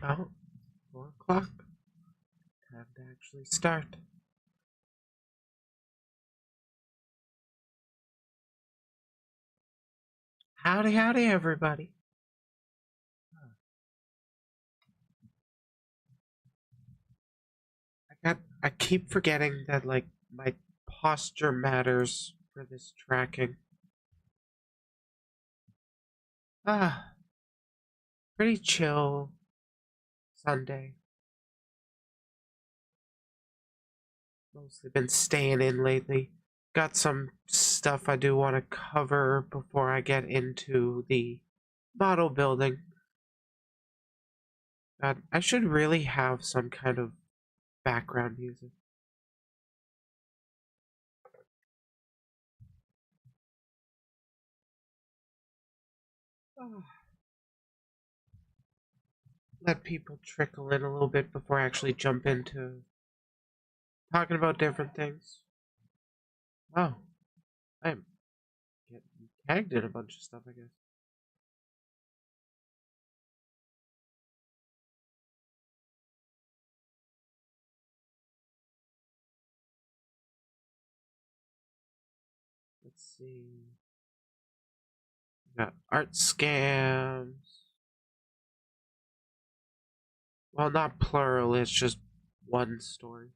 Oh, 4 o'clock. Time to actually start. Howdy, howdy, everybody. I keep forgetting that, like, my posture matters for this tracking. Pretty chill Sunday. Mostly been staying in lately. Got some stuff I do want to cover before I get into the model building. God, I should really have some kind of background music. Let people trickle in a little bit before I actually jump into talking about different things. Oh, I'm getting tagged in a bunch of stuff, I guess. Let's see. We got art scams. Well, not plural, it's just one story.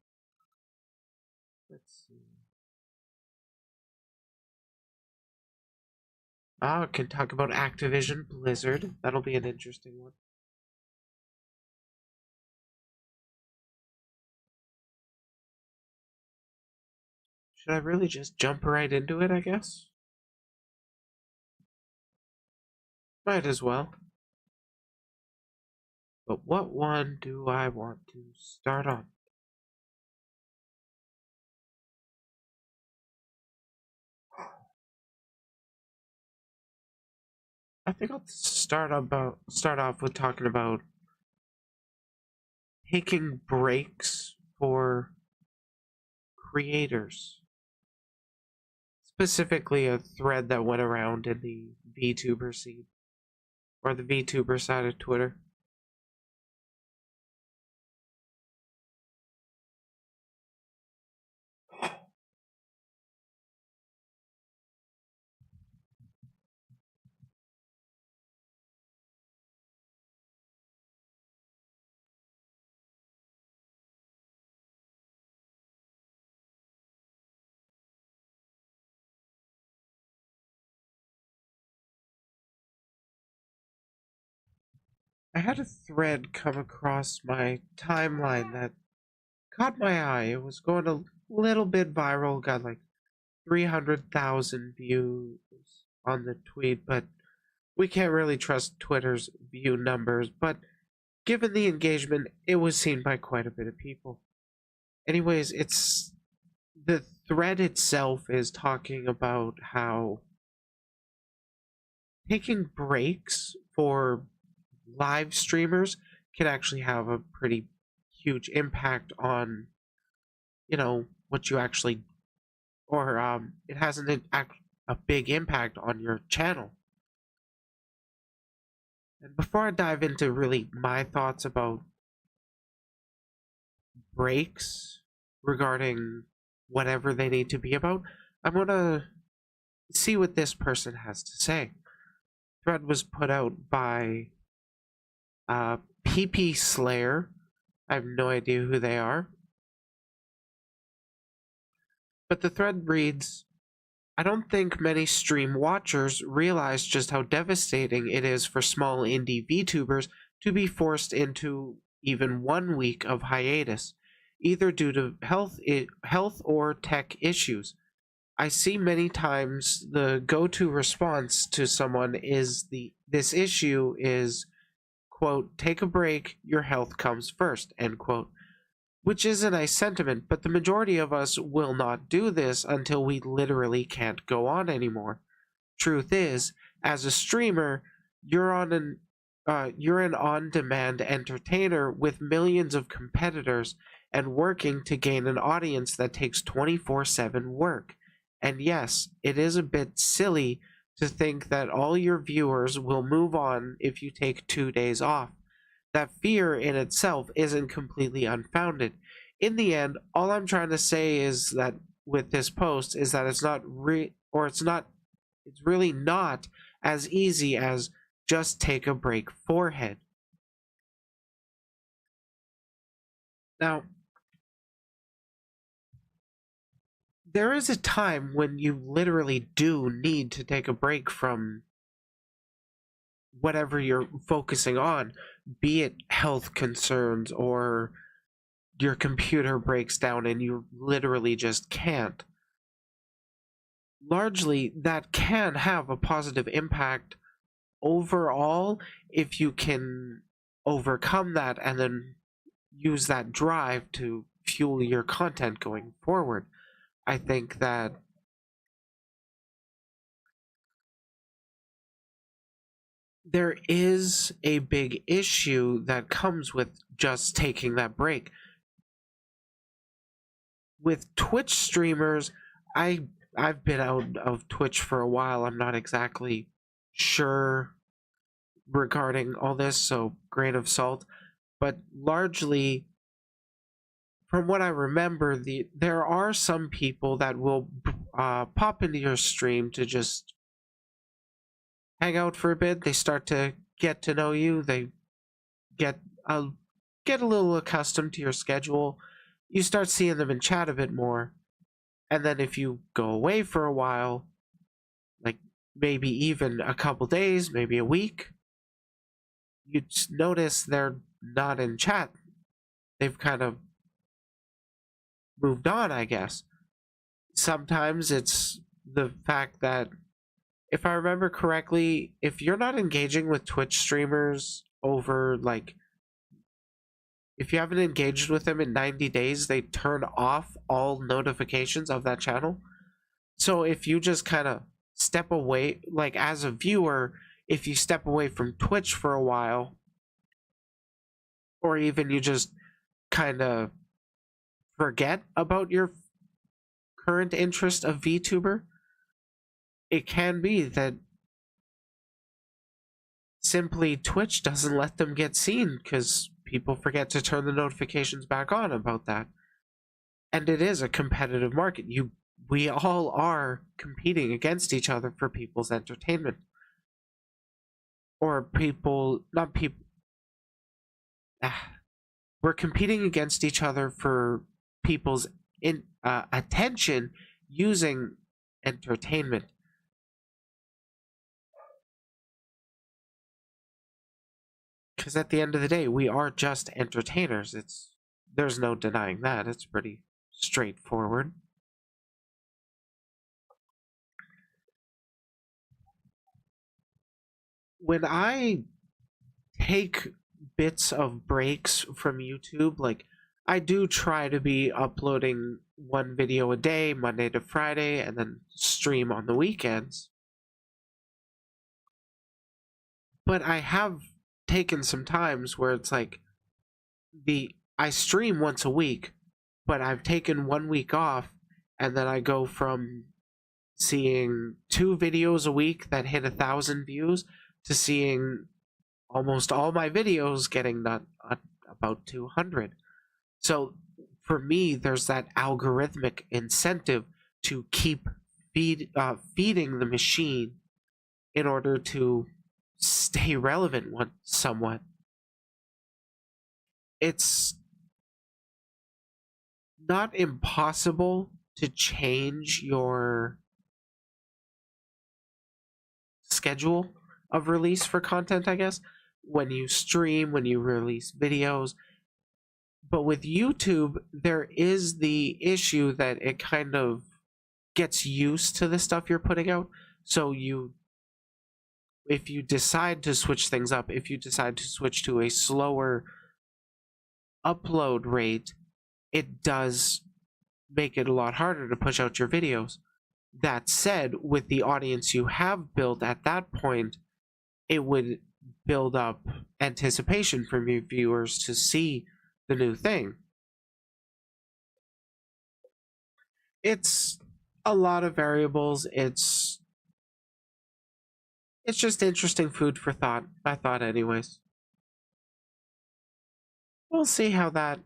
Let's see. Oh, I can talk about Activision Blizzard. That'll be an interesting one. Should I really just jump right into it, I guess? Might as well. But what one do I want to start on? I think I'll start off with talking about taking breaks for creators. Specifically, a thread that went around in the Vtuber scene, or the Vtuber side of Twitter. I had a thread come across my timeline that caught my eye. It was going a little bit viral, got like 300,000 views on the tweet, but we can't really trust Twitter's view numbers. But given the engagement, it was seen by quite a bit of people. Anyways, the thread itself is talking about how taking breaks for live streamers can actually have a pretty huge impact on, what you actually, or it has a big impact on your channel. And before I dive into really my thoughts about breaks regarding whatever they need to be about, I'm gonna see what this person has to say. Thread was put out by PP Slayer. I have no idea who they are. But the thread reads, I don't think many stream watchers realize just how devastating it is for small indie VTubers to be forced into even 1 week of hiatus, either due to health or tech issues. I see many times the go-to response to someone is this issue is, quote, take a break, your health comes first, end quote. Which is a nice sentiment, but the majority of us will not do this until we literally can't go on anymore. Truth is, as a streamer, you're an on-demand entertainer with millions of competitors and working to gain an audience that takes 24/7 work. And yes, it is a bit silly to think that all your viewers will move on if you take 2 days off. that fear in itself isn't completely unfounded. In the end, all I'm trying to say is that with this post is that it's really not as easy as just take a break forehead. Now, there is a time when you literally do need to take a break from whatever you're focusing on, be it health concerns or your computer breaks down and you literally just can't. Largely, that can have a positive impact overall if you can overcome that and then use that drive to fuel your content going forward. I think that there is a big issue that comes with just taking that break. With Twitch streamers, I've been out of Twitch for a while. I'm not exactly sure regarding all this, so grain of salt. But largely, from what I remember, there are some people that will pop into your stream to just hang out for a bit. They start to get to know you. They get a little accustomed to your schedule. You start seeing them in chat a bit more, and then if you go away for a while, like maybe even a couple days, maybe a week, you notice they're not in chat. They've kind of moved on, I guess. Sometimes it's the fact that, if I remember correctly, if you're not engaging with Twitch streamers over, like, if you haven't engaged with them in 90 days, they turn off all notifications of that channel. So if you just kind of step away, like as a viewer, if you step away from Twitch for a while, or even you just kind of forget about your current interest of VTuber, it can be that simply Twitch doesn't let them get seen because people forget to turn the notifications back on about that. And it is a competitive market. We all are competing against each other for people's entertainment. Or we're competing against each other for people's attention using entertainment. Because at the end of the day, we are just entertainers. There's no denying that. It's pretty straightforward. When I take bits of breaks from YouTube, like, I do try to be uploading one video a day, Monday to Friday, and then stream on the weekends. But I have taken some times where it's like I stream once a week, but I've taken 1 week off, and then I go from seeing 2 videos a week that hit 1,000 views to seeing almost all my videos getting about 200. So for me, there's that algorithmic incentive to keep feeding the machine in order to stay relevant somewhat. It's not impossible to change your schedule of release for content, I guess, when you stream, when you release videos. But with YouTube, there is the issue that it kind of gets used to the stuff you're putting out. So if you decide to switch things up, if you decide to switch to a slower upload rate, it does make it a lot harder to push out your videos. That said, with the audience you have built at that point, it would build up anticipation from your viewers to see the new thing. It's a lot of variables. It's just interesting food for thought. I thought, anyways. we'll see how that.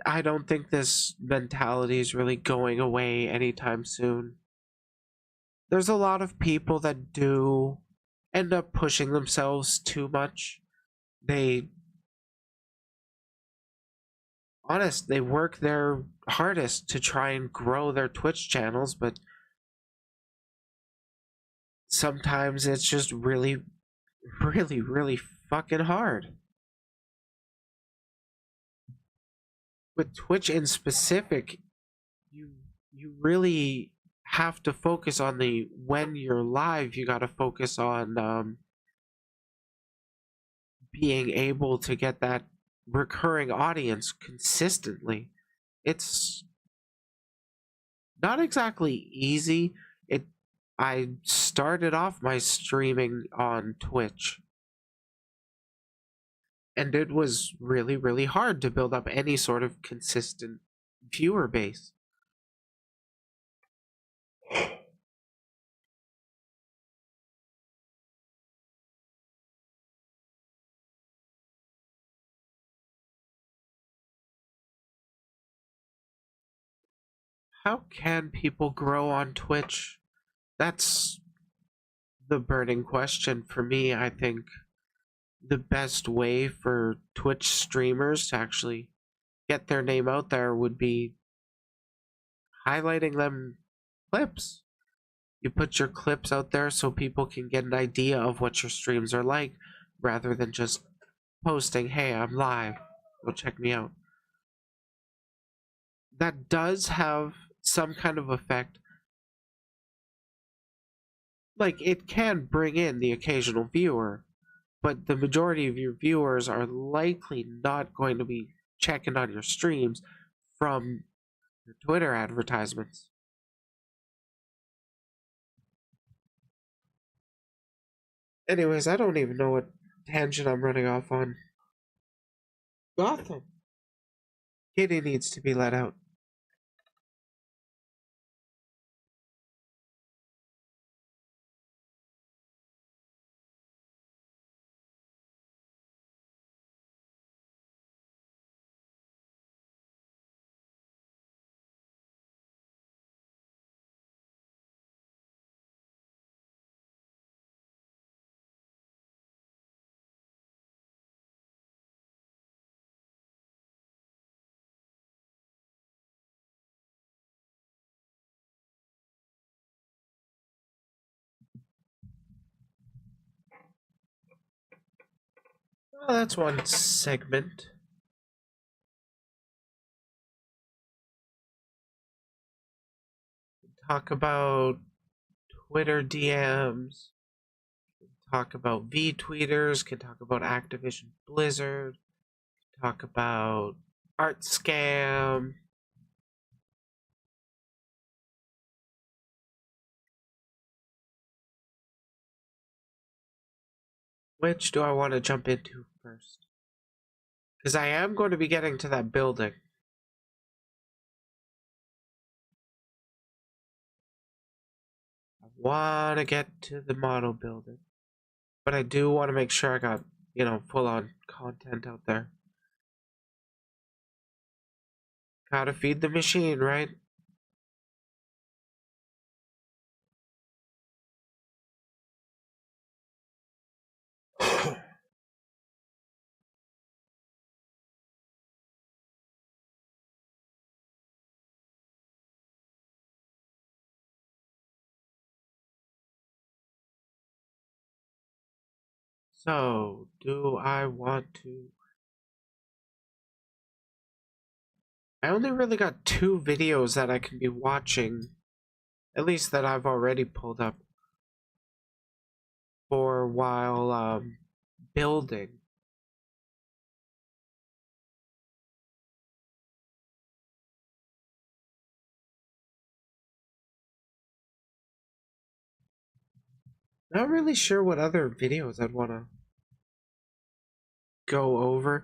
I don't think this mentality is really going away anytime soon. There's a lot of people that do end up pushing themselves too much. They they work their hardest to try and grow their Twitch channels, but sometimes it's just really, really fucking hard. With Twitch in specific, you you really have to focus on the when you're live. You got to focus on being able to get that recurring audience consistently. It's not exactly easy. It I started off my streaming on Twitch, and it was really hard to build up any sort of consistent viewer base. How can people grow on Twitch? That's the burning question for me. I think the best way for Twitch streamers to actually get their name out there would be highlighting them clips. You put your clips out there so people can get an idea of what your streams are like rather than just posting, hey, I'm live, go check me out. That does have some kind of effect. Like, it can bring in the occasional viewer, but the majority of your viewers are likely not going to be checking on your streams from your Twitter advertisements. Anyways, I don't even know what tangent I'm running off on. Gotham. Kitty needs to be let out. Well, that's one segment. Talk about Twitter DMs. Talk about V-tweeters. Can talk about Activision Blizzard. Talk about art scam. Which do I want to jump into first? Because I am going to be getting to that building. I want to get to the model building. But I do want to make sure I got, full on content out there. Gotta feed the machine, right? So, do I want to... I only really got 2 videos that I can be watching, at least that I've already pulled up for while building. Not really sure what other videos I'd want to go over.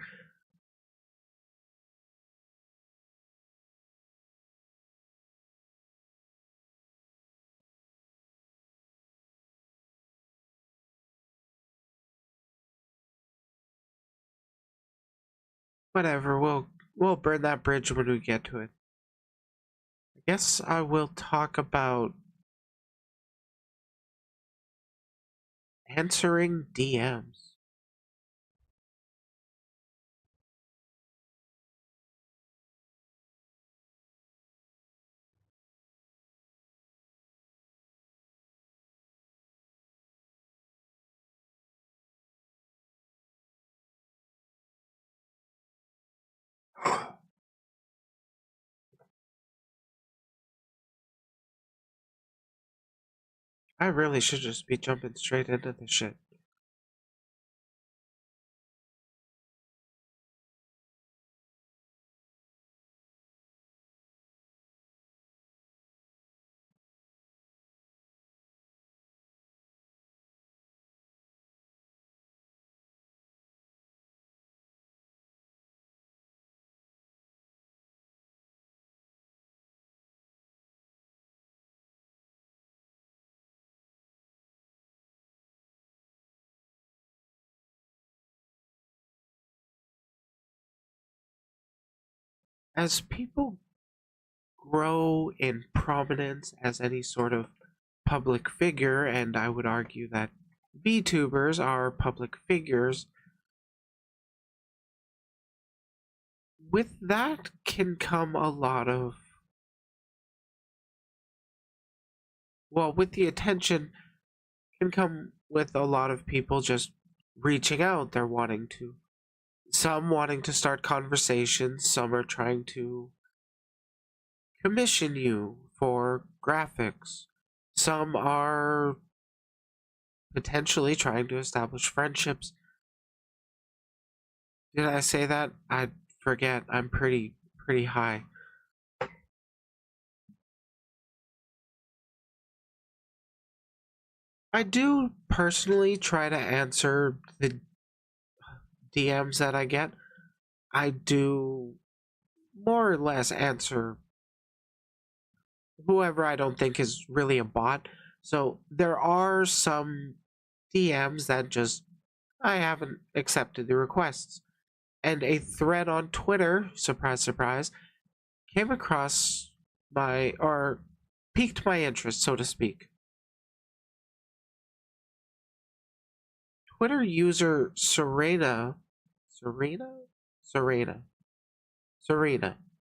Whatever, we'll burn that bridge when we get to it. I guess I will talk about answering DMs. I really should just be jumping straight into this shit. As people grow in prominence as any sort of public figure, and I would argue that VTubers are public figures, with that can come a lot of, well, with the attention can come with a lot of people just reaching out. They're wanting to, some wanting to start conversations, some are trying to commission you for graphics, some are potentially trying to establish friendships. Did I say that? I forget. I'm pretty high. I do personally try to answer the DMs that I get. I do more or less answer whoever I don't think is really a bot. So there are some DMs that just I haven't accepted the requests. And a thread on Twitter, surprise, surprise, came across my, or piqued my interest, so to speak. Twitter user Serena,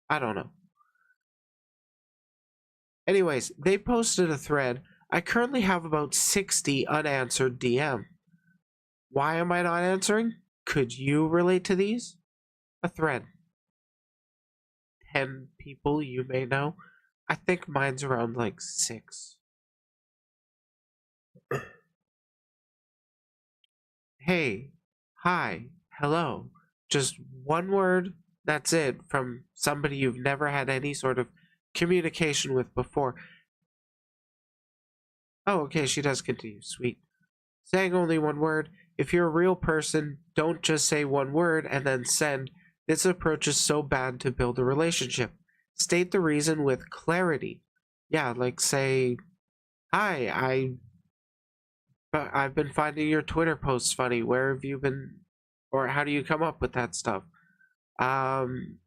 I don't know. Anyways, they posted a thread. I currently have about 60 unanswered DM. Why am I not answering? Could you relate to these? A thread. 10 people you may know. I think mine's around like 6. Hey, hi, hello. Just one word, that's it, from somebody you've never had any sort of communication with before. Oh, okay, she does continue. Sweet. Saying only one word. If you're a real person, don't just say one word and then send. This approach is so bad to build a relationship. State the reason with clarity. Yeah, like say, hi, I've been finding your Twitter posts funny. Where have you been, or how do you come up with that stuff? Um,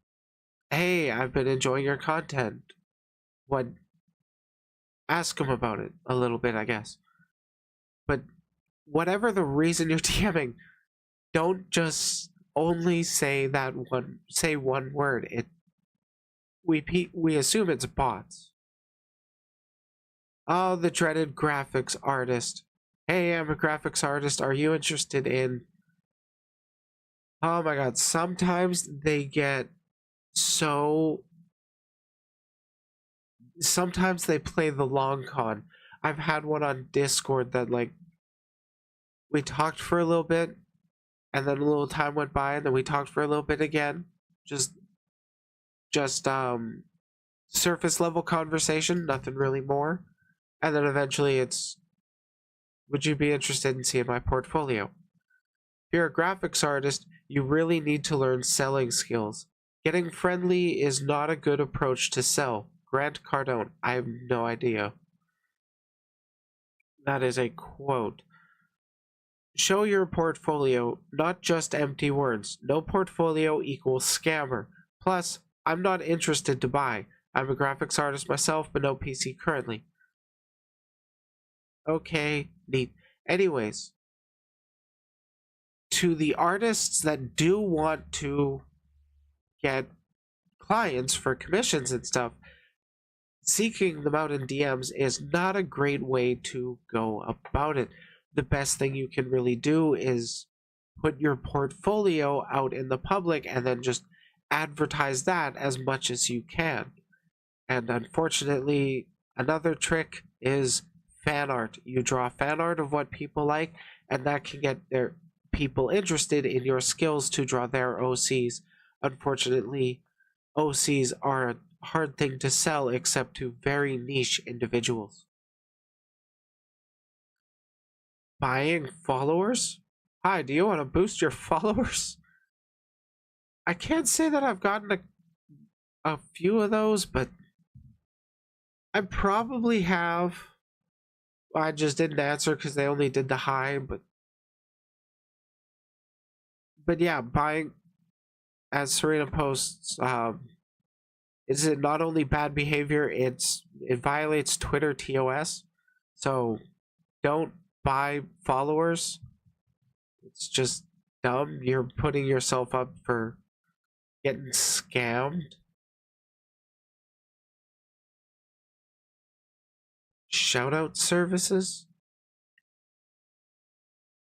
hey, I've been enjoying your content. What? Ask them about it a little bit, I guess. But whatever the reason you're DMing, don't just only say one word. We assume it's bots. Oh, the dreaded graphics artist. Hey, I'm a graphics artist. Are you interested in? Oh my god, sometimes they get so. Sometimes they play the long con. I've had one on Discord that, like, we talked for a little bit, and then a little time went by, and then we talked for a little bit again. Just surface level conversation, nothing really more. And then eventually it's, would you be interested in seeing my portfolio? If you're a graphics artist, you really need to learn selling skills. Getting friendly is not a good approach to sell. Grant Cardone. I have no idea. That is a quote. Show your portfolio, not just empty words. No portfolio equals scammer. Plus, I'm not interested to buy. I'm a graphics artist myself, but no PC currently. Okay, neat. Anyways, to the artists that do want to get clients for commissions and stuff, seeking them out in DMs is not a great way to go about it. The best thing you can really do is put your portfolio out in the public and then just advertise that as much as you can. And unfortunately, another trick is fan art. You draw fan art of what people like, and that can get their people interested in your skills to draw their OCs. Unfortunately, OCs are a hard thing to sell except to very niche individuals. Buying followers? Hi, do you want to boost your followers? I can't say that I've gotten a few of those, but I probably have. I just didn't answer because they only did the hi, but yeah, buying, as Serena posts, is it not only bad behavior, it violates Twitter TOS. So don't buy followers. It's just dumb. You're putting yourself up for getting scammed. Shoutout services?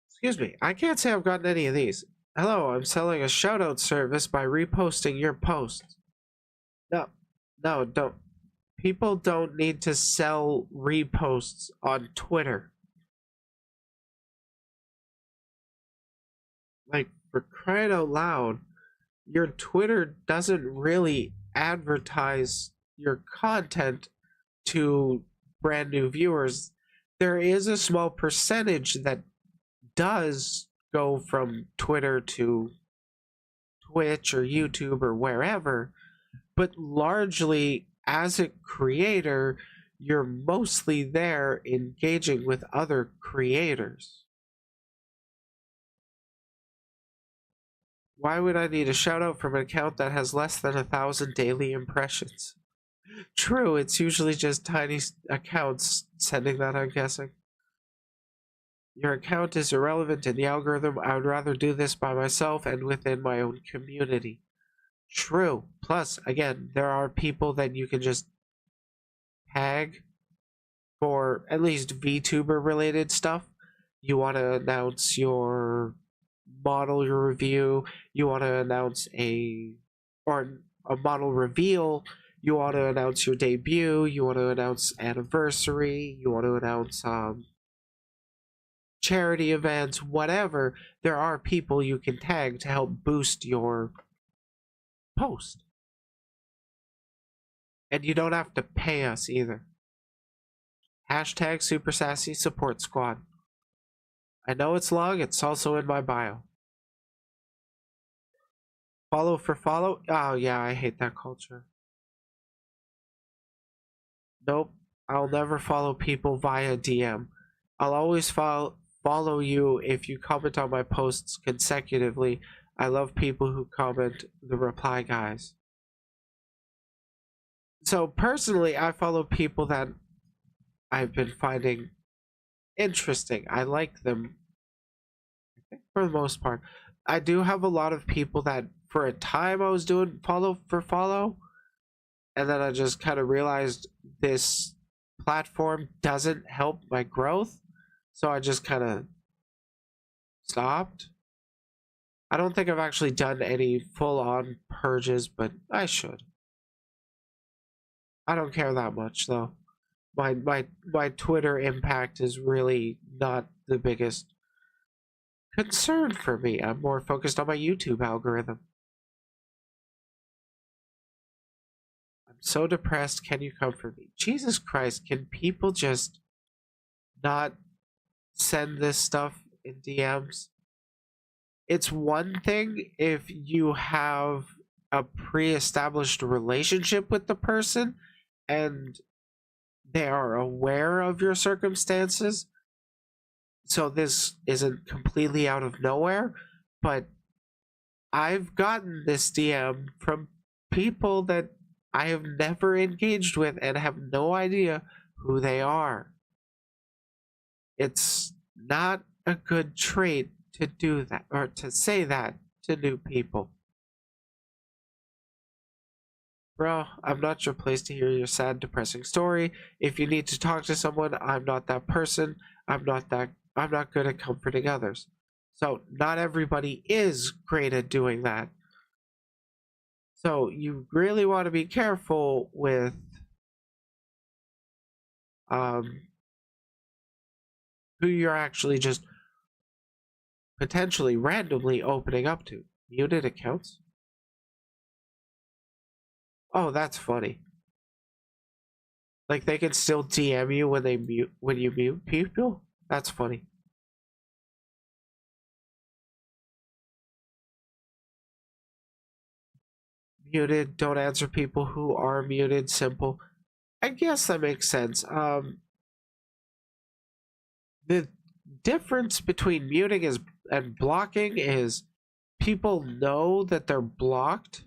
Excuse me, I can't say I've gotten any of these. Hello, I'm selling a shoutout service by reposting your post. No, don't. People don't need to sell reposts on Twitter. Like, for crying out loud, your Twitter doesn't really advertise your content to brand new viewers. There is a small percentage that does go from Twitter to Twitch or YouTube or wherever, but largely as a creator, you're mostly there engaging with other creators. Why would I need a shout out from an account that has less than 1,000 daily impressions? True, it's usually just tiny accounts sending that, I'm guessing. Your account is irrelevant in the algorithm. I would rather do this by myself and within my own community. True. Plus, again, there are people that you can just tag for at least VTuber related stuff. You want to announce your model, your review. You want to announce a model reveal. You want to announce your debut. You want to announce anniversary. You want to announce charity events, whatever. There are people you can tag to help boost your post. And you don't have to pay us either. Hashtag Super Sassy Support Squad. I know it's long, it's also in my bio. Follow for follow? Oh yeah, I hate that culture. Nope, I'll never follow people via DM. I'll always follow you if you comment on my posts consecutively. I love people who comment the reply guys. So personally, I follow people that I've been finding interesting. I like them, I think, for the most part. I do have a lot of people that for a time I was doing follow for follow, and then I just kind of realized this platform doesn't help my growth, so I just kind of stopped. I don't think I've actually done any full-on purges, but I should. I don't care that much though. My Twitter impact is really not the biggest concern for me. I'm more focused on my YouTube algorithm. I'm so depressed. Can you comfort me? Jesus Christ, can people just not send this stuff in DMs? It's one thing if you have a pre-established relationship with the person and they are aware of your circumstances. So this isn't completely out of nowhere, but I've gotten this DM from people that I have never engaged with and have no idea who they are. It's not a good trait to do that or to say that to new people. Bro, I'm not your place to hear your sad, depressing story. If you need to talk to someone, I'm not that person. I'm not good at comforting others. So not everybody is great at doing that. So you really want to be careful with um, who you're actually just potentially randomly opening up to. Muted accounts? Oh, that's funny. Like they can still DM you when you mute people? That's funny. Muted, don't answer people who are muted, simple. I guess that makes sense. The difference between muting is and blocking is people know that they're blocked,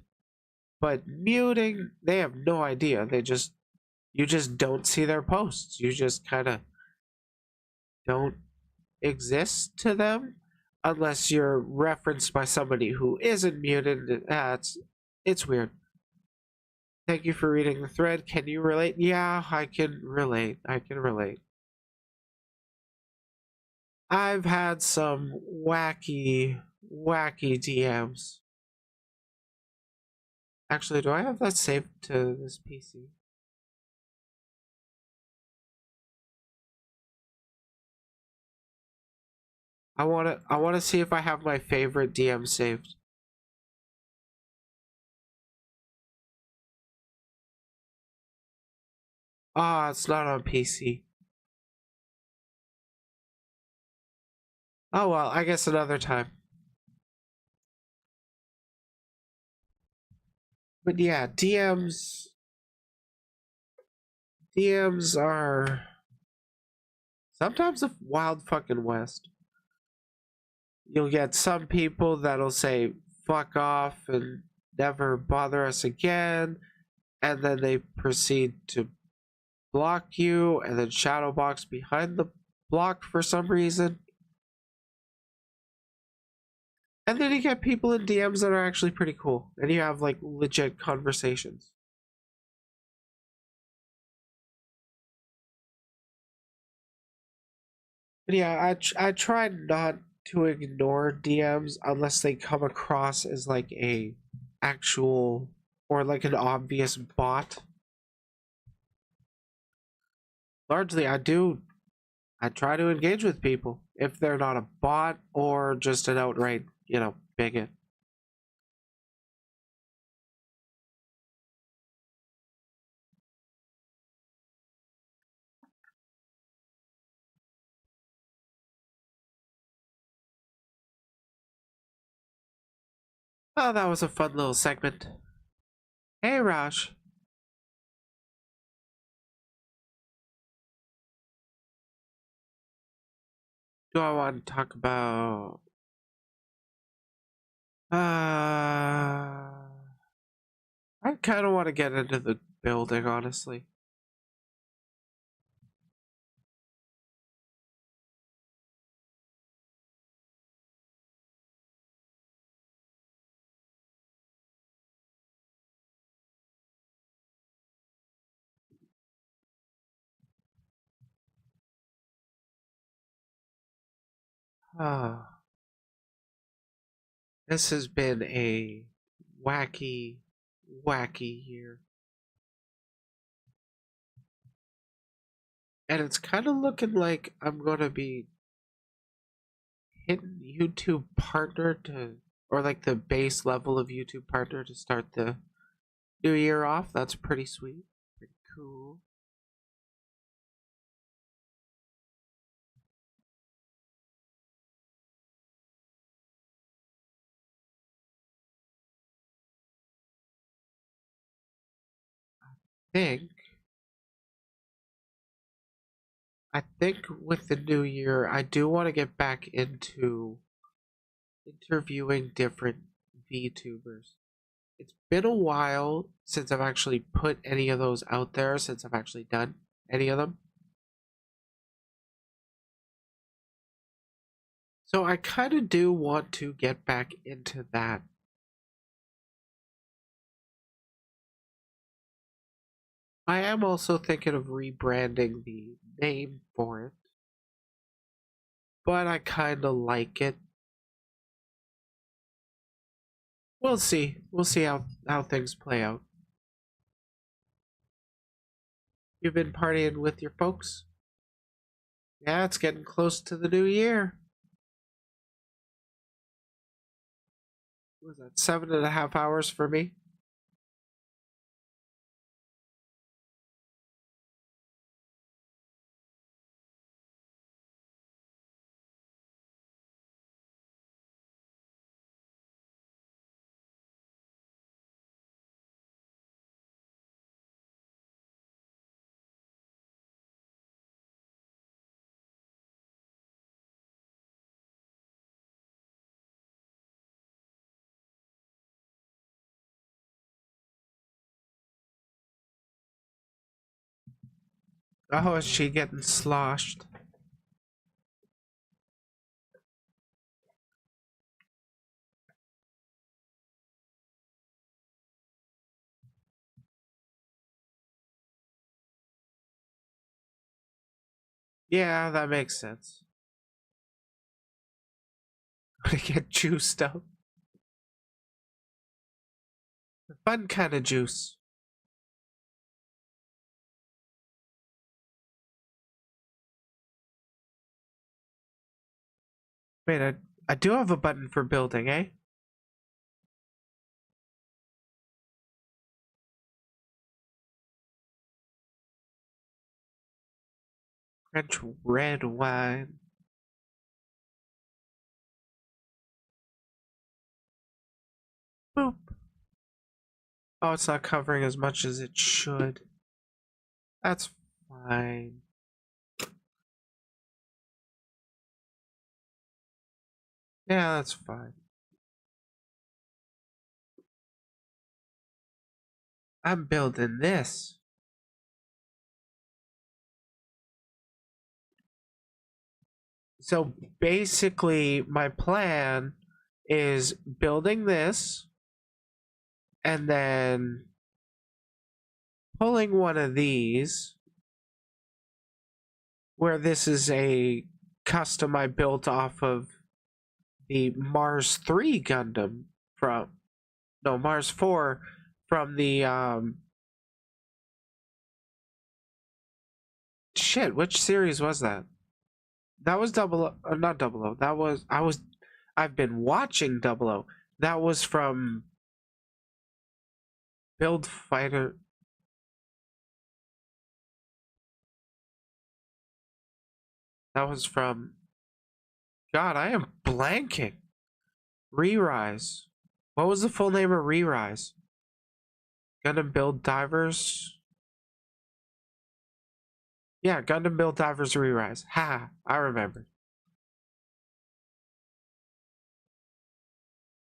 but muting, they have no idea. You just don't see their posts. You just kind of don't exist to them unless you're referenced by somebody who isn't muted. It's weird. Thank you for reading the thread. Can you relate? Yeah, I can relate. I can relate. I've had some wacky DMs. Actually, do I have that saved to this PC? I wanna see if I have my favorite DM saved. Ah, it's not on PC. Oh well, I guess another time. But yeah, DMs are sometimes a wild fucking west. You'll get some people that'll say fuck off and never bother us again, and then they proceed to block you and then shadowbox behind the block for some reason. And then you get people in DMs that are actually pretty cool, and you have like legit conversations. But yeah, I try not to ignore DMs unless they come across as like a actual or like an obvious bot. Largely, I try to engage with people if they're not a bot or just an outright, bigot. Oh, that was a fun little segment. Hey, Raj. Do I want to talk about? I kind of want to get into the building, honestly. Ah, this has been a wacky, wacky year. And it's kind of looking like I'm going to be hitting YouTube partner to, or like the base level of YouTube partner to start the new year off. That's pretty sweet. Pretty cool. I think I think with the new year, I do want to get back into interviewing different VTubers. It's been a while since I've actually put any of those out there, since I've actually done any of them. So I kind of do want to get back into that. I am also thinking of rebranding the name for it, but I kind of like it. We'll see. We'll see how things play out. You've been partying with your folks? Yeah, it's getting close to the new year. What was that, 7.5 hours for me? Oh, is she getting sloshed? Yeah, that makes sense. Gonna get juiced up. The fun kind of juice. Wait, I do have a button for building, eh? French red wine. Boop. Oh, it's not covering as much as it should. That's fine. Yeah, that's fine. I'm building this. So basically, my plan is building this and then pulling one of these, where this is a custom I built off of the Mars 3 Gundam from, no, Mars 4 from the, shit, which series was that? That was not double O. I've been watching double O. That was from Build Fighter. That was from, God, I am blanking. Re-Rise. What was the full name of Re-Rise? Gundam Build Divers? Yeah, Gundam Build Divers Re-Rise. Ha, I remember.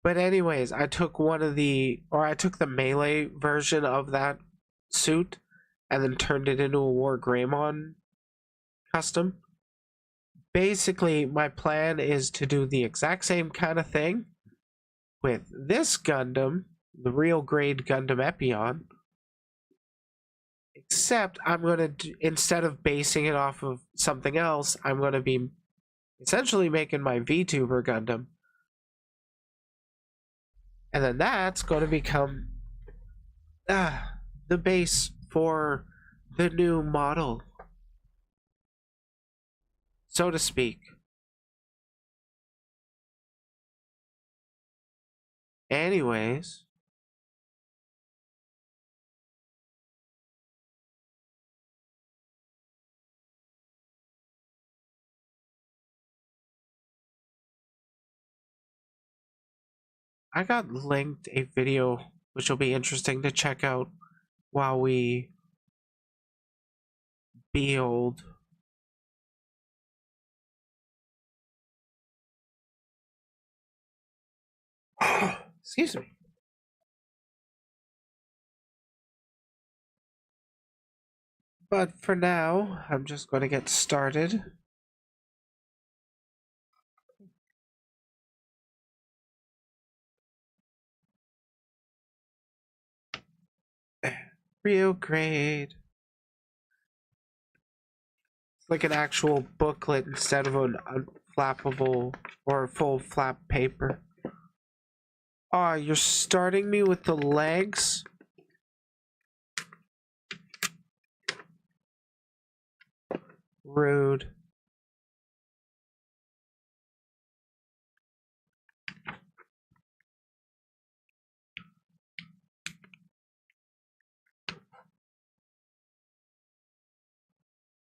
But anyways, I took the melee version of that suit and then turned it into a War Greymon custom. Basically, my plan is to do the exact same kind of thing with this Gundam, the Real Grade Gundam Epyon, except I'm going to, instead of basing it off of something else, I'm going to be essentially making my VTuber Gundam. And then that's going to become the base for the new model, so to speak. Anyways, I got linked a video which will be interesting to check out while we build. Excuse me. But for now, I'm just going to get started. Real grade. It's like an actual booklet instead of an unflappable or full flap paper. Ah, you're starting me with the legs? Rude.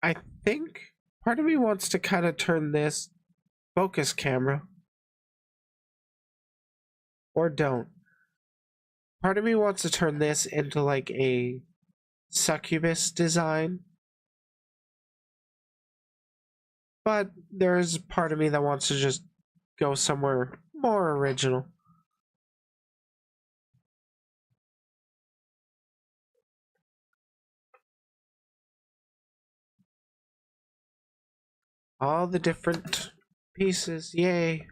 I think part of me wants to kind of turn this focus camera. Or don't. Part of me wants to turn this into like a succubus design. But there's part of me that wants to just go somewhere more original. All the different pieces, yay.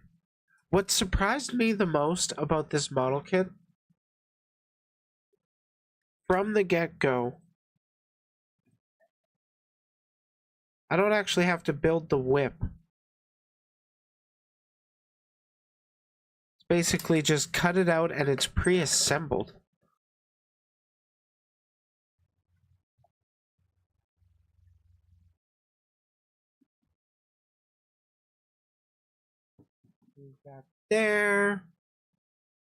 What surprised me the most about this model kit, from the get-go, I don't actually have to build the whip. It's basically just cut it out and it's pre-assembled. Move that there.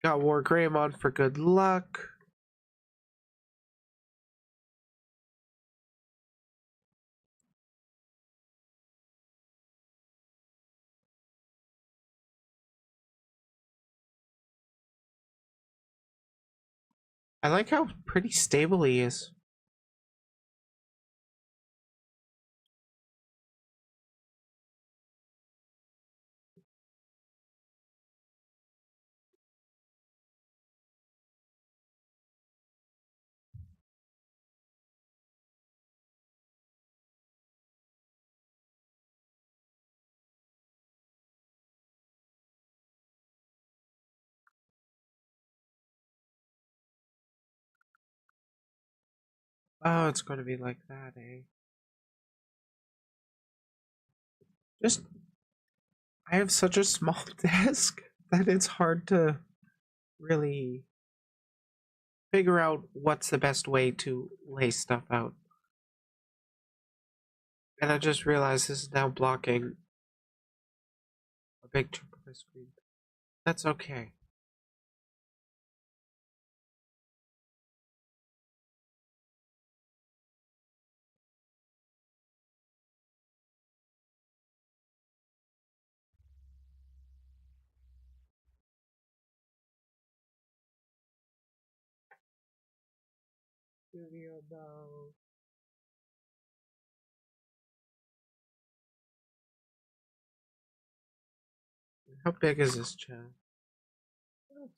Got War Greymon for good luck. I like how pretty stable he is. Oh, it's going to be like that, eh? Just, I have such a small desk that it's hard to really figure out what's the best way to lay stuff out. And I just realized this is now blocking a big chunk of my screen. That's okay. Studio now. How big is this channel?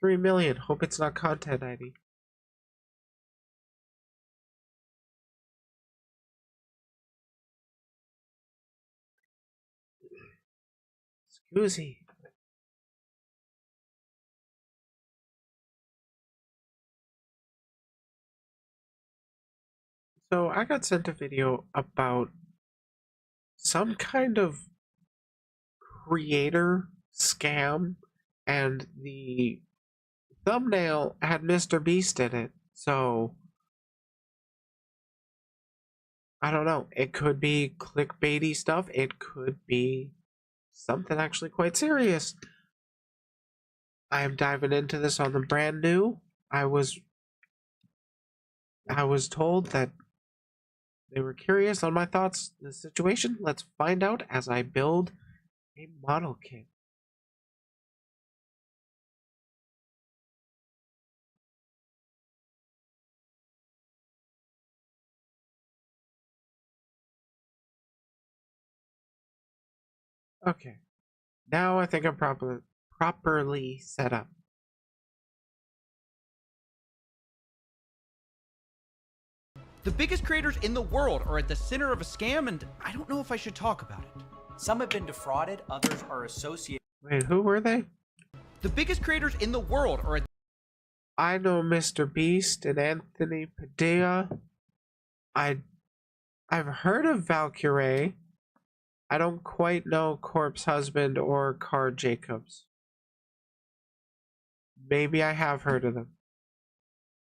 3 million. Hope it's not content ID. Scoozy. So I got sent a video about some kind of creator scam, and the thumbnail had Mr. Beast in it. So I don't know. It could be clickbaity stuff. It could be something actually quite serious. I am diving into this on the brand new. I was told that they were curious on my thoughts on the situation. Let's find out as I build a model kit. Okay. Now I think I'm properly set up. The biggest creators in the world are at the center of a scam, and I don't know if I should talk about it. Some have been defrauded, others are associated. Wait, who were they? The biggest creators in the world are at... I know Mr. Beast and Anthony Padilla. I've heard of Valkyrie. I don't quite know Corpse Husband or Car Jacobs. Maybe I have heard of them.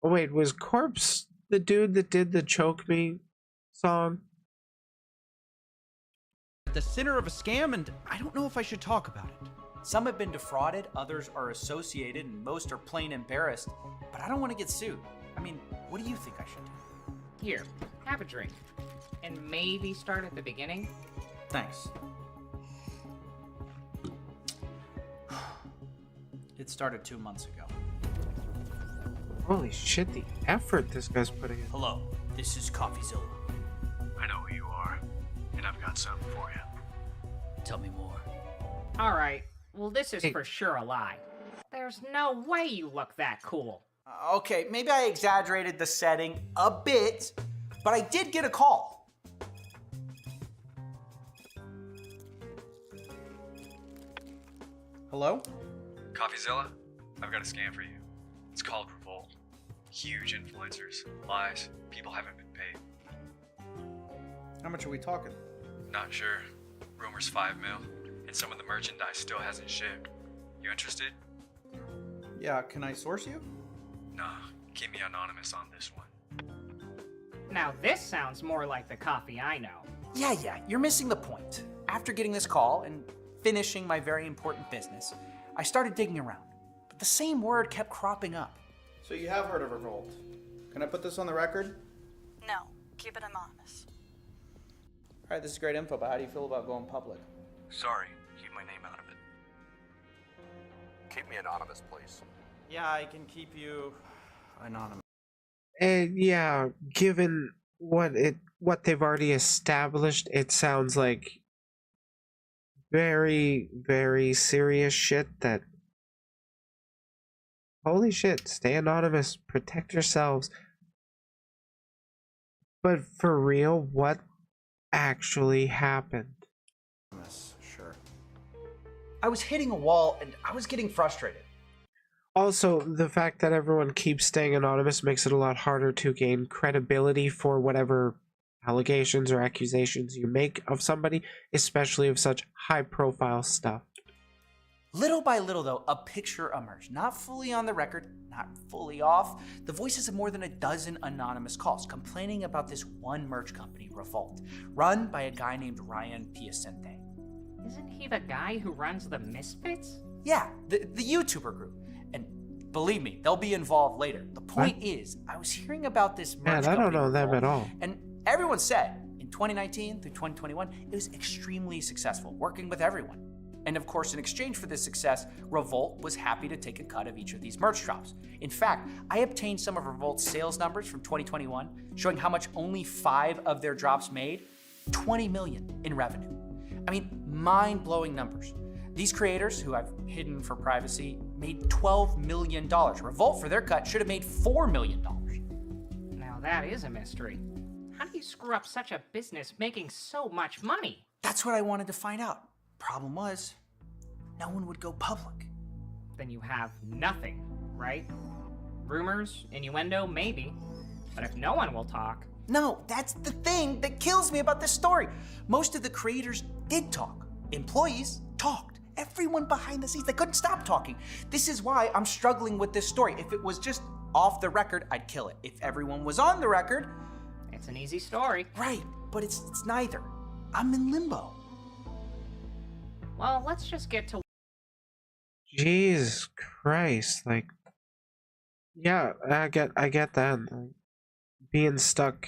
Oh wait, was Corpse the dude that did the Choke Me song? the center of a scam, and I don't know if I should talk about it. Some have been defrauded, others are associated, and most are plain embarrassed. But I don't want to get sued. I mean, what do you think I should do? Here, have a drink. And maybe start at the beginning? Thanks. It started 2 months ago. Holy shit, the effort this guy's putting in. Hello, this is CoffeeZilla. I know who you are, and I've got something for you. Tell me more. Alright, well this is Hey. for sure a lie. There's no way you look that cool. Okay, maybe I exaggerated the setting a bit, but I did get a call. Hello? CoffeeZilla, I've got a scam for you. It's called Revolt. Huge influencers, lies, people haven't been paid. How much are we talking? Not sure. Rumors 5 mil, and some of the merchandise still hasn't shipped. You interested? Yeah, can I source you? Nah, keep me anonymous on this one. Now this sounds more like the coffee I know. Yeah, you're missing the point. After getting this call and finishing my very important business, I started digging around, but the same word kept cropping up. So you have heard of Revolt. Can I put this on the record? No, keep it anonymous. All right, this is great info, but how do you feel about going public? Sorry, keep my name out of it. Keep me anonymous, please. Yeah, I can keep you anonymous. And yeah, given what they've already established, it sounds like very, very serious shit that... Holy shit, stay anonymous, protect yourselves. But for real, what actually happened? Sure. I was hitting a wall and I was getting frustrated. Also, the fact that everyone keeps staying anonymous makes it a lot harder to gain credibility for whatever allegations or accusations you make of somebody, especially of such high-profile stuff. Little by little, though, a picture emerged. Not fully on the record, not fully off. The voices of more than a dozen anonymous calls complaining about this one merch company, Revolt, run by a guy named Ryan Piacente. Isn't he the guy who runs the Misfits? Yeah, the YouTuber group. And believe me, they'll be involved later. The point is, I was hearing about this merch Man, I company, don't know them Revolt, at all. and everyone said in 2019 through 2021, it was extremely successful, working with everyone. And of course, in exchange for this success, Revolt was happy to take a cut of each of these merch drops. In fact, I obtained some of Revolt's sales numbers from 2021, showing how much only 5 of their drops made, 20 million in revenue. I mean, mind-blowing numbers. These creators, who I've hidden for privacy, made $12 million. Revolt, for their cut, should have made $4 million. Now that is a mystery. How do you screw up such a business making so much money? That's what I wanted to find out. Problem was, no one would go public. Then you have nothing, right? Rumors, innuendo, maybe. But if no one will talk... No, that's the thing that kills me about this story. Most of the creators did talk. Employees talked. Everyone behind the scenes, they couldn't stop talking. This is why I'm struggling with this story. If it was just off the record, I'd kill it. If everyone was on the record... It's an easy story. Right, but it's neither. I'm in limbo. Well, let's just get to... Jesus Christ, like... Yeah, I get that. Like, being stuck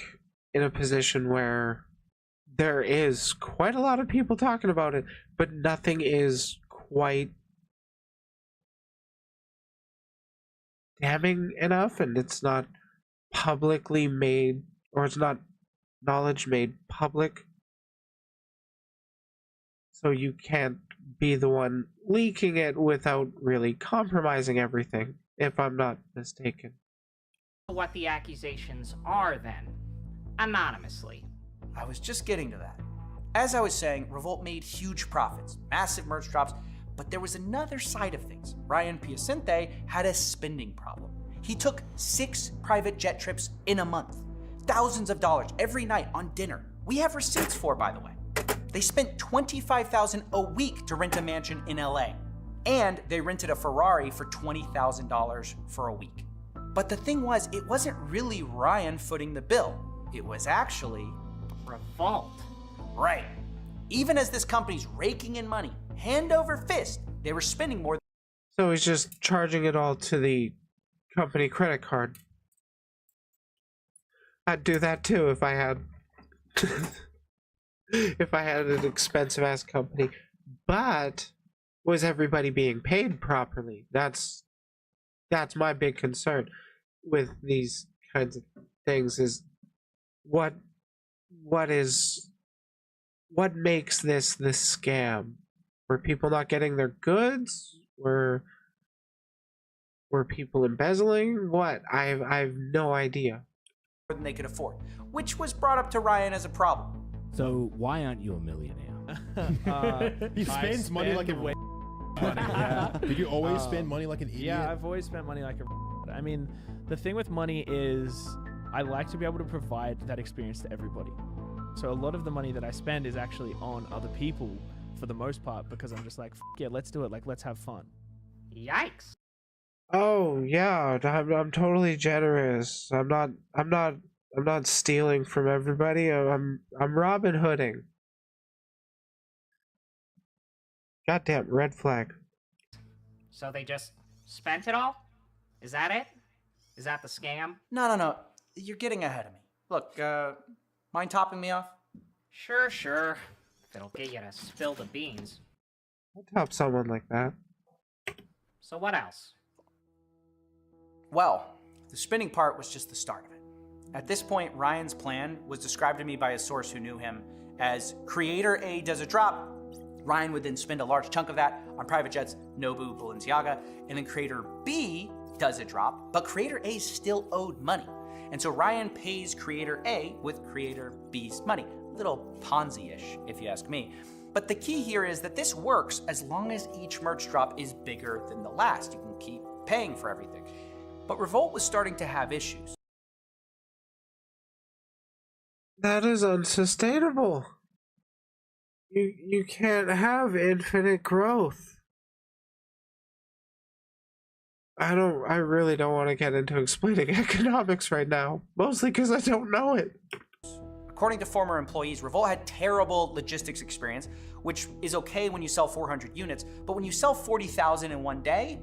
in a position where there is quite a lot of people talking about it, but nothing is quite damning enough, and it's not publicly made, or it's not knowledge made public, so you can't be the one leaking it without really compromising everything, if I'm not mistaken. what the accusations are then. anonymously. I was just getting to that. As I was saying, Revolt made huge profits, massive merch drops, but there was another side of things. Ryan Piacente had a spending problem. He took 6 private jet trips in a month, thousands of dollars every night on dinner. We have receipts for, by the way. They spent $25,000 a week to rent a mansion in LA, and they rented a Ferrari for $20,000 for a week. But the thing was, it wasn't really Ryan footing the bill. It was actually Revolt. right. Even as this company's raking in money, hand over fist, they were spending more. So he's just charging it all to the company credit card. I'd do that too if I had if I had an expensive ass company. But was everybody being paid properly? That's my big concern with these kinds of things, is what makes this scam? Were people not getting their goods? Were people embezzling? What? I have no idea. Than they could afford, which was brought up to Ryan as a problem. So why aren't you a millionaire? He spends money like a way. Did you always spend money like an idiot? Yeah, I've always spent money like a. I mean, the thing with money is I like to be able to provide that experience to everybody. So a lot of the money that I spend is actually on other people for the most part, because I'm just like, yeah, let's do it. Like, let's have fun. Yikes. Oh yeah, I'm totally generous. I'm not stealing from everybody. I'm Robin Hooding. Goddamn red flag. So they just spent it all? Is that it? Is that the scam? No. You're getting ahead of me. Look, mind topping me off? Sure. If it'll get you to spill the beans. I'll top someone like that. So what else? Well, the spinning part was just the start of it. At this point, Ryan's plan was described to me by a source who knew him as Creator A does a drop. Ryan would then spend a large chunk of that on private jets, Nobu, Balenciaga, and then Creator B does a drop, but Creator A still owed money. And so Ryan pays Creator A with Creator B's money. A little Ponzi-ish, if you ask me. But the key here is that this works as long as each merch drop is bigger than the last. You can keep paying for everything. But Revolt was starting to have issues. That is unsustainable. You can't have infinite growth. I really don't want to get into explaining economics right now, mostly because I don't know it. According to former employees, Revolt had terrible logistics experience, which is okay when you sell 400 units, but when you sell 40,000 in one day,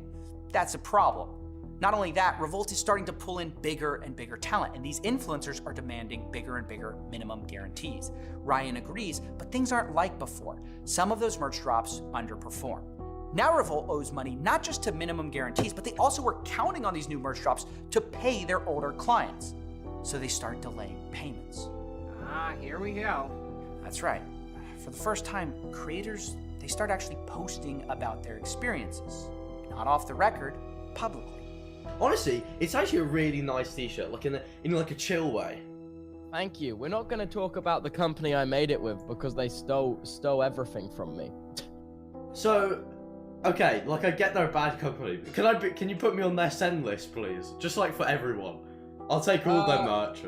that's a problem. Not only that, Revolt is starting to pull in bigger and bigger talent, and these influencers are demanding bigger and bigger minimum guarantees. Ryan agrees, but things aren't like before. Some of those merch drops underperform. Now Revolt owes money not just to minimum guarantees, but they also were counting on these new merch drops to pay their older clients. So they start delaying payments. Here we go. That's right. For the first time, creators, they start actually posting about their experiences. Not off the record, publicly. Honestly, it's actually a really nice t-shirt, like in a chill way. Thank you. We're not going to talk about the company I made it with because they stole everything from me. So, okay, like I get they're a bad company. Can you put me on their send list, please? Just like for everyone. I'll take all their merch.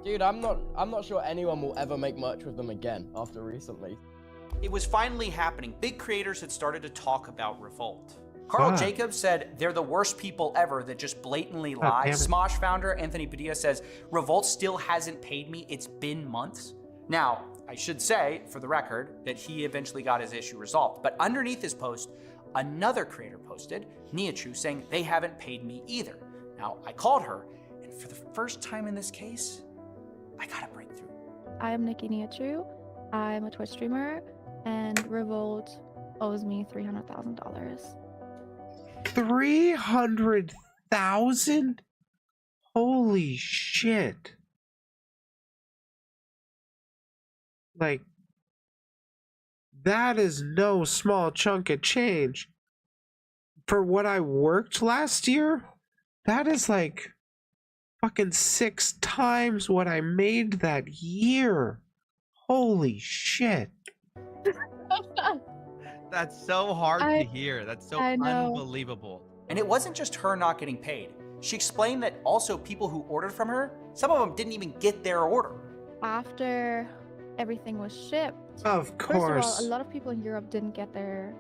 Dude, I'm not sure anyone will ever make merch with them again after recently. It was finally happening. Big creators had started to talk about Revolt. Carl Jacobs said they're the worst people ever that just blatantly lie. Smosh founder Anthony Padilla says Revolt still hasn't paid me. It's been months. Now, I should say, for the record, that he eventually got his issue resolved. But underneath his post, another creator posted, Niachu, saying they haven't paid me either. Now, I called her, and for the first time in this case, I got a breakthrough. I am Nikki Niachu. I'm a Twitch streamer, and Revolt owes me $300,000. 300,000? Holy shit. Like, that is no small chunk of change. For what I worked last year, that is like fucking 6 times what I made that year. Holy shit. That's so hard to hear. That's so I know. unbelievable. And it wasn't just her not getting paid. She explained that also people who ordered from her, some of them didn't even get their order. After everything was shipped, Of course. first of all, a lot of people in Europe didn't get their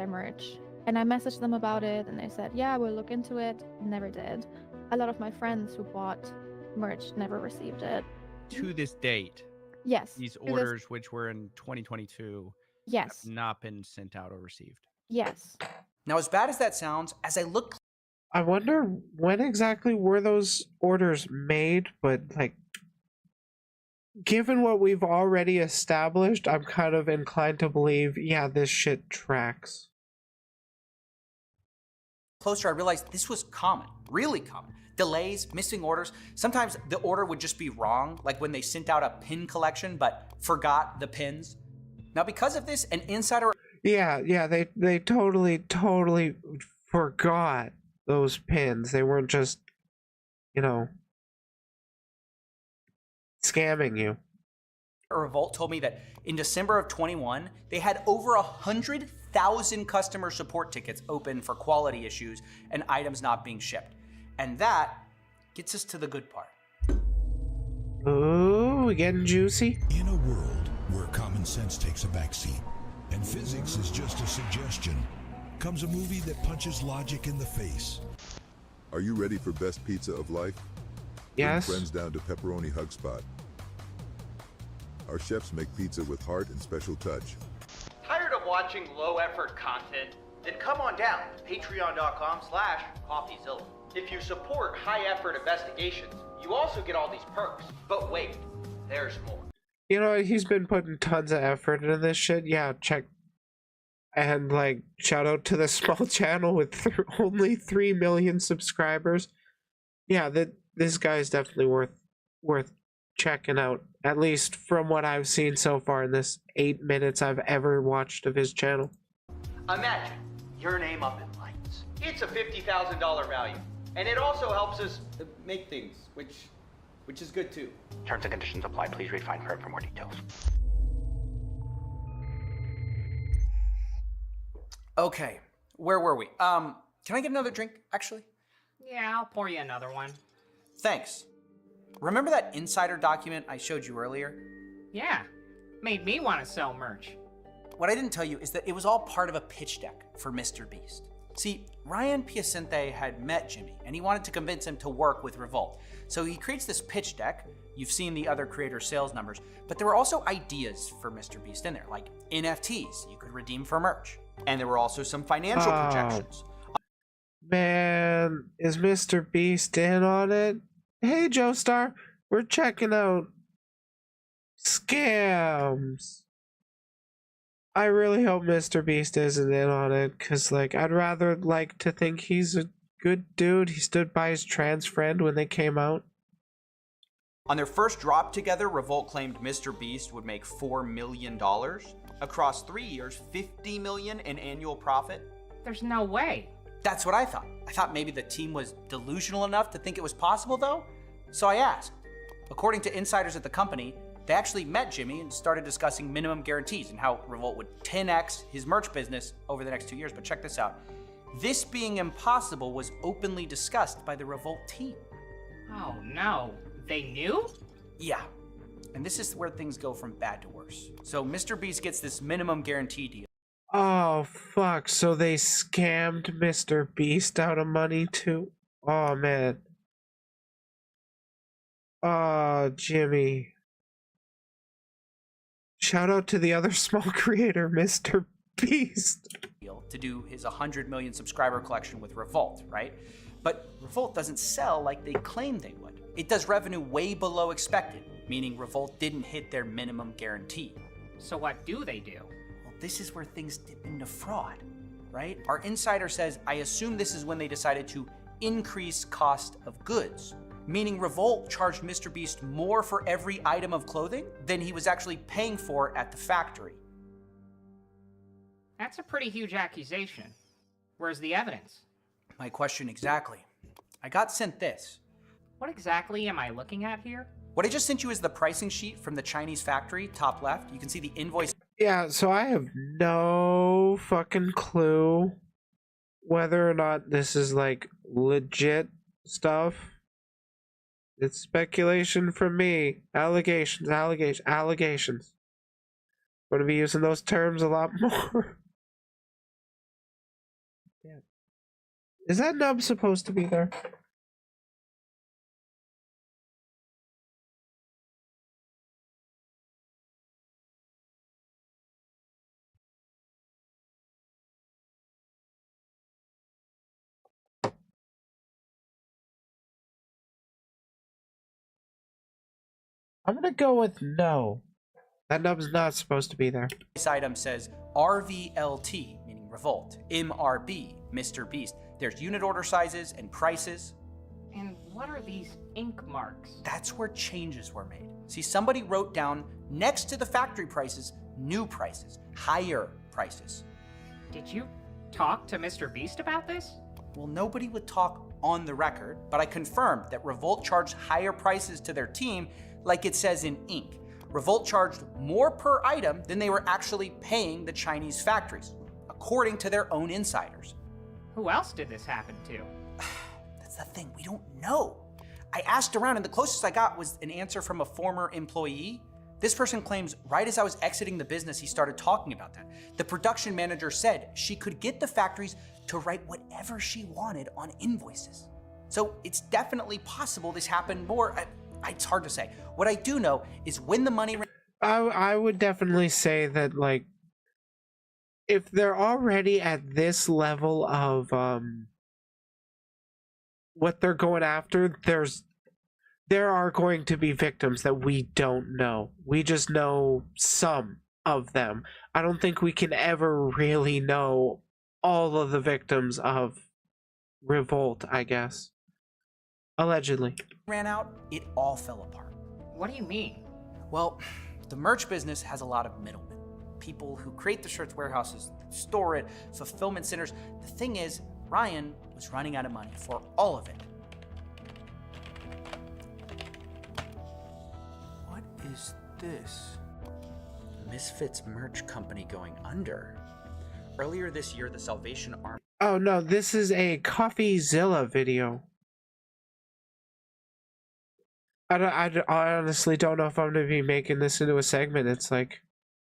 merch. And I messaged them about it and they said, yeah, we'll look into it. Never did. A lot of my friends who bought merch never received it. To this date, Yes. these to this- orders, which were in 2022, Yes. have not been sent out or received. Yes. Now, as bad as that sounds, as I look I wonder when exactly were those orders made, but like, given what we've already established, I'm kind of inclined to believe, yeah, this shit tracks. closer, I realized this was common, really common. Delays, missing orders. Sometimes the order would just be wrong, like when they sent out a pin collection but forgot the pins. Now, because of this, an insider... Yeah, they totally forgot those pins. They weren't just, you know, scamming you. Revolt told me that in December of 21, they had over 100,000 customer support tickets open for quality issues and items not being shipped. And that gets us to the good part. Ooh, we getting juicy? In a world where common sense takes a backseat and physics is just a suggestion, comes a movie that punches logic in the face. Are you ready for best pizza of life? Yes. Bring friends down to Pepperoni Hug Spot. Our chefs make pizza with heart and special touch. Tired of watching low-effort content? Then come on down to patreon.com/coffeezilla. If you support high-effort investigations, you also get all these perks. But wait, there's more. You know, he's been putting tons of effort into this shit. Yeah, check. And, like, shout out to the small channel with only 3 million subscribers. Yeah, this guy's definitely worth checking out. At least from what I've seen so far in this 8 minutes I've ever watched of his channel. Imagine your name up in lights. It's a $50,000 value. And it also helps us make things, which is good too. Terms and conditions apply. Please read fine print for more details. Okay, where were we? Can I get another drink, actually? Yeah, I'll pour you another one. Thanks. Remember that insider document I showed you earlier? Yeah, made me want to sell merch. What I didn't tell you is that it was all part of a pitch deck for Mr. Beast. See, Ryan Piacente had met Jimmy, and he wanted to convince him to work with Revolt. So he creates this pitch deck. You've seen the other creator sales numbers, but there were also ideas for Mr. Beast in there, like NFTs you could redeem for merch. And there were also some financial projections. Man, is Mr. Beast in on it? Hey, Joestar, we're checking out scams. I really hope Mr. Beast isn't in on it, because, like, I'd rather like to think he's a good dude. He stood by his trans friend when they came out. On their first drop together, Revolt claimed Mr. Beast would make $4 million. Across 3 years, $50 million in annual profit. There's no way. That's what I thought. I thought maybe the team was delusional enough to think it was possible, though. So I asked. According to insiders at the company, they actually met Jimmy and started discussing minimum guarantees and how Revolt would 10x his merch business over the next 2 years. But check this out. This being impossible was openly discussed by the Revolt team. Oh no, they knew? Yeah. And this is where things go from bad to worse. So Mr. Beast gets this minimum guarantee deal. Oh, fuck. So they scammed Mr. Beast out of money, too? Oh, man. Oh, Jimmy. Shout out to the other small creator, Mr. Beast. To do his 100 million subscriber collection with Revolt, right? But Revolt doesn't sell like they claimed they would. It does revenue way below expected, meaning Revolt didn't hit their minimum guarantee. So what do they do? Well, this is where things dip into fraud, right? Our insider says, I assume this is when they decided to increase cost of goods, meaning Revolt charged Mr. Beast more for every item of clothing than he was actually paying for at the factory. That's a pretty huge accusation. Where's the evidence? My question exactly. I got sent this. What exactly am I looking at here? What I just sent you is the pricing sheet from the Chinese factory, top left. You can see the invoice. Yeah, so I have no fucking clue whether or not this is like legit stuff. It's speculation from me. Allegations. I'm gonna be using those terms a lot more. Yeah. Is that nub supposed to be there? I'm gonna go with no. That nub's not supposed to be there. This item says RVLT, meaning Revolt, MRB, Mr. Beast. There's unit order sizes and prices. And what are these ink marks? That's where changes were made. See, somebody wrote down next to the factory prices, new prices, higher prices. Did you talk to Mr. Beast about this? Well, nobody would talk on the record, but I confirmed that Revolt charged higher prices to their team, like it says in ink. Revolt charged more per item than they were actually paying the Chinese factories, according to their own insiders. Who else did this happen to? That's the thing, we don't know. I asked around and the closest I got was an answer from a former employee. This person claims right as I was exiting the business, he started talking about that. The production manager said she could get the factories to write whatever she wanted on invoices. So it's definitely possible this happened more. It's hard to say. What I do know is when the money... I would definitely say that, like, if they're already at this level of what they're going after, there are going to be victims that we don't know. We just know some of them. I don't think we can ever really know all of the victims of Revolt, I guess. Allegedly. Ran out, it all fell apart. What do you mean? Well, the merch business has a lot of middlemen. People who create the shirts warehouses, store it, fulfillment centers. The thing is, Ryan was running out of money for all of it. What is this? Misfits merch company going under. Earlier this year, the Salvation Army... Oh no, this is a CoffeeZilla video. I honestly don't know if I'm going to be making this into a segment. It's like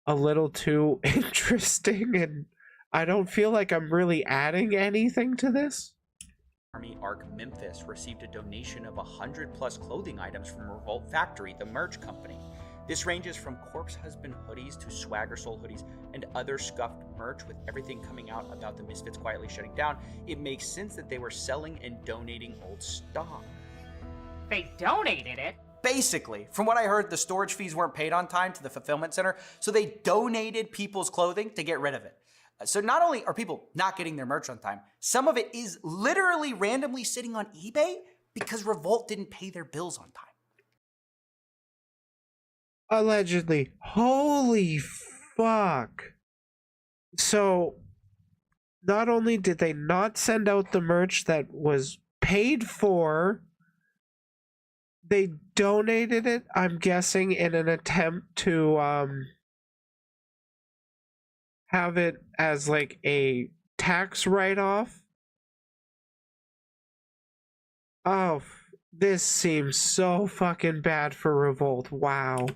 a little too interesting and I don't feel like I'm really adding anything to this. Army Arc Memphis received a donation of 100+ clothing items from Revolt Factory, the merch company. This ranges from Corpse Husband hoodies to Swagger Soul hoodies and other scuffed merch. With everything coming out about the Misfits quietly shutting down, it makes sense that they were selling and donating old stock. They donated it? Basically, from what I heard, the storage fees weren't paid on time to the fulfillment center, so they donated people's clothing to get rid of it. So not only are people not getting their merch on time, some of it is literally randomly sitting on eBay because Revolt didn't pay their bills on time. Allegedly. Holy fuck. So, not only did they not send out the merch that was paid for, they donated it, I'm guessing, in an attempt to have it as like a tax write-off. Oh, this seems so fucking bad for Revolt. Wow.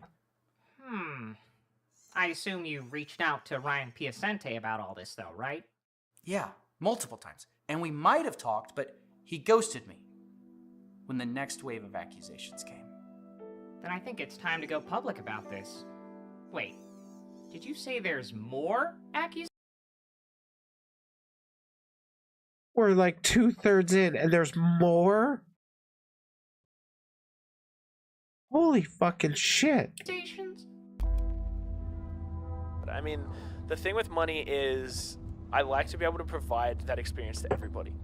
I assume you reached out to Ryan Piacente about all this though, right? Yeah, multiple times. And we might have talked, but he ghosted me when the next wave of accusations came. Then I think it's time to go public about this. Wait, did you say there's more accusations? We're like 2/3 in and there's more? Holy fucking shit. I mean, the thing with money is I like to be able to provide that experience to everybody.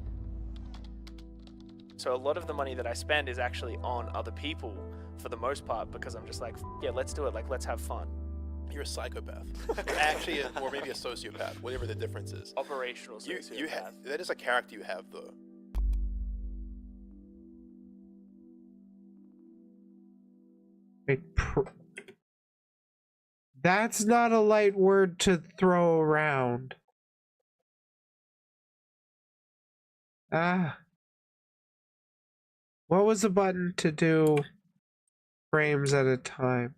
So a lot of the money that I spend is actually on other people for the most part because I'm just like, yeah, let's do it. Like, let's have fun. You're a psychopath. Actually, or maybe a sociopath, whatever the difference is. Operational sociopath. That is a character you have, though. Wait, that's not a light word to throw around. Ah. What was the button to do frames at a time?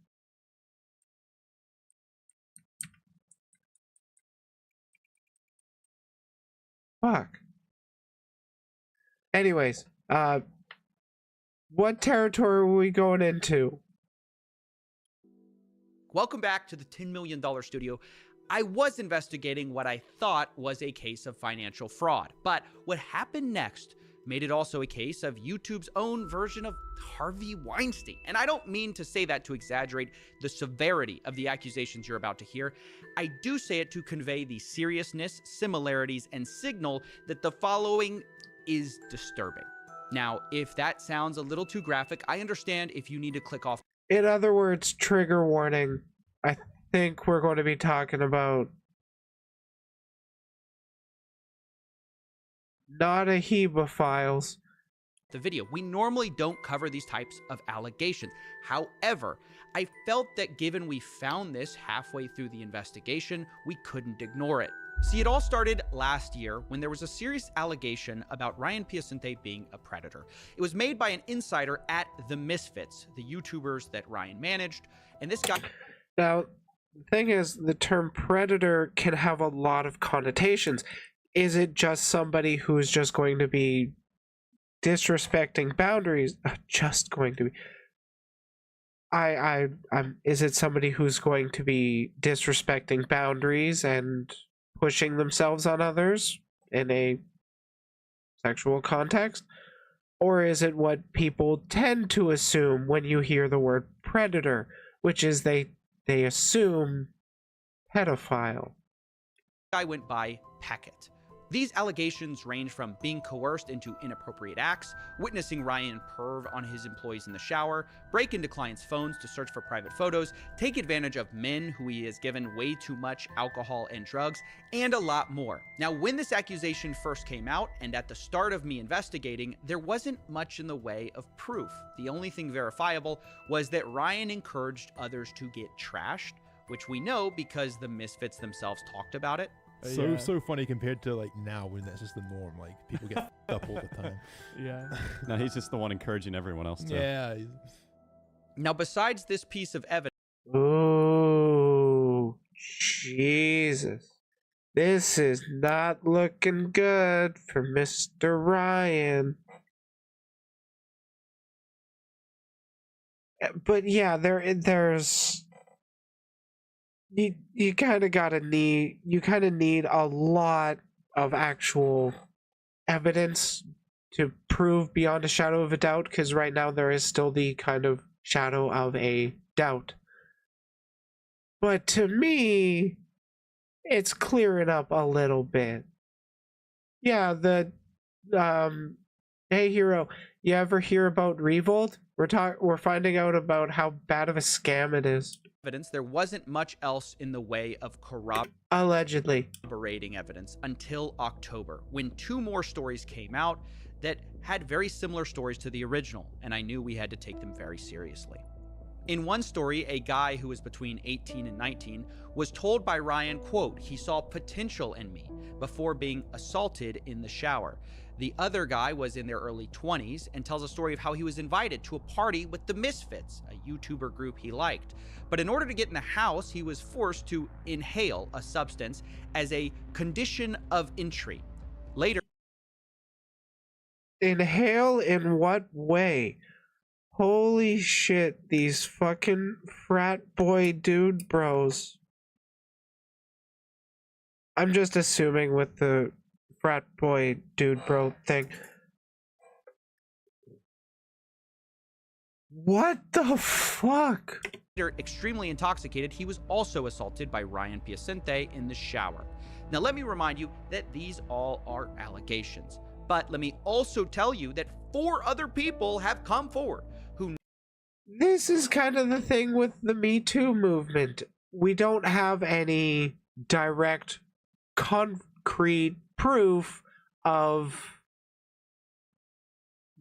Fuck. Anyways, what territory are we going into? Welcome back to the $10 million studio. I was investigating what I thought was a case of financial fraud, but what happened next made it also a case of YouTube's own version of Harvey Weinstein. And I don't mean to say that to exaggerate the severity of the accusations you're about to hear. I do say it to convey the seriousness, similarities, and signal that the following is disturbing. Now, if that sounds a little too graphic, I understand if you need to click off. In other words, trigger warning. I think we're going to be talking about not a hebophiles. The video. We normally don't cover these types of allegations. However, I felt that given we found this halfway through the investigation, we couldn't ignore it. See, it all started last year when there was a serious allegation about Ryan Piacente being a predator. It was made by an insider at The Misfits, the YouTubers that Ryan managed, and this guy... Now, the thing is, the term predator can have a lot of connotations. Is it just somebody who's just going to be disrespecting boundaries? Just going to be. Is it somebody who's going to be disrespecting boundaries and pushing themselves on others in a sexual context? Or is it what people tend to assume when you hear the word predator, which is they assume pedophile? I went by Peckett. These allegations range from being coerced into inappropriate acts, witnessing Ryan perv on his employees in the shower, break into clients' phones to search for private photos, take advantage of men who he has given way too much alcohol and drugs, and a lot more. Now, when this accusation first came out, and at the start of me investigating, there wasn't much in the way of proof. The only thing verifiable was that Ryan encouraged others to get trashed, which we know because the Misfits themselves talked about it. So funny compared to like now when that's just the norm. Like people get f***ed up all the time. Yeah. No, he's just the one encouraging everyone else to. Yeah. Now, besides this piece of evidence. Oh, Jesus. This is not looking good for Mr. Ryan. But yeah, there's... You kind of need a lot of actual evidence to prove beyond a shadow of a doubt, because right now there is still the kind of shadow of a doubt. But to me, it's clearing up a little bit. Yeah, hey hero, you ever hear about Revolt? We're finding out about how bad of a scam it is. There wasn't much else in the way of allegedly corroborating evidence until October, when two more stories came out that had very similar stories to the original, and I knew we had to take them very seriously. In one story, a guy who was between 18 and 19 was told by Ryan, quote, he saw potential in me before being assaulted in the shower. The other guy was in their early 20s and tells a story of how he was invited to a party with the Misfits, a YouTuber group he liked. But in order to get in the house, he was forced to inhale a substance as a condition of entry. Later... Inhale in what way? Holy shit, these fucking frat boy dude bros. I'm just assuming with the frat boy dude bro thing. What the fuck? Extremely intoxicated, he was also assaulted by Ryan Piacente in the shower. Now let me remind you that these all are allegations, but let me also tell you that 4 other people have come forward who... This is kind of the thing with the Me Too movement. We don't have any direct, concrete proof of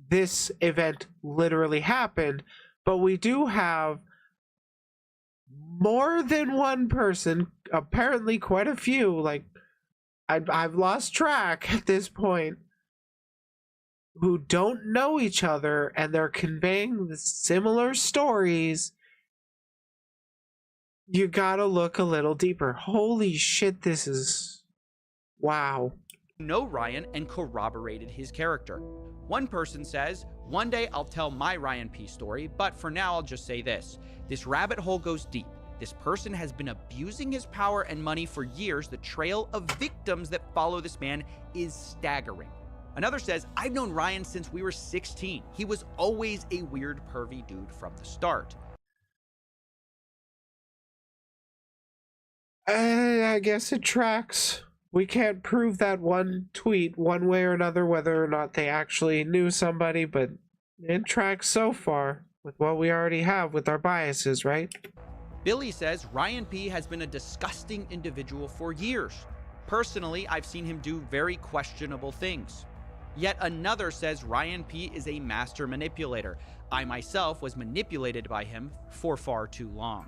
this event literally happened, but we do have more than one person, apparently quite a few, like I've lost track at this point, who don't know each other and they're conveying the similar stories. You gotta look a little deeper. Holy shit, this is... wow. Know Ryan and corroborated his character. One person says, one day I'll tell my Ryan P story, but for now I'll just say this. This rabbit hole goes deep. This person has been abusing his power and money for years. The trail of victims that follow this man is staggering. Another says, I've known Ryan since we were 16. He was always a weird, pervy dude from the start. I guess it tracks. We can't prove that one tweet one way or another, whether or not they actually knew somebody, but it tracks so far with what we already have with our biases, right? Billy says Ryan P has been a disgusting individual for years. Personally, I've seen him do very questionable things. Yet another says Ryan P is a master manipulator. I myself was manipulated by him for far too long.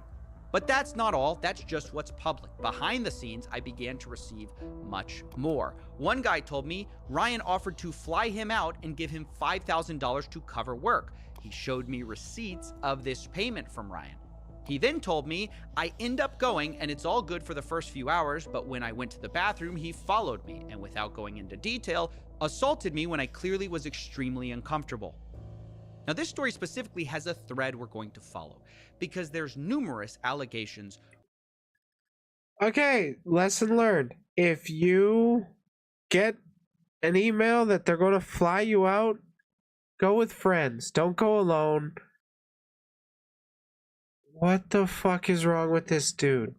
But that's not all, that's just what's public. Behind the scenes, I began to receive much more. One guy told me Ryan offered to fly him out and give him $5,000 to cover work. He showed me receipts of this payment from Ryan. He then told me I end up going and it's all good for the first few hours, but when I went to the bathroom, he followed me and without going into detail, assaulted me when I clearly was extremely uncomfortable. Now, this story specifically has a thread we're going to follow because there's numerous allegations. Okay, lesson learned. If you get an email that they're going to fly you out, go with friends. Don't go alone. What the fuck is wrong with this dude?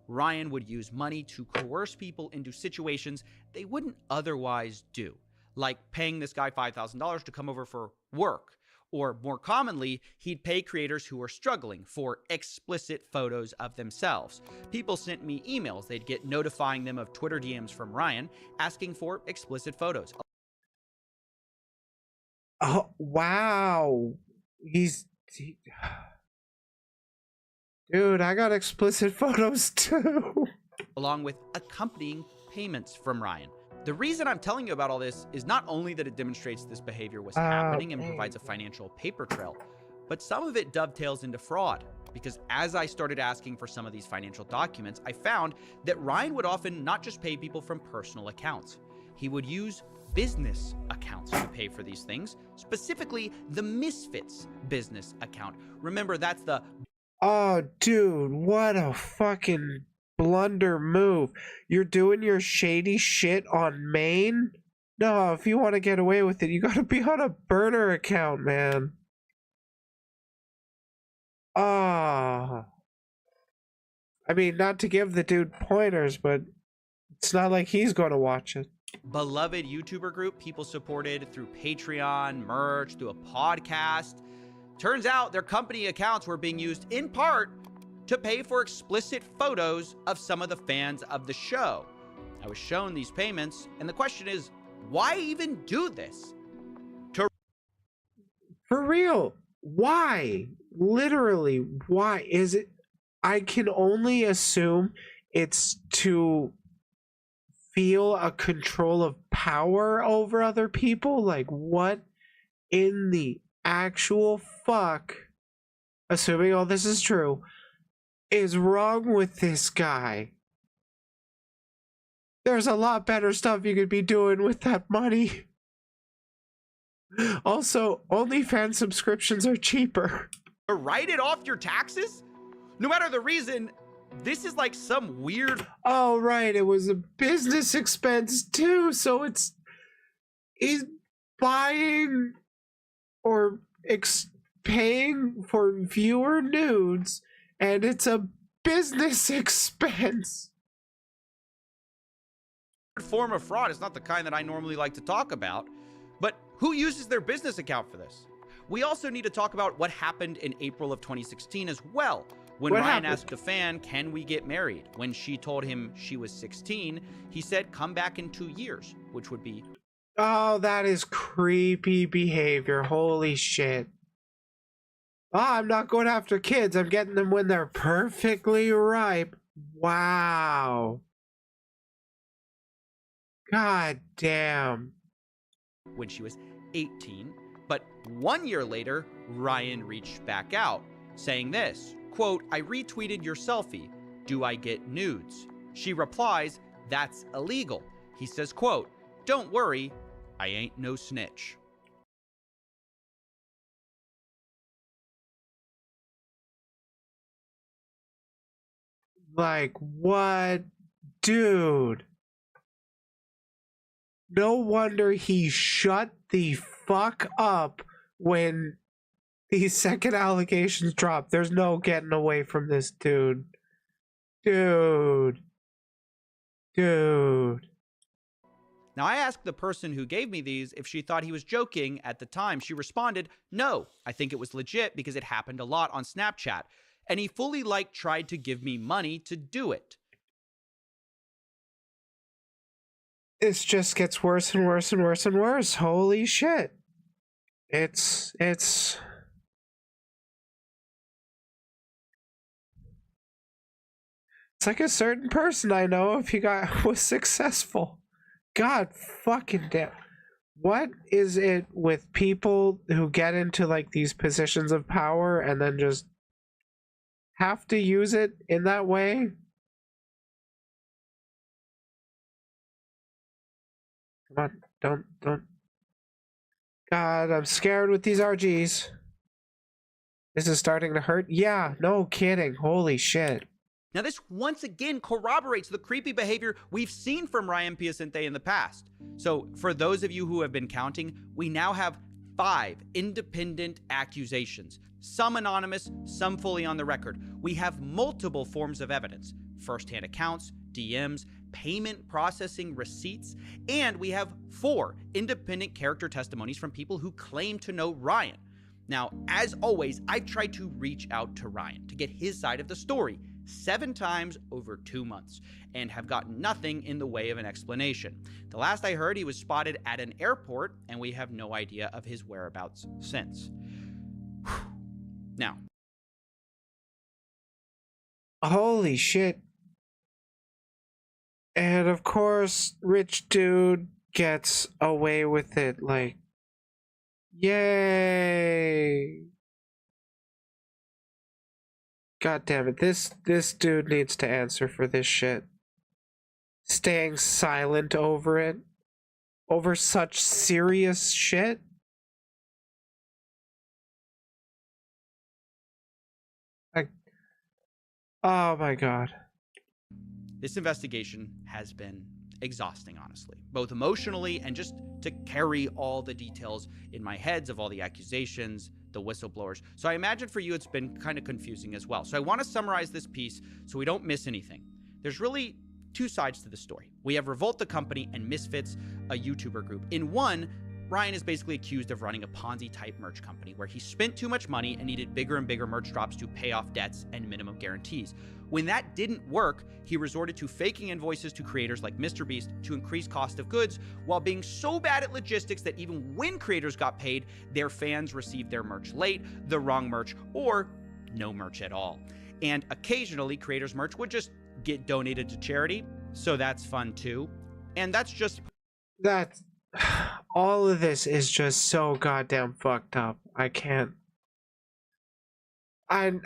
Ryan would use money to coerce people into situations they wouldn't otherwise do, like paying this guy $5,000 to come over for work. Or more commonly, he'd pay creators who were struggling for explicit photos of themselves. People sent me emails. They'd get notifying them of Twitter DMs from Ryan asking for explicit photos. Oh, wow. Dude, I got explicit photos too. Along with accompanying payments from Ryan. The reason I'm telling you about all this is not only that it demonstrates this behavior was happening and provides a financial paper trail, but some of it dovetails into fraud. Because as I started asking for some of these financial documents, I found that Ryan would often not just pay people from personal accounts. He would use business accounts to pay for these things, specifically the Misfits business account. Remember, that's the... Oh, dude, what a fucking blunder move. You're doing your shady shit on Maine? No, if you want to get away with it, you gotta be on a burner account, man. Ah. I mean, not to give the dude pointers, but it's not like he's gonna watch it. Beloved YouTuber group people supported through Patreon, merch, through a podcast. Turns out their company accounts were being used in part to pay for explicit photos of some of the fans of the show. I was shown these payments, and the question is, why even do this? For real, why? Literally, why is it? I can only assume it's to feel a control of power over other people. Like, what in the actual fuck, assuming all this is true, is wrong with this guy? There's a lot better stuff you could be doing with that money. Also, OnlyFans subscriptions are cheaper. To write it off your taxes? No matter the reason, this is like some weird... Oh, right, it was a business expense too, so he's buying or paying for viewer nudes, and it's a business expense. Form of fraud is not the kind that I normally like to talk about, but who uses their business account for this? We also need to talk about what happened in April of 2016 as well, when Ryan asked a fan, can we get married? When she told him she was 16, he said, come back in 2 years, which would be... Oh, that is creepy behavior. Holy shit. I'm not going after kids. I'm getting them when they're perfectly ripe. Wow. God damn. When she was 18, but 1 year later, Ryan reached back out, saying this, quote, I retweeted your selfie. Do I get nudes? She replies, that's illegal. He says, quote, don't worry, I ain't no snitch. Like, what? Dude. No wonder he shut the fuck up when these second allegations dropped. There's no getting away from this dude. Dude. Now, I asked the person who gave me these if she thought he was joking at the time. She responded, no, I think it was legit because it happened a lot on Snapchat. And he fully tried to give me money to do it. This just gets worse and worse and worse and worse. Holy shit. It's like a certain person I know if he was successful. God fucking damn. What is it with people who get into like these positions of power and then just have to use it in that way? Come on, don't. God, I'm scared with these RGs. This is starting to hurt. Yeah, no kidding. Holy shit. Now, this once again corroborates the creepy behavior we've seen from Ryan Piacente in the past. So, for those of you who have been counting, we now have 5 independent accusations, some anonymous, some fully on the record. We have multiple forms of evidence, first-hand accounts, DMs, payment processing receipts, and we have 4 independent character testimonies from people who claim to know Ryan. Now, as always, I've tried to reach out to Ryan to get his side of the story 7 times over 2 months and have gotten nothing in the way of an explanation. The last I heard, he was spotted at an airport, and we have no idea of his whereabouts since. Now, holy shit. And of course, rich dude gets away with it. Like, yay. God damn it. This dude needs to answer for this shit. Staying silent over it. Over such serious shit. Like, oh my god. This investigation has been exhausting, honestly, both emotionally and just to carry all the details in my heads of all the accusations, the whistleblowers. So I imagine for you it's been kind of confusing as well. So I want to summarize this piece so we don't miss anything. There's really 2 sides to the story. We have Revolt the company and Misfits, a YouTuber group. In one, Ryan is basically accused of running a Ponzi-type merch company where he spent too much money and needed bigger and bigger merch drops to pay off debts and minimum guarantees. When that didn't work, he resorted to faking invoices to creators like MrBeast to increase cost of goods, while being so bad at logistics that even when creators got paid, their fans received their merch late, the wrong merch, or no merch at all. And occasionally, creators' merch would just get donated to charity, so that's fun too. And that's just... That... all of this is just so goddamn fucked up. I can't even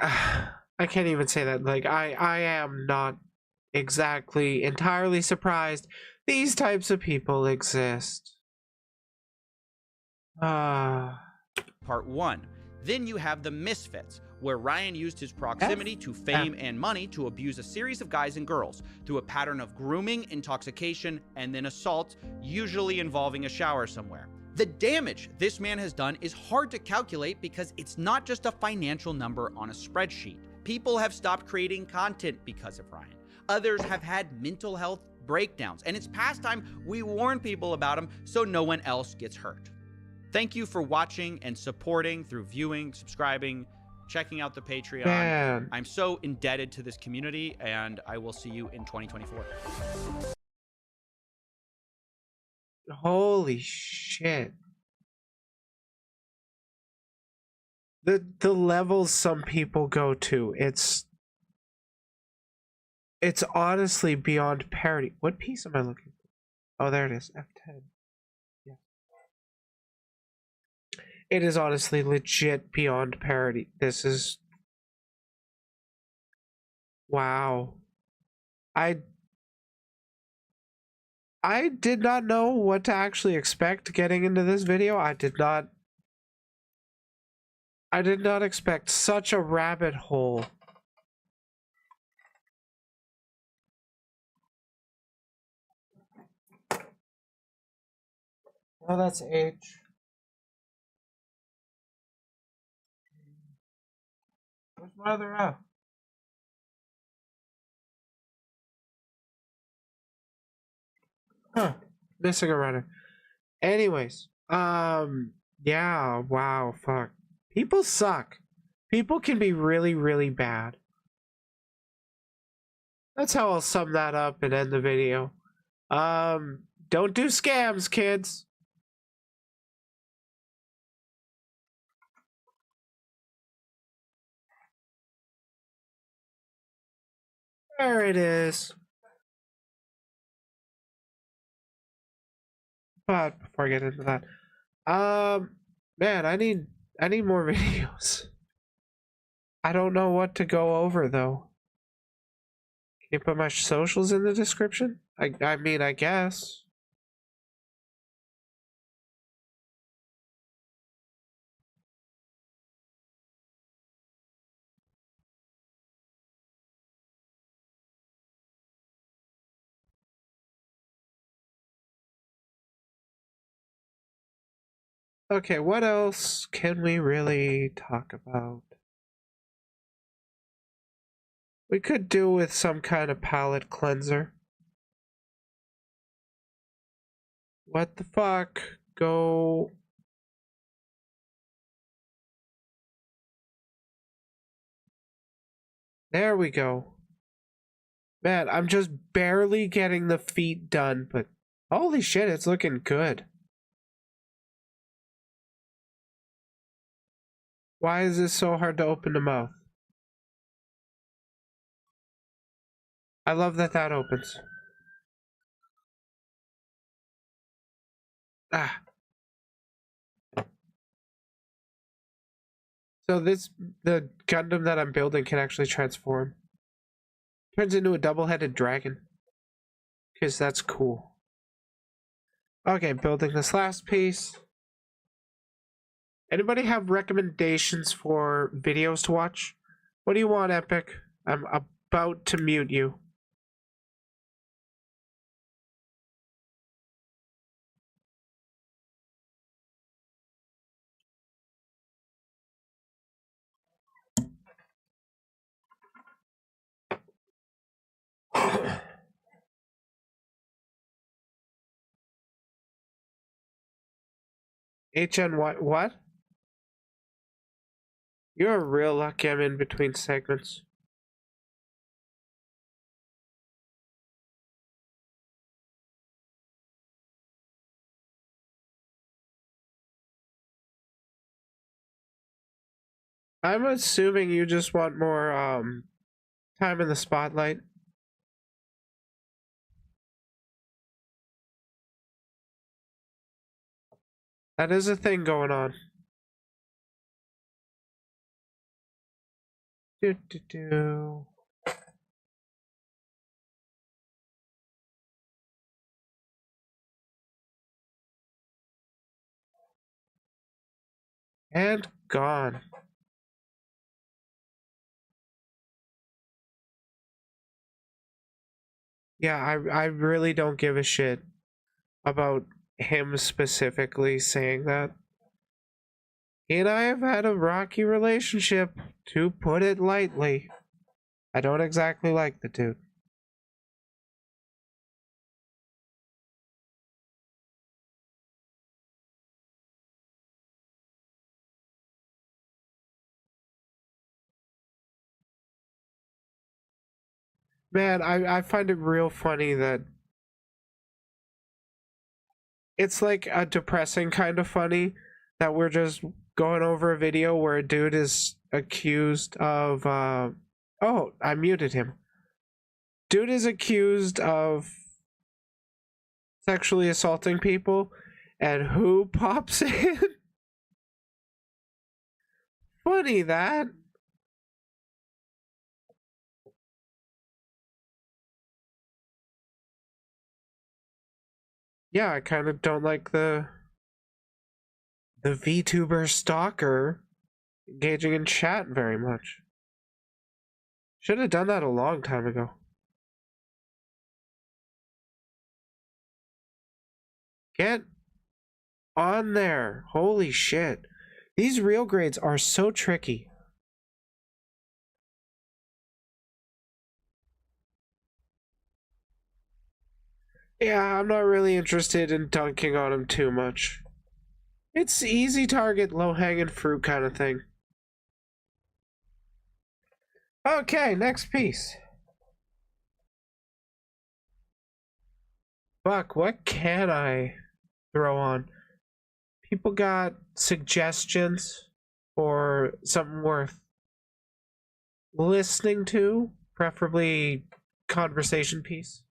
say that. Like, I am not exactly entirely surprised these types of people exist. Part 1. Then you have the Misfits, where Ryan used his proximity to fame and money to abuse a series of guys and girls through a pattern of grooming, intoxication, and then assault, usually involving a shower somewhere. The damage this man has done is hard to calculate because it's not just a financial number on a spreadsheet. People have stopped creating content because of Ryan. Others have had mental health breakdowns, and it's past time we warn people about them so no one else gets hurt. Thank you for watching and supporting through viewing, subscribing, checking out the Patreon. Man. I'm so indebted to this community, and I will see you in 2024. Holy shit. the levels some people go to, it's honestly beyond parody. What piece am I looking for? Oh, there it is. F10. Yeah. It is honestly legit beyond parody. This is wow. I did not know what to actually expect getting into this video. I did not expect such a rabbit hole. Oh, that's H. Where's my other F? Huh. Missing a runner. Anyways, yeah, wow, fuck. People suck. People can be really, really bad. That's how I'll sum that up and end the video. Don't do scams, kids. There it is. But before I get into that, man, I need more videos. I don't know what to go over though. Can you put my socials in the description? I mean, I guess. Okay, what else can we really talk about? We could do with some kind of palette cleanser. What the fuck? Go. There we go. Man, I'm just barely getting the feet done, but holy shit, it's looking good. Why is this so hard to open the mouth? I love that that opens. Ah. So the Gundam that I'm building can actually transform. Turns into a double-headed dragon. Because that's cool. Okay, building this last piece. Anybody have recommendations for videos to watch? What do you want, Epic? I'm about to mute you. HNY, what? You're real lucky I'm in between segments. I'm assuming you just want more time in the spotlight. That is a thing going on. Do. And gone. Yeah, I really don't give a shit about him specifically saying that. He and I have had a rocky relationship, to put it lightly. I don't exactly like the dude. Man, I find it real funny that it's like a depressing kind of funny that we're just going over a video where a dude is accused of oh, I muted him. Dude is accused of sexually assaulting people, and who pops in? Funny that. Yeah, I kind of don't like the VTuber stalker engaging in chat very much. Should have done that a long time ago. Get on there. Holy shit. These real grades are so tricky. Yeah, I'm not really interested in dunking on him too much. It's easy target, low-hanging fruit kind of thing. Okay, next piece. Fuck, what can I throw on? People got suggestions for something worth listening to, preferably conversation piece.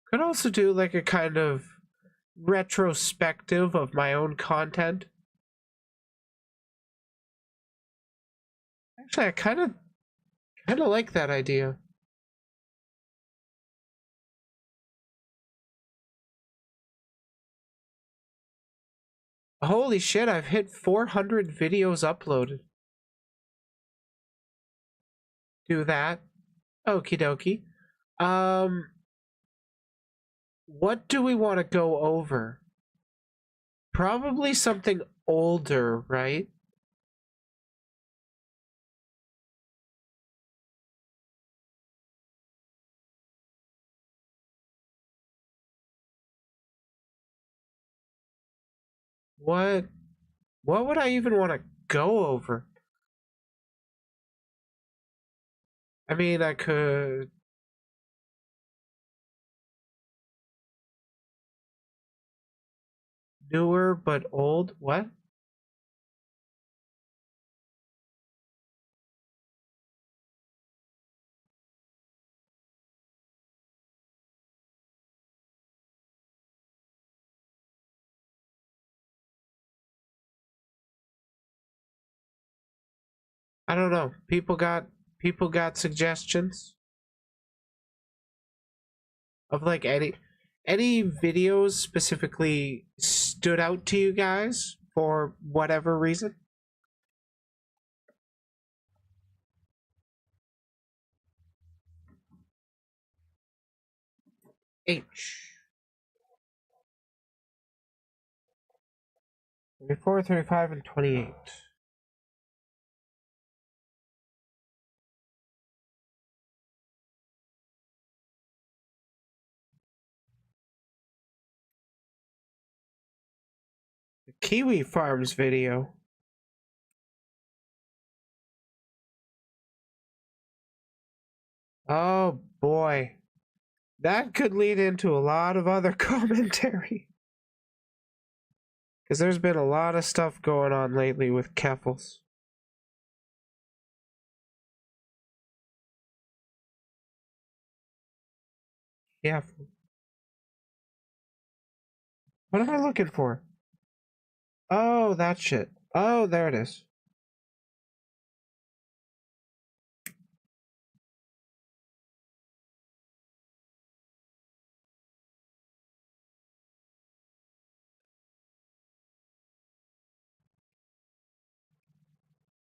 Could also do like a kind of retrospective of my own content. Actually, I kind of like that idea. Holy shit, I've hit 400 videos uploaded. Do that. Okie dokie. What do we want to go over? Probably something older, right? What would I even want to go over? I mean, I could newer but old. What? I don't know. People got suggestions of like any videos specifically stood out to you guys for whatever reason? H. 34, 35, and 28. The Kiwi Farms video. Oh boy. That could lead into a lot of other commentary. Because there's been a lot of stuff going on lately with Keffels. Careful. What am I looking for? Oh, that shit. Oh, there it is.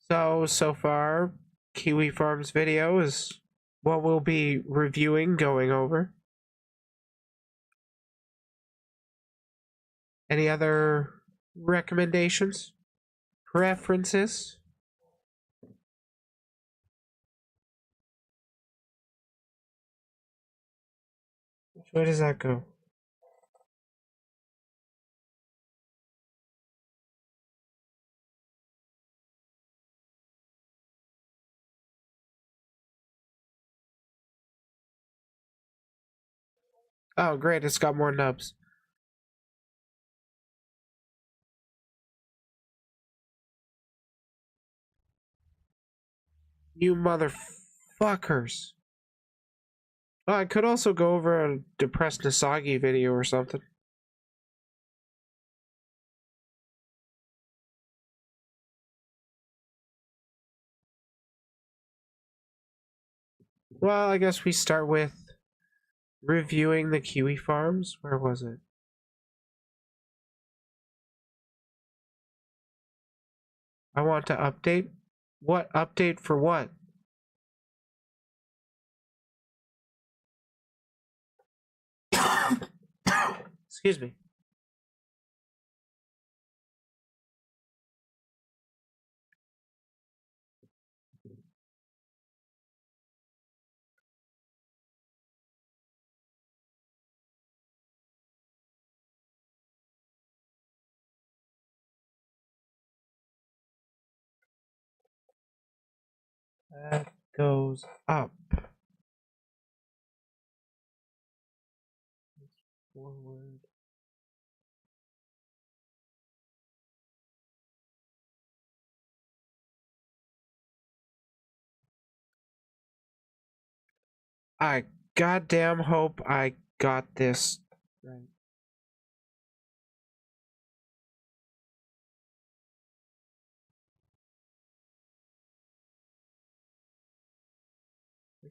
So far, Kiwi Farms video is what we'll be reviewing, going over. Any other recommendations? Preferences? Which way does that go? Oh, great, it's got more nubs. You motherfuckers. Oh, I could also go over a depressed Nasagi video or something. Well, I guess we start with reviewing the kiwi farms. Where was it? I want to update. What update for what? Excuse me. That goes up. Forward. I goddamn hope I got this right.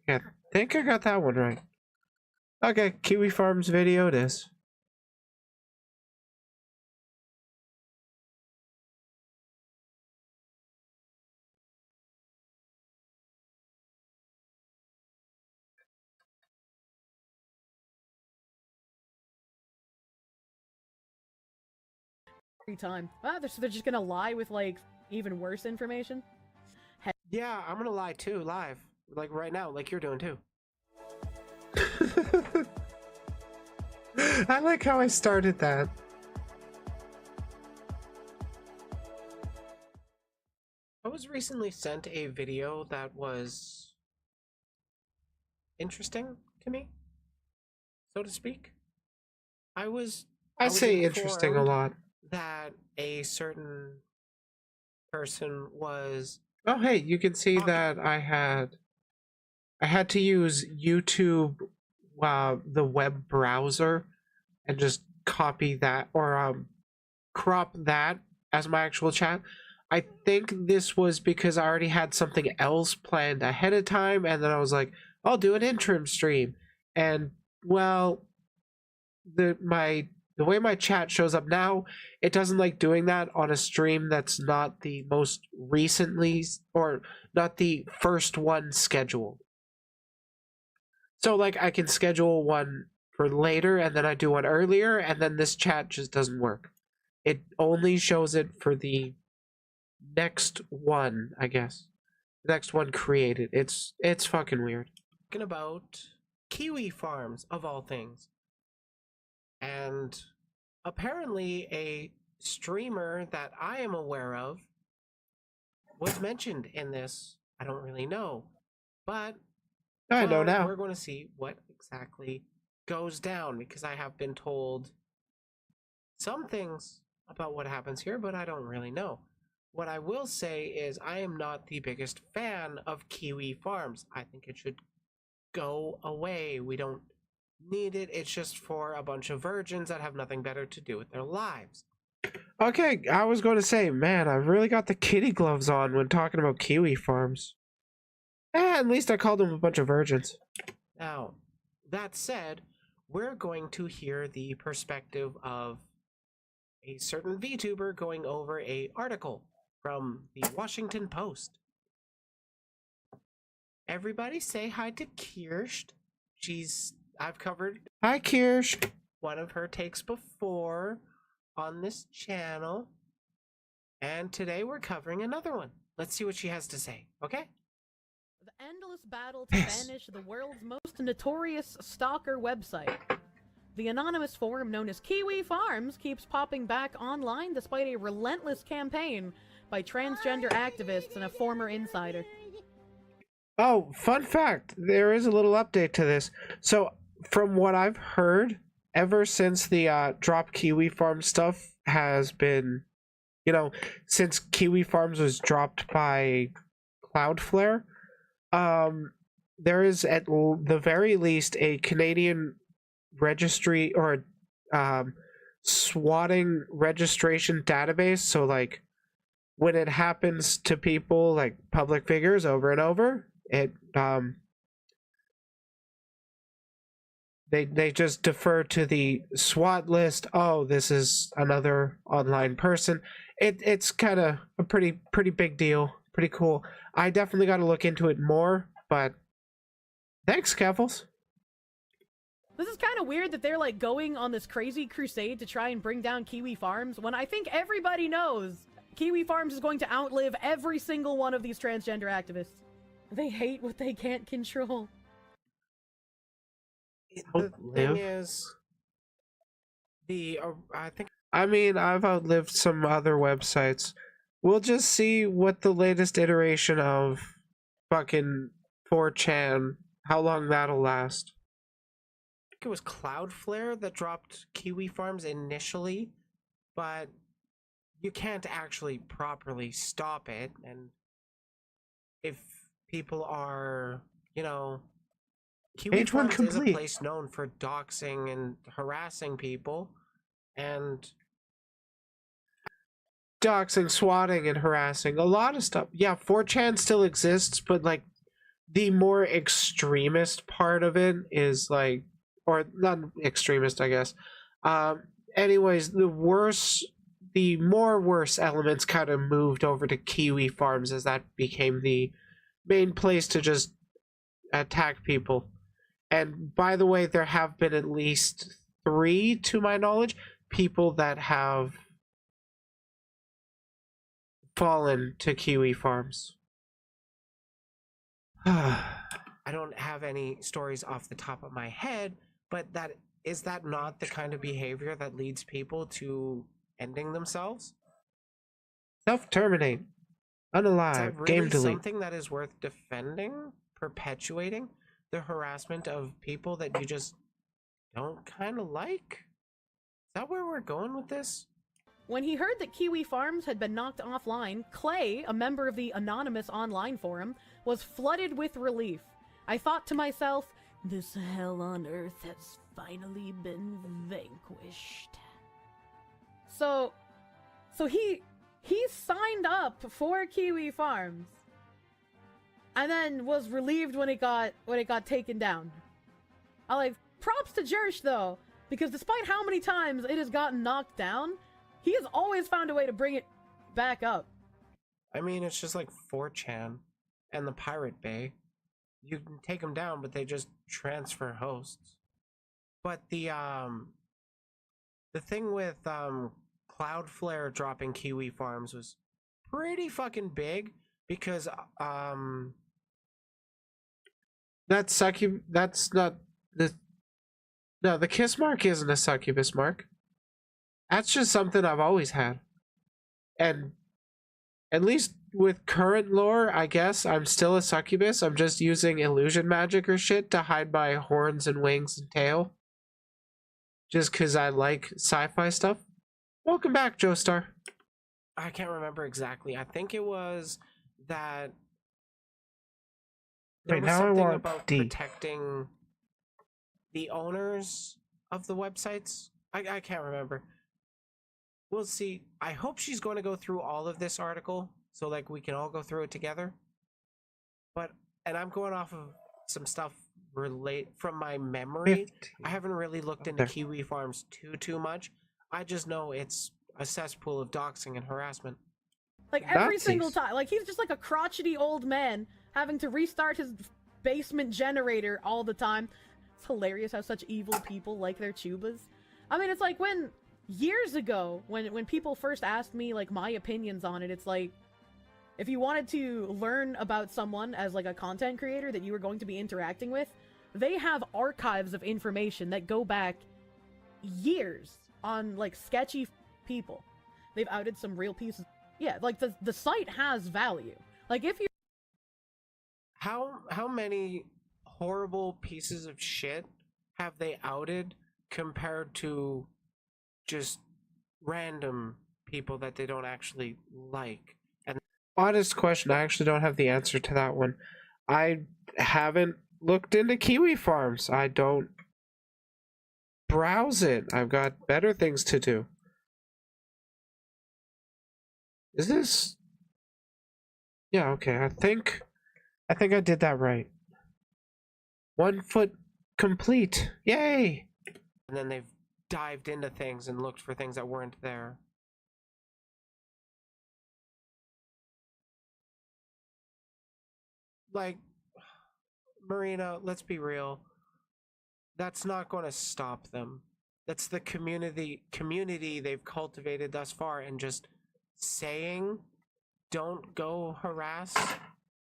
Okay, I think I got that one right. Okay, Kiwi Farms video it is. Every time. Ah, they're just gonna lie with like even worse information. Yeah, I'm gonna lie too, live. Like right now, like you're doing too. I like how I started that. I was recently sent a video that was interesting to me, so to speak. I say interesting a lot. That a certain person was. Oh, hey, you can see that I had to use YouTube, the web browser, and just copy that or crop that as my actual chat. I think this was because I already had something else planned ahead of time, and then I was like, I'll do an interim stream, and well, the way my chat shows up now, it doesn't like doing that on a stream that's not the most recently or not the first one scheduled. So like I can schedule one for later and then I do one earlier and then this chat just doesn't work. It only shows it for the next one, I guess. The next one created. It's fucking weird. Talking about kiwi farms of all things. And apparently a streamer that I am aware of was mentioned in this. I don't really know. But I know now. We're going to see what exactly goes down because I have been told some things about what happens here, but I don't really know. What I will say is I am not the biggest fan of kiwi farms. I think it should go away. We don't need it. It's just for a bunch of virgins that have nothing better to do with their lives. Okay, I was going to say, man, I've really got the kitty gloves on when talking about kiwi farms. At least I called them a bunch of virgins. Now, that said, we're going to hear the perspective of a certain VTuber going over a article from the Washington Post. Everybody say hi to Kirsch. I've covered hi Kirsch, one of her takes before on this channel, and today we're covering another one. Let's see what she has to say, okay? The endless battle to banish the world's most notorious stalker website. The anonymous forum known as Kiwi Farms keeps popping back online despite a relentless campaign by transgender activists and a former insider. Oh, fun fact, there is a little update to this. So from what I've heard, ever since the drop Kiwi Farm stuff has been, since Kiwi Farms was dropped by Cloudflare, there is at the very least a Canadian registry or swatting registration database. So like when it happens to people like public figures over and over, it they just defer to the SWAT list. Oh, this is another online person. It's kind of a pretty big deal. Pretty cool. I definitely got to look into it more, but thanks, Keffels. This is kind of weird that they're like going on this crazy crusade to try and bring down Kiwi Farms when I think everybody knows Kiwi Farms is going to outlive every single one of these transgender activists. They hate what they can't control. The thing is, I've outlived some other websites. We'll just see what the latest iteration of fucking 4chan, how long that'll last. I think it was Cloudflare that dropped Kiwi Farms initially, but you can't actually properly stop it. And if people are, Kiwi Farms is a place known for doxing and harassing people, and doxing, swatting, and harassing. A lot of stuff. Yeah, 4chan still exists, but like the more extremist part of it is like, or not extremist, I guess. Anyways, the more worse elements kind of moved over to Kiwi Farms as that became the main place to just attack people. And by the way, there have been at least 3, to my knowledge, people that have fallen to Kiwi Farms. I don't have any stories off the top of my head, but is that not the kind of behavior that leads people to ending themselves? Self-terminate. Unalive. Is that really game delete. Something that is worth defending? Perpetuating the harassment of people that you just don't kind of like? Is that where we're going with this? When he heard that Kiwi Farms had been knocked offline, Clay, a member of the anonymous online forum, was flooded with relief. I thought to myself, this hell on earth has finally been vanquished. So he signed up for Kiwi Farms, and then was relieved when it got taken down. I like props to Jersh though, because despite how many times it has gotten knocked down, he has always found a way to bring it back up. I mean, it's just like 4chan and the Pirate Bay. You can take them down, but they just transfer hosts. But the thing with Cloudflare dropping Kiwi Farms was pretty fucking big, because that's not the kiss mark isn't a succubus mark. That's just something I've always had. And at least with current lore, I guess I'm still a succubus. I'm just using illusion magic or shit to hide my horns and wings and tail. Just because I like sci-fi stuff. Welcome back, Joestar. I can't remember exactly. I think it was that there was something about protecting the owners of the websites. I can't remember. We'll see. I hope she's going to go through all of this article, so like we can all go through it together. And I'm going off of some stuff from my memory. I haven't really looked into Kiwi Farms too much. I just know it's a cesspool of doxing and harassment. Like every single time. Like he's just like a crotchety old man having to restart his basement generator all the time. It's hilarious how such evil people like their tubas. I mean, it's like when years ago, when people first asked me like my opinions on it, it's like, if you wanted to learn about someone as like a content creator that you were going to be interacting with, they have archives of information that go back years on like sketchy people. They've outed some real pieces. Yeah, like the site has value. Like if you how many horrible pieces of shit have they outed compared to just random people that they don't actually like? And honest question, I actually don't have the answer to that one. I haven't looked into kiwi farms. I don't browse it. I've got better things to do. Is this? Yeah, okay. I think I did that right. 1 foot complete. Yay! And then they've dived into things and looked for things that weren't there. Like, Marina, let's be real. That's not going to stop them. That's the community they've cultivated thus far, and just saying don't go harass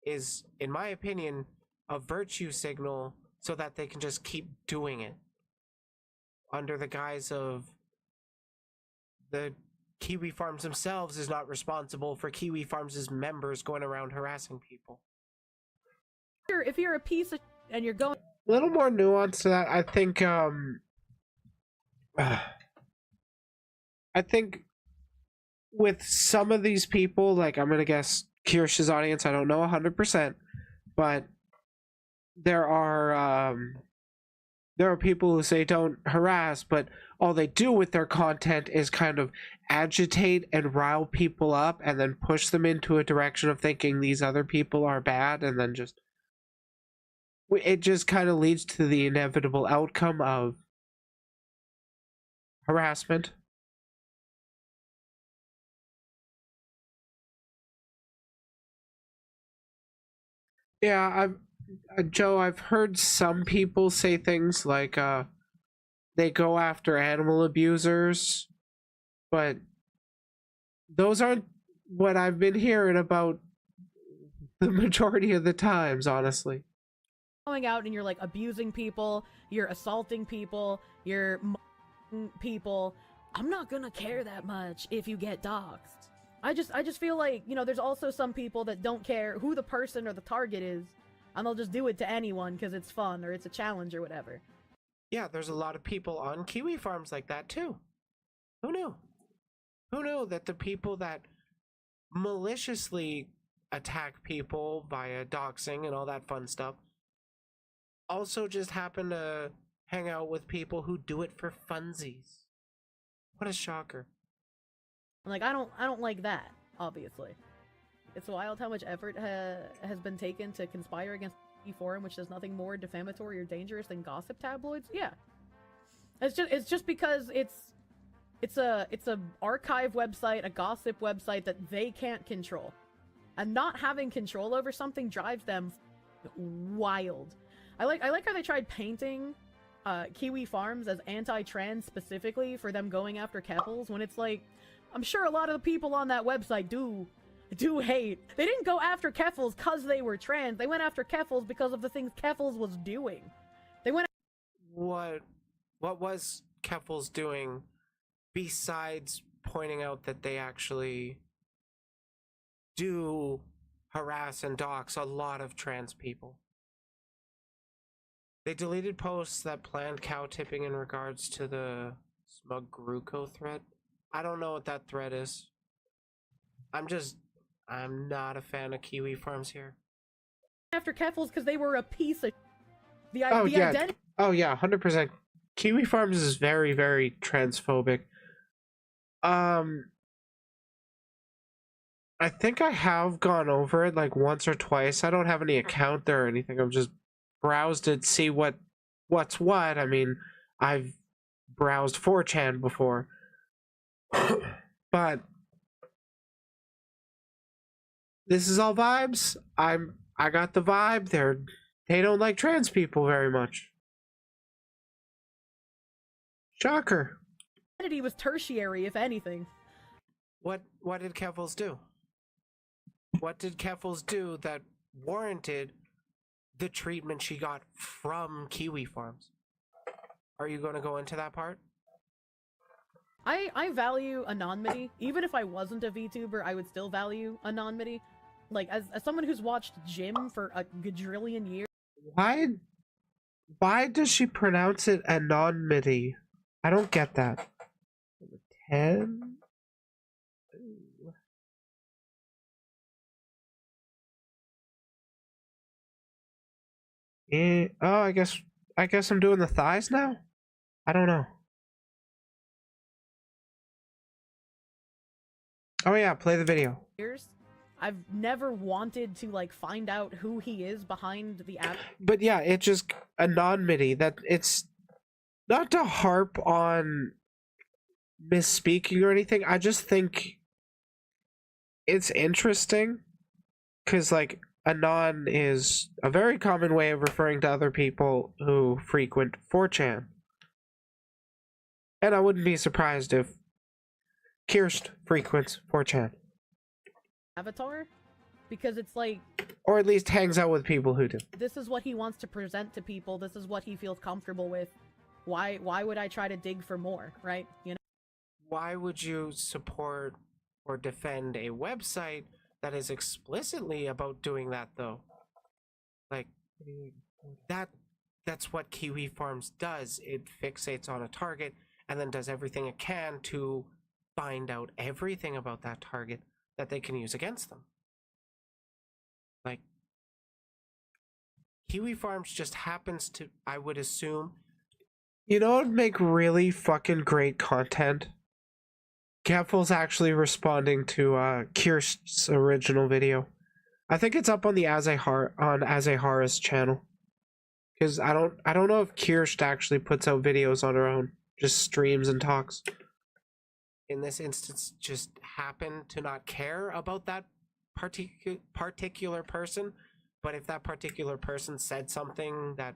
is, in my opinion, a virtue signal so that they can just keep doing it under the guise of the Kiwi Farms themselves is not responsible for Kiwi Farms' members going around harassing people. If you're a piece of and you're going A little more nuance to that. I think with some of these people, like I'm gonna guess Kirsch's audience, I don't know 100%, but there are people who say don't harass, but all they do with their content is kind of agitate and rile people up and then push them into a direction of thinking these other people are bad, and then just it just kind of leads to the inevitable outcome of harassment. Yeah, Joe, I've heard some people say things like they go after animal abusers, but those aren't what I've been hearing about the majority of the times, honestly. going out and you're like abusing people, you're assaulting people, you're people, I'm not gonna care that much if you get doxxed. I just feel like, you know, there's also some people that don't care who the person or the target is, and they'll just do it to anyone because it's fun or it's a challenge or whatever. Yeah, there's a lot of people on Kiwi Farms like that too. Who knew? Who knew that the people that maliciously attack people via doxing and all that fun stuff also just happen to hang out with people who do it for funsies? What a shocker. Like, I don't like that, obviously. It's wild how much effort has been taken to conspire against the forum, which is nothing more defamatory or dangerous than gossip tabloids. Yeah. It's just because it's a archive website, a gossip website that they can't control. And not having control over something drives them wild. I like how they tried painting Kiwi Farms as anti-trans specifically for them going after Keffels, when it's like, I'm sure a lot of the people on that website do hate. They didn't go after Keffels because they were trans. They went after Keffels because of the things Keffels was doing. They went. What was Keffels doing besides pointing out that they actually do harass and dox a lot of trans people? They deleted posts that planned cow tipping in regards to the Smug Gruko thread. I don't know what that thread is. I'm not a fan of Kiwi Farms here. After Keffels because they were a piece of identity. Oh yeah, 100%. Kiwi Farms is very, very transphobic. I think I have gone over it like once or twice. I don't have any account there or anything. I've just browsed it, see what's what. I mean, I've browsed 4chan before. But this is all vibes. I got the vibe. They don't like trans people very much. Shocker. Identity was tertiary, if anything. What did Keffels do? What did Keffels do that warranted the treatment she got from Kiwi Farms? Are you going to go into that part? I value anonymity. Even if I wasn't a VTuber, I would still value anonymity. Like, as someone who's watched Jim for a gajillion years. Why does she pronounce it anonymity? I don't get that. 10? Oh, I guess I'm doing the thighs now? I don't know. Oh yeah, play the video. I've never wanted to like find out who he is behind the app. But yeah, it just anonymity. That it's not to harp on misspeaking or anything. I just think it's interesting because like anon is a very common way of referring to other people who frequent 4chan. And I wouldn't be surprised if Kirst frequents 4chan. Avatar, because it's like, or at least hangs out with people who do. this is what he wants to present to people. This is what he feels comfortable with. Why would I try to dig for more, right? You know. Why would you support or defend a website that is explicitly about doing that though? Like that's what Kiwi Farms does. It fixates on a target and then does everything it can to find out everything about that target that they can use against them. Like, Kiwi Farms just happens to, I would assume, you know what would make really fucking great content? Capfull's actually responding to Kirst's original video. I think it's up on the Azehara's channel. Because I don't know if Kirst actually puts out videos on her own, just streams and talks. In this instance, just happen to not care about that particular person, but if that particular person said something that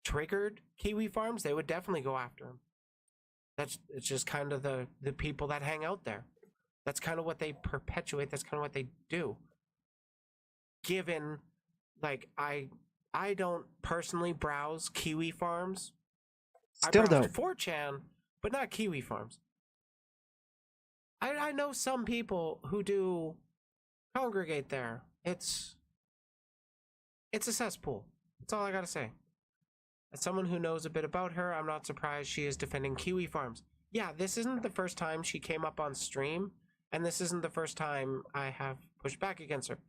triggered Kiwi Farms, they would definitely go after him. It's just kind of the people that hang out there. That's kind of what they perpetuate. That's kind of what they do. Given, like, I don't personally browse Kiwi Farms. Still I browse don't. 4chan, but not Kiwi Farms. I know some people who do congregate there. It's a cesspool. That's all I gotta say. As someone who knows a bit about her, I'm not surprised she is defending Kiwi Farms. Yeah, this isn't the first time she came up on stream, and this isn't the first time I have pushed back against her.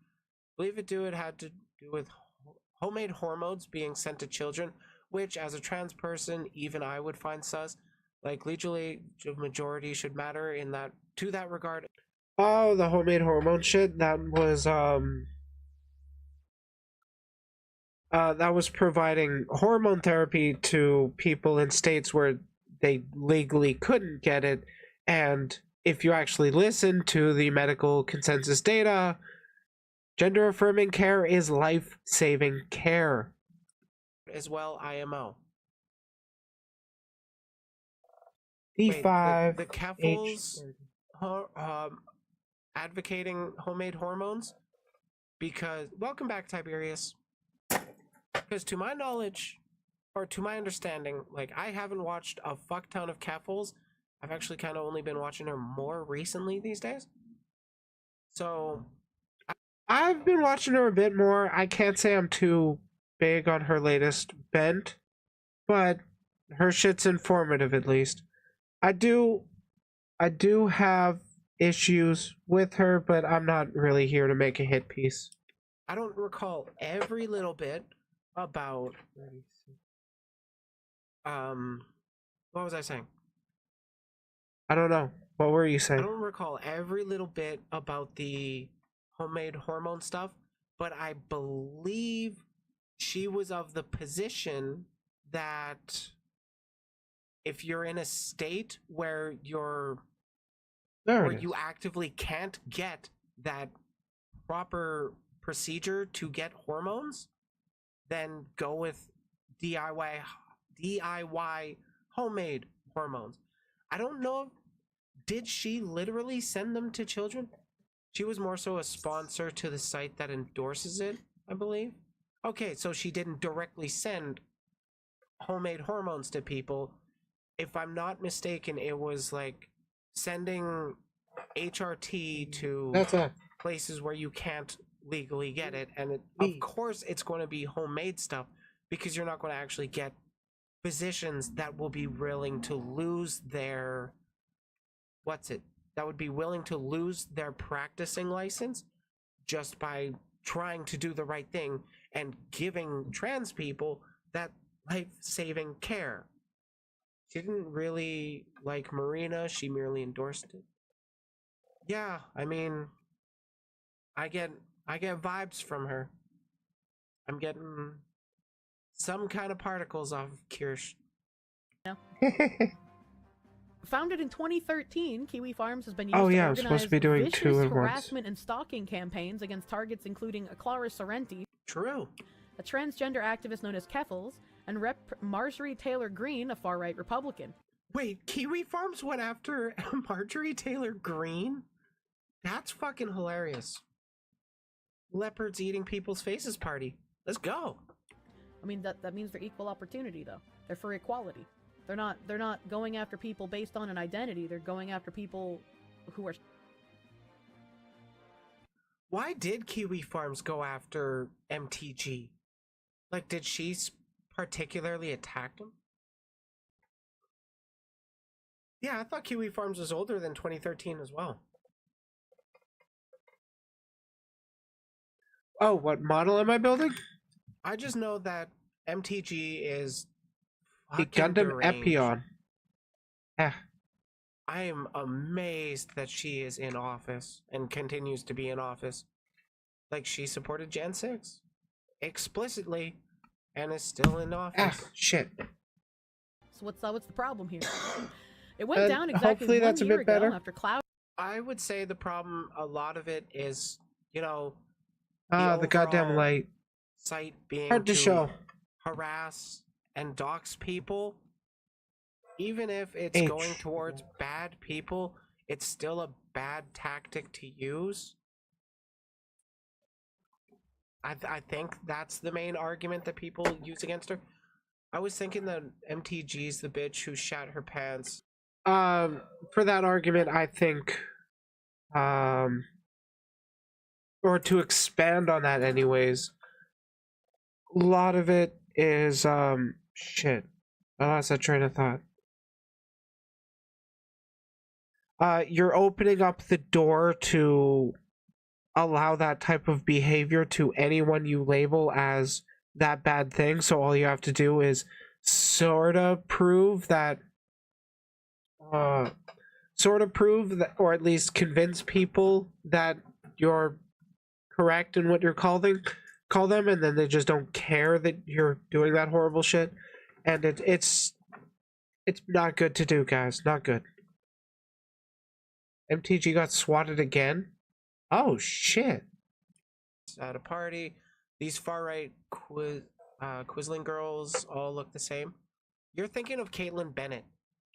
Believe it had to do with homemade hormones being sent to children, which, as a trans person, even I would find sus. Like, legal age of majority should matter in that, to that regard. Oh, the homemade hormone shit, that was providing hormone therapy to people in states where they legally couldn't get it. And if you actually listen to the medical consensus data, gender affirming care is life-saving care. As well, IMO. D5. Wait, the Capfull's advocating homemade hormones? Because, welcome back, Tiberius. Because to my knowledge, or to my understanding, like, I haven't watched a fuck ton of Capfull's. I've actually kind of only been watching her more recently these days. So, I've been watching her a bit more. I can't say I'm too big on her latest bent, but her shit's informative at least. I do have issues with her, but I'm not really here to make a hit piece. I don't recall every little bit about what was I saying? I don't know. What were you saying? I don't recall every little bit about the homemade hormone stuff, but I believe she was of the position that if you're in a state where you actively can't get that proper procedure to get hormones, then go with DIY homemade hormones. I don't know, did she literally send them to children? She was more so a sponsor to the site that endorses it, I believe. Okay, so she didn't directly send homemade hormones to people. If I'm not mistaken, it was like sending HRT to places where you can't legally get it, and of course it's going to be homemade stuff because you're not going to actually get physicians that will be willing to lose their that would be willing to lose their practicing license just by trying to do the right thing and giving trans people that life-saving care. She didn't really like Marina, she merely endorsed it. Yeah, I mean, I get vibes from her. I'm getting some kind of particles off of Kirsch. No. Founded in 2013, Kiwi Farms has been used Oh, to yeah, I'm organize supposed to be doing vicious two at once. harassment and stalking campaigns against targets including Clara Sorrenti, True, a transgender activist known as Keffels, and Rep. Marjorie Taylor Greene, a far-right Republican. Wait, Kiwi Farms went after Marjorie Taylor Greene? That's fucking hilarious. Leopards eating people's faces party. Let's go. I mean, that means they're equal opportunity, though. They're for equality. They're not going after people based on an identity. They're going after people who are... Why did Kiwi Farms go after MTG? Like, did she particularly attack them? Yeah, I thought Kiwi Farms was older than 2013 as well. Oh, what model am I building? I just know that MTG is The Gundam Epyon. Yeah. I am amazed that she is in office and continues to be in office. Like, she supported Gen 6 explicitly and is still in office. Shit. So what's the problem here? It went down exactly hopefully 1 that's a year bit ago better. after Cloud... I would say the problem, a lot of it is, you know, The goddamn overall light. site being Hard to show. harass and dox people. Even if it's H. going towards bad people, it's still a bad tactic to use. I think that's the main argument that people use against her. I was thinking that MTG's the bitch who shat her pants. For that argument, I think, or to expand on that anyways, a lot of it is, shit. I lost that train of thought. You're opening up the door to allow that type of behavior to anyone you label as that bad thing, so all you have to do is sort of prove that, or at least convince people that you're correct in what you're call them, and then they just don't care that you're doing that horrible shit, and it's not good to do, guys. Not good. MTG got swatted again. Oh shit! At a party, these far-right Quisling girls all look the same. You're thinking of Caitlyn Bennett.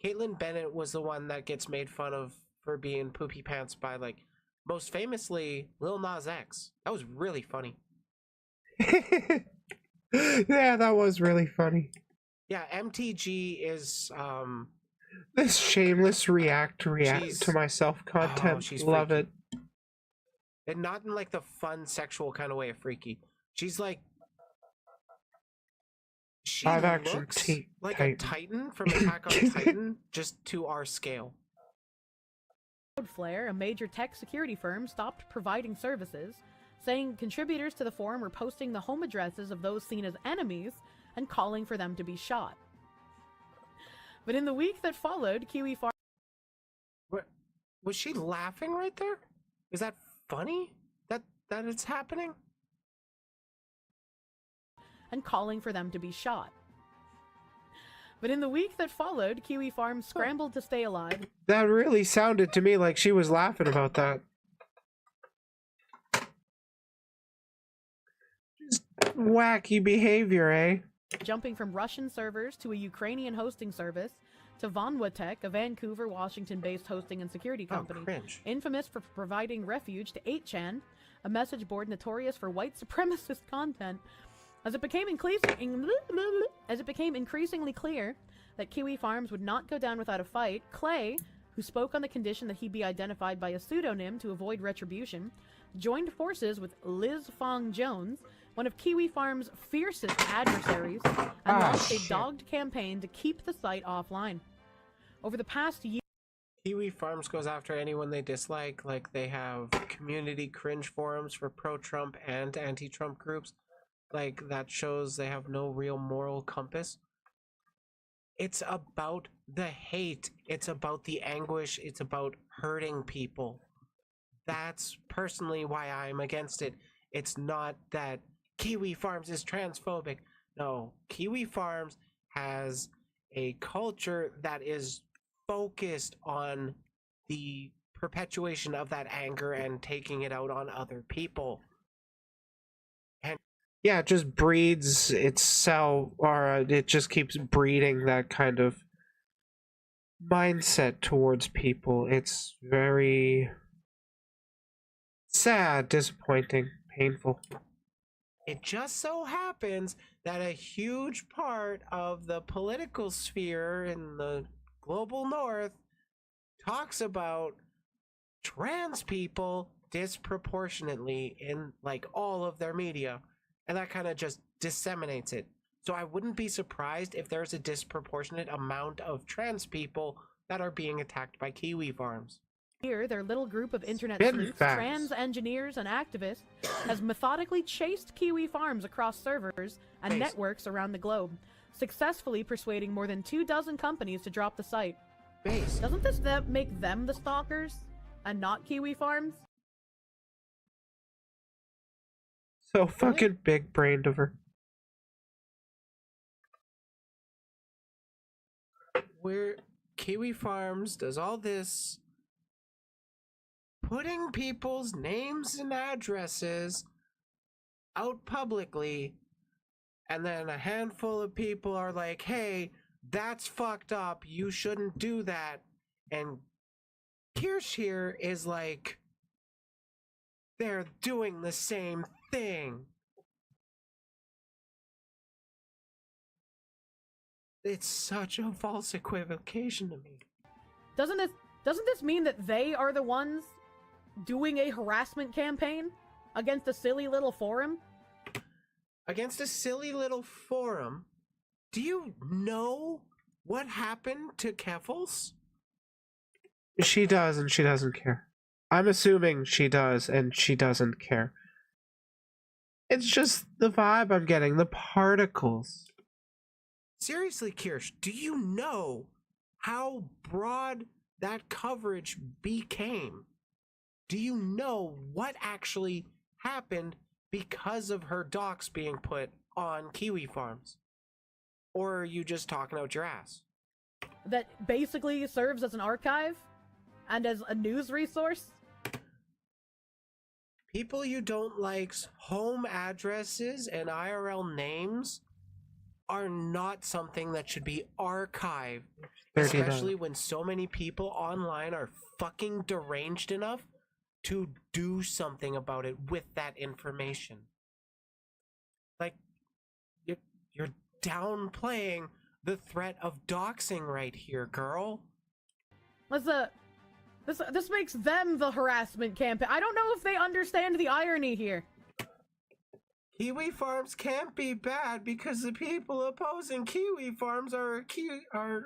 Caitlyn Bennett was the one that gets made fun of for being poopy pants by, like, most famously, Lil Nas X. That was really funny. Yeah, that was really funny. Yeah, MTG is, This shameless react to myself content. Oh, she's Love freaky. it. And not in, like, the fun, sexual kind of way of freaky. She's, like... She Live action looks like Titan. a Titan from Attack on Titan, just to our scale. Cloudflare, a major tech security firm, stopped providing services, saying contributors to the forum were posting the home addresses of those seen as enemies and calling for them to be shot. But in the week that followed, Kiwi Farm... What? Was she laughing right there? Is that funny? That it's happening? and calling for them to be shot. But in the week that followed, Kiwi Farms scrambled to stay alive. That really sounded to me like she was laughing about that. Just wacky behavior, eh? Jumping from Russian servers to a Ukrainian hosting service to Vonwatech, a Vancouver, Washington-based hosting and security company, infamous for providing refuge to 8chan, a message board notorious for white supremacist content. As it became increasingly clear that Kiwi Farms would not go down without a fight, Clay, who spoke on the condition that he be identified by a pseudonym to avoid retribution, joined forces with Liz Fong Jones, one of Kiwi Farm's fiercest adversaries, and launched a dogged campaign to keep the site offline. Over the past year, Kiwi Farms goes after anyone they dislike, like they have community cringe forums for pro-Trump and anti-Trump groups. Like, that shows they have no real moral compass. It's about the hate. It's about the anguish. It's about hurting people. That's personally why I'm against it. It's not that Kiwi Farms is transphobic. No, Kiwi Farms has a culture that is focused on the perpetuation of that anger and taking it out on other people. And yeah, it just breeds itself, or it just keeps breeding that kind of mindset towards people. It's very sad, disappointing, painful. It just so happens that a huge part of the political sphere in the global north talks about trans people disproportionately in like all of their media, and that kind of just disseminates it. So I wouldn't be surprised if there's a disproportionate amount of trans people that are being attacked by Kiwi Farms. Here, their little group of internet Spin sleuths, facts. trans engineers, and activists has methodically chased Kiwi Farms across servers and networks around the globe, successfully persuading more than 24 companies to drop the site. Doesn't this make them the stalkers and not Kiwi Farms? So fucking big brained of her. Where Kiwi Farms does all this putting people's names and addresses out publicly, and then a handful of people are like, hey, that's fucked up, you shouldn't do that. And Kirsch here is like, they're doing the same thing. It's such a false equivocation to me. Doesn't this mean that they are the ones doing a harassment campaign against a silly little forum? Against a silly little forum? Do you know what happened to Keffels? She does, and she doesn't care. I'm assuming she does, and she doesn't care. It's just the vibe I'm getting, the particles. Seriously, Kirsch, do you know how broad that coverage became? Do you know what actually happened because of her docs being put on Kiwi Farms? Or are you just talking out your ass? That basically serves as an archive and as a news resource? People you don't like's home addresses and IRL names are not something that should be archived. Especially when so many people online are fucking deranged enough to do something about it with that information. Like, you're downplaying the threat of doxing right here, girl. This makes them the harassment campaign. I don't know if they understand the irony here. Kiwi Farms can't be bad because the people opposing Kiwi Farms are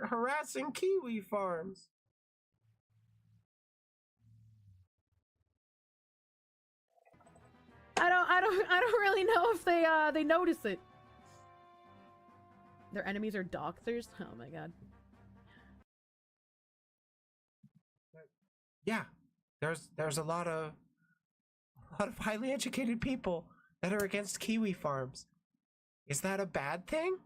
harassing Kiwi Farms. I don't really know if they notice it. Their enemies are doxers? Oh my god. Yeah, there's a lot of highly educated people that are against Kiwi Farms. Is that a bad thing?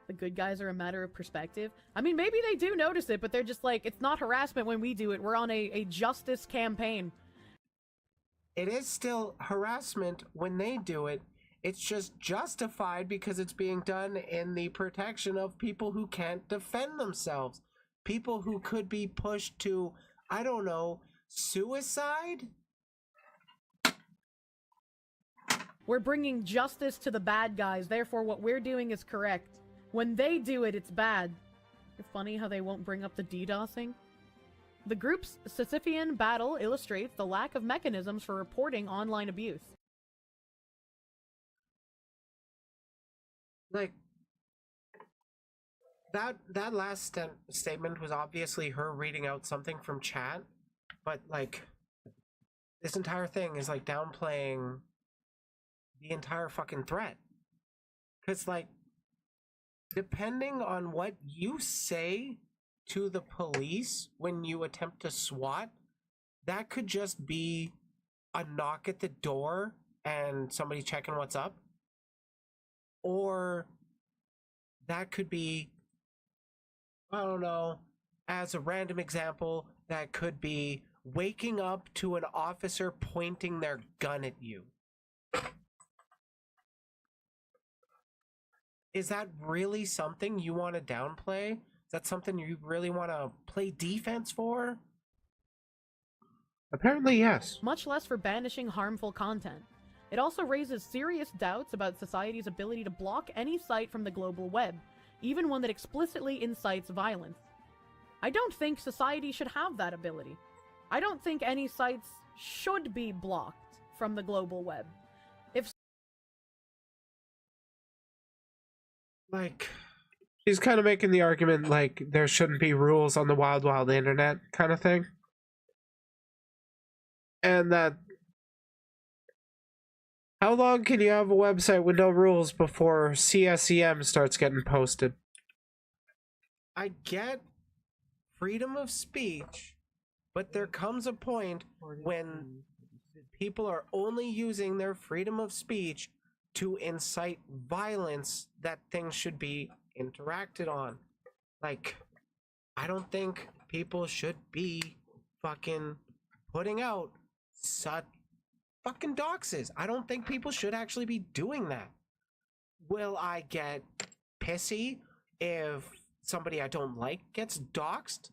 The good guys are a matter of perspective. I mean, maybe they do notice it, but they're just like, it's not harassment when we do it. We're on a justice campaign. It is still harassment when they do it. It's just justified because it's being done in the protection of people who can't defend themselves. People who could be pushed to, I don't know, suicide? We're bringing justice to the bad guys, therefore what we're doing is correct. When they do it, it's bad. It's funny how they won't bring up the DDoSing. The group's Sisyphean battle illustrates the lack of mechanisms for reporting online abuse. Like that last statement was obviously her reading out something from chat, but like this entire thing is like downplaying the entire fucking threat. Cause like depending on what you say to the police when you attempt to SWAT, that could just be a knock at the door and somebody checking what's up. Or that could be, I don't know, as a random example, that could be waking up to an officer pointing their gun at you. Is that really something you want to downplay? Is that something you really want to play defense for? Apparently, yes. Much less for banishing harmful content. It also raises serious doubts about society's ability to block any site from the global web, even one that explicitly incites violence. I don't think society should have that ability. I don't think any sites should be blocked from the global web. If like, she's kind of making the argument like there shouldn't be rules on the wild, wild internet kind of thing. And that how long can you have a website with no rules before CSEM starts getting posted? I get freedom of speech, but there comes a point when people are only using their freedom of speech to incite violence that things should be interacted on. Like, I don't think people should be fucking putting out such fucking doxes. I don't think people should actually be doing that. Will I get pissy if somebody I don't like gets doxed?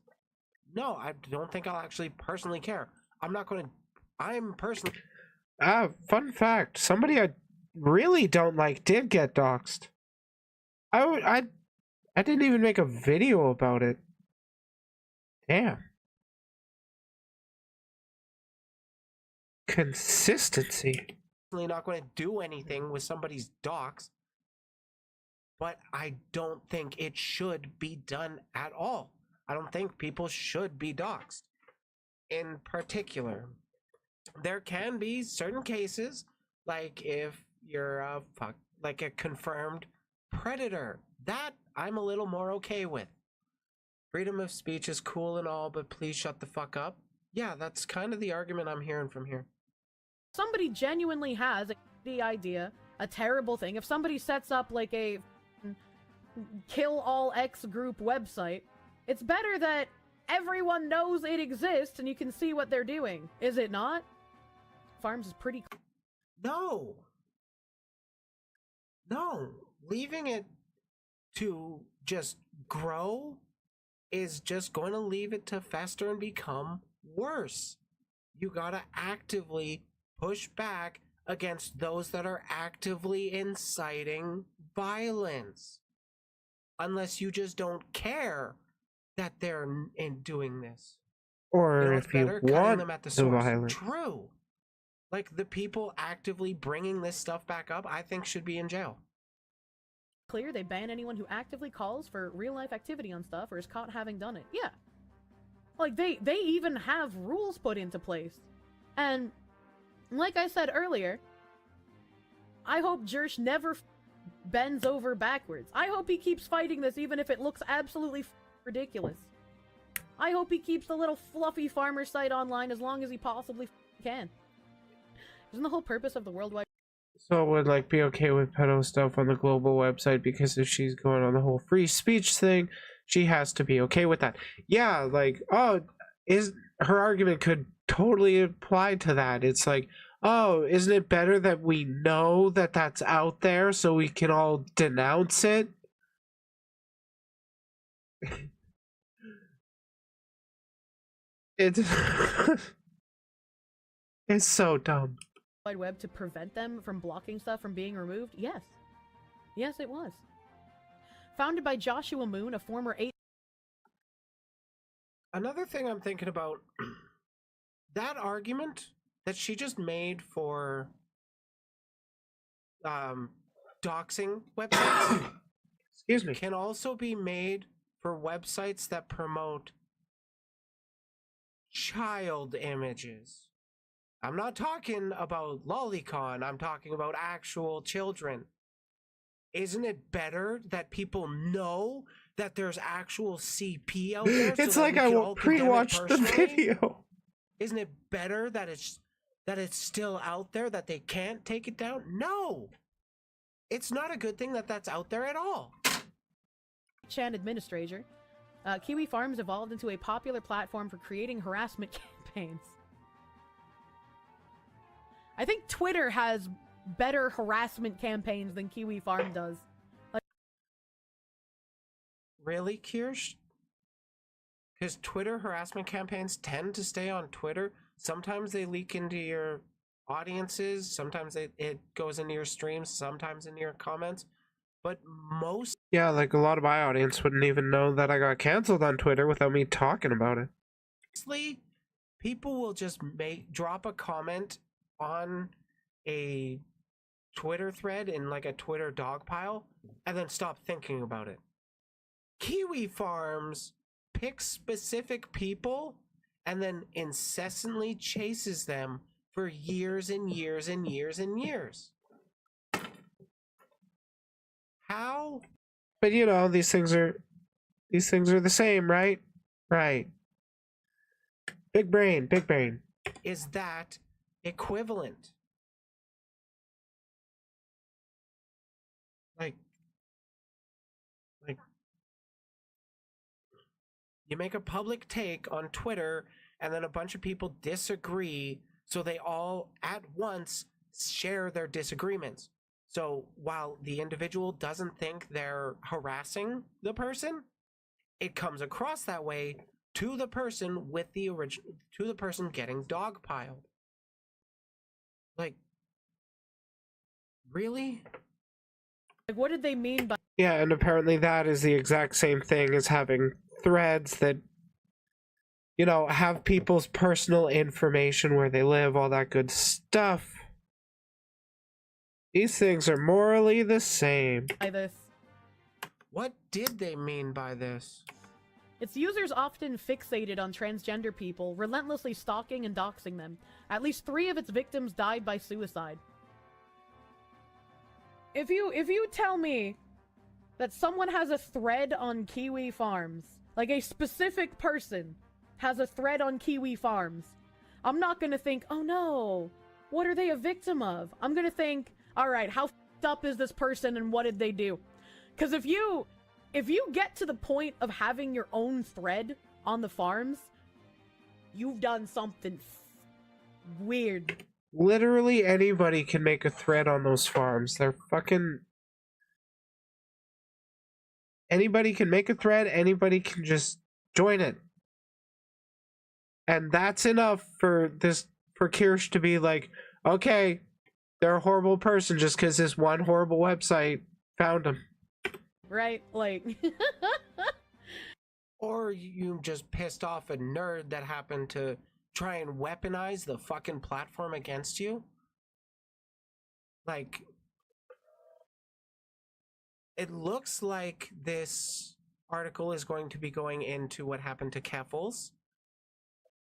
No, I don't think I'll actually personally care. I'm personally... fun fact. Somebody I really don't like did get doxed. I didn't even make a video about it. Damn. Consistency. I'm not going to do anything with somebody's docs, but I don't think it should be done at all. I don't think people should be doxed. In particular, there can be certain cases, like if you're a confirmed predator, that I'm a little more okay with. Freedom of speech is cool and all, but please shut the fuck up. Yeah, that's kind of the argument I'm hearing from here. somebody genuinely has the idea, a terrible thing, if somebody sets up like a kill all X group website, it's better that everyone knows it exists and you can see what they're doing, is it not? Farms is pretty... No! No! Leaving it to just grow is just going to leave it to fester and become worse. You gotta actively push back against those that are actively inciting violence. Unless you just don't care that they're doing this. Or if you want them at the the source. violence. True. Like, the people actively bringing this stuff back up, I think should be in jail. Clear, they ban anyone who actively calls for real-life activity on stuff or is caught having done it. Yeah. Like, they even have rules put into place. And, like I said earlier, I hope Jersh never bends over backwards. I hope he keeps fighting this even if it looks absolutely ridiculous. I hope he keeps the little fluffy farmer site online as long as he possibly can. Isn't the whole purpose of the worldwide... So it would like be okay with pedo stuff on the global website, because if she's going on the whole free speech thing, she has to be okay with that. Yeah, like, oh, is her argument could totally apply to that. It's like, oh, isn't it better that we know that that's out there so we can all denounce it? It's it's so dumb. Wide Web to prevent them from blocking stuff from being removed? Yes. Yes, it was. Founded by Joshua Moon, a former Another thing I'm thinking about, that argument that she just made for doxing websites excuse me, can also be made for websites that promote child images. I'm not talking about lolicon, I'm talking about actual children. Isn't it better that people know that there's actual CP out there? It's so that like we I can will all condemn it pre-watch the personally? video. Isn't it better that it's still out there, that they can't take it down? No! It's not a good thing that that's out there at all. Chan administrator, Kiwi Farms evolved into a popular platform for creating harassment campaigns. I think Twitter has better harassment campaigns than Kiwi Farm does. Like, really, Kirsch? Because Twitter harassment campaigns tend to stay on Twitter. Sometimes they leak into your audiences, sometimes it goes into your streams, sometimes into your comments. But most... Yeah, like a lot of my audience wouldn't even know that I got canceled on Twitter without me talking about it. Mostly, people will just drop a comment on a Twitter thread in like a Twitter dog pile and then stop thinking about it. Kiwi Farms picks specific people and then incessantly chases them for years and years and years and years. How? But you know, these things are the same, right? Right. Big brain, big brain. Is that equivalent? Like you make a public take on Twitter and then a bunch of people disagree, so they all at once share their disagreements. So while the individual doesn't think they're harassing the person, it comes across that way to the person with the to the person getting dogpiled. Like, really? Like, what did they mean by... Yeah, and apparently that is the exact same thing as having threads that, you know, have people's personal information, where they live, all that good stuff. These things are morally the same. by this? What did they mean by this? Its users often fixated on transgender people, relentlessly stalking and doxing them. At least 3 of its victims died by suicide. If you tell me that someone has a thread on Kiwi Farms, like a specific person has a thread on Kiwi Farms, I'm not gonna think, oh no, what are they a victim of? I'm gonna think, alright, how f***ed up is this person and what did they do? Because if you get to the point of having your own thread on the farms, you've done something weird. Literally anybody can make a thread on those farms. They're fucking... Anybody can make a thread, anybody can just join it. And that's enough for Kirsch to be like, okay, they're a horrible person just because this one horrible website found them. Right? Like... Or you just pissed off a nerd that happened to try and weaponize the fucking platform against you? Like... It looks like this article is going to be going into what happened to Keffels.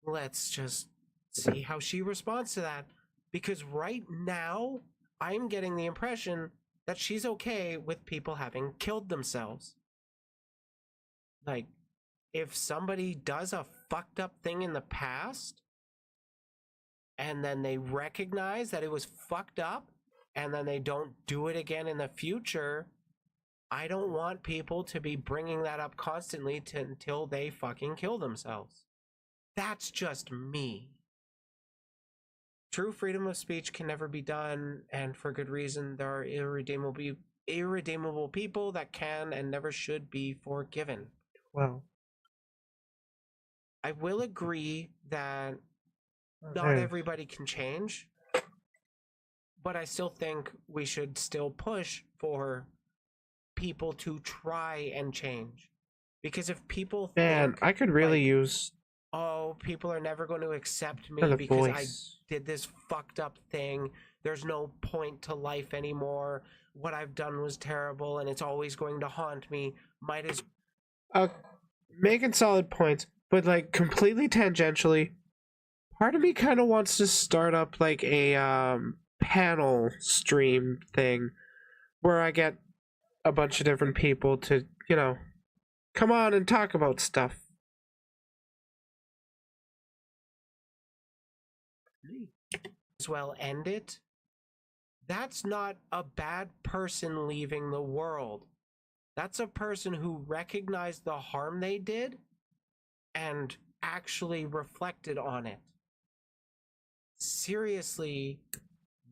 Let's just see how she responds to that. Because right now, I'm getting the impression that she's okay with people having killed themselves. Like, if somebody does a fucked up thing in the past, and then they recognize that it was fucked up, and then they don't do it again in the future, I don't want people to be bringing that up constantly until they fucking kill themselves. That's just me. True freedom of speech can never be done, and for good reason. There are irredeemable people that can and never should be forgiven. Well, I will agree that not Okay. everybody can change, but I still think we should still push for people to try and change. Because if people man, think, I could really like, use oh, people are never going to accept me another because voice. I did this fucked up thing, there's no point to life anymore, what I've done was terrible and it's always going to haunt me. Might as making solid points, but like completely tangentially. Part of me kind of wants to start up like a panel stream thing where I get a bunch of different people to, you know, come on and talk about stuff. As well end it. That's not a bad person leaving the world. That's a person who recognized the harm they did and actually reflected on it. Seriously,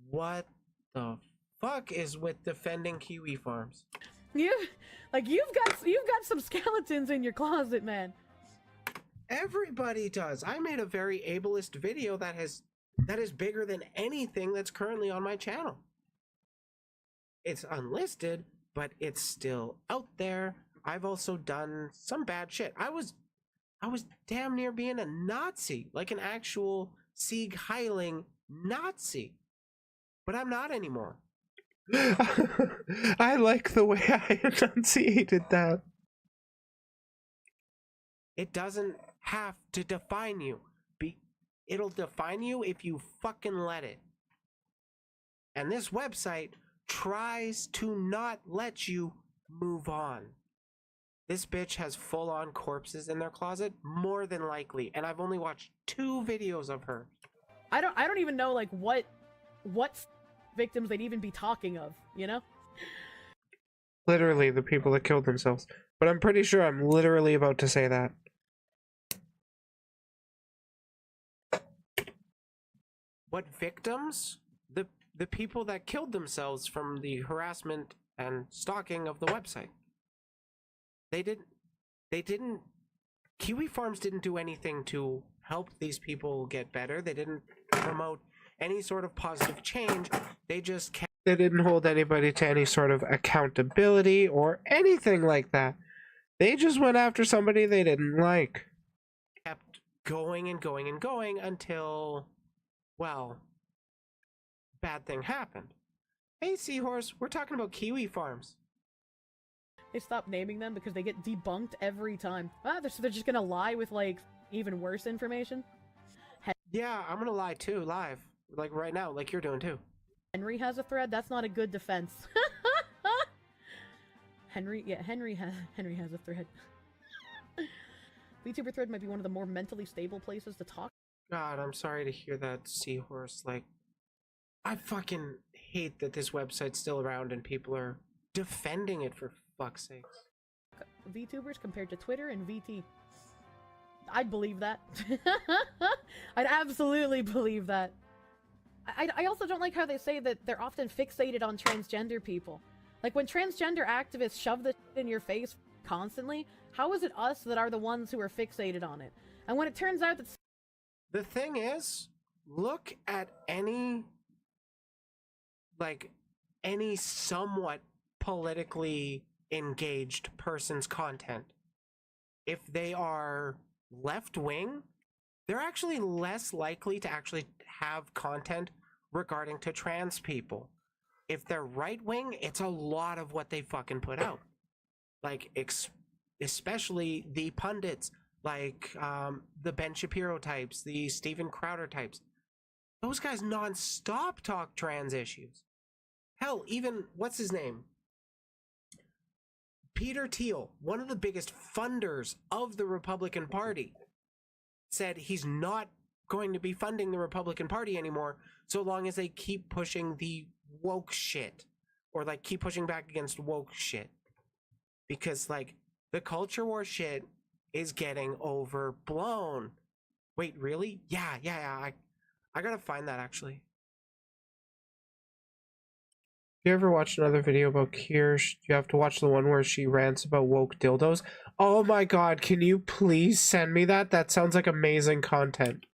what the fuck is with defending kiwi farms? You've got some skeletons in your closet, man. Everybody does. I made a very ableist video that is bigger than anything that's currently on my channel. It's unlisted, but it's still out there. I've also done some bad shit. I was damn near being a Nazi, like an actual Sieg Heiling Nazi. But I'm not anymore. I like the way I enunciated that. It doesn't have to define you. It'll define you if you fucking let it. And this website tries to not let you move on. This bitch has full-on corpses in their closet, more than likely, and I've only watched 2 videos of her. I don't even know like what victims they'd even be talking of, you know? Literally the people that killed themselves. But I'm pretty sure I'm literally about to say that. What victims? The people that killed themselves from the harassment and stalking of the website. They didn't Kiwi Farms didn't do anything to help these people get better. They didn't promote any sort of positive change. They didn't hold anybody to any sort of accountability or anything like that. They just went after somebody they didn't like. Kept going and going and going until, well, bad thing happened. Hey, Seahorse, we're talking about Kiwi Farms. They stopped naming them because they get debunked every time. So they're just gonna lie with, like, even worse information? Yeah, I'm gonna lie too, live. Like right now, like you're doing too. Henry has a thread? That's not a good defense. Henry has a thread. VTuber thread might be one of the more mentally stable places to talk. God, I'm sorry to hear that, Seahorse. Like, I fucking hate that this website's still around and people are defending it, for fuck's sakes. VTubers compared to Twitter and VT. I'd believe that. I'd absolutely believe that. I also don't like how they say that they're often fixated on transgender people. Like, when transgender activists shove this in your face constantly, how is it us that are the ones who are fixated on it? And when it turns out that... The thing is, look at any somewhat politically engaged person's content. If they are left-wing, they're actually less likely to actually have content regarding to trans people. If they're right-wing, it's a lot of what they fucking put out. Like, especially the pundits, like the Ben Shapiro types, the Steven Crowder types. Those guys non-stop talk trans issues. Hell, even, what's his name? Peter Thiel, one of the biggest funders of the Republican Party, said he's not going to be funding the Republican Party anymore so long as they keep pushing the woke shit, or like keep pushing back against woke shit, because like the culture war shit is getting overblown. Wait, really? Yeah. I gotta find that actually. You ever watched another video about Kirsch? You have to watch the one where she rants about woke dildos. Oh my god, can you please send me that? That sounds like amazing content.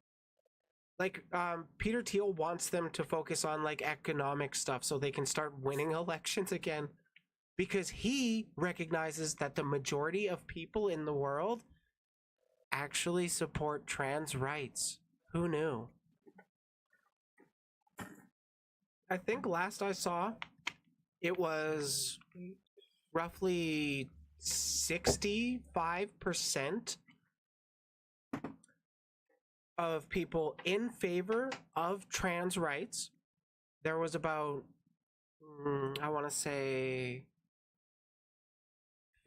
Like, Peter Thiel wants them to focus on, like, economic stuff so they can start winning elections again. Because he recognizes that the majority of people in the world actually support trans rights. Who knew? I think last I saw, it was roughly 65% of people in favor of trans rights. There was about, I want to say,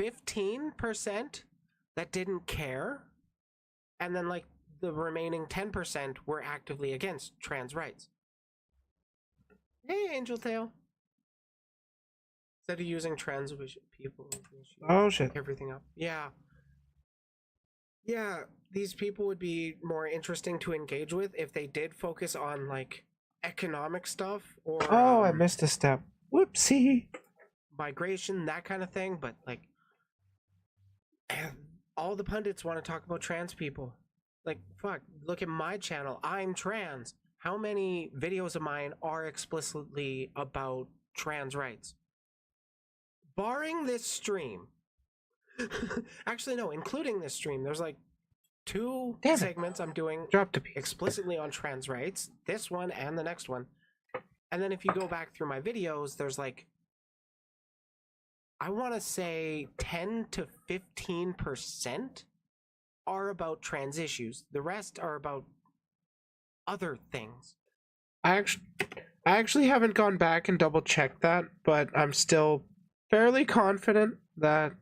15% that didn't care. And then, like, the remaining 10% were actively against trans rights. Hey, Angel Tail. Instead of using trans people, Oh, shit. everything up. Yeah. Yeah, these people would be more interesting to engage with if they did focus on, like, economic stuff or Oh, I missed a step. Whoopsie. migration, that kind of thing. But, like, all the pundits want to talk about trans people. Like, fuck, look at my channel. I'm trans. How many videos of mine are explicitly about trans rights? Barring this stream. Actually, no, including this stream, there's like 2 segments I'm doing explicitly on trans rights. This one and the next one. And then if you go back through my videos, there's like, I want to say 10 to 15% are about trans issues. The rest are about other things. I actually haven't gone back and double checked that, but I'm still fairly confident that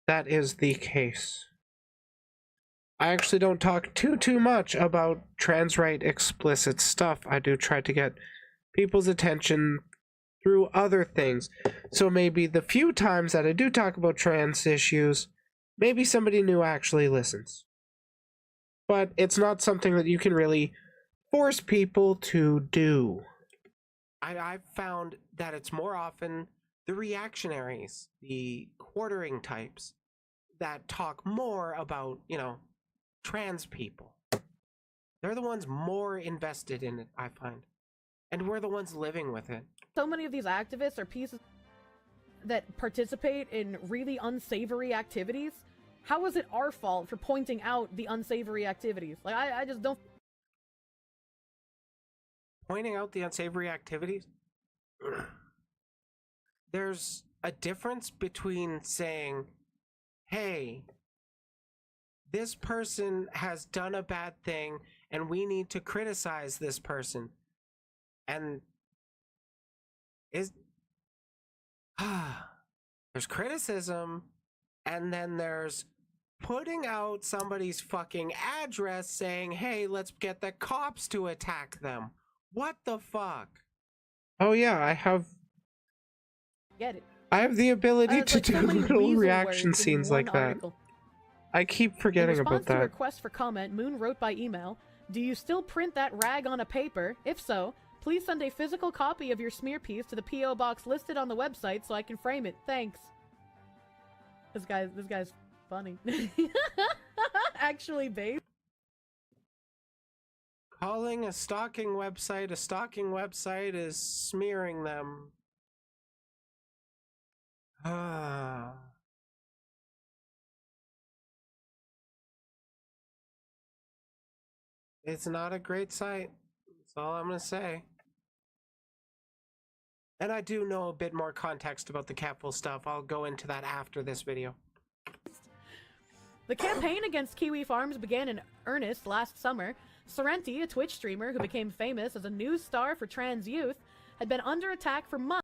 that is the case. I actually don't talk too much about trans right explicit stuff. I do try to get people's attention through other things. So maybe the few times that I do talk about trans issues, maybe somebody new actually listens. But it's not something that you can really force people to do. I've found that it's more often the reactionaries, the quartering types, that talk more about, you know, trans people. They're the ones more invested in it, I find. And we're the ones living with it. So many of these activists are pieces that participate in really unsavory activities. How is it our fault for pointing out the unsavory activities? Like, I just don't... Pointing out the unsavory activities? There's a difference between saying, hey, this person has done a bad thing and we need to criticize this person. And there's criticism, and then there's putting out somebody's fucking address saying, hey, let's get the cops to attack them. What the fuck? Oh yeah, I have Get it. I have the ability It's to like so do many little weasel reaction words in scenes one like that. article. I keep forgetting In about response to a that. request for comment, Moon wrote by email, "Do you still print that rag on a paper? If so, please send a physical copy of your smear piece to the P.O. box listed on the website so I can frame it. Thanks." This guy's funny. Actually, babe. Calling a stalking website is smearing them. It's not a great site. That's all I'm gonna say. And I do know a bit more context about the Catful stuff. I'll go into that after this video. The campaign against Kiwi Farms began in earnest last summer. Sorrenti, a Twitch streamer who became famous as a news star for trans youth, had been under attack for months.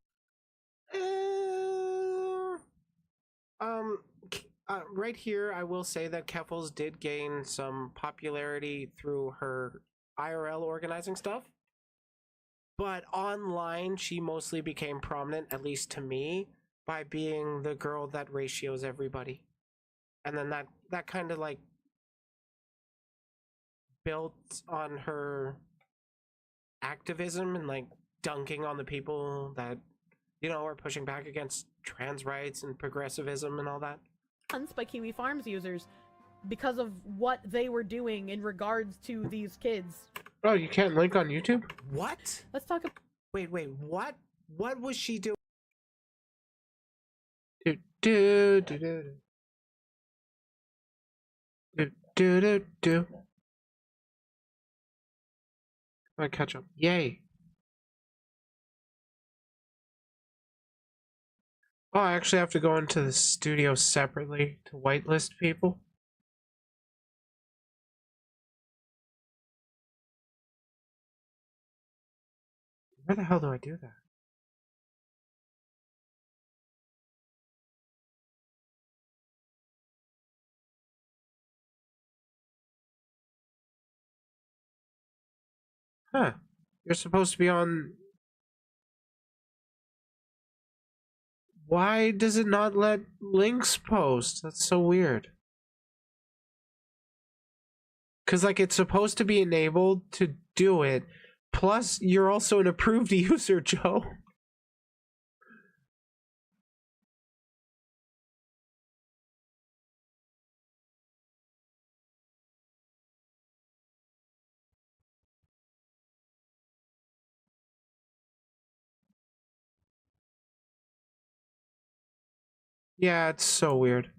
Right here, I will say that Keffels did gain some popularity through her IRL organizing stuff. But online, she mostly became prominent, at least to me, by being the girl that ratios everybody. And then that kind of like built on her activism and like dunking on the people that, you know, are pushing back against trans rights and progressivism and all that. By Kiwi Farms users because of what they were doing in regards to these kids. Oh, you can't link on YouTube? What? Let's talk about... Wait, what? What was she doing? I catch up. Yay. Oh, I actually have to go into the studio separately to whitelist people. Where the hell do I do that? Huh. You're supposed to be on... Why does it not let links post? That's so weird. Because, like, it's supposed to be enabled to do it. Plus, you're also an approved user, Joe. Yeah, it's so weird.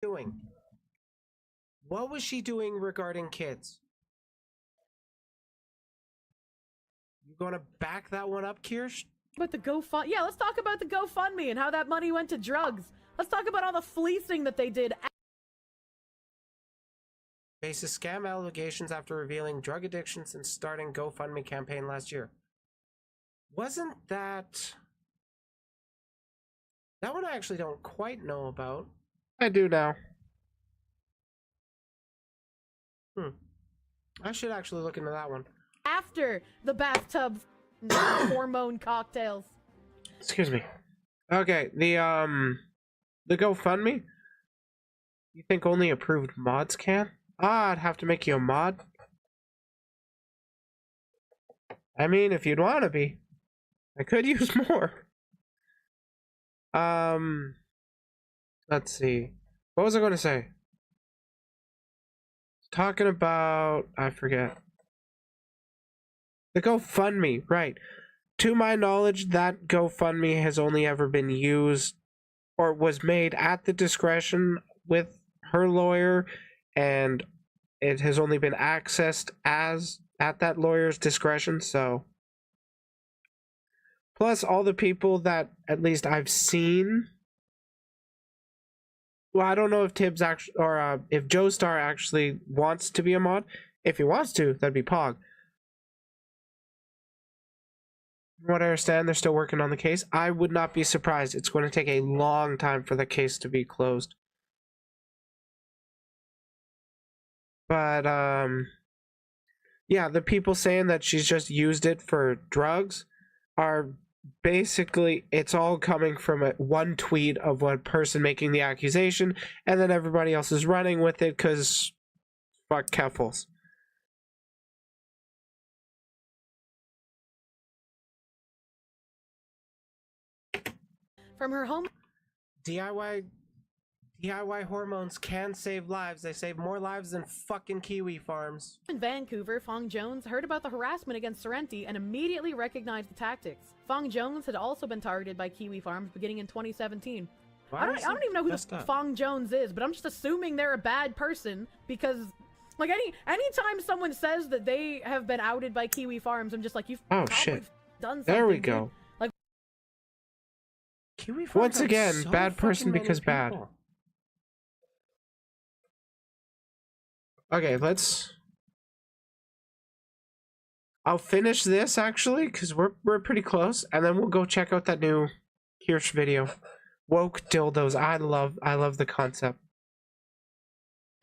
Doing? What was she doing regarding kids? You gonna back that one up, Kirsch? But the GoFund, yeah, let's talk about the GoFundMe and how that money went to drugs. Let's talk about all the fleecing that they did. Faces scam allegations after revealing drug addiction since starting GoFundMe campaign last year. Wasn't that... That one I actually don't quite know about. I do now. I should actually look into that one. After the bathtub hormone cocktails. Excuse me. Okay, the GoFundMe? You think only approved mods can? Ah, I'd have to make you a mod. I mean, if you'd want to be. I could use more. Let's see. What was I going to say? Talking about... I forget. The GoFundMe, right. To my knowledge, that GoFundMe has only ever been used or was made at the discretion with her lawyer, and it has only been accessed as at that lawyer's discretion, so... Plus, all the people that at least I've seen... Well, I don't know if Tibbs actually... Or if Joestar actually wants to be a mod. If he wants to, that'd be Pog. From what I understand, they're still working on the case. I would not be surprised. It's going to take a long time for the case to be closed. But, yeah, the people saying that she's just used it for drugs are basically, it's all coming from one tweet of one person making the accusation, and then everybody else is running with it because fuck Keffels. From her home. DIY hormones can save lives. They save more lives than fucking kiwi farms. In Vancouver, Fong Jones heard about the harassment against Sorrenti and immediately recognized the tactics. Fong Jones had also been targeted by kiwi farms beginning in 2017. I don't even know who this Fong Jones is, but I'm just assuming they're a bad person because, like, anytime someone says that they have been outed by kiwi farms, I'm just like, you've probably done something. There we go. Like, kiwi farms once again, so bad person because bad. Okay, I'll finish this actually, because we're pretty close, and then we'll go check out that new Kirsch video. Woke dildos. I love the concept.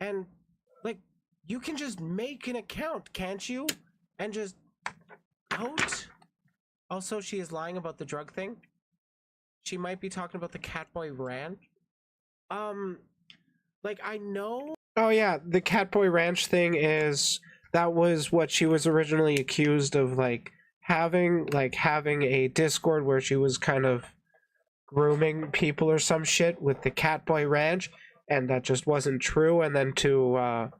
And like, you can just make an account, can't you? And just out. Also, she is lying about the drug thing. She might be talking about the Catboy Ranch. Like, I know. Oh yeah, the Catboy Ranch thing is, that was what she was originally accused of, like having a Discord where she was kind of grooming people or some shit with the Catboy Ranch, and that just wasn't true. And then to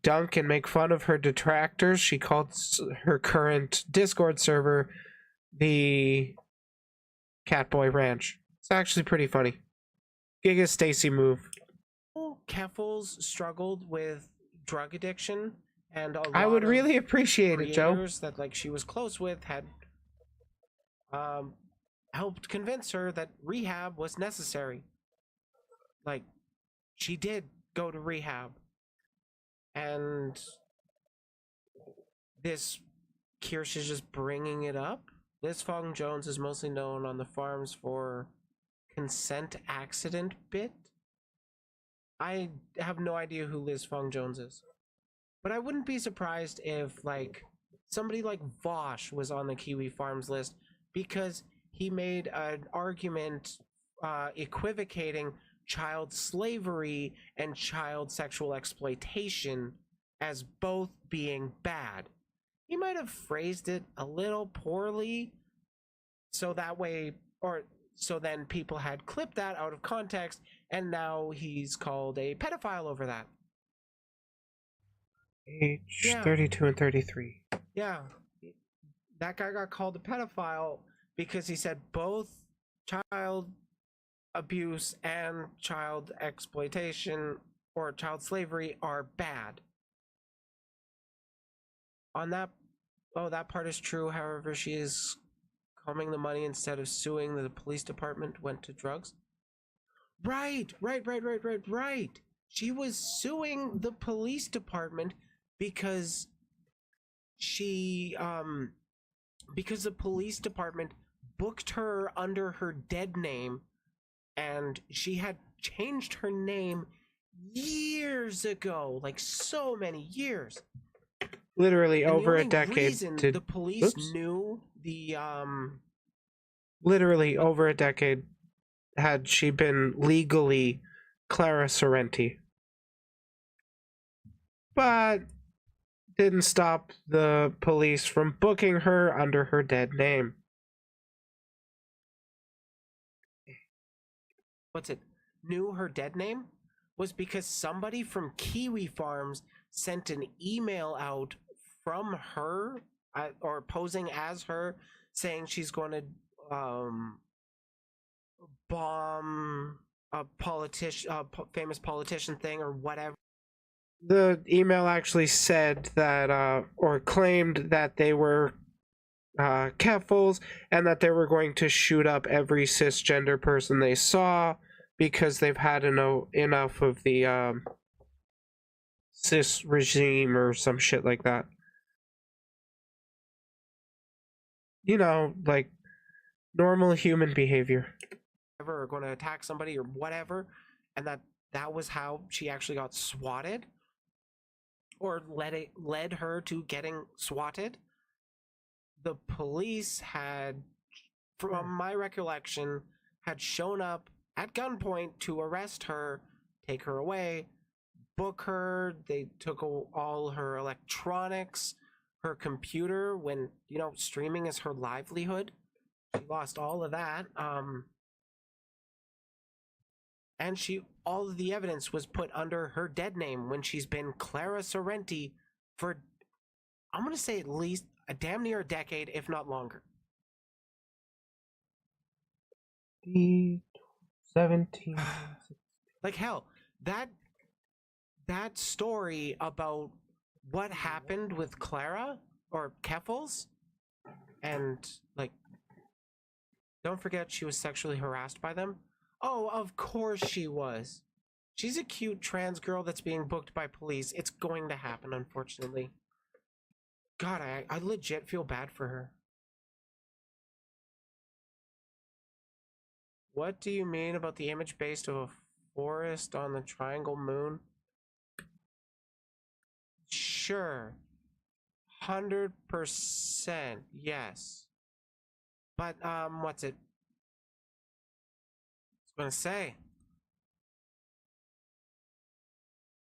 dunk and make fun of her detractors, she called her current Discord server the Catboy Ranch. It's actually pretty funny. Giga Stacy move. Keffels struggled with drug addiction and a lot I would of really appreciate it, Joe. creators that like she was close with had helped convince her that rehab was necessary. Like, she did go to rehab, and this Kirsch is just bringing it up. Liz Fong Jones is mostly known on the farms for consent accident bit. I have no idea who Liz Fong Jones is, but I wouldn't be surprised if like somebody like Vosh was on the Kiwi Farms list because he made an argument equivocating child slavery and child sexual exploitation as both being bad. He might have phrased it a little poorly, so that way, or so then people had clipped that out of context, and now he's called a pedophile over that. Age 32 and 33. Yeah, that guy got called a pedophile because he said both child abuse and child exploitation or child slavery are bad. On that, that part is true. However, she is combing the money instead of suing the police department went to drugs. Right. She was suing the police department because because the police department booked her under her dead name, and she had changed her name years ago, like so many years. Literally And over the a only decade. reason the police knew the Literally over a decade had she been legally Clara Sorrenti. But didn't stop the police from booking her under her dead name. knew her dead name was because somebody from Kiwi Farms sent an email out from her or posing as her saying she's going to bomb a famous politician thing or whatever. The email actually said that, or claimed that they were Keffals and that they were going to shoot up every cisgender person they saw because they've had enough of the cis regime or some shit like that. You know, like normal human behavior. Or going to attack somebody or whatever, and that was how she actually got swatted, or led her to getting swatted. The police had, from my recollection, had shown up at gunpoint to arrest her, take her away, book her. They took all her electronics, her computer, when, you know, streaming is her livelihood. She lost all of that. And all of the evidence was put under her dead name when she's been Clara Sorrenti for, I'm going to say at least a damn near a decade, if not longer. 17. Like hell, that story about what happened with Clara or Keffals, and like, don't forget she was sexually harassed by them. Oh, of course she was. She's a cute trans girl that's being booked by police. It's going to happen, unfortunately. God, I legit feel bad for her. What do you mean about the image based of a forest on the triangle moon? Sure. 100%, yes. But, what's it? I was gonna say,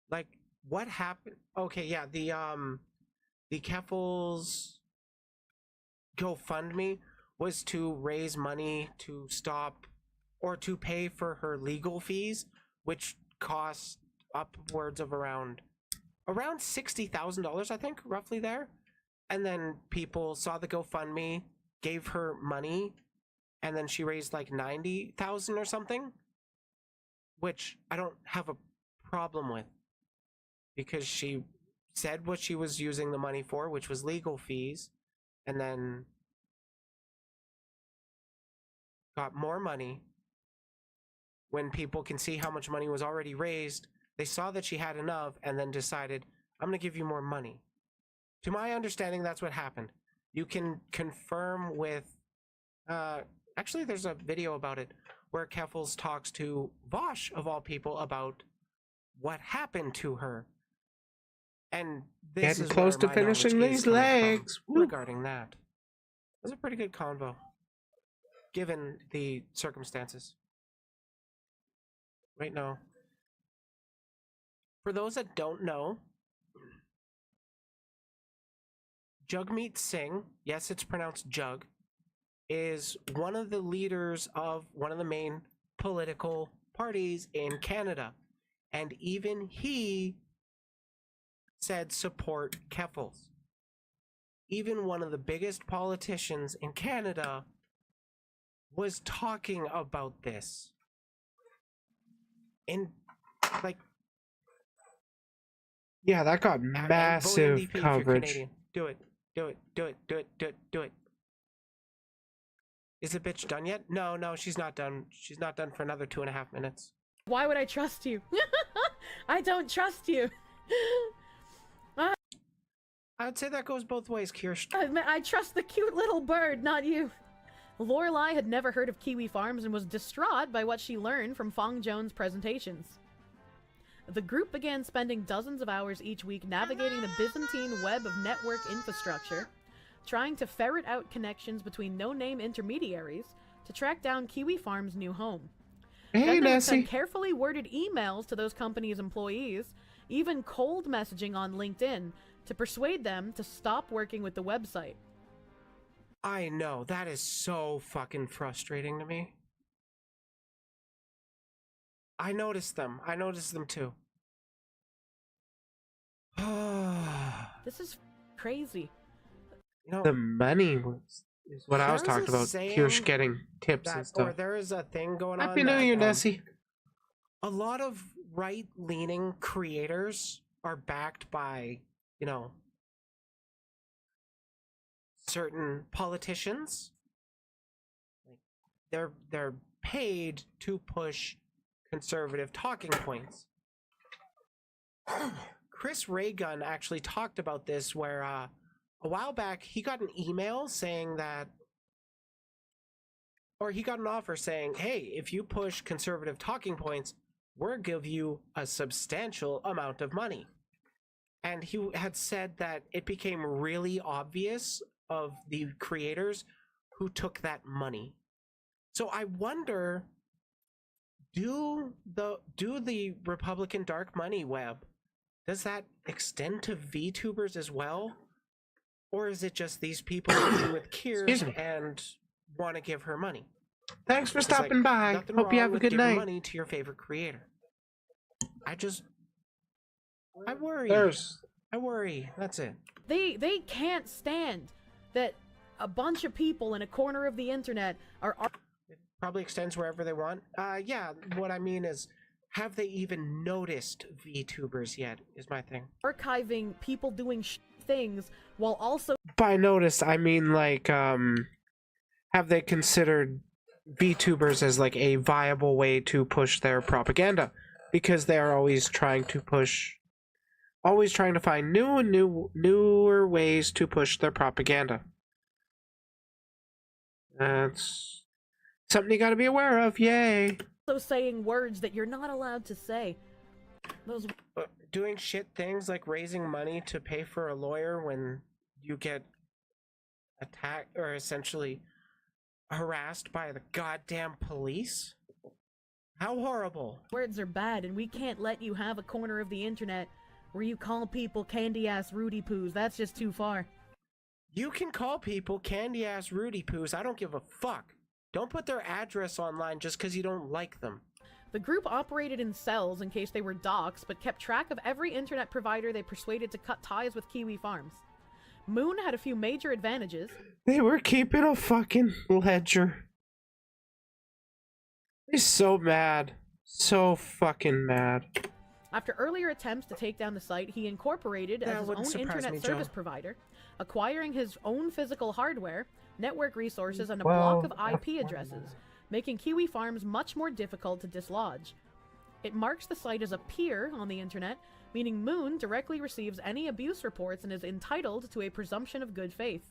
like, what happened? Okay, yeah, the Keffals GoFundMe was to raise money to stop or to pay for her legal fees, which cost upwards of around $60,000, I think, roughly there. And then people saw the GoFundMe, gave her money, and then she raised like 90,000 or something, which I don't have a problem with, because she said what she was using the money for, which was legal fees, and then got more money. When people can see how much money was already raised, they saw that she had enough and then decided, I'm going to give you more money. To my understanding, that's what happened. You can confirm with... actually, there's a video about it where Keffels talks to Vosh, of all people, about what happened to her. And this Getting is close where to my finishing knowledge is these coming from legs. Woo. regarding that. It was a pretty good convo, given the circumstances. Wait, no. For those that don't know, Jagmeet Singh, yes, it's pronounced Jug, is one of the leaders of one of the main political parties in Canada. And even he said support Keffels. Even one of the biggest politicians in Canada was talking about this. In, like... Yeah, that got vote massive NDP if you're coverage. Canadian. Do it. Do it. Do it. Do it. Do it. Do it. Is the bitch done yet? No, no, she's not done. She's not done for another 2.5 minutes. Why would I trust you? I don't trust you. I'd say that goes both ways, Kirsch. I trust the cute little bird, not you. Lorelei had never heard of Kiwi Farms and was distraught by what she learned from Fong Jones' presentations. The group began spending dozens of hours each week navigating the Byzantine web of network infrastructure, trying to ferret out connections between no-name intermediaries to track down Kiwi Farm's new home. Hey, Then they would Nessie. send carefully worded emails to those companies' employees, even cold messaging on LinkedIn, to persuade them to stop working with the website. I know, that is so fucking frustrating to me. I noticed them. I noticed them too. This is crazy. You know, The money is what I was there is talking a about. saying Kirsch getting tips and or stuff. there is a thing going on. Happy New that, Year, Nessie. A lot of right-leaning creators are backed by, you know, certain politicians. They're paid to push conservative talking points. Chris Raygun actually talked about this, where a while back he got an email saying that, or he got an offer saying, hey, if you push conservative talking points, we'll give you a substantial amount of money. And he had said that it became really obvious of the creators who took that money. So I wonder, do the Republican dark money web, does that extend to VTubers as well? Or is it just these people working with Kirsch and want to give her money? Thanks for It's stopping by. nothing Hope you wrong have a with good giving night. money to your favorite creator. I worry. I worry. That's it. They can't stand that a bunch of people in a corner of the internet are It probably extends wherever they want. Yeah, what I mean is, have they even noticed VTubers yet, is my thing. archiving people doing things while also By notice, I mean like, have they considered VTubers as like a viable way to push their propaganda? Because they are always trying to find newer ways to push their propaganda. That's something you got to be aware of. Yay! saying words that you're not allowed to say. Those Doing shit things like raising money to pay for a lawyer when you get attacked or essentially harassed by the goddamn police? How horrible. words are bad, and we can't let you have a corner of the internet where you call people candy-ass Rudy Poos. That's just too far. You can call people candy-ass Rudy Poos. I don't give a fuck. Don't put their address online just because you don't like them. The group operated in cells in case they were doxxed, but kept track of every internet provider they persuaded to cut ties with Kiwi Farms. Moon had a few major advantages. They were keeping a fucking ledger. He's so mad. So fucking mad. After earlier attempts to take down the site, he incorporated as his own internet service provider, acquiring his own physical hardware, network resources, and a block of IP addresses, making Kiwi Farms much more difficult to dislodge. It marks the site as a peer on the internet, meaning Moon directly receives any abuse reports and is entitled to a presumption of good faith.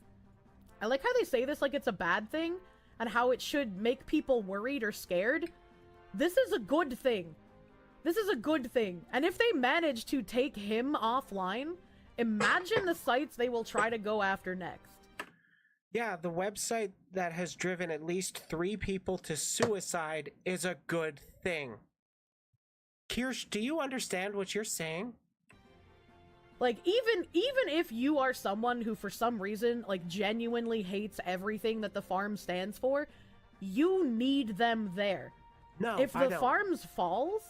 I like how they say this like it's a bad thing, and how it should make people worried or scared. This is a good thing. This is a good thing. And if they manage to take him offline, imagine the sites they will try to go after next. Yeah, the website that has driven at least 3 people to suicide is a good thing. Kirsch, do you understand what you're saying? Like, even if you are someone who for some reason, like, genuinely hates everything that the farm stands for, you need them there. No, if I the don't. farms falls,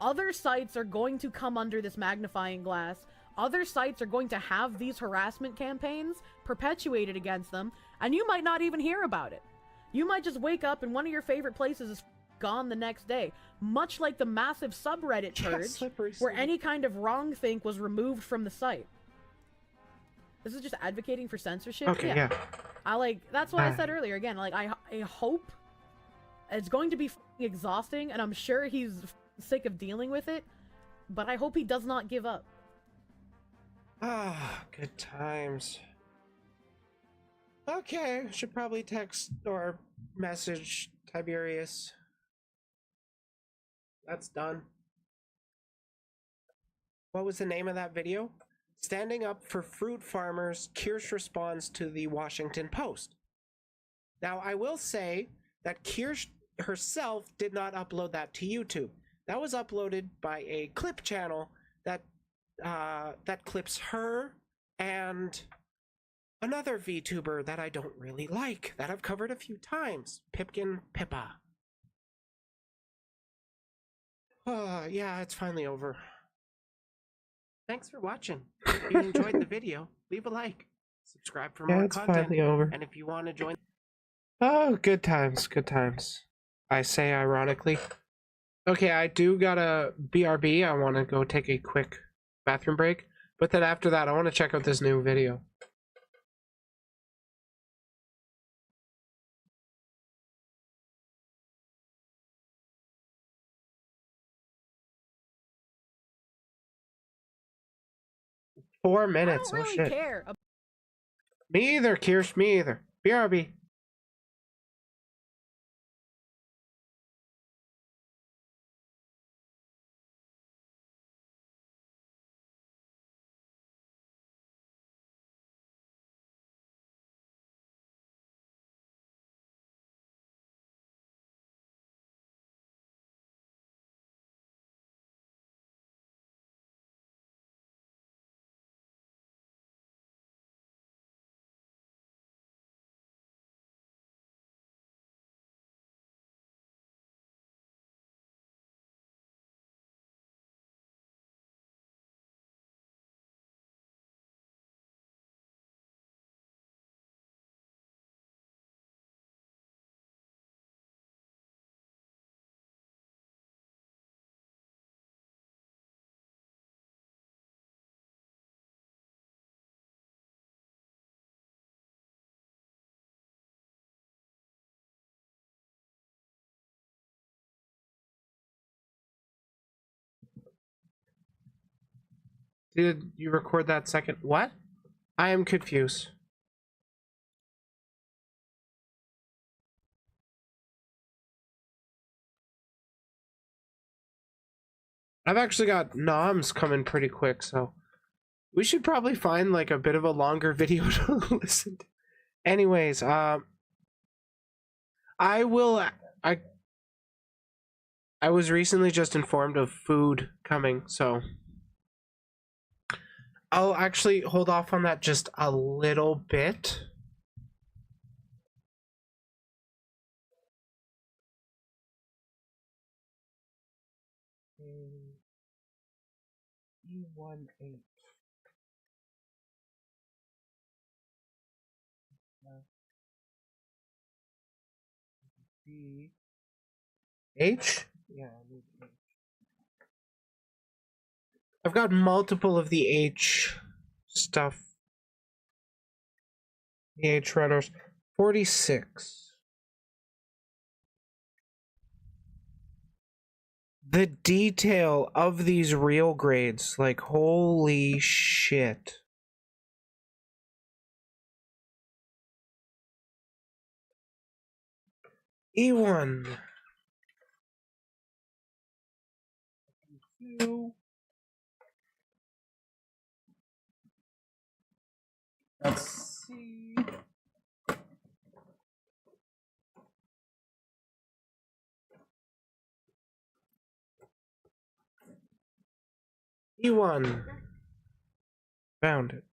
other sites are going to come under this magnifying glass. Other sites are going to have these harassment campaigns perpetuated against them, and you might not even hear about it. You might just wake up and one of your favorite places is gone the next day, much like the massive subreddit purge, where any kind of wrongthink was removed from the site. This is just advocating for censorship. Okay, yeah. That's what I said earlier. Again, like, I hope it's going to be exhausting, and I'm sure he's sick of dealing with it, but I hope he does not give up. Ah, good times. Okay, should probably text or message Tiberius. That's done. What was the name of that video? Standing Up for Fruit Farmers, Kirsch responds to the Washington Post. Now, I will say that Kirsch herself did not upload that to YouTube. That was uploaded by a clip channel that clips her and another VTuber that I don't really like, that I've covered a few times, Pipkin Pippa. Yeah, it's finally over. Thanks for watching. If you enjoyed the video, leave a like. Subscribe for more content. Finally over. And if you want to join... Oh, good times, good times. I say ironically. Okay, I do got a BRB. I want to go take a quick bathroom break. But then after that, I want to check out this new video. Four minutes. I don't really oh shit. care. Me either, Kirsch. Me either. BRB. Did you record that second? What? I am confused. I've actually got noms coming pretty quick, so we should probably find like a bit of a longer video to listen to. Anyways, I was recently just informed of food coming, so I'll actually hold off on that just a little bit. E18. B H? Yeah, I need H. I've got multiple of the H stuff. The H runners. 46. The detail of these real grades, like, holy shit. E1. Let's see. E1. Found it.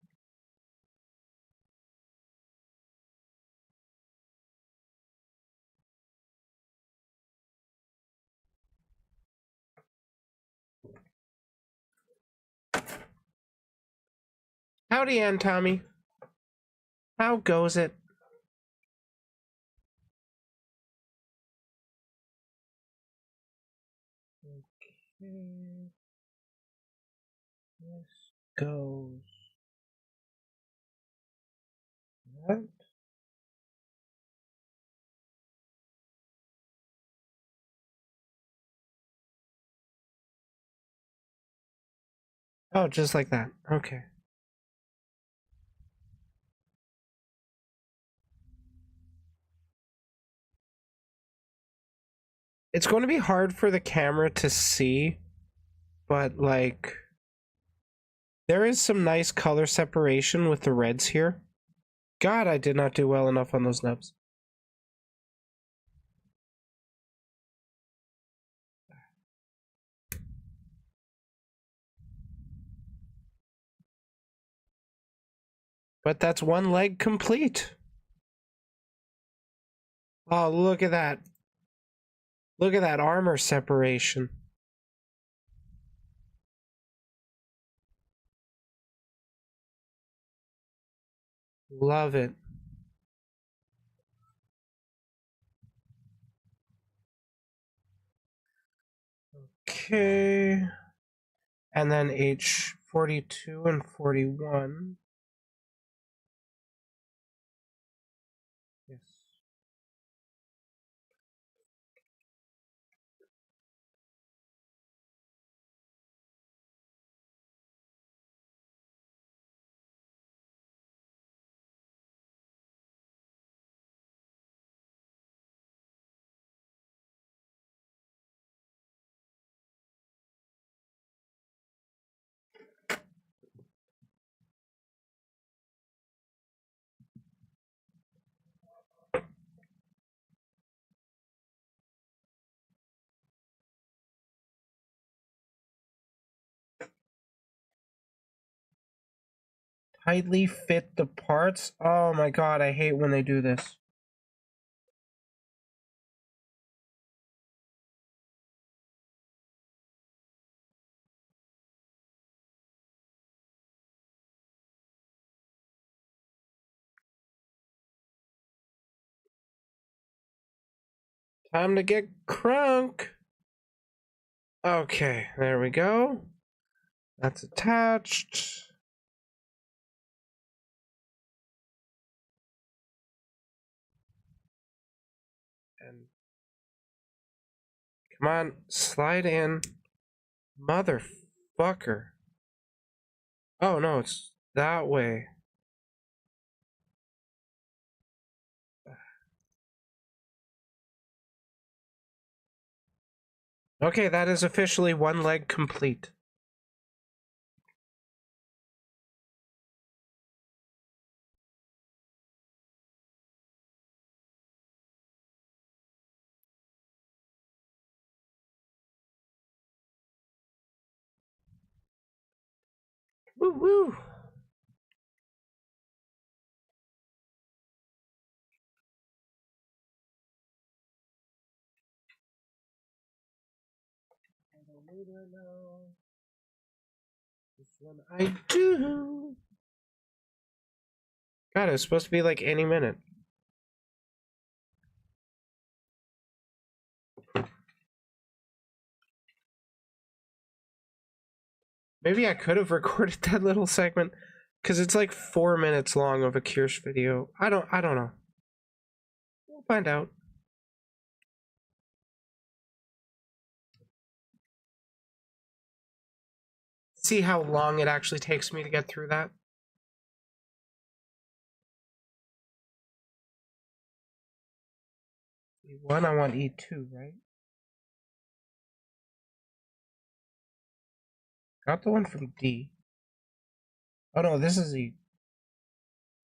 Howdy, Aunt Tommy. How goes it? Okay. This goes. What? Oh, just like that. Okay. It's going to be hard for the camera to see, but like there is some nice color separation with the reds here. God, I did not do well enough on those nubs. But that's one leg complete. Oh, look at that. Look at that armor separation. Love it. Okay. And then H42 and 41. Yes. Tightly fit the parts. Oh my god, I hate when they do this. Time to get crunk. Okay, there we go. That's attached. And come on, slide in. Motherfucker. Oh no, it's that way. Okay, that is officially one leg complete. Woo woo. This one I do. God, it's supposed to be like any minute. Maybe I could have recorded that little segment, because it's like 4 minutes long of a Kirsch video. I don't know. We'll find out. See how long it actually takes me to get through that. E1, I want E2, right? Got the one from D. Oh no, this is E.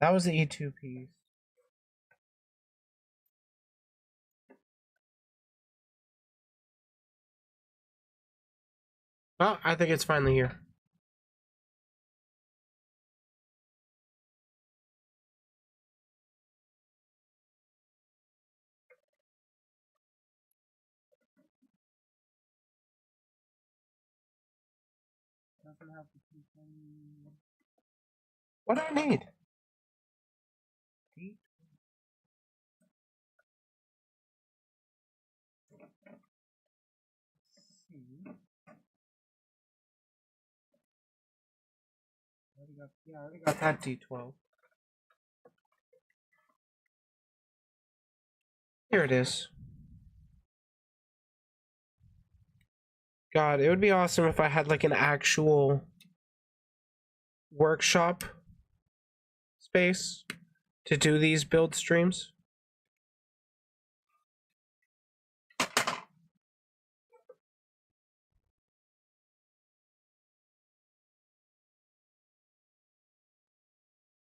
That was the E2 piece. Oh, I think it's finally here. What do I need? I already got that D12. Here it is. God, it would be awesome if I had like an actual workshop space to do these build streams.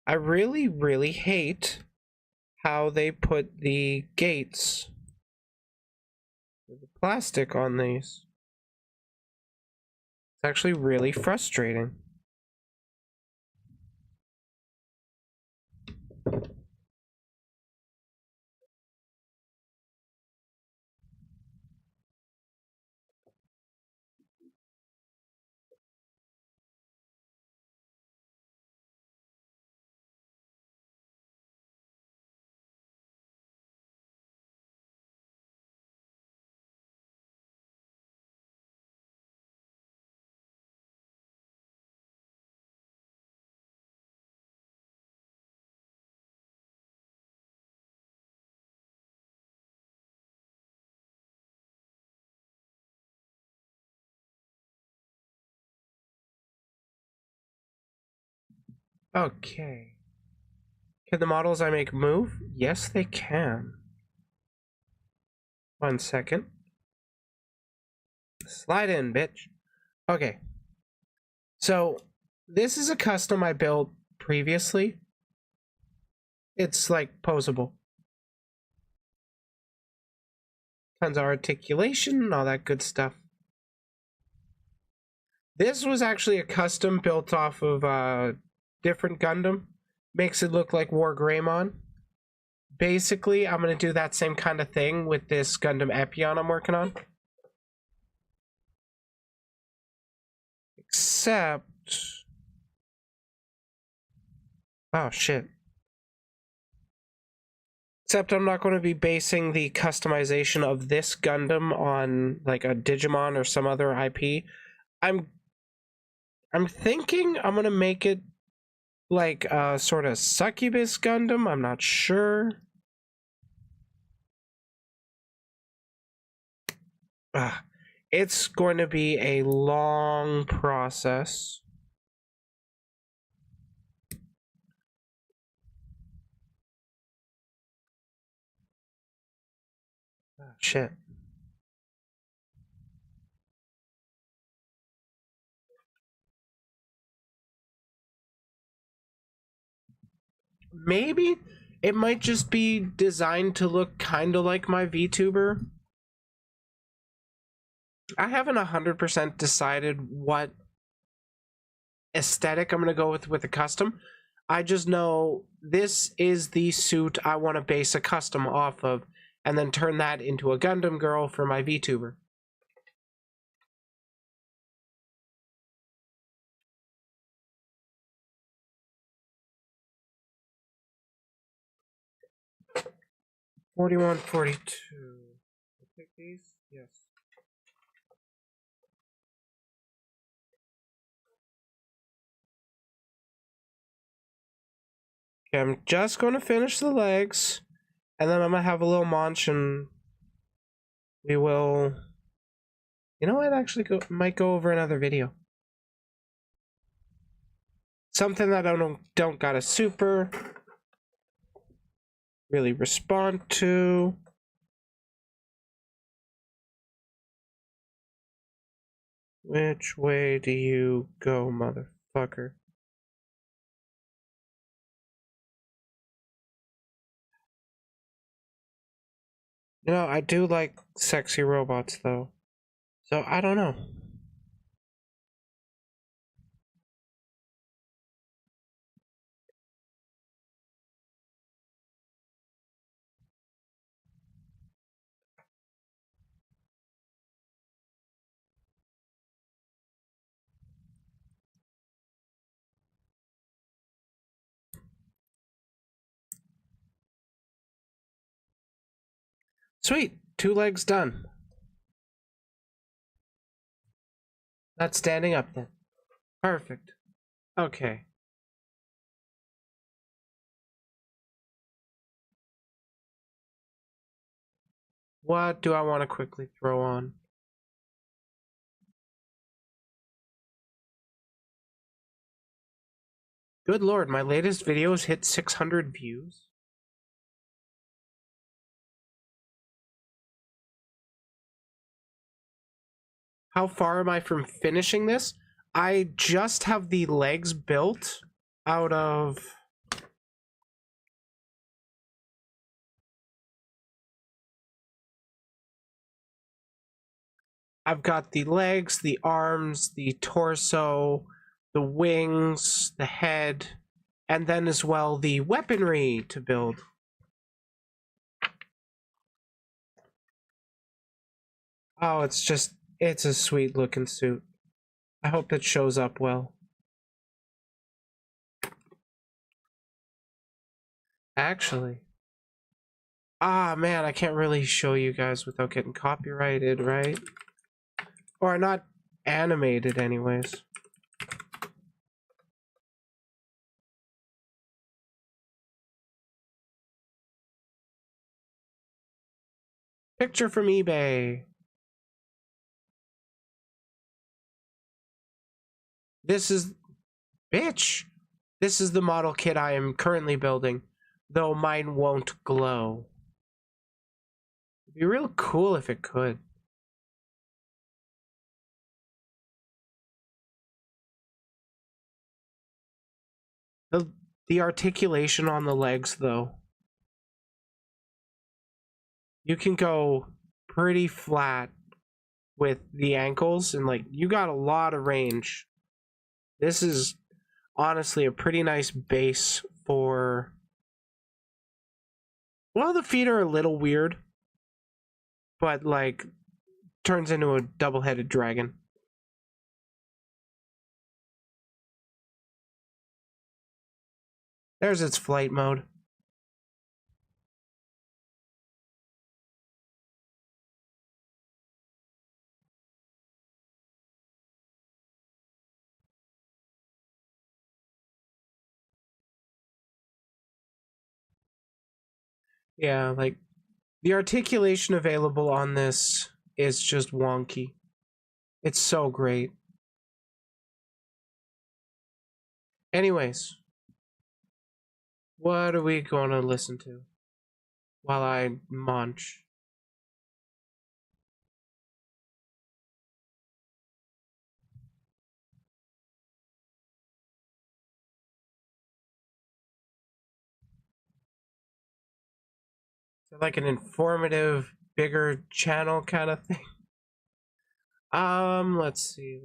I really, really hate how they put the gates, the plastic on these. It's actually really frustrating. Okay. Can the models I make move? Yes, they can. 1 second. Slide in, bitch. Okay. So, this is a custom I built previously. It's like posable. Tons of articulation, all that good stuff. This was actually a custom built off of a different Gundam. Makes it look like War Greymon. Basically, I'm going to do that same kind of thing with this Gundam Epyon I'm working on. Except... oh, shit. Except I'm not going to be basing the customization of this Gundam on like a Digimon or some other IP. I'm thinking I'm going to make it like a sort of succubus Gundam. I'm not sure. It's going to be a long process. Oh, shit. Maybe it might just be designed to look kind of like my VTuber. I haven't 100% decided what aesthetic I'm going to go with a custom. I just know this is the suit I want to base a custom off of and then turn that into a Gundam girl for my VTuber. $41, $42. Take these? Yes. Okay, I'm just going to finish the legs, and then I'm going to have a little munch, and we will... You know what? Actually, might go over another video. Something that I don't gotta super really respond to. Which way do you go, motherfucker? You know, I do like sexy robots, though. So, I don't know. Sweet! 2 legs done. Not standing up, then. Perfect. Okay. What do I want to quickly throw on? Good lord, my latest videos hit 600 views. How far am I from finishing this? I just have the legs built out of... I've got the legs, the arms, the torso, the wings, the head, and then as well the weaponry to build. Oh, it's a sweet looking suit. I hope it shows up well. Actually. Ah, man, I can't really show you guys without getting copyrighted, right? Or not animated anyways. Picture from eBay. This is... Bitch! This is the model kit I am currently building, though mine won't glow. It'd be real cool if it could. The articulation on the legs, though. You can go pretty flat with the ankles, and like, you got a lot of range. This is honestly a pretty nice base for... Well, the feet are a little weird, but like, turns into a double-headed dragon. There's its flight mode. Yeah, like, the articulation available on this is just wonky. It's so great. Anyways, what are we going to listen to while I munch? Is it like an informative, bigger channel kind of thing? Let's see.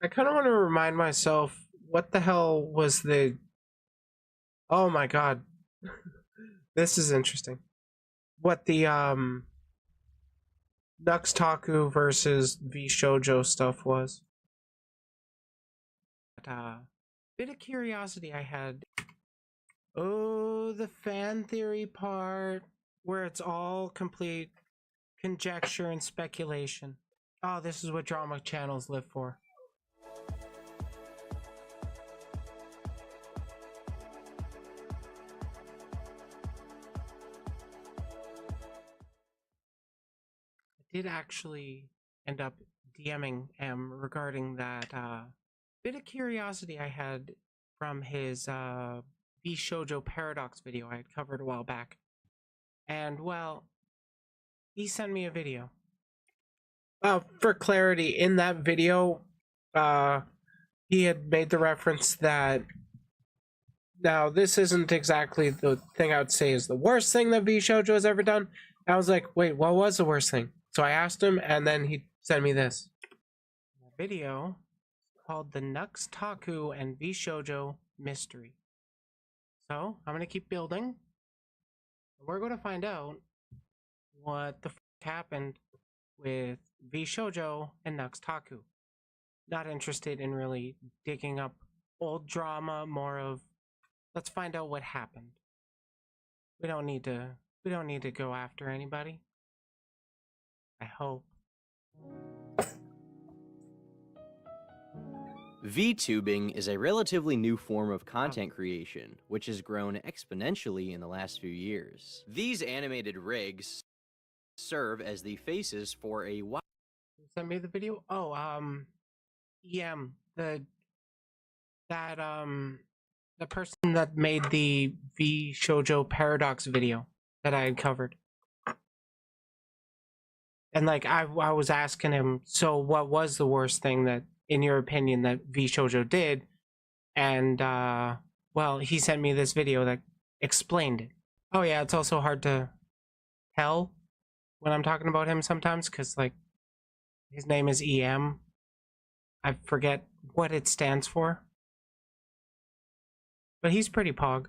I kind of want to remind myself what the hell was the. Oh my god, this is interesting. What the Nuxtaku versus Vshoujo stuff was. But, bit of curiosity I had. Oh, the fan theory part where it's all complete conjecture and speculation. Oh, this is what drama channels live for. I did actually end up DMing M regarding that bit of curiosity I had from his Vshoujo Paradox video I had covered a while back. And, well, he sent me a video. For clarity, in that video, he had made the reference that now this isn't exactly the thing I would say is the worst thing that Vshoujo has ever done. I was like, wait, what was the worst thing? So I asked him, and then he sent me this. The video called The Nuxtaku and Vshoujo Mystery. So, I'm going to keep building. We're going to find out what the happened with Vshoujo and Nuxtaku. Not interested in really digging up old drama, more of let's find out what happened. We don't need to go after anybody. I hope. VTubing is a relatively new form of content creation, which has grown exponentially in the last few years. These animated rigs serve as the faces for a wide... Send me the video? Oh, the person that made the Vshoujo Paradox video that I had covered. And like I was asking him, so what was the worst thing that, in your opinion, that Vshoujo did? And well, he sent me this video that explained it. Oh yeah, it's also hard to tell when I'm talking about him sometimes, because like his name is EM. I forget what it stands for. But he's pretty pog.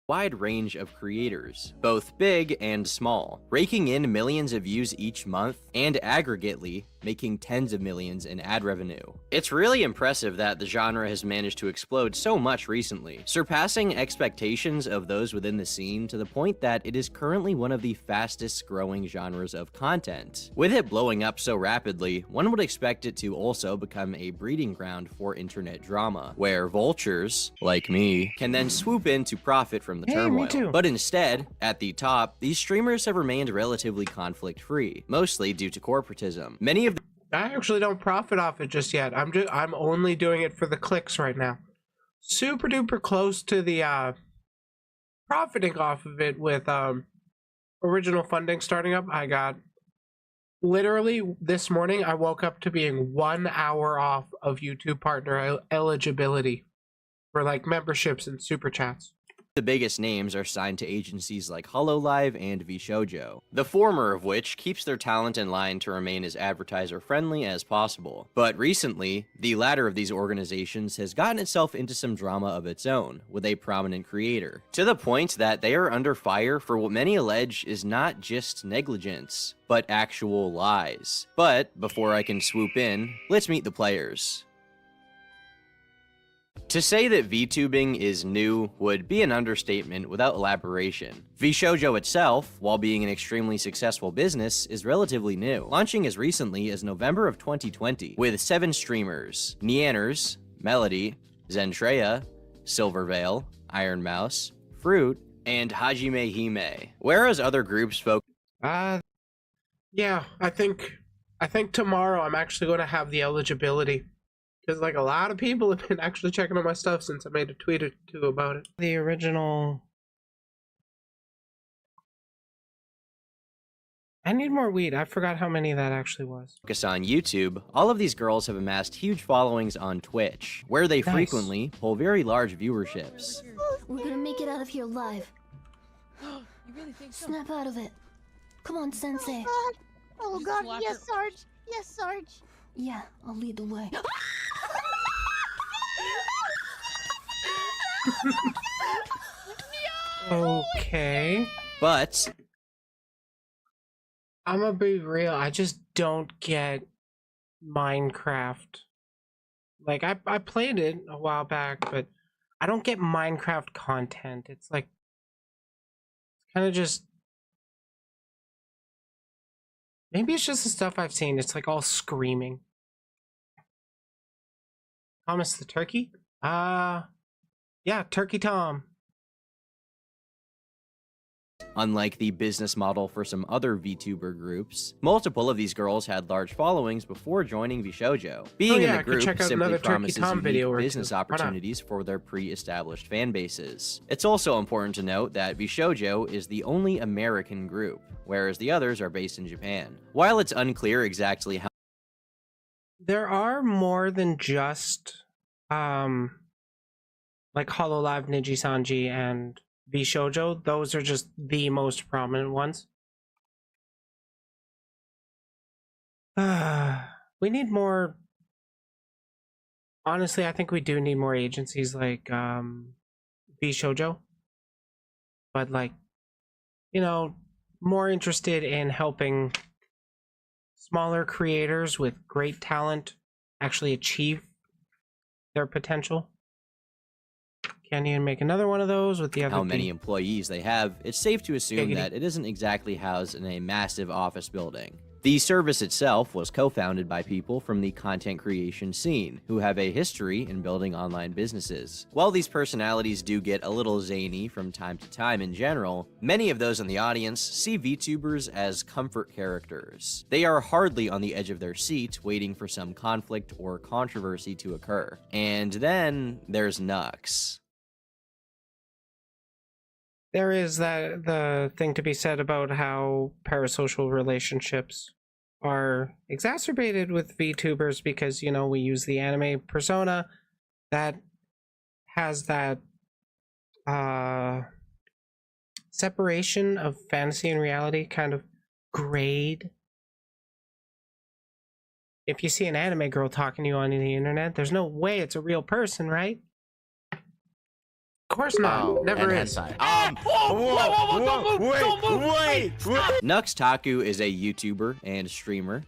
Wide range of creators, both big and small, raking in millions of views each month and aggregately making tens of millions in ad revenue. It's really impressive that the genre has managed to explode so much recently, surpassing expectations of those within the scene to the point that it is currently one of the fastest growing genres of content. With it blowing up so rapidly, one would expect it to also become a breeding ground for internet drama, where vultures, like me, can then swoop in to profit from the turmoil. Me too. But instead, at the top, these streamers have remained relatively conflict-free, mostly due to corporatism. Many of I actually don't profit off it just yet. I'm only doing it for the clicks right now. Super duper close to the profiting off of it with original funding starting up. I got literally this morning I woke up to being 1 hour off of YouTube partner eligibility for like memberships and super chats. The biggest names are signed to agencies like HoloLive and Vshoujo, the former of which keeps their talent in line to remain as advertiser-friendly as possible. But recently, the latter of these organizations has gotten itself into some drama of its own, with a prominent creator, to the point that they are under fire for what many allege is not just negligence, but actual lies. But before I can swoop in, let's meet the players. To say that VTubing is new would be an understatement without elaboration. Vshoujo itself, while being an extremely successful business, is relatively new, launching as recently as November of 2020, with 7 streamers: Neanners, Melody, Zentreya, Silverveil, Iron Mouse, Fruit, and Hajime Hime, whereas other groups focus... Yeah, I think tomorrow I'm actually going to have the eligibility. Because, like, a lot of people have been actually checking out my stuff since I made a tweet or two about it. The original... I need more weed. I forgot how many that actually was. Focus on YouTube, all of these girls have amassed huge followings on Twitch, where they frequently pull very large viewerships. We're gonna make it out of here alive. You really think so? Snap out of it. Come on, Sensei. Oh god, yes, Sarge. Yes, Sarge. Yeah, I'll lead the way. Okay. But I'm gonna be real. I just don't get Minecraft. Like I played it a while back, but I don't get Minecraft content. It's like kind of just maybe it's just the stuff I've seen. It's like all screaming. Thomas the Turkey? Yeah, Turkey Tom. unlike the business model for some other VTuber groups, multiple of these girls had large followings before joining VShojo. Being in the group simply promises unique business opportunities for their pre-established fan bases. It's also important to note that VShojo is the only American group, whereas the others are based in Japan. While it's unclear exactly how there are more than just like Hololive, Niji-Sanji, and VShojo. Those are just the most prominent ones. We need more. Honestly, I think we do need more agencies like VShojo. But like, you know, more interested in helping smaller creators with great talent actually achieve their potential. Can't even make another one of those with the other. How many employees they have, it's safe to assume that it isn't exactly housed in a massive office building. The service itself was co-founded by people from the content creation scene, who have a history in building online businesses. While these personalities do get a little zany from time to time in general, many of those in the audience see VTubers as comfort characters. They are hardly on the edge of their seat waiting for some conflict or controversy to occur. And then there's Nux. There is the thing to be said about how parasocial relationships are exacerbated with VTubers because, you know, we use the anime persona that has that separation of fantasy and reality kind of grade. If you see an anime girl talking to you on the internet, there's no way it's a real person, right? Of course not. Never is. Nux Taku is a YouTuber and streamer.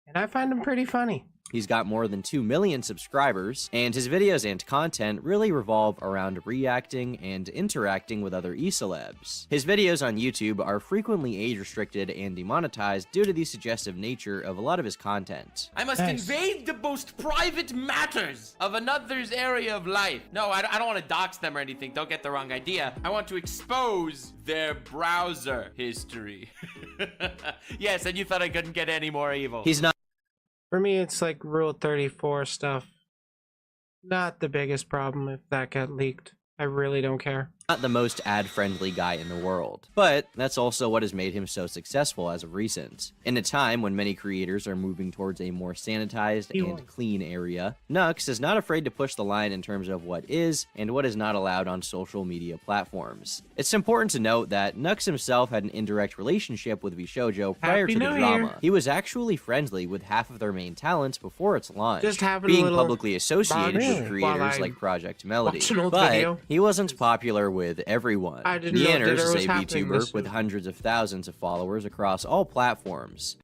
And I find him pretty funny. He's got more than 2 million subscribers, and his videos and content really revolve around reacting and interacting with other e-celebs. His videos on YouTube are frequently age-restricted and demonetized due to the suggestive nature of a lot of his content. I must invade the most private matters of another's area of life. No, I don't want to dox them or anything. Don't get the wrong idea. I want to expose their browser history. Yes, and you thought I couldn't get any more evil. He's not. For me, it's like Rule 34 stuff. Not the biggest problem if that got leaked. I really don't care. Not the most ad-friendly guy in the world, but that's also what has made him so successful as of recent. In a time when many creators are moving towards a more sanitized and clean area, Nux is not afraid to push the line in terms of what is and what is not allowed on social media platforms. It's important to note that Nux himself had an indirect relationship with VShojo prior to the drama. He was actually friendly with half of their main talent before its launch, being publicly associated with creators like Project Melody, but he wasn't popular with everyone. Neanners is a VTuber with hundreds of thousands of followers across all platforms.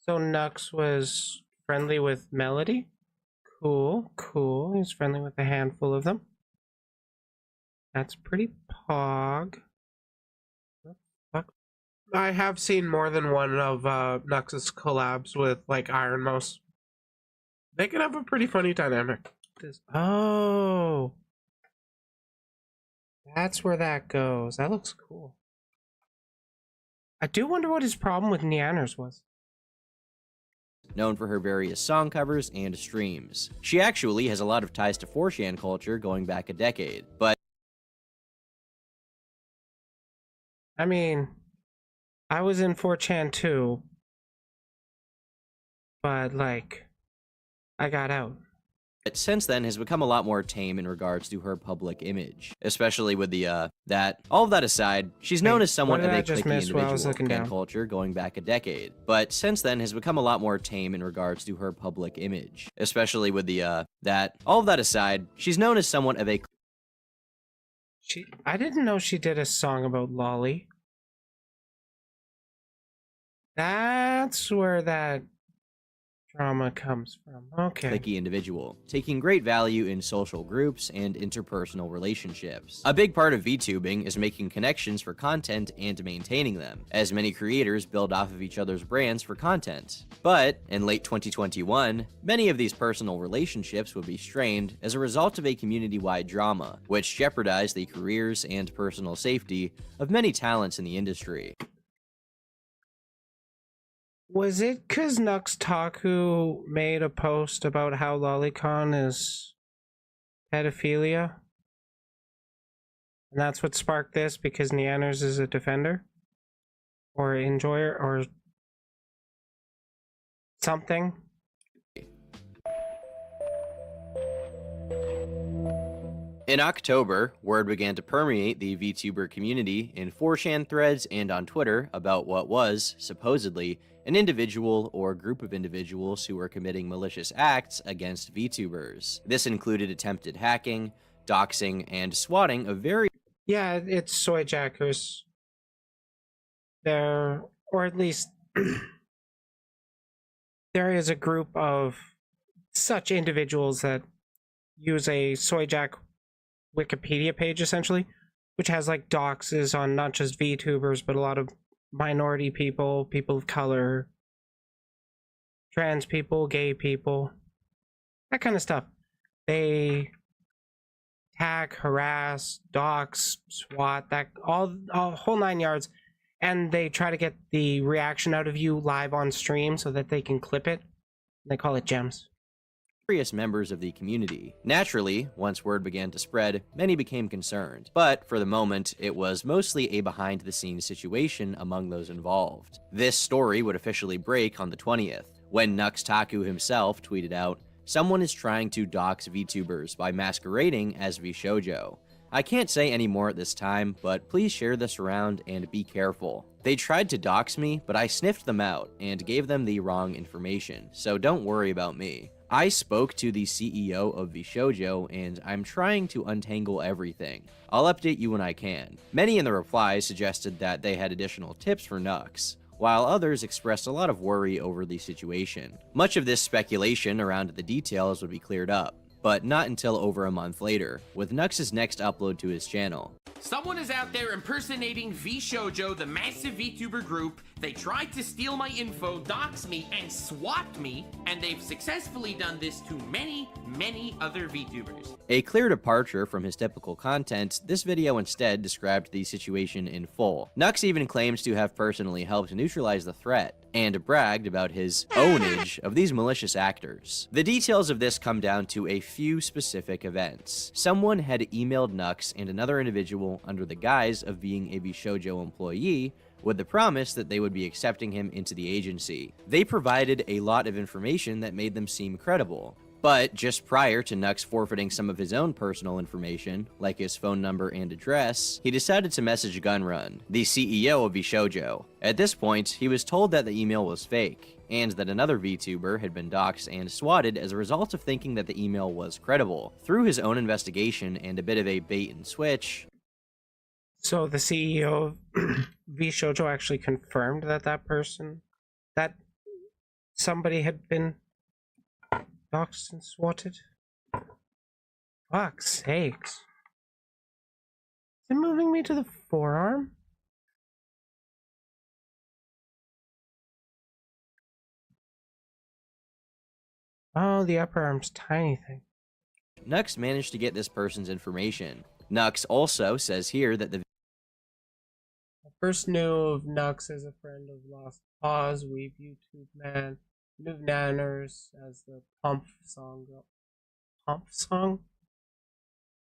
So Nux was friendly with Melody? Cool, cool. He's friendly with a handful of them. That's pretty pog. I have seen more than one of Nux's collabs with like Iron Mouse. They can have a pretty funny dynamic. Oh. That's where that goes. That looks cool. I do wonder what his problem with Neanners was. Known for her various song covers and streams. She actually has a lot of ties to 4chan culture going back a decade, but I mean, I was in 4chan too, but like, I got out. since then has become a lot more tame in regards to her public image, especially with the that. All of that aside, she's known as somewhat of a cliquey individual fan culture going back a decade, but since then has become a lot more tame in regards to her public image, especially with the that. All of that aside, she's known as somewhat of a. I didn't know she did a song about Lolly. That's where that drama comes from. Okay. Cliquey individual, taking great value in social groups and interpersonal relationships. A big part of VTubing is making connections for content and maintaining them, as many creators build off of each other's brands for content. But, in late 2021, many of these personal relationships would be strained as a result of a community-wide drama, which jeopardized the careers and personal safety of many talents in the industry. Was it because Nuxtaku made a post about how Lolicon is pedophilia? And that's what sparked this, because Neanners is a defender? Or enjoyer, or something? In October, word began to permeate the VTuber community in 4chan threads and on Twitter about what was, supposedly, an individual or group of individuals who were committing malicious acts against VTubers. This included attempted hacking, doxing, and swatting of various... Yeah, it's soy jackers. There, or at least there is a group of such individuals that use a soy jack Wikipedia page, essentially, which has like doxes on not just VTubers, but a lot of minority people, people of color, trans people, gay people, that kind of stuff. They tag, harass, dox, swat, that all whole 9 yards, and they try to get the reaction out of you live on stream so that they can clip it. They call it gems. Various members of the community. Naturally, once word began to spread, many became concerned, but for the moment, it was mostly a behind-the-scenes situation among those involved. This story would officially break on the 20th, when Nuxtaku himself tweeted out, "Someone is trying to dox VTubers by masquerading as VShoujo. I can't say any more at this time, but please share this around and be careful. They tried to dox me, but I sniffed them out and gave them the wrong information, so don't worry about me. I spoke to the CEO of VShoujo, and I'm trying to untangle everything. I'll update you when I can." Many in the replies suggested that they had additional tips for Nux, while others expressed a lot of worry over the situation. Much of this speculation around the details would be cleared up, but not until over a month later, with Nux's next upload to his channel. Someone is out there impersonating VShoujo, the massive VTuber group. They tried to steal my info, dox me, and swat me, and they've successfully done this to many, many other VTubers. A clear departure from his typical content, this video instead described the situation in full. Nux even claims to have personally helped neutralize the threat, and bragged about his ownage of these malicious actors. The details of this come down to a few specific events. Someone had emailed Nux and another individual under the guise of being a VShoujo employee, with the promise that they would be accepting him into the agency. They provided a lot of information that made them seem credible. But just prior to Nux forfeiting some of his own personal information, like his phone number and address, he decided to message Gunrun, the CEO of VShoujo. At this point, he was told that the email was fake, and that another VTuber had been doxxed and swatted as a result of thinking that the email was credible. Through his own investigation and a bit of a bait and switch, so the CEO of VShoujo actually confirmed that that somebody had been doxxed and swatted? Fuck's sakes. Is it moving me to the forearm? Oh, the upper arm's tiny thing. Nux managed to get this person's information. Nux also says here that the I first knew of Nux as a friend of Lost Cause, Weave YouTube Man, knew Nanners as the Pump song. Pump song?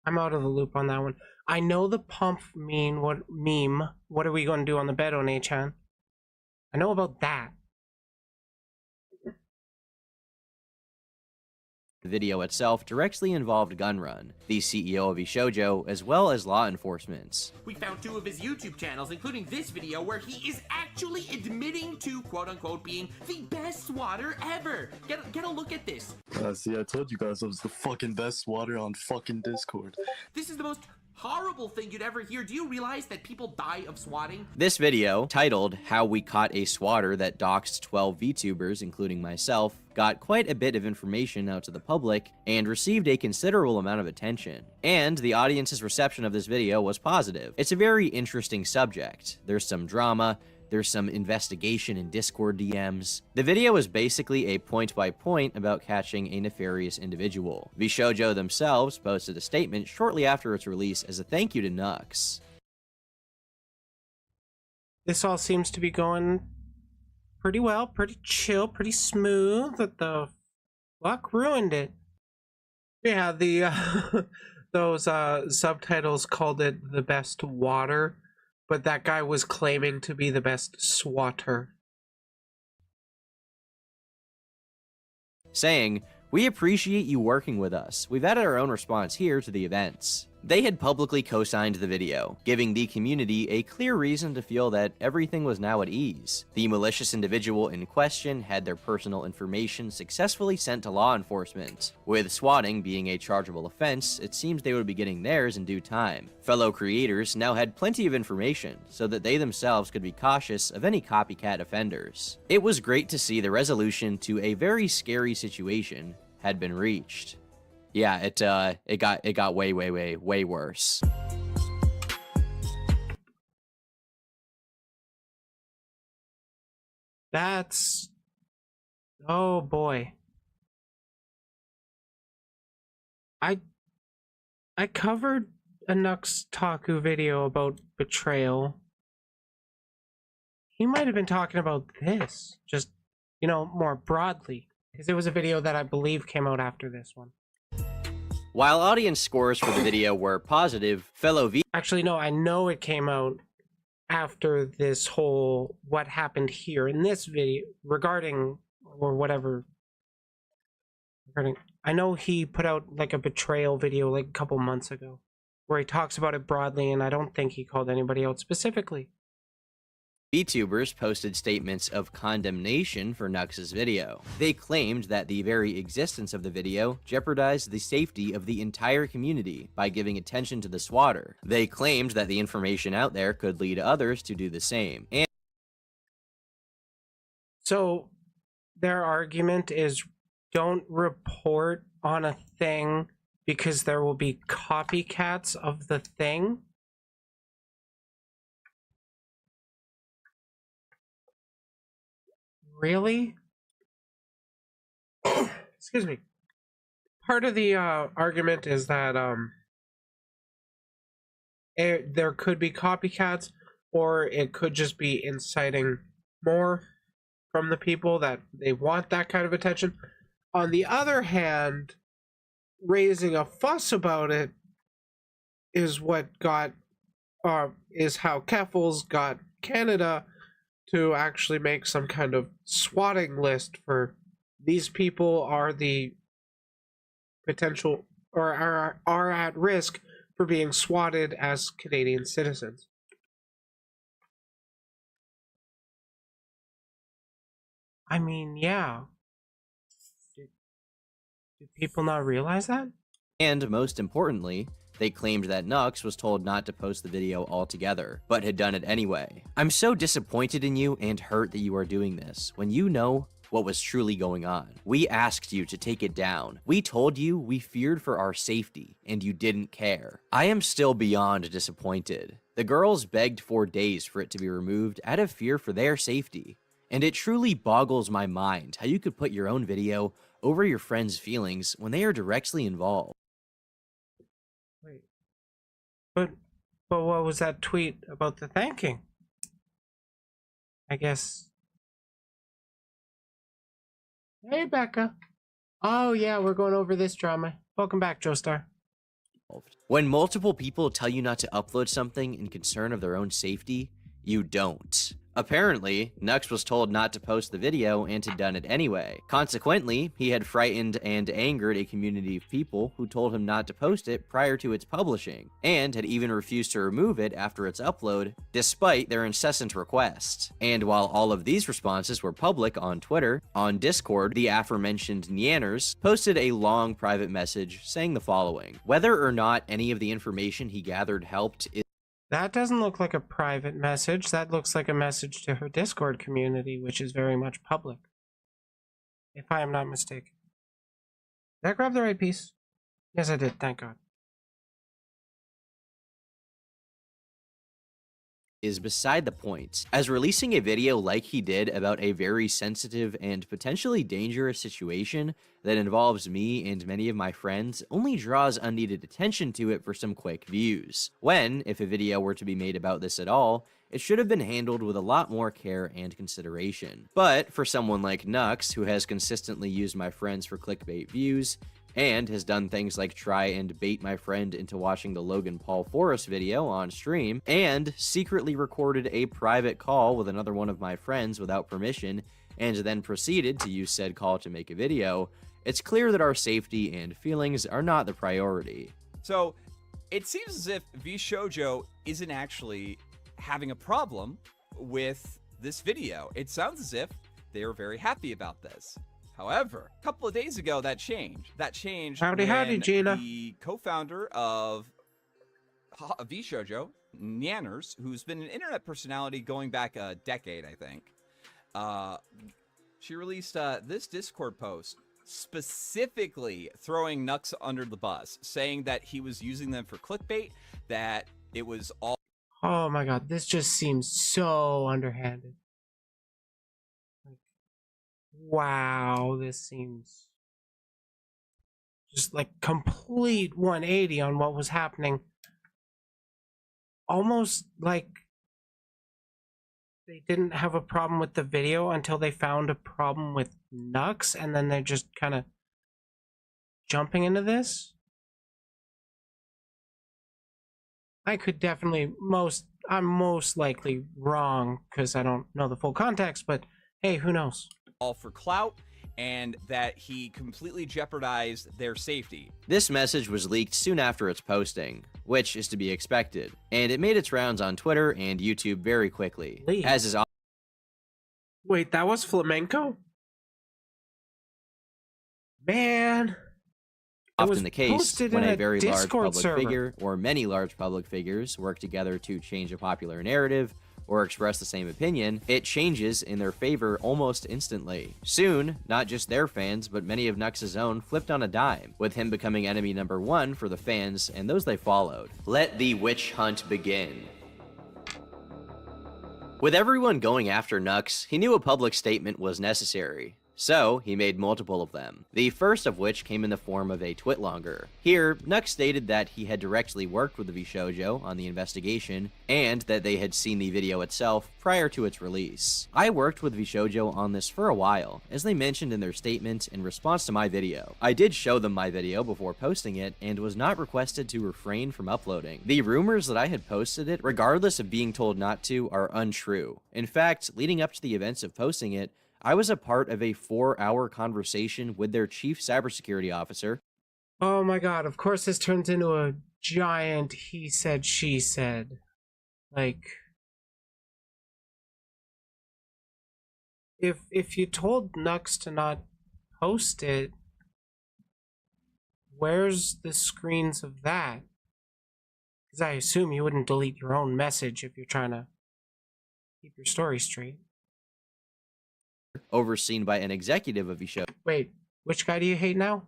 I'm out of the loop on that one. I know the Pump meme. What are we going to do on the bed on A-chan? I know about that. The video itself directly involved Gunrun, the CEO of Ishoujo, as well as law enforcement. We found 2 of his YouTube channels, including this video where he is actually admitting to quote-unquote being the best swatter ever. Get a look at this. See, I told you guys I was the fucking best swatter on fucking Discord. This is the most horrible thing you'd ever hear. Do you realize that people die of swatting? This video, titled How We Caught a Swatter That Doxed 12 VTubers, including myself, got quite a bit of information out to the public and received a considerable amount of attention. And the audience's reception of this video was positive. It's a very interesting subject. There's some drama, there's some investigation in Discord DMs. The video is basically a point-by-point about catching a nefarious individual. Vshoujo themselves posted a statement shortly after its release as a thank you to Nux. This all seems to be going pretty well, pretty chill, pretty smooth, but the fuck ruined it. Yeah, the those subtitles called it the best water, but that guy was claiming to be the best swatter. Saying, "We appreciate you working with us. We've added our own response here to the events." They had publicly co-signed the video, giving the community a clear reason to feel that everything was now at ease. The malicious individual in question had their personal information successfully sent to law enforcement. With swatting being a chargeable offense, it seems they would be getting theirs in due time. Fellow creators now had plenty of information, so that they themselves could be cautious of any copycat offenders. It was great to see the resolution to a very scary situation had been reached. Yeah, it got way worse. That's... oh boy. I covered a Nux Taku video about betrayal. He might have been talking about this, just, you know, more broadly, because it was a video that I believe came out after this one. While audience scores for the video were positive, fellow Actually, no, I know it came out after this whole what happened here in this video regarding, or whatever. Regarding, I know he put out like a betrayal video like a couple months ago where he talks about it broadly, and I don't think he called anybody out specifically. VTubers posted statements of condemnation for Nux's video. They claimed that the very existence of the video jeopardized the safety of the entire community by giving attention to the swatter. They claimed that the information out there could lead others to do the same. And so their argument is, don't report on a thing because there will be copycats of the thing. Really? Excuse me. Part of the argument is that there could be copycats, or it could just be inciting more from the people that they want that kind of attention. On the other hand, raising a fuss about it is what got, is how Keffels got Canada to actually make some kind of swatting list for these people are the potential, or are at risk for being swatted as Canadian citizens. I mean, yeah. Do people not realize that? And most importantly, they claimed that Nux was told not to post the video altogether, but had done it anyway. I'm so disappointed in you and hurt that you are doing this, when you know what was truly going on. We asked you to take it down. We told you we feared for our safety, and you didn't care. I am still beyond disappointed. The girls begged for days for it to be removed out of fear for their safety, and it truly boggles my mind how you could put your own video over your friends' feelings when they are directly involved. But what was that tweet about the thanking? I guess. Hey, Becca. Oh yeah, we're going over this drama. Welcome back, Joestar. When multiple people tell you not to upload something in concern of their own safety, you don't. Apparently, Nux was told not to post the video and had done it anyway. Consequently, he had frightened and angered a community of people who told him not to post it prior to its publishing, and had even refused to remove it after its upload, despite their incessant requests. And while all of these responses were public on Twitter, on Discord, the aforementioned Nyanners posted a long private message saying the following: "Whether or not any of the information he gathered helped is..." That doesn't look like a private message. That looks like a message to her Discord community, which is very much public. If I am not mistaken. Did I grab the right piece? Yes, I did. Thank God. Is beside the point, as releasing a video like he did about a very sensitive and potentially dangerous situation that involves me and many of my friends only draws unneeded attention to it for some quick views, when, if a video were to be made about this at all, it should have been handled with a lot more care and consideration. But for someone like Nux, who has consistently used my friends for clickbait views, and has done things like try and bait my friend into watching the Logan Paul Forrest video on stream, and secretly recorded a private call with another one of my friends without permission, and then proceeded to use said call to make a video, it's clear that our safety and feelings are not the priority. So, it seems as if VShojo isn't actually having a problem with this video. It sounds as if they are very happy about this. However, a couple of days ago, that changed. That changed Howdy, Gina. The co-founder of VShojo, Nyanners, who's been an internet personality going back a decade, I think. She released this Discord post specifically throwing Nux under the bus, saying that he was using them for clickbait, that it was all... Oh my God, this just seems so underhanded. Wow, this seems just like complete 180 on what was happening. Almost like they didn't have a problem with the video until they found a problem with Nux, and then they're just kind of jumping into this. I could definitely I'm most likely wrong because I don't know the full context, but hey, who knows? All for clout, and that he completely jeopardized their safety. This message was leaked soon after its posting, which is to be expected, and it made its rounds on Twitter and YouTube very quickly, as is... Wait, that was flamenco? Man, often the case when a very large Discord public server. figure or many large public figures work together to change a popular narrative or express the same opinion, it changes in their favor almost instantly. Soon, not just their fans, but many of Nux's own flipped on a dime, with him becoming enemy number one for the fans and those they followed. Let the witch hunt begin. With everyone going after Nux, he knew a public statement was necessary. So, he made multiple of them, the first of which came in the form of a twitlonger. Here, Nux stated that he had directly worked with the VShojo on the investigation, and that they had seen the video itself prior to its release. I worked with VShojo on this for a while, as they mentioned in their statement in response to my video. I did show them my video before posting it, and was not requested to refrain from uploading. The rumors that I had posted it, regardless of being told not to, are untrue. In fact, leading up to the events of posting it, I was a part of a 4-hour conversation with their chief cybersecurity officer. Oh my God, of course this turns into a giant he said, she said. Like, if you told Nux to not post it, where's the screens of that? Because I assume you wouldn't delete your own message if you're trying to keep your story straight. Overseen by an executive of VShojo. Wait, which guy do you hate now?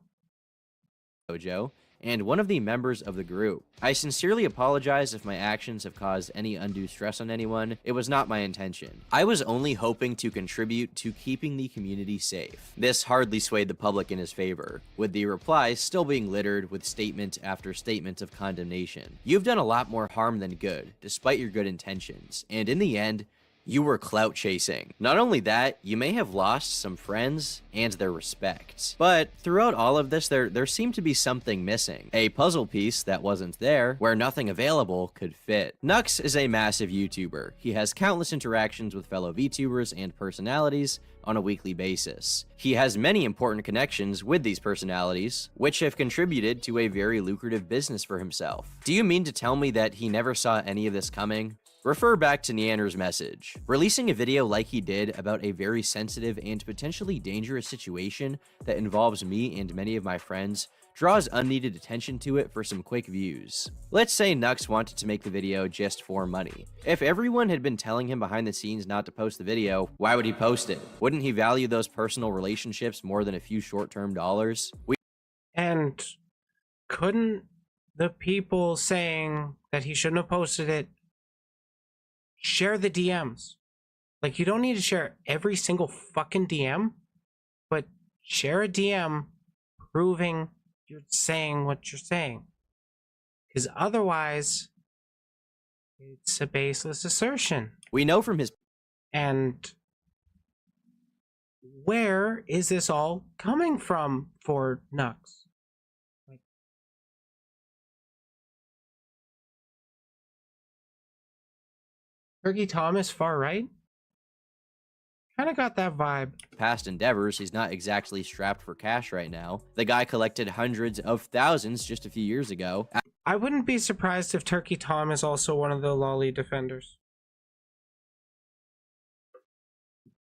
And one of the members of the group. I sincerely apologize if my actions have caused any undue stress on anyone. It was not my intention. I was only hoping to contribute to keeping the community safe. This hardly swayed the public in his favor, with the replies still being littered with statement after statement of condemnation. You've done a lot more harm than good, despite your good intentions, and in the end, you were clout chasing. Not only that, you may have lost some friends and their respect. But throughout all of this, there seemed to be something missing. A puzzle piece that wasn't there, where nothing available could fit. Nux is a massive YouTuber. He has countless interactions with fellow VTubers and personalities on a weekly basis. He has many important connections with these personalities, which have contributed to a very lucrative business for himself. Do you mean to tell me that he never saw any of this coming? Refer back to Neander's message. Releasing a video like he did about a very sensitive and potentially dangerous situation that involves me and many of my friends draws unneeded attention to it for some quick views. Let's say Nux wanted to make the video just for money. If everyone had been telling him behind the scenes not to post the video, why would he post it? Wouldn't he value those personal relationships more than a few short-term dollars? And couldn't the people saying that he shouldn't have posted it share the DMs? Like, you don't need to share every single fucking DM, but share a DM proving you're saying what you're saying. Because otherwise, it's a baseless assertion. We know from his... And where is this all coming from for Nux? Like, Turkey Thomas far right? Kind of got that vibe. Past endeavors, he's not exactly strapped for cash right now. The guy collected hundreds of thousands just a few years ago. I wouldn't be surprised if Turkey Tom is also one of the lolly defenders.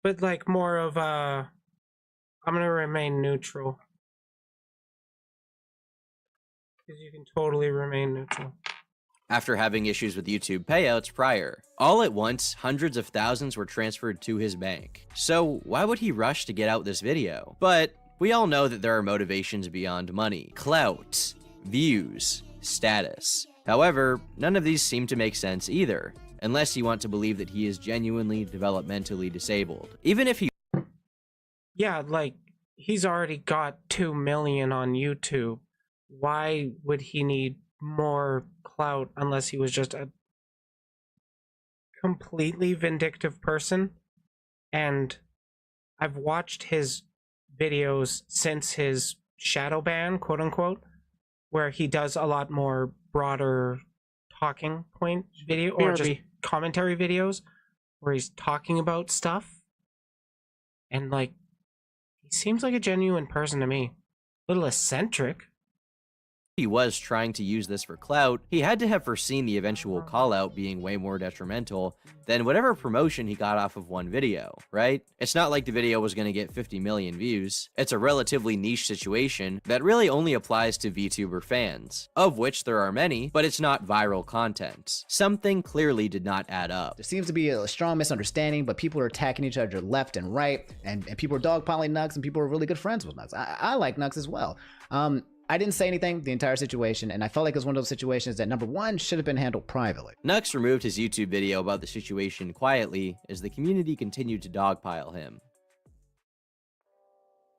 But like more of a, I'm gonna remain neutral. Because you can totally remain neutral. After having issues with YouTube payouts prior. All at once, hundreds of thousands were transferred to his bank. So why would he rush to get out this video? But we all know that there are motivations beyond money. Clout, views, status. However, none of these seem to make sense either, unless you want to believe that he is genuinely developmentally disabled. Even if he... Yeah, like, he's already got 2 million on YouTube. Why would he need more clout unless he was just a completely vindictive person? And I've watched his videos since his shadow ban, quote unquote, where he does a lot more broader talking point video or just commentary videos where he's talking about stuff. And like, he seems like a genuine person to me. A little eccentric. He was trying to use this for clout, he had to have foreseen the eventual call-out being way more detrimental than whatever promotion he got off of one video, right? It's not like the video was going to get 50 million views. It's a relatively niche situation that really only applies to VTuber fans, of which there are many, but it's not viral content. Something clearly did not add up. There seems to be a strong misunderstanding, but people are attacking each other left and right, and people are dogpiling Nux, and people are really good friends with Nux. I like Nux as well. I didn't say anything the entire situation, and I felt like it was one of those situations that, number one, should have been handled privately. Nux removed his YouTube video about the situation quietly as the community continued to dogpile him.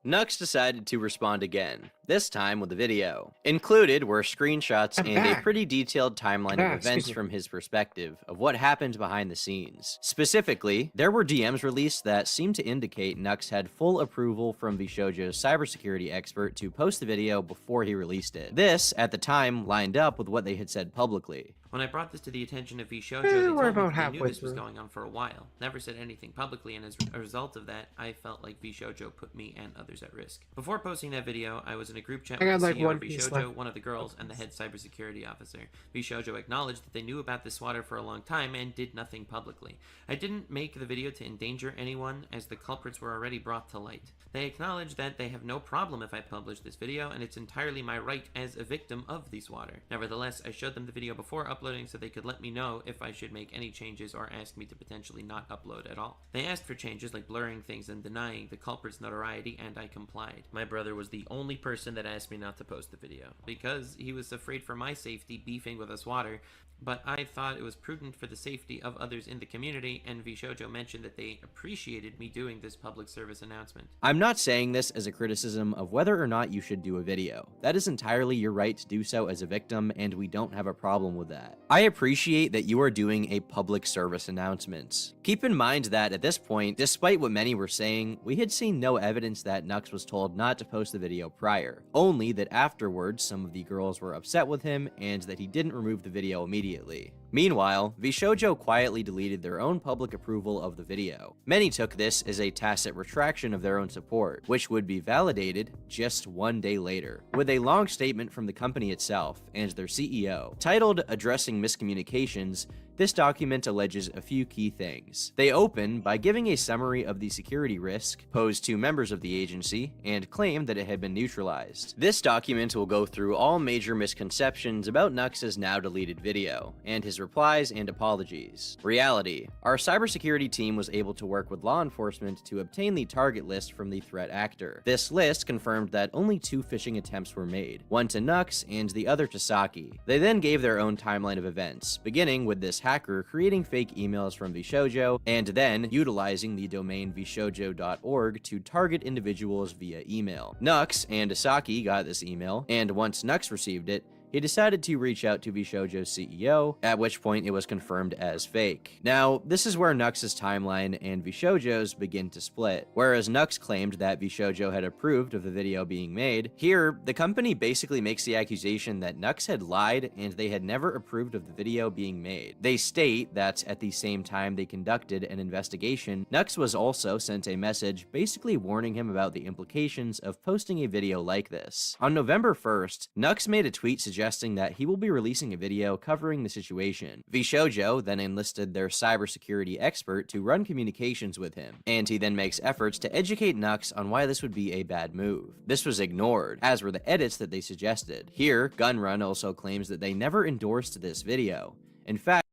Nux decided to respond again, this time with a video. Included were screenshots and a pretty detailed timeline of events from his perspective of what happened behind the scenes. Specifically, there were DMs released that seemed to indicate Nux had full approval from VShojo's cybersecurity expert to post the video before he released it. This, at the time, lined up with what they had said publicly. When I brought this to the attention of VShojo, they told me that they knew this was going on for a while. Never said anything publicly, and as a result of that, I felt like VShojo put me and others at risk. Before posting that video, I was in a group chat with the CEO of VShojo, one of the girls, and the head cybersecurity officer. VShojo acknowledged that they knew about this swatter for a long time and did nothing publicly. I didn't make the video to endanger anyone, as the culprits were already brought to light. They acknowledged that they have no problem if I publish this video, and it's entirely my right as a victim of the swatter. Nevertheless, I showed them the video before uploading so they could let me know if I should make any changes or ask me to potentially not upload at all. They asked for changes like blurring things and denying the culprit's notoriety, and I complied. My brother was the only person person that asked me not to post the video because he was afraid for my safety beefing with us water, but I thought it was prudent for the safety of others in the community, and Vshoujo mentioned that they appreciated me doing this public service announcement. I'm not saying this as a criticism of whether or not you should do a video. That is entirely your right to do so as a victim, and we don't have a problem with that. I appreciate that you are doing a public service announcement. Keep in mind that at this point, despite what many were saying, we had seen no evidence that Nux was told not to post the video prior, only that afterwards some of the girls were upset with him and that he didn't remove the video immediately. Meanwhile, Vshoujo quietly deleted their own public approval of the video. Many took this as a tacit retraction of their own support, which would be validated just one day later, with a long statement from the company itself and their CEO. Titled Addressing Miscommunications, this document alleges a few key things. They open by giving a summary of the security risk posed to members of the agency and claim that it had been neutralized. This document will go through all major misconceptions about Nux's now deleted video, and his replies and apologies. Reality: our cybersecurity team was able to work with law enforcement to obtain the target list from the threat actor. This list confirmed that only 2 phishing attempts were made, one to Nux and the other to Saki. They then gave their own timeline of events, beginning with this hacker creating fake emails from Vshoujo, and then utilizing the domain vshoujo.org to target individuals via email. Nux and Saki got this email, and once Nux received it, he decided to reach out to Vshoujo's CEO, at which point it was confirmed as fake. Now, this is where Nux's timeline and Vshoujo's begin to split. Whereas Nux claimed that Vshoujo had approved of the video being made, here, the company basically makes the accusation that Nux had lied and they had never approved of the video being made. They state that at the same time they conducted an investigation, Nux was also sent a message basically warning him about the implications of posting a video like this. On November 1st, Nux made a tweet suggesting that he will be releasing a video covering the situation. Vshoujo then enlisted their cybersecurity expert to run communications with him, and he then makes efforts to educate Nux on why this would be a bad move. This was ignored, as were the edits that they suggested. Here, Gunrun also claims that they never endorsed this video. In fact—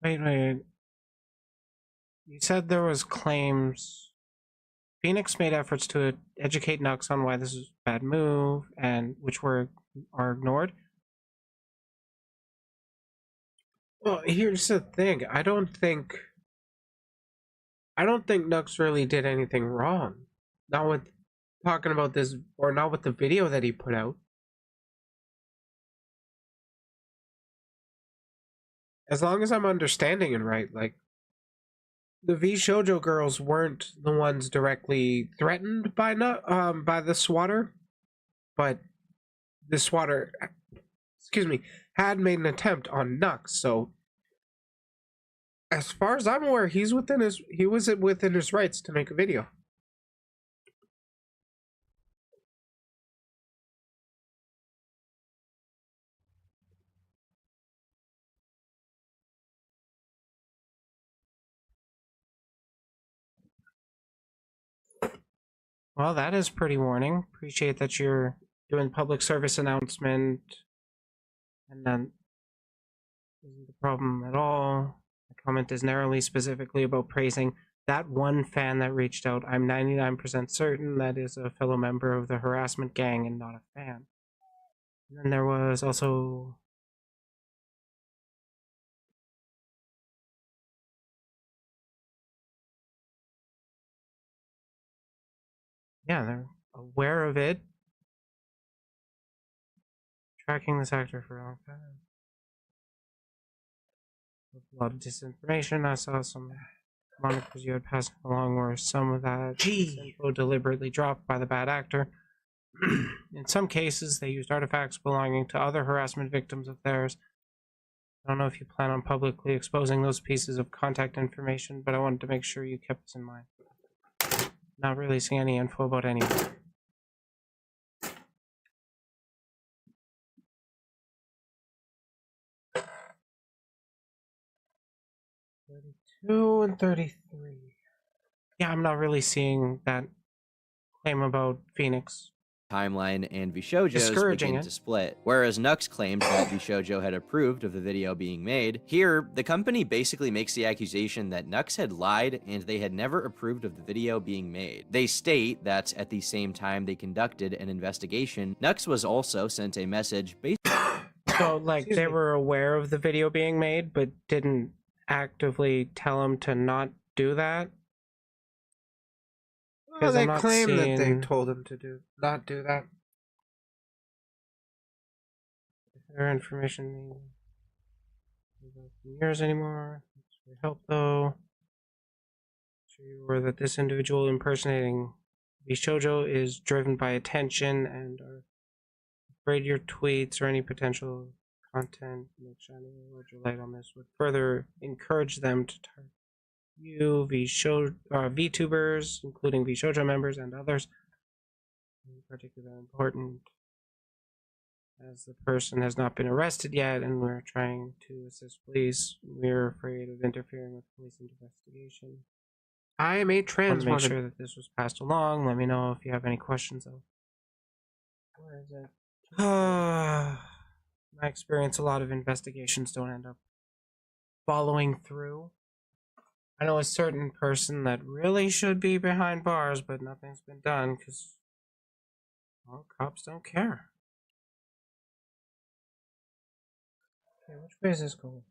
Wait. You said there was claims. Phoenix made efforts to educate Nux on why this is a bad move, and which are ignored. Well, here's the thing. I don't think Nux really did anything wrong. Not with talking about this, or not with the video that he put out. As long as I'm understanding it right, like, the Vshoujo girls weren't the ones directly threatened by the swatter, but the swatter, had made an attempt on Nux. So, as far as I'm aware, he was within his rights to make a video. Well, that is pretty warning. Appreciate that you're doing public service announcement, and then isn't the problem at all. The comment is narrowly specifically about praising that one fan that reached out. I'm 99% certain that is a fellow member of the harassment gang and not a fan. And then there was also they're aware of it. Tracking this actor for a long time. A lot of disinformation. I saw some monikers you had passed along where some of that info deliberately dropped by the bad actor. In some cases, they used artifacts belonging to other harassment victims of theirs. I don't know if you plan on publicly exposing those pieces of contact information, but I wanted to make sure you kept this in mind. Not releasing any info about anyone. $32 and $33. Yeah, I'm not really seeing that claim about Phoenix. timeline and Vshoujo's Discouraging begin it. to split. Whereas Nux claimed that Vshoujo had approved of the video being made, here, the company basically makes the accusation that Nux had lied and they had never approved of the video being made. They state that at the same time they conducted an investigation, Nux was also sent a message So, like, they were aware of the video being made, but didn't actively tell him to not do that? Well, they I'm not claim that they seeing- told him to not do that. Their information years anymore. It help though. Sure you were that this individual impersonating Vshoujo is driven by attention and are afraid your tweets or any potential content make shining a larger light on this would further encourage them to target you, VTubers, including Vshoujo members and others, in particular important, as the person has not been arrested yet and we're trying to assist police. We're afraid of interfering with police investigation. I am a Want trans to make sure that this was passed along. Let me know if you have any questions though. Where is it? My experience, a lot of investigations don't end up following through. I know a certain person that really should be behind bars, but nothing's been done because, well, cops don't care. Okay, which way is this going?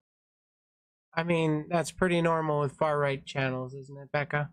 I mean, that's pretty normal with far-right channels, isn't it, Becca?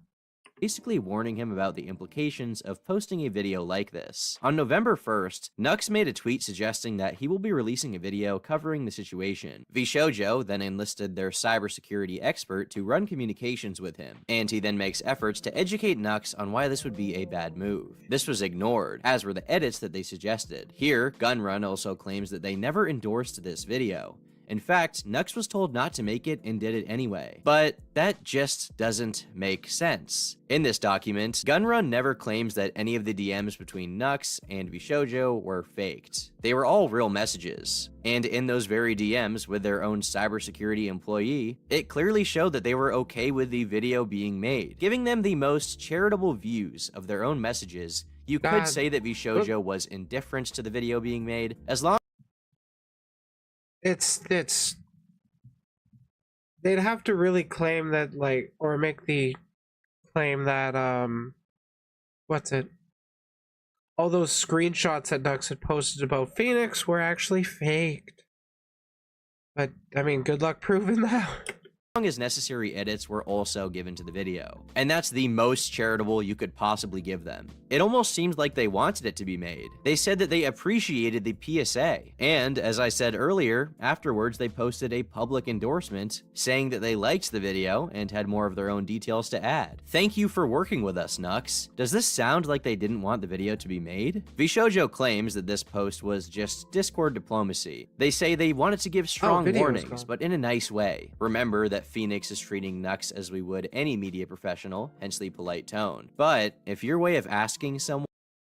basically warning him about the implications of posting a video like this. On November 1st, Nux made a tweet suggesting that he will be releasing a video covering the situation. Vshoujo then enlisted their cybersecurity expert to run communications with him, and he then makes efforts to educate Nux on why this would be a bad move. This was ignored, as were the edits that they suggested. Here, Gunrun also claims that they never endorsed this video. In fact, Nux was told not to make it and did it anyway. But that just doesn't make sense. In this document, Gunrun never claims that any of the DMs between Nux and Vshoujo were faked. They were all real messages. And in those very DMs with their own cybersecurity employee, it clearly showed that they were okay with the video being made. Giving them the most charitable views of their own messages, you could say that Vshoujo was indifferent to the video being made, as long they'd have to really claim that, like, or make the claim that what's it, all those screenshots that Nux had posted about Phoenix were actually faked. But I mean, good luck proving that. as necessary edits were also given to the video. And that's the most charitable you could possibly give them. It almost seems like they wanted it to be made. They said that they appreciated the PSA. And as I said earlier, afterwards they posted a public endorsement saying that they liked the video and had more of their own details to add. Thank you for working with us, Nux. Does this sound like they didn't want the video to be made? Vshoujo claims that this post was just Discord diplomacy. They say they wanted to give strong warnings, but in a nice way. Remember that Phoenix is treating Nux as we would any media professional, hence the polite tone. But if your way of asking someone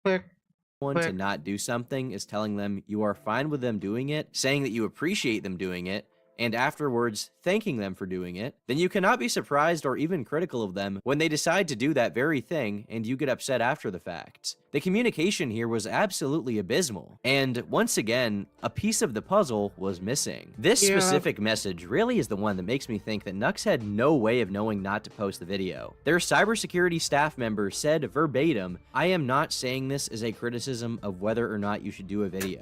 to not do something is telling them you are fine with them doing it, saying that you appreciate them doing it, and afterwards thanking them for doing it, then you cannot be surprised or even critical of them when they decide to do that very thing and you get upset after the fact. The communication here was absolutely abysmal, and once again, a piece of the puzzle was missing. This specific message really is the one that makes me think that Nux had no way of knowing not to post the video. Their cybersecurity staff member said verbatim, "I am not saying this as a criticism of whether or not you should do a video.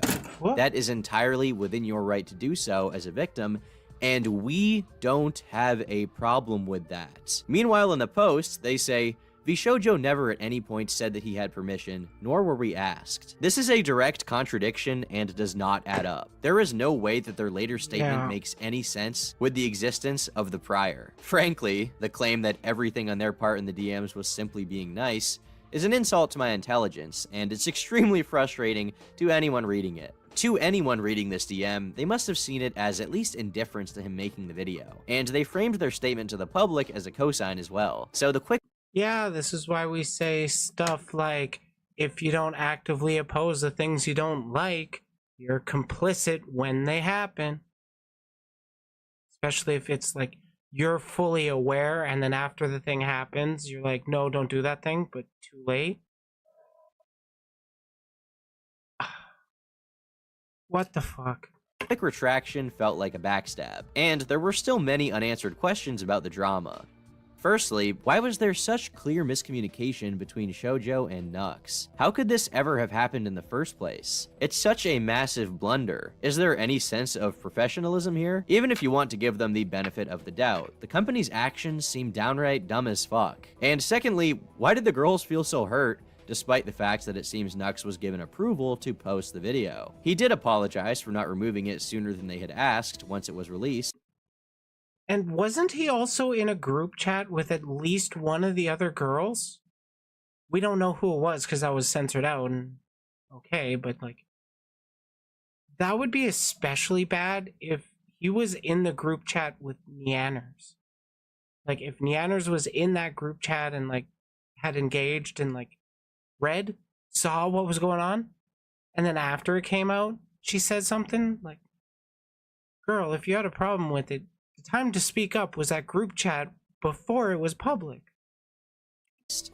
That is entirely within your right to do so as a victim, and we don't have a problem with that." Meanwhile, in the post, they say, Vshoujo never at any point said that he had permission, nor were we asked. This is a direct contradiction and does not add up. There is no way that their later statement makes any sense with the existence of the prior. Frankly, the claim that everything on their part in the DMs was simply being nice is an insult to my intelligence, and it's extremely frustrating to anyone reading it. To anyone reading this DM, they must have seen it as at least indifference to him making the video, and they framed their statement to the public as a cosign as well. So the quick this is why we say stuff like, if you don't actively oppose the things you don't like, you're complicit when they happen. Especially if it's like, you're fully aware, and then after the thing happens, you're like, no, don't do that thing, but too late. What the fuck? Quick retraction felt like a backstab, and there were still many unanswered questions about the drama. Firstly, why was there such clear miscommunication between Shoujo and Nux? How could this ever have happened in the first place? It's such a massive blunder. Is there any sense of professionalism here? Even if you want to give them the benefit of the doubt, the company's actions seem downright dumb as fuck. And secondly, why did the girls feel so hurt, despite the fact that it seems Nux was given approval to post the video? He did apologize for not removing it sooner than they had asked once it was released. And wasn't he also in a group chat with at least one of the other girls? We don't know who it was because that was censored out, and okay, but like, that would be especially bad if he was in the group chat with Neanners. Like, if Neanners was in that group chat and like had engaged and like read, saw what was going on, and then after it came out, she said something like, girl, if you had a problem with it, the time to speak up was that group chat before it was public.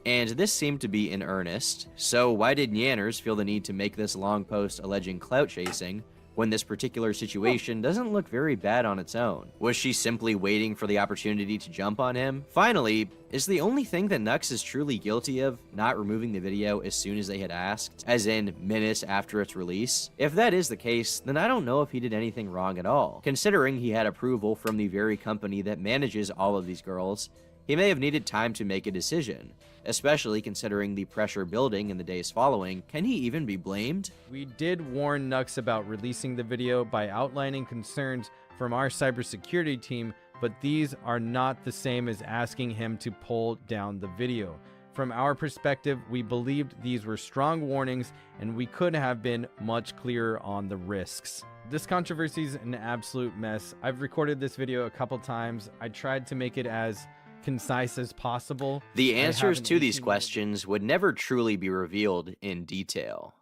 And this seemed to be in earnest, so why did Neanners feel the need to make this long post alleging clout chasing when this particular situation doesn't look very bad on its own? Was she simply waiting for the opportunity to jump on him? Finally, is the only thing that Nux is truly guilty of not removing the video as soon as they had asked, as in minutes after its release? If that is the case, then I don't know if he did anything wrong at all. Considering he had approval from the very company that manages all of these girls, he may have needed time to make a decision. Especially considering the pressure building in the days following, can he even be blamed? We did warn Nux about releasing the video by outlining concerns from our cybersecurity team, but these are not the same as asking him to pull down the video. From our perspective, we believed these were strong warnings and we could have been much clearer on the risks. This controversy is an absolute mess. I've recorded this video a couple times. I tried to make it as concise as possible. The answers to these questions would never truly be revealed in detail.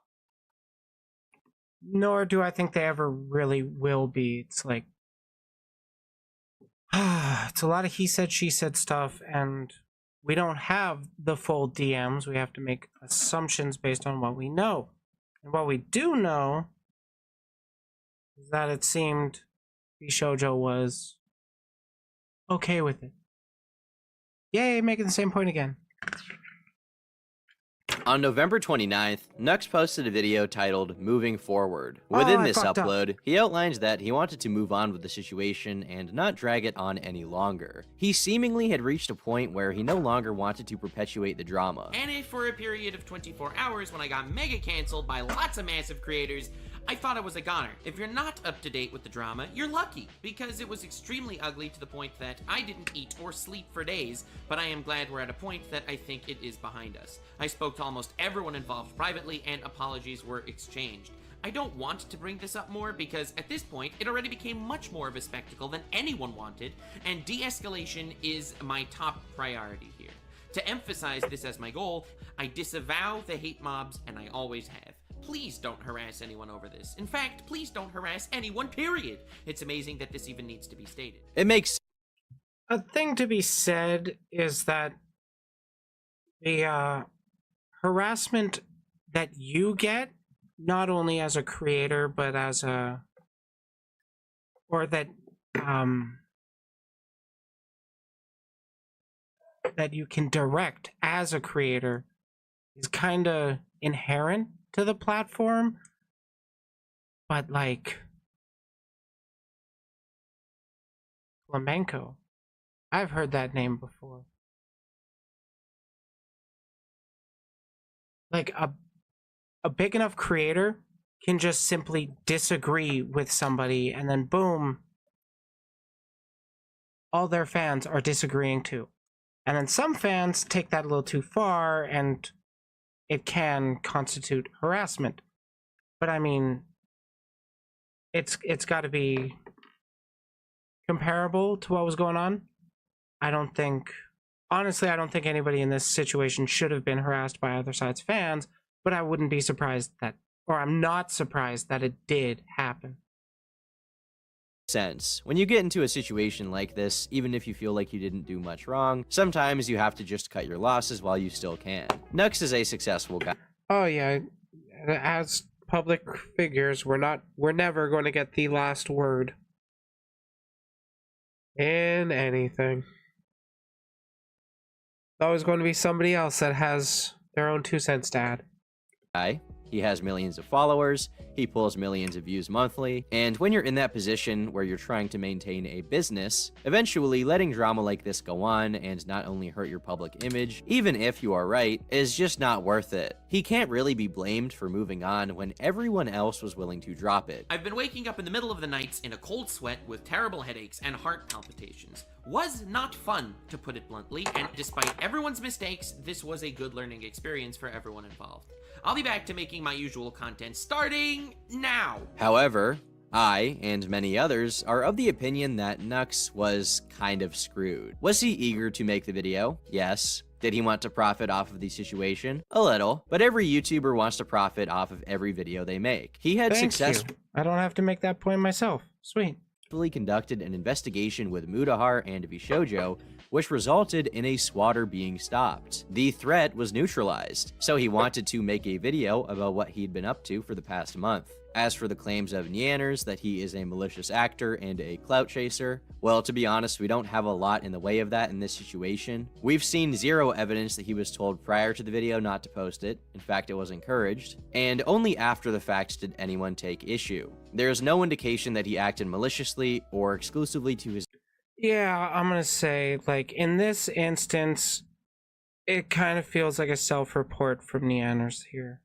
Nor do I think they ever really will be. It's like, it's a lot of he said, she said stuff, and we don't have the full DMs. We have to make assumptions based on what we know. And what we do know is that it seemed Shoujo was okay with it. Yay, making the same point again. On November 29th, Nux posted a video titled Moving Forward. Within this upload, he outlined that he wanted to move on with the situation and not drag it on any longer. He seemingly had reached a point where he no longer wanted to perpetuate the drama. And if for a period of 24 hours when I got mega canceled by lots of massive creators, I thought I was a goner. If you're not up to date with the drama, you're lucky, because it was extremely ugly to the point that I didn't eat or sleep for days, but I am glad we're at a point that I think it is behind us. I spoke to almost everyone involved privately and apologies were exchanged. I don't want to bring this up more because at this point, it already became much more of a spectacle than anyone wanted, and de-escalation is my top priority here. To emphasize this as my goal, I disavow the hate mobs, and I always have. Please don't harass anyone over this. In fact, please don't harass anyone, period. It's amazing that this even needs to be stated. It makes a thing to be said is that the harassment that you get, not only as a creator, but as a, or that that you can direct as a creator, is kind of inherent to the platform, but like flamenco, I've heard that name before. Like a big enough creator can just simply disagree with somebody and then boom, all their fans are disagreeing too. And then some fans take that a little too far and it can constitute harassment. But I mean, it's got to be comparable to what was going on. Honestly, I don't think anybody in this situation should have been harassed by other side's fans, but I wouldn't be surprised that, or I'm not surprised that it did happen. Sense. When you get into a situation like this, even if you feel like you didn't do much wrong, sometimes you have to just cut your losses while you still can. Nux is a successful guy. Oh yeah, as public figures, we're never going to get the last word in anything. It's always going to be somebody else that has their own 2 cents to add. He has millions of followers, he pulls millions of views monthly, and when you're in that position where you're trying to maintain a business, eventually letting drama like this go on and not only hurt your public image, even if you are right, is just not worth it. He can't really be blamed for moving on when everyone else was willing to drop it. I've been waking up in the middle of the nights in a cold sweat with terrible headaches and heart palpitations. Was not fun, to put it bluntly, and despite everyone's mistakes, this was a good learning experience for everyone involved. I'll be back to making my usual content starting now. However, I, and many others, are of the opinion that Nux was kind of screwed. Was he eager to make the video? Yes. Did he want to profit off of the situation? A little. But every YouTuber wants to profit off of every video they make. He had successfully I don't have to make that point myself. Sweet. Conducted an investigation with Mutahar and Vishojo, which resulted in a swatter being stopped. The threat was neutralized, so he wanted to make a video about what he'd been up to for the past month. As for the claims of Neanners that he is a malicious actor and a clout chaser, well, to be honest, we don't have a lot in the way of that in this situation. We've seen zero evidence that he was told prior to the video not to post it. In fact, it was encouraged. And only after the fact did anyone take issue. There is no indication that he acted maliciously or exclusively to his... Yeah, I'm gonna say, like, in this instance, it kind of feels like a self-report from Neanners here.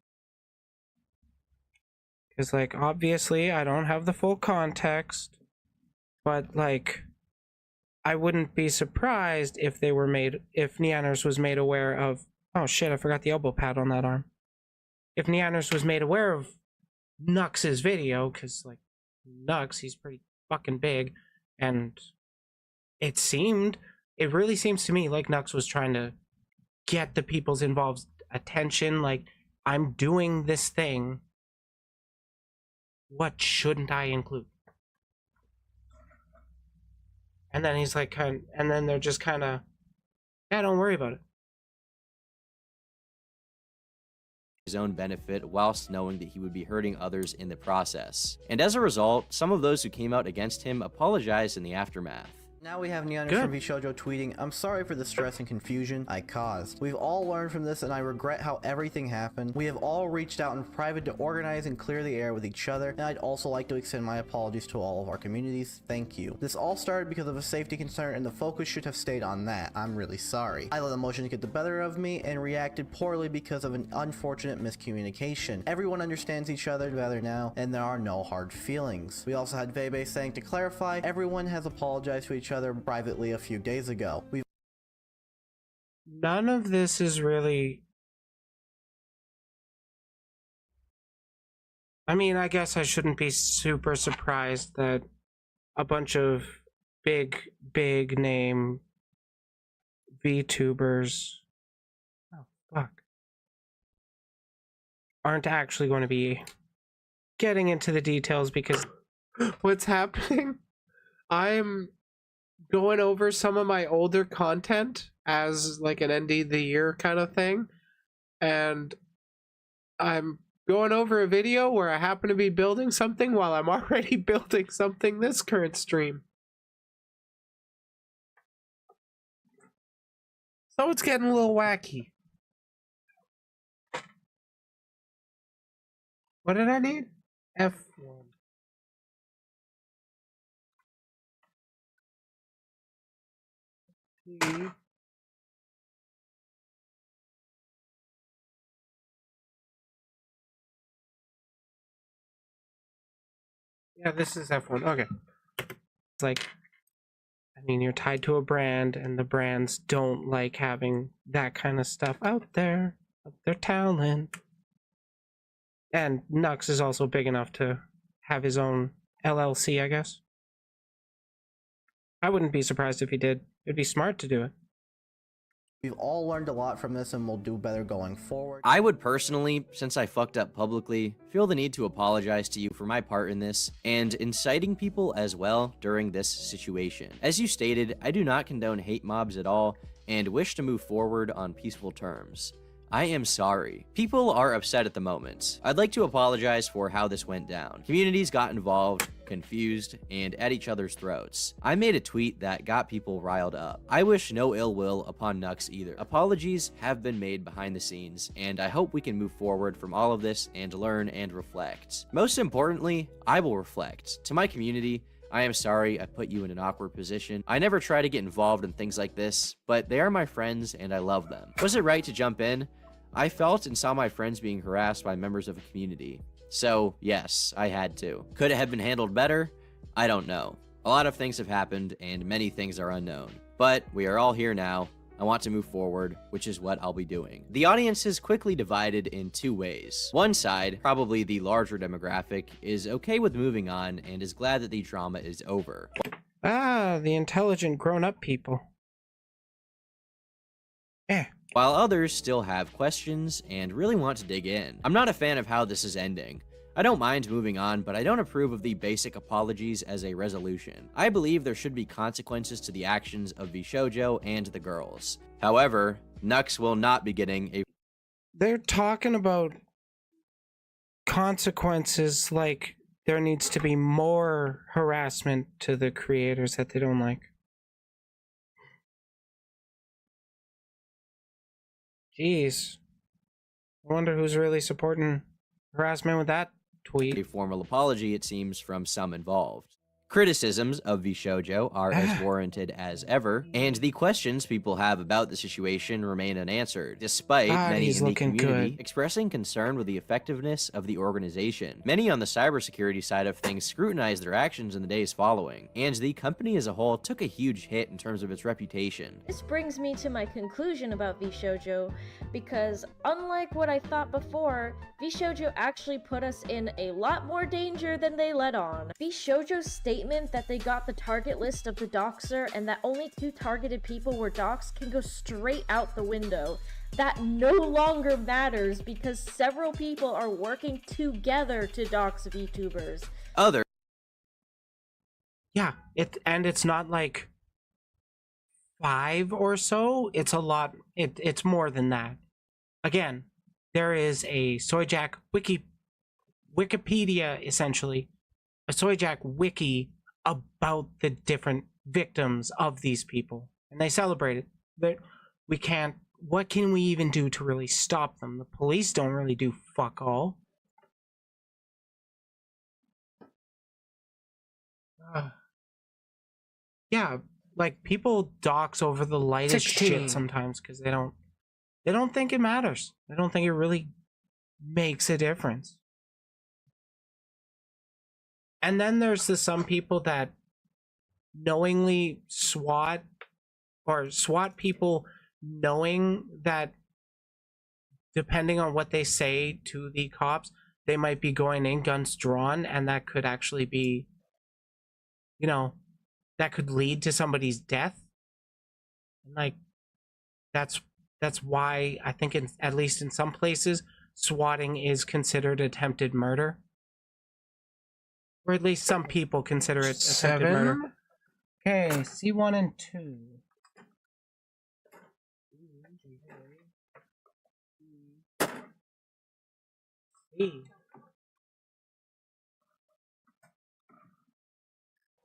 Because, like, obviously, I don't have the full context, but, like, I wouldn't be surprised if if Neanners was made aware of... Oh, shit, I forgot the elbow pad on that arm. If Neanners was made aware of Nux's video, because, like, Nux, he's pretty fucking big, and it really seems to me like Nux was trying to get the people's involved attention, like, I'm doing this thing. What shouldn't I include? And then he's like, and then they're just kind of, yeah, don't worry about it. His own benefit whilst knowing that he would be hurting others in the process. And as a result, some of those who came out against him apologized in the aftermath. Now we have Neanners from Vishojo tweeting, "I'm sorry for the stress and confusion I caused. We've all learned from this and I regret how everything happened. We have all reached out in private to organize and clear the air with each other, and I'd also like to extend my apologies to all of our communities. Thank you. This all started because of a safety concern and the focus should have stayed on that. I'm really sorry. I let emotions get the better of me and reacted poorly because of an unfortunate miscommunication. Everyone understands each other better now, and there are no hard feelings." We also had Vebe saying, "To clarify, everyone has apologized to each other privately a few days ago. None of this is really... I mean, I guess I shouldn't be super surprised that a bunch of big name VTubers aren't actually going to be getting into the details, because what's happening, I'm going over some of my older content as like an ND of the year kind of thing, and I'm going over a video where I happen to be building something while I'm already building something this current stream. So it's getting a little wacky. What did I need? F1. Yeah, this is F1. Okay. It's like, I mean, you're tied to a brand, and the brands don't like having that kind of stuff out there, of their talent. And Nux is also big enough to have his own LLC, I guess. I wouldn't be surprised if he did. It'd be smart to do it. We've all learned a lot from this and we'll do better going forward. I would personally, since I fucked up publicly, feel the need to apologize to you for my part in this, and inciting people as well during this situation. As you stated, I do not condone hate mobs at all, and wish to move forward on peaceful terms. I am sorry. People are upset at the moment. I'd like to apologize for how this went down. Communities got involved, confused, and at each other's throats. I made a tweet that got people riled up. I wish no ill will upon Nux either. Apologies have been made behind the scenes, and I hope we can move forward from all of this and learn and reflect. Most importantly, I will reflect. To my community, I am sorry I put you in an awkward position. I never try to get involved in things like this, but they are my friends and I love them. Was it right to jump in? I felt and saw my friends being harassed by members of a community. So, yes, I had to. Could it have been handled better? I don't know. A lot of things have happened, and many things are unknown. But we are all here now. I want to move forward, which is what I'll be doing. The audience is quickly divided in two ways. One side, probably the larger demographic, is okay with moving on and is glad that the drama is over. Ah, the intelligent grown-up people. While others still have questions and really want to dig in. I'm not a fan of how this is ending. I don't mind moving on, but I don't approve of the basic apologies as a resolution. I believe there should be consequences to the actions of Vshoujo and the girls. However, Nux will not be getting a... They're talking about consequences, like there needs to be more harassment to the creators that they don't like. Jeez. I wonder who's really supporting harassment with that tweet. A formal apology, it seems, from some involved. Criticisms of Vshoujo are as warranted as ever, and the questions people have about the situation remain unanswered, despite many in the community expressing concern with the effectiveness of the organization. Many on the cybersecurity side of things scrutinized their actions in the days following, and the company as a whole took a huge hit in terms of its reputation. This brings me to my conclusion about Vshoujo, because unlike what I thought before, Vshoujo actually put us in a lot more danger than they let on. Vshoujo's statement that they got the target list of the doxer and that only 2 targeted people were doxed can go straight out the window. That no longer matters because several people are working together to dox VTubers. Yeah, it's not like 5 or so. It's a lot. It's more than that. Again, there is a Soyjack Wikipedia, essentially, a Soyjack wiki about the different victims of these people, and they celebrate it. But we can't. What can we even do to really stop them? The police don't really do fuck all. Yeah, like people dox over the lightest 16. shit sometimes because they don't think it matters. They don't think it really makes a difference. And then there's some people that knowingly SWAT people, knowing that depending on what they say to the cops, they might be going in guns drawn, and that could actually be, that could lead to somebody's death. Like, that's why I think at least in some places, swatting is considered attempted murder. Or at least some people consider it attempted murder. Okay, C1 and 2. C.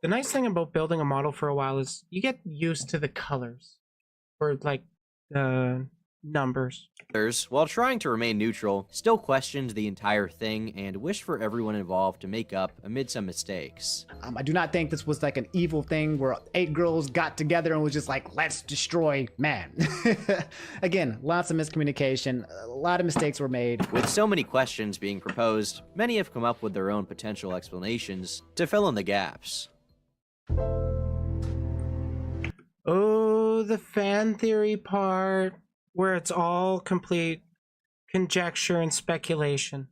The nice thing about building a model for a while is you get used to the colors. Or like the numbers. While trying to remain neutral, still questioned the entire thing and wished for everyone involved to make up amid some mistakes. I do not think this was like an evil thing where 8 girls got together and was just like, let's destroy man. Again, lots of miscommunication, a lot of mistakes were made. With so many questions being proposed, many have come up with their own potential explanations to fill in the gaps. Oh, the fan theory part. Where it's all complete conjecture and speculation.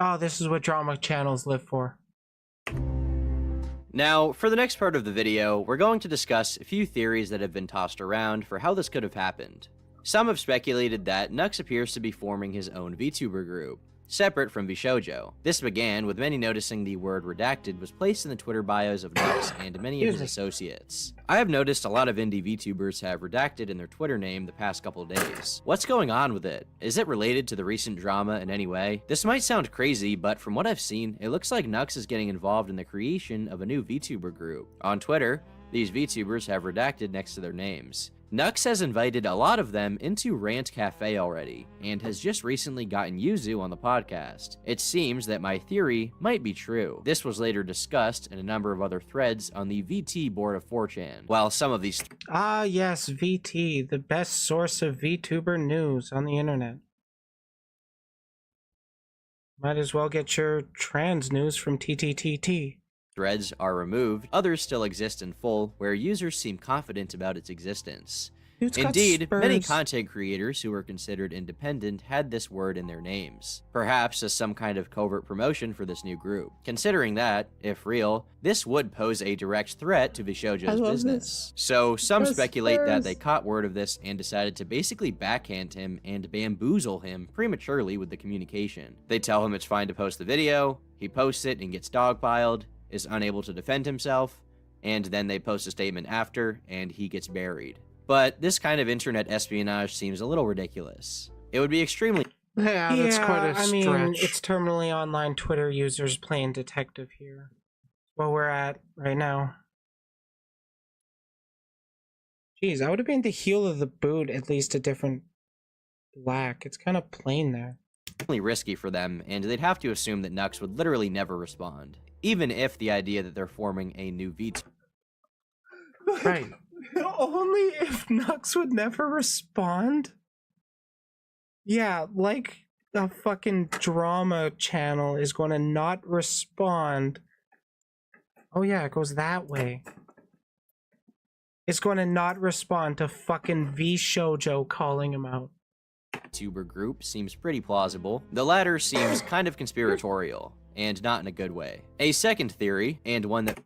Oh, this is what drama channels live for. Now, for the next part of the video, we're going to discuss a few theories that have been tossed around for how this could have happened. Some have speculated that Nux appears to be forming his own VTuber group. separate from Vshoujo. This began with many noticing the word redacted was placed in the Twitter bios of Nux and many of his associates. I have noticed a lot of indie VTubers have redacted in their Twitter name the past couple of days. What's going on with it? Is it related to the recent drama in any way? This might sound crazy, but from what I've seen, it looks like Nux is getting involved in the creation of a new VTuber group. On Twitter, these VTubers have redacted next to their names. Nux has invited a lot of them into Rant Cafe already, and has just recently gotten Yuzu on the podcast. It seems that my theory might be true. This was later discussed in a number of other threads on the VT board of 4chan. While some of these... Ah, yes, VT, the best source of VTuber news on the internet. Might as well get your trans news from TTTT. Threads are removed, others still exist in full, where users seem confident about its existence. Indeed, many content creators who were considered independent had this word in their names, perhaps as some kind of covert promotion for this new group. Considering that, if real, this would pose a direct threat to Vshoujo's business. So some speculate that they caught word of this and decided to basically backhand him and bamboozle him prematurely with the communication. They tell him it's fine to post the video, he posts it and gets dogpiled, is unable to defend himself, and then they post a statement after, and he gets buried. But this kind of internet espionage seems a little ridiculous. It would be extremely... Yeah, that's quite a stretch. I mean, it's terminally online Twitter users playing detective here. Where we're at right now. Jeez, I would have been the heel of the boot, at least a different black. It's kind of plain there. Risky for them, and they'd have to assume that Nux would literally never respond. Even if the idea that they're forming a new VT... Right. Only if Nux would never respond? Yeah, like a fucking drama channel is going to not respond. Oh yeah, it goes that way. It's going to not respond to fucking Vshoujo calling him out. Tuber group seems pretty plausible. The latter seems kind of conspiratorial, and not in a good way. A second theory, and one that...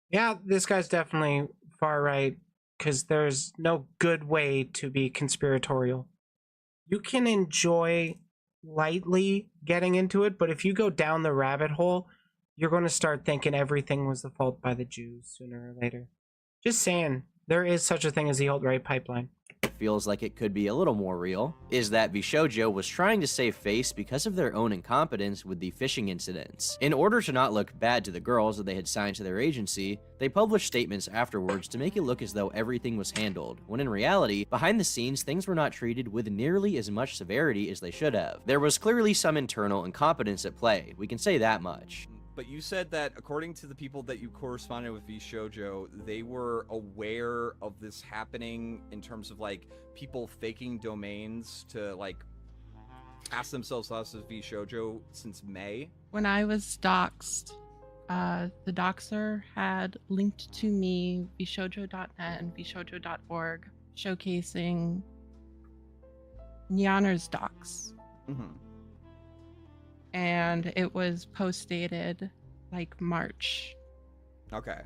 Yeah, this guy's definitely far right, because there's no good way to be conspiratorial. You can enjoy lightly getting into it, but if you go down the rabbit hole, you're going to start thinking everything was the fault by the Jews sooner or later. Just saying, there is such a thing as the alt-right pipeline. Feels like it could be a little more real, is that Vshoujo was trying to save face because of their own incompetence with the phishing incidents. In order to not look bad to the girls that they had signed to their agency, they published statements afterwards to make it look as though everything was handled, when in reality, behind the scenes, things were not treated with nearly as much severity as they should have. There was clearly some internal incompetence at play, we can say that much. But you said that according to the people that you corresponded with Vshoujo, they were aware of this happening in terms of like people faking domains to like pass themselves off as Vshoujo since May. When I was doxxed, the doxer had linked to me vshoujo.net and vshoujo.org showcasing Nyanner's docs. Mm-hmm. And it was post-dated like March. Okay.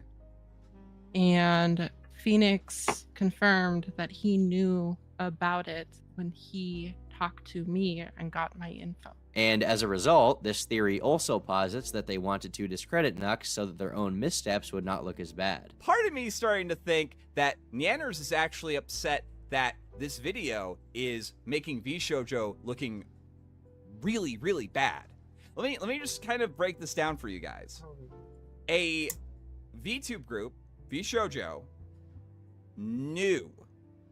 And Phoenix confirmed that he knew about it when he talked to me and got my info. And as a result, this theory also posits that they wanted to discredit Nux so that their own missteps would not look as bad. Part of me is starting to think that Nyanners is actually upset that this video is making Vshoujo looking really, really bad. Let me just kind of break this down for you guys. A VTube group, Vshoujo, knew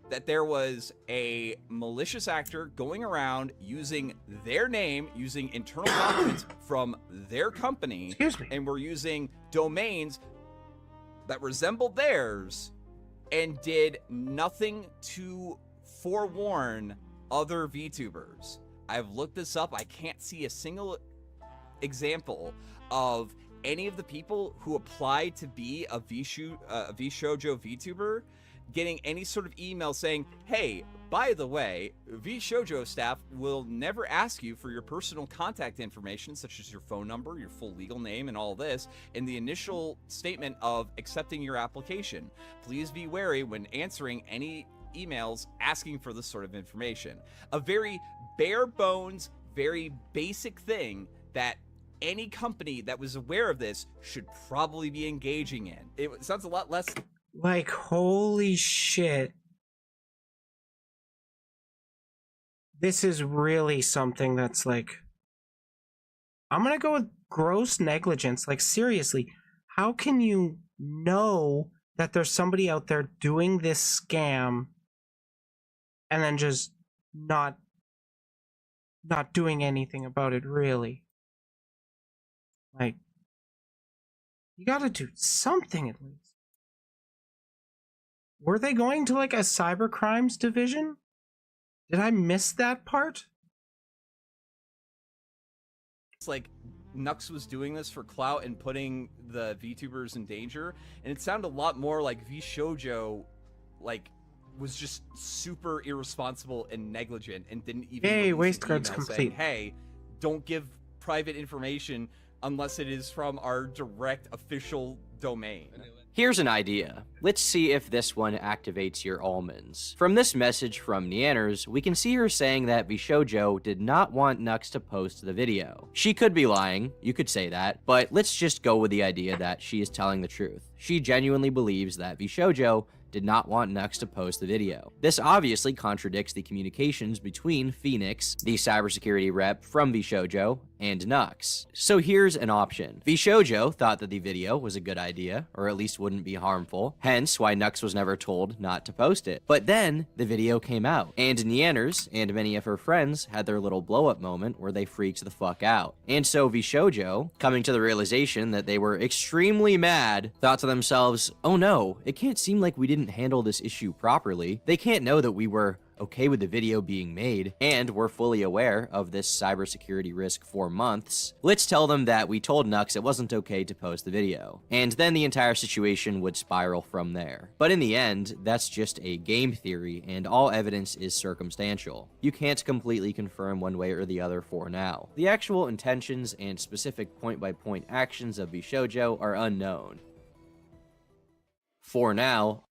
that there was a malicious actor going around using their name, using internal documents from their company, and were using domains that resembled theirs and did nothing to forewarn other VTubers. I've looked this up. I can't see a single example of any of the people who applied to be a Vshoujo VTuber getting any sort of email saying, hey, by the way, Vshoujo staff will never ask you for your personal contact information, such as your phone number, your full legal name, and all this, in the initial statement of accepting your application. Please be wary when answering any emails asking for this sort of information. A very bare bones very basic thing that any company that was aware of this should probably be engaging in. It sounds a lot less like, holy shit. This is really something that's like, I'm gonna go with gross negligence. Like, seriously, how can you know that there's somebody out there doing this scam and then just not doing anything about it, really? Like, you gotta do something at least. Were they going to like a cyber crimes division? Did I miss that part? It's like Nux was doing this for clout and putting the VTubers in danger, and it sounded a lot more like VShojo, like, was just super irresponsible and negligent and didn't even Hey, release waste an card's email complete. saying, hey, don't give private information unless it is from our direct official domain. Here's an idea. Let's see if this one activates your almonds. From this message from Neanners, we can see her saying that Vishojo did not want Nux to post the video. She could be lying, you could say that, but let's just go with the idea that she is telling the truth. She genuinely believes that Vishojo did not want Nux to post the video. This obviously contradicts the communications between Phoenix, the cybersecurity rep from Vishojo, and Nux. So here's an option. Vishojo thought that the video was a good idea, or at least wouldn't be harmful, hence why Nux was never told not to post it. But then, the video came out, and Neanners and many of her friends had their little blow-up moment where they freaked the fuck out. And so Vishojo, coming to the realization that they were extremely mad, thought to themselves, oh no, it can't seem like we didn't handle this issue properly. They can't know that we were okay with the video being made, and we're fully aware of this cybersecurity risk for months. Let's tell them that we told Nux it wasn't okay to post the video, and then the entire situation would spiral from there. But in the end, that's just a game theory, and all evidence is circumstantial. You can't completely confirm one way or the other for now. The actual intentions and specific point-by-point actions of Vishojo are unknown. For now,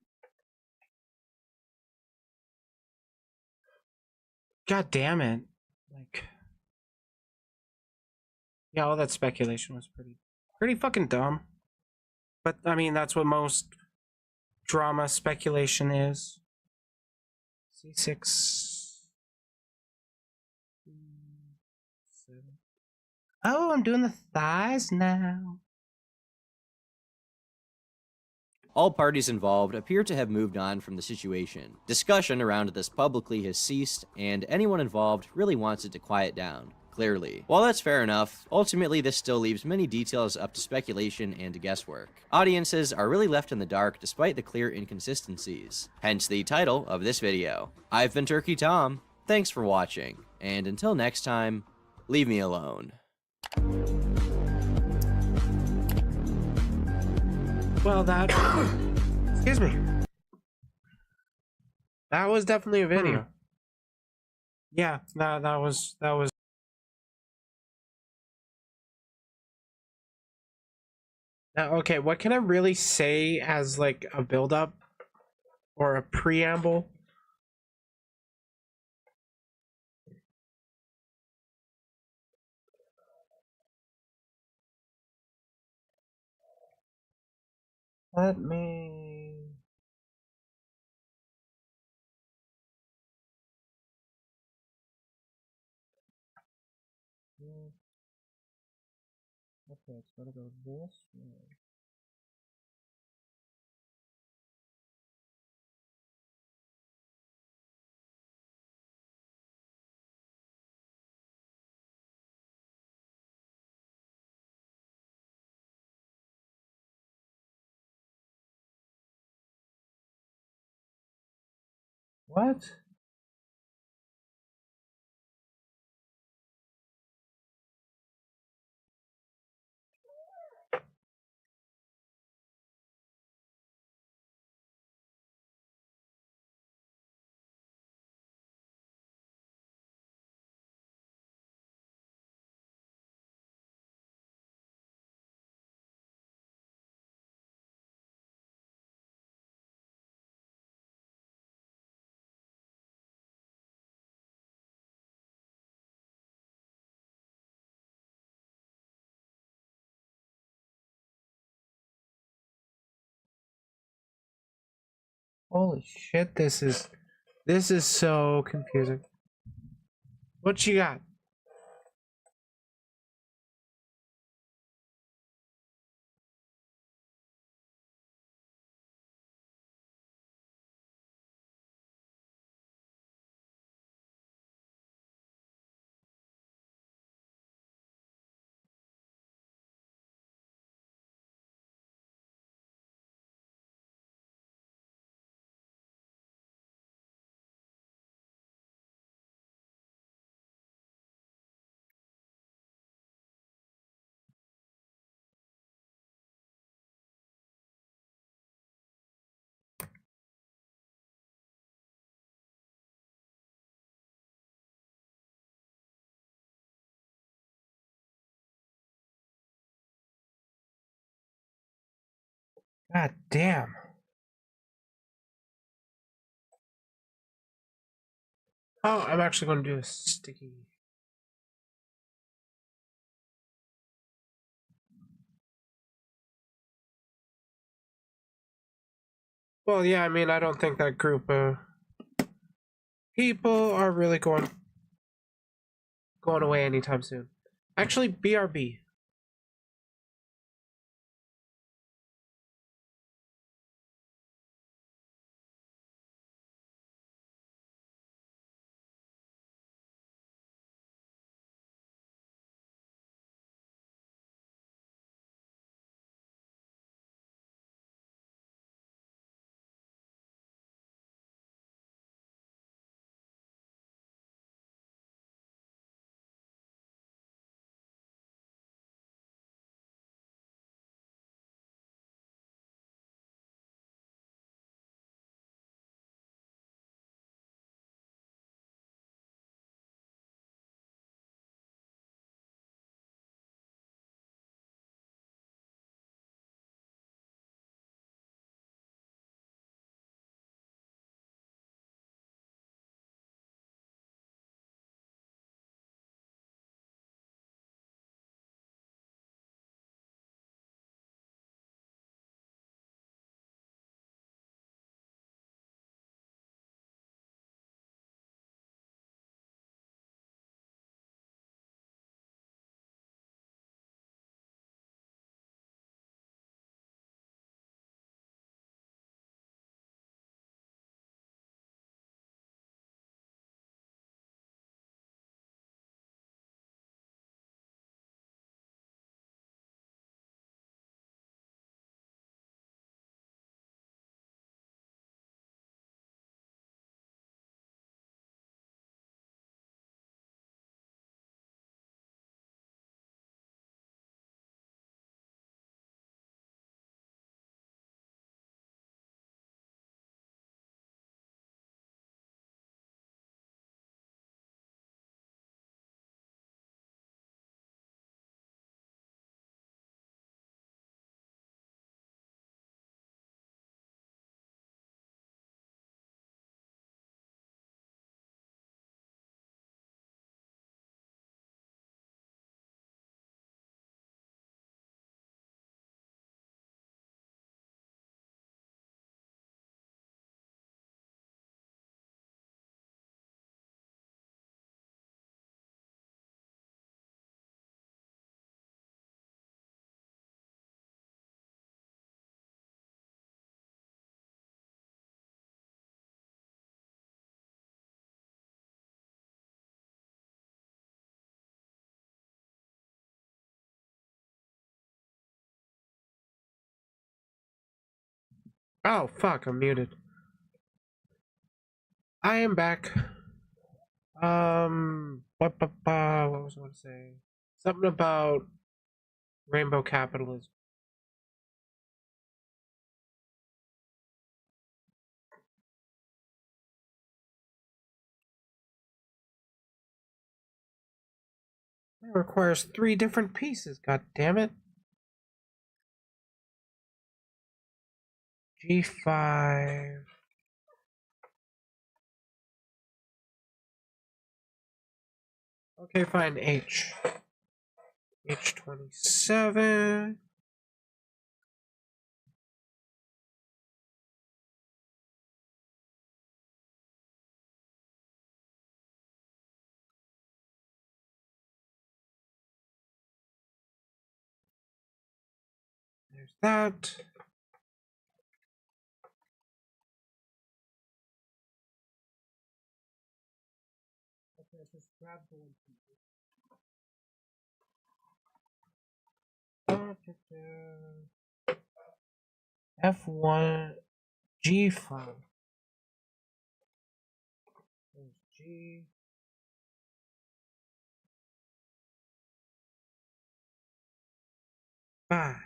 God damn it. Like, yeah, all that speculation was pretty fucking dumb. But, I mean, that's what most drama speculation is. C6. 7. Oh, I'm doing the thighs now. all parties involved appear to have moved on from the situation. Discussion around this publicly has ceased, and anyone involved really wants it to quiet down. Clearly. While that's fair enough, ultimately this still leaves many details up to speculation and guesswork. Audiences are really left in the dark despite the clear inconsistencies. Hence the title of this video. I've been Turkey Tom, thanks for watching, and until next time, leave me alone. Well, that... Excuse me. That was definitely a video. Yeah, that was... Okay, what can I really say as, like, a build-up? Or a preamble? Let me... Okay, it's gotta go this way. What? Holy shit, this is so confusing. What you got? God damn. Oh, I'm actually going to do a sticky. Well, yeah, I mean, I don't think that group of people are really going away anytime soon. Actually, BRB. Oh, fuck, I'm muted. I am back. What was I going to say? Something about rainbow capitalism. It requires 3 different pieces, god damn it. G5. Okay, fine, H. H27. There's that. Okay, just grab the one. F1 G5. There's G. Five.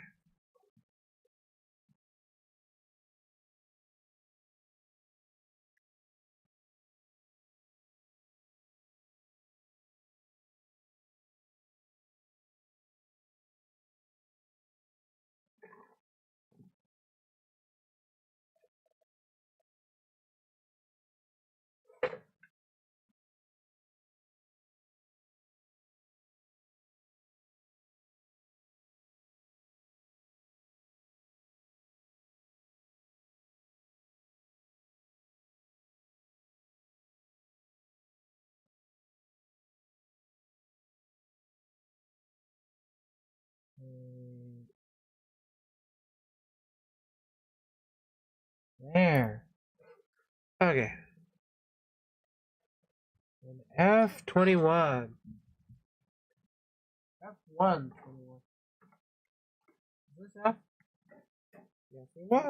There. Okay. And F21. F1 21. Is this F? Yes, it was.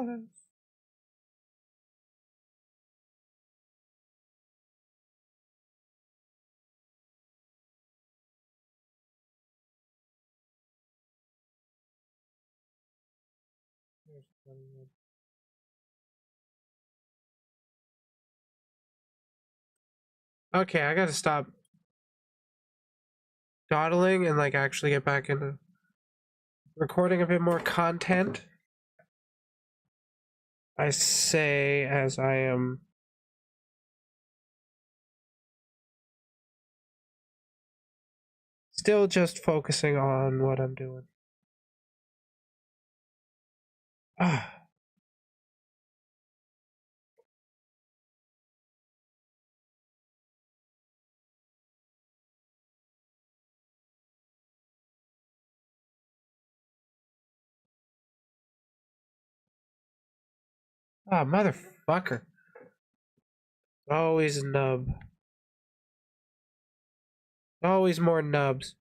There's 21. Okay, I gotta stop dawdling and like actually get back into recording a bit more content. I say as I am still just focusing on what I'm doing. Ah. Ah, motherfucker. Always a nub. Always more nubs.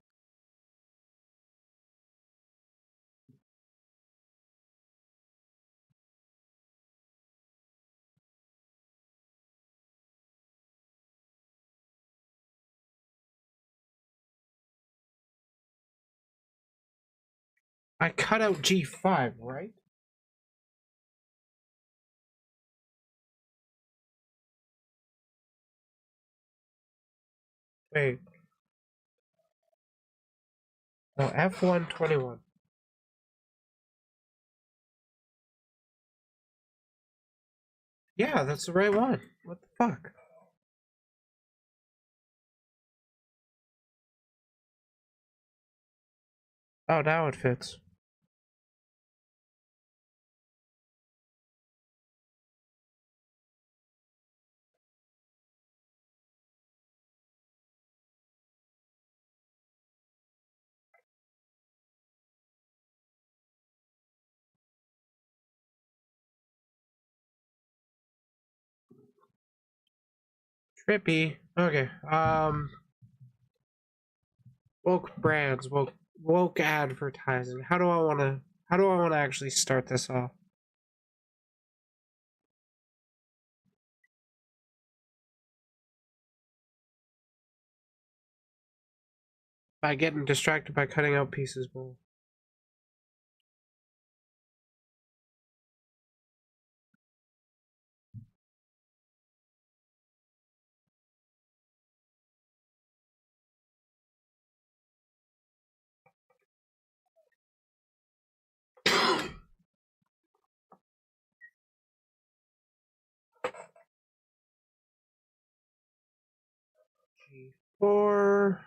I cut out G5, right? Wait. No, F121. Yeah, that's the right one. What the fuck? Oh, now it fits. Trippy. Okay. Woke brands, woke advertising. How do I wanna actually start this off? By getting distracted by cutting out pieces more. G4.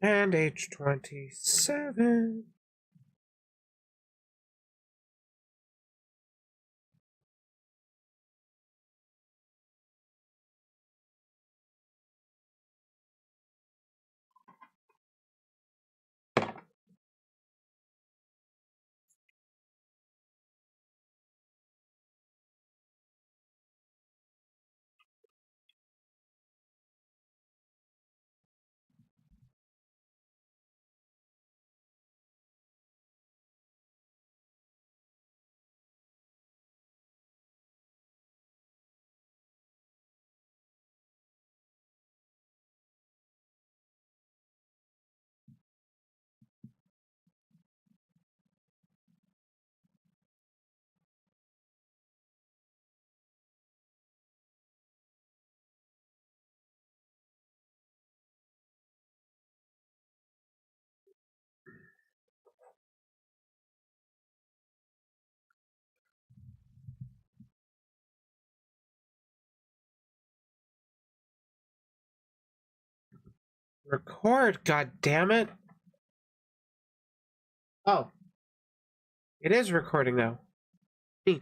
And H27. Record, god damn it. Oh. It is recording now. Neat.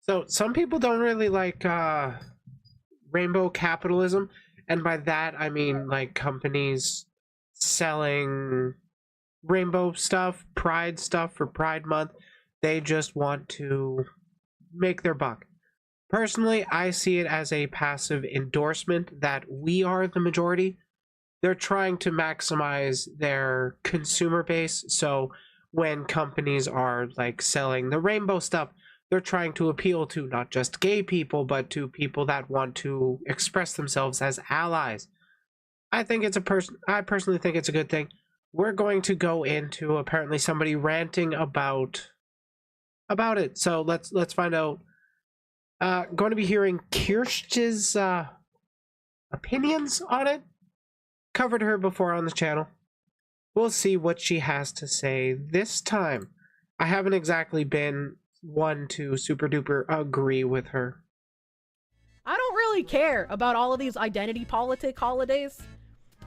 So some people don't really like rainbow capitalism, and by that I mean like companies selling rainbow stuff, pride stuff for Pride Month. They just want to make their buck. Personally, I see it as a passive endorsement that we are the majority. They're trying to maximize their consumer base, so when companies are like selling the rainbow stuff, they're trying to appeal to not just gay people, but to people that want to express themselves as allies. I personally think it's a good thing. We're going to go into apparently somebody ranting about it. So let's find out. Going to be hearing Kirsch's opinions on it. Covered her before on the channel. We'll see what she has to say this time. I haven't exactly been one to super duper agree with her. I don't really care about all of these identity politic holidays.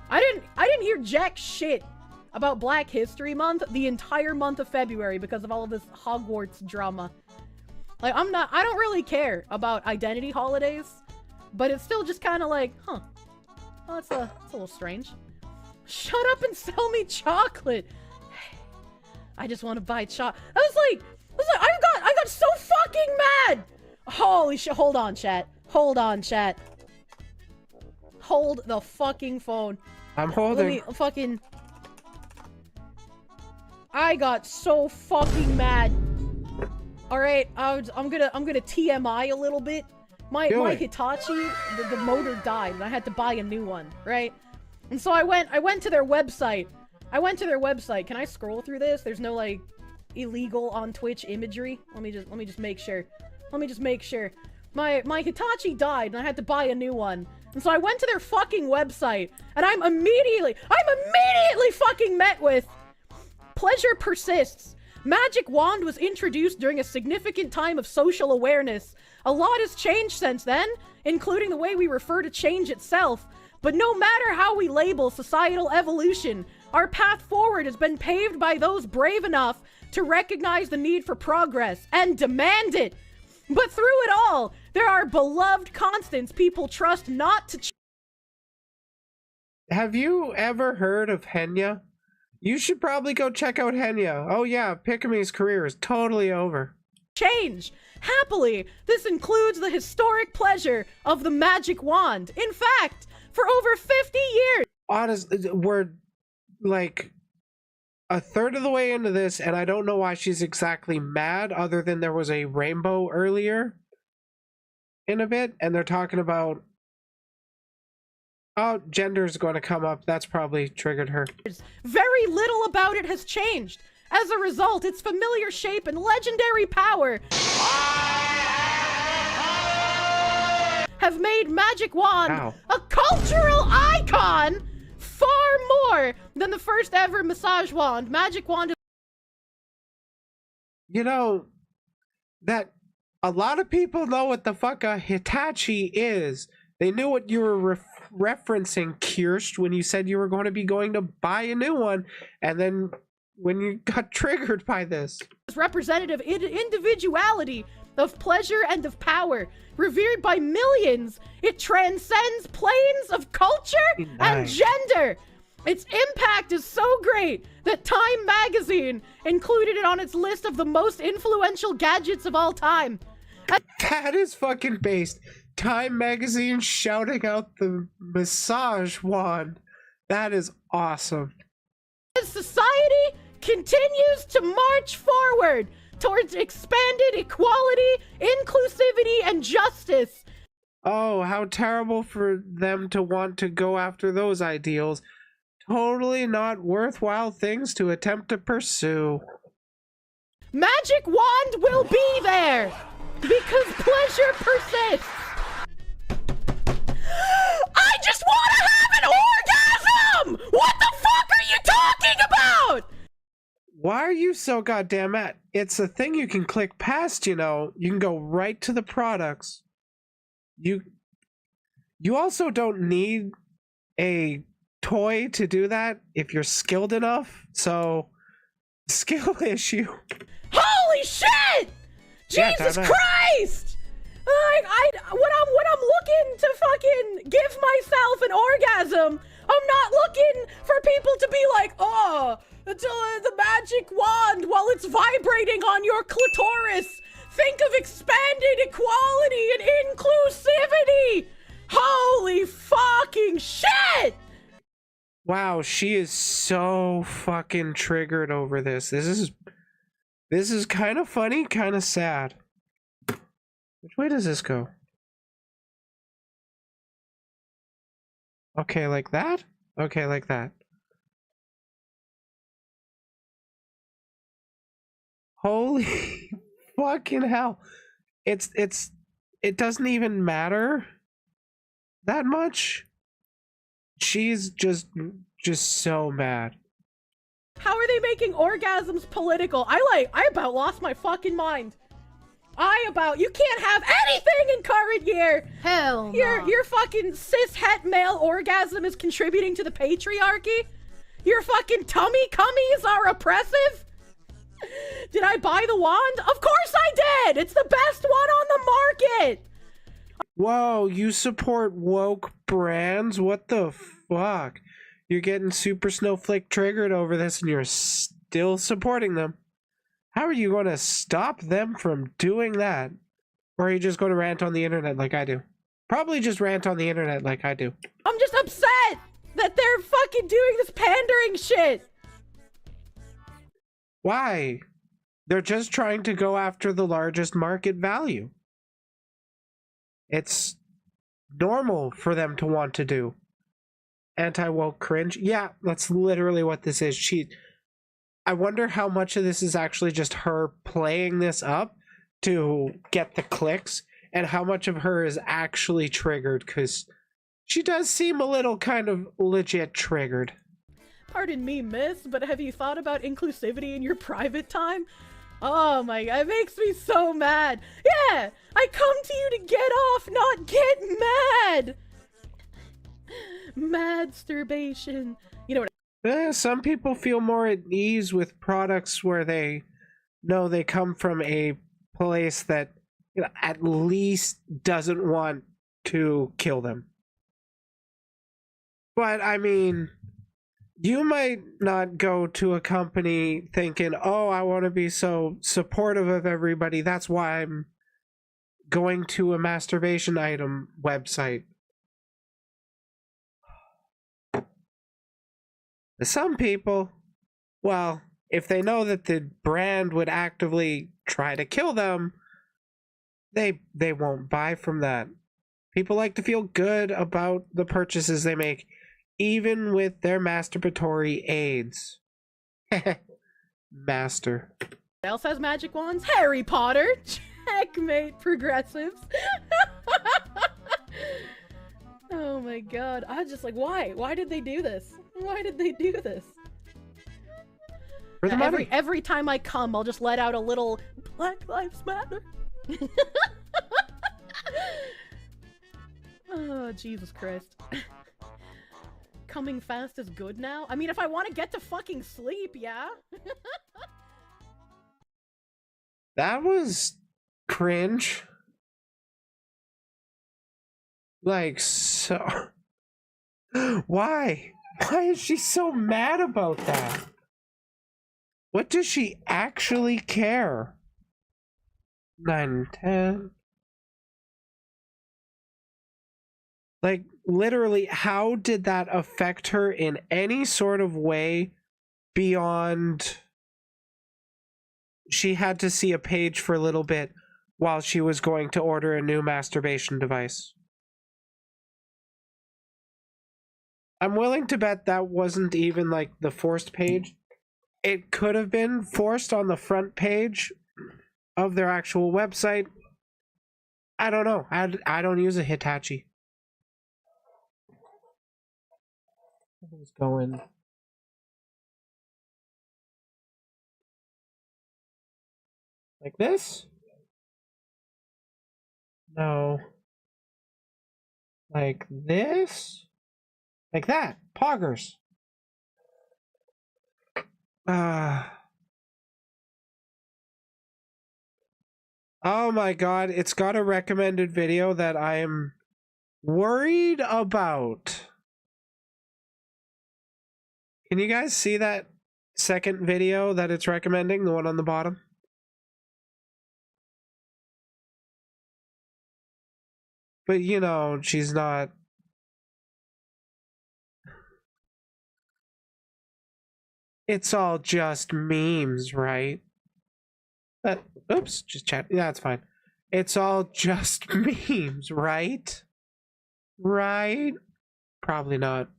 I didn't hear jack shit about Black History Month the entire month of February because of all of this Hogwarts drama. Like, I don't really care about identity holidays, but it's still just kind of like, huh. Well, that's a little strange. Shut up and sell me chocolate. I just want to buy chocolate. I got so fucking mad. Holy shit. Hold on, chat. Hold on, chat. Hold the fucking phone. I'm holding. Let me fucking... I got so fucking mad. Alright, I'm gonna TMI a little bit. My Hitachi, the motor died, and I had to buy a new one, right? And so I went to their website. Can I scroll through this? There's no, like, illegal on Twitch imagery. Let me just make sure. My Hitachi died, and I had to buy a new one. And so I went to their fucking website, and I'm immediately fucking met with pleasure persists. Magic Wand was introduced during a significant time of social awareness. A lot has changed since then, including the way we refer to change itself. But no matter how we label societal evolution, our path forward has been paved by those brave enough to recognize the need for progress and demand it. But through it all, there are beloved constants people trust not to Have you ever heard of Henya? You should probably go check out Henya. Oh yeah, Pikachu's career is totally over. Change. Happily, this includes the historic pleasure of the magic wand. In fact, for over 50 years... Honestly, we're like a third of the way into this, and I don't know why she's exactly mad, other than there was a rainbow earlier in a bit, and they're talking about... Oh, gender's going to come up. That's probably triggered her. Very little about it has changed. As a result, its familiar shape and legendary power have made Magic Wand a cultural icon far more than the first ever massage wand. Magic Wand is... You know, that a lot of people know what the fuck a Hitachi is. They knew what you were referencing, Kirst, when you said you were going to buy a new one, and then when you got triggered by this. Representative individuality of pleasure and of power, revered by millions. It transcends planes of culture and gender. Its impact is so great that Time magazine included it on its list of the most influential gadgets of all time. That is fucking based. Time magazine shouting out the massage wand. That is awesome. As society continues to march forward towards expanded equality, inclusivity, and justice. Oh, how terrible for them to want to go after those ideals. Totally not worthwhile things to attempt to pursue. Magic wand will be there because pleasure persists. I just want to have an orgasm! What the fuck are you talking about? Why are you so goddamn mad? It's a thing you can click past, you know. You can go right to the products. You also don't need a toy to do that if you're skilled enough. So, skill issue. Holy shit! Jesus Christ! When I'm looking to fucking give myself an orgasm, I'm not looking for people to be like, oh, until the magic wand while it's vibrating on your clitoris. Think of expanded equality and inclusivity. Holy fucking shit! Wow, she is so fucking triggered over this. This is kind of funny, kind of sad. Which way does this go? Okay, like that? Okay, like that. Holy fucking hell. It doesn't even matter that much. She's just so mad. How are they making orgasms political? I about lost my fucking mind. You can't have anything in current year. Hell no. Your fucking cis-het male orgasm is contributing to the patriarchy. Your fucking tummy cummies are oppressive. Did I buy the wand? Of course I did. It's the best one on the market. Whoa, you support woke brands? What the fuck? You're getting super snowflake triggered over this and you're still supporting them. How are you going to stop them from doing that? Or are you just going to rant on the internet like I do? Probably just rant on the internet like I do. I'm just upset that they're fucking doing this pandering shit. Why? They're just trying to go after the largest market value. It's normal for them to want to do. Anti-woke cringe. Yeah, that's literally what this is. I wonder how much of this is actually just her playing this up to get the clicks, and how much of her is actually triggered, because she does seem a little kind of legit triggered. Pardon me, miss, but have you thought about inclusivity in your private time? Oh my god, it makes me so mad. Yeah, I come to you to get off, not get mad. Masturbation. You know what? Some people feel more at ease with products where they know they come from a place that, you know, at least doesn't want to kill them. But I mean, you might not go to a company thinking, oh, I want to be so supportive of everybody. That's why I'm going to a masturbation item website. Some people, well, if they know that the brand would actively try to kill them, they won't buy from that. People like to feel good about the purchases they make, even with their masturbatory aids. Master. Who else has magic wands? Harry Potter. Checkmate, progressives. Oh my god. I was just like, why? Why did they do this? Why did they do this? For the money. Every time I come, I'll just let out a little Black Lives Matter. Oh, Jesus Christ. coming fast is good now? I mean, if I want to get to fucking sleep, yeah? That was cringe. Like, so... Why? Why is she so mad about that? What does she actually care? 9 and 10. Like, literally, how did that affect her in any sort of way beyond she had to see a page for a little bit while she was going to order a new masturbation device? I'm willing to bet that wasn't even like the forced page. It could have been forced on the front page of their actual website. I don't know. I don't use a Hitachi. Who's going? Like this? No. Like this? Like that. Poggers. Oh my god, it's got a recommended video that I am worried about. Can you guys see that second video that it's recommending, the one on the bottom? But you know, she's not... It's all just memes, right? Oops, just chat. Yeah, that's fine. It's all just memes, right? Right? Probably not.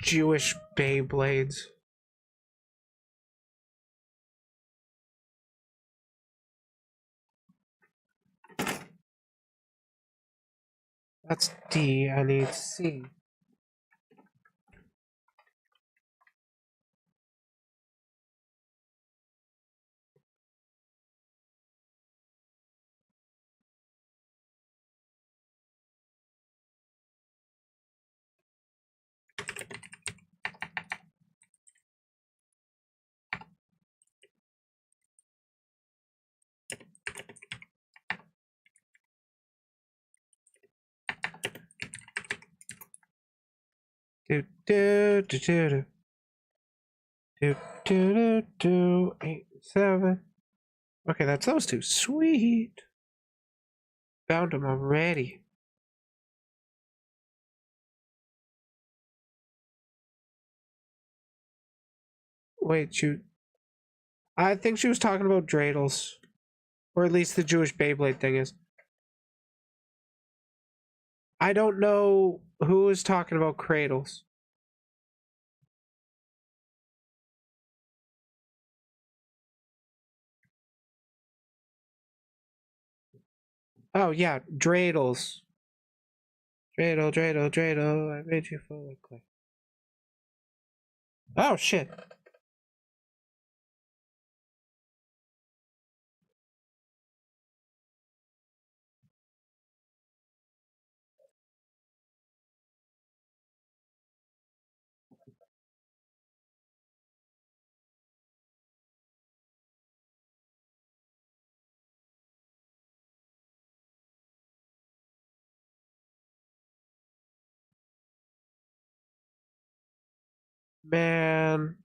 Jewish Beyblades. That's D. I need C. Do do do do do do do do 8 7. Okay, that's those two. Sweet. Found them already. Wait, I think she was talking about dreidels. Or at least the Jewish Beyblade thing is. I don't know who is talking about cradles. Oh yeah, dreidels. Dreidel, dreidel, dreidel. I made you fall like clay. Oh shit. Man,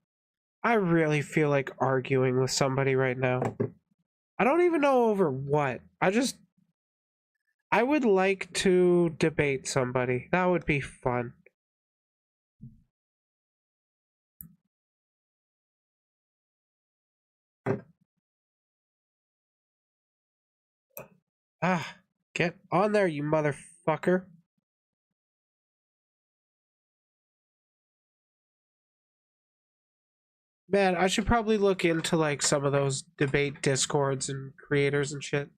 I really feel like arguing with somebody right now. I don't even know over what. I would like to debate somebody. That would be fun. Ah, get on there, you motherfucker. Man, I should probably look into like some of those debate discords and creators and shit.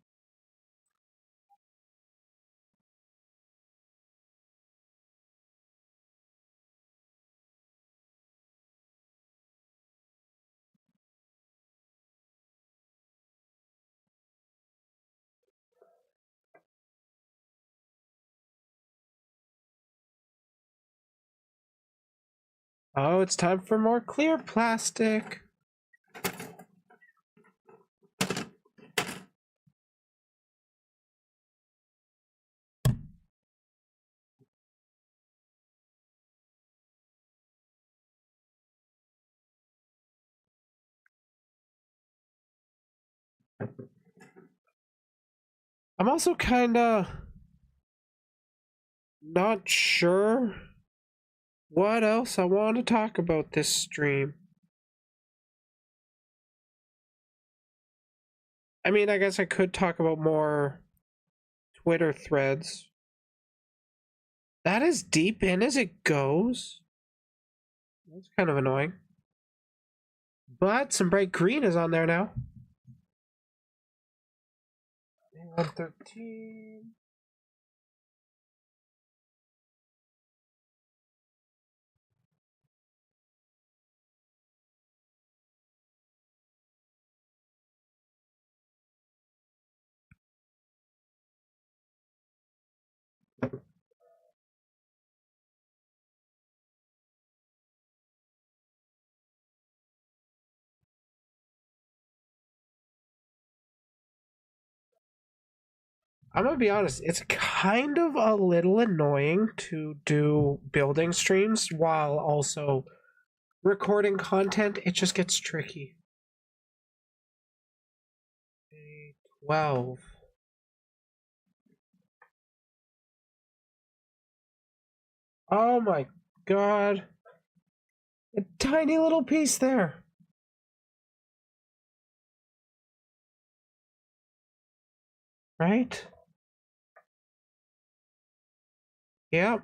Oh, it's time for more clear plastic. I'm also kinda not sure what else I want to talk about this stream. I mean, I guess I could talk about more Twitter threads. That is deep in as it goes. That's kind of annoying. But some bright green is on there now. 113. I'm gonna be honest, it's kind of a little annoying to do building streams while also recording content. It just gets tricky. 12. Oh my god. A tiny little piece there. Right? Yep.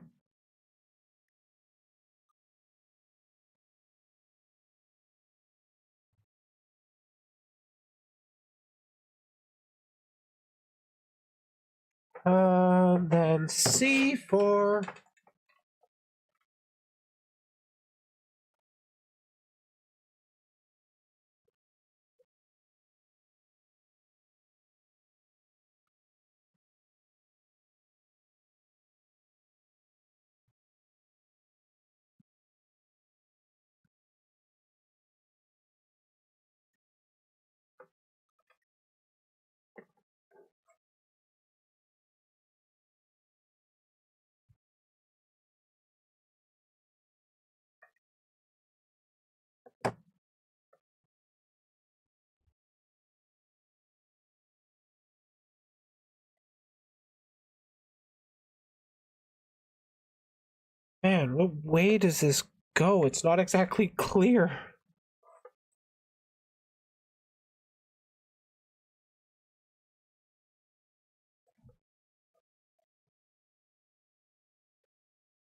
Then C4. Man, what way does this go? It's not exactly clear.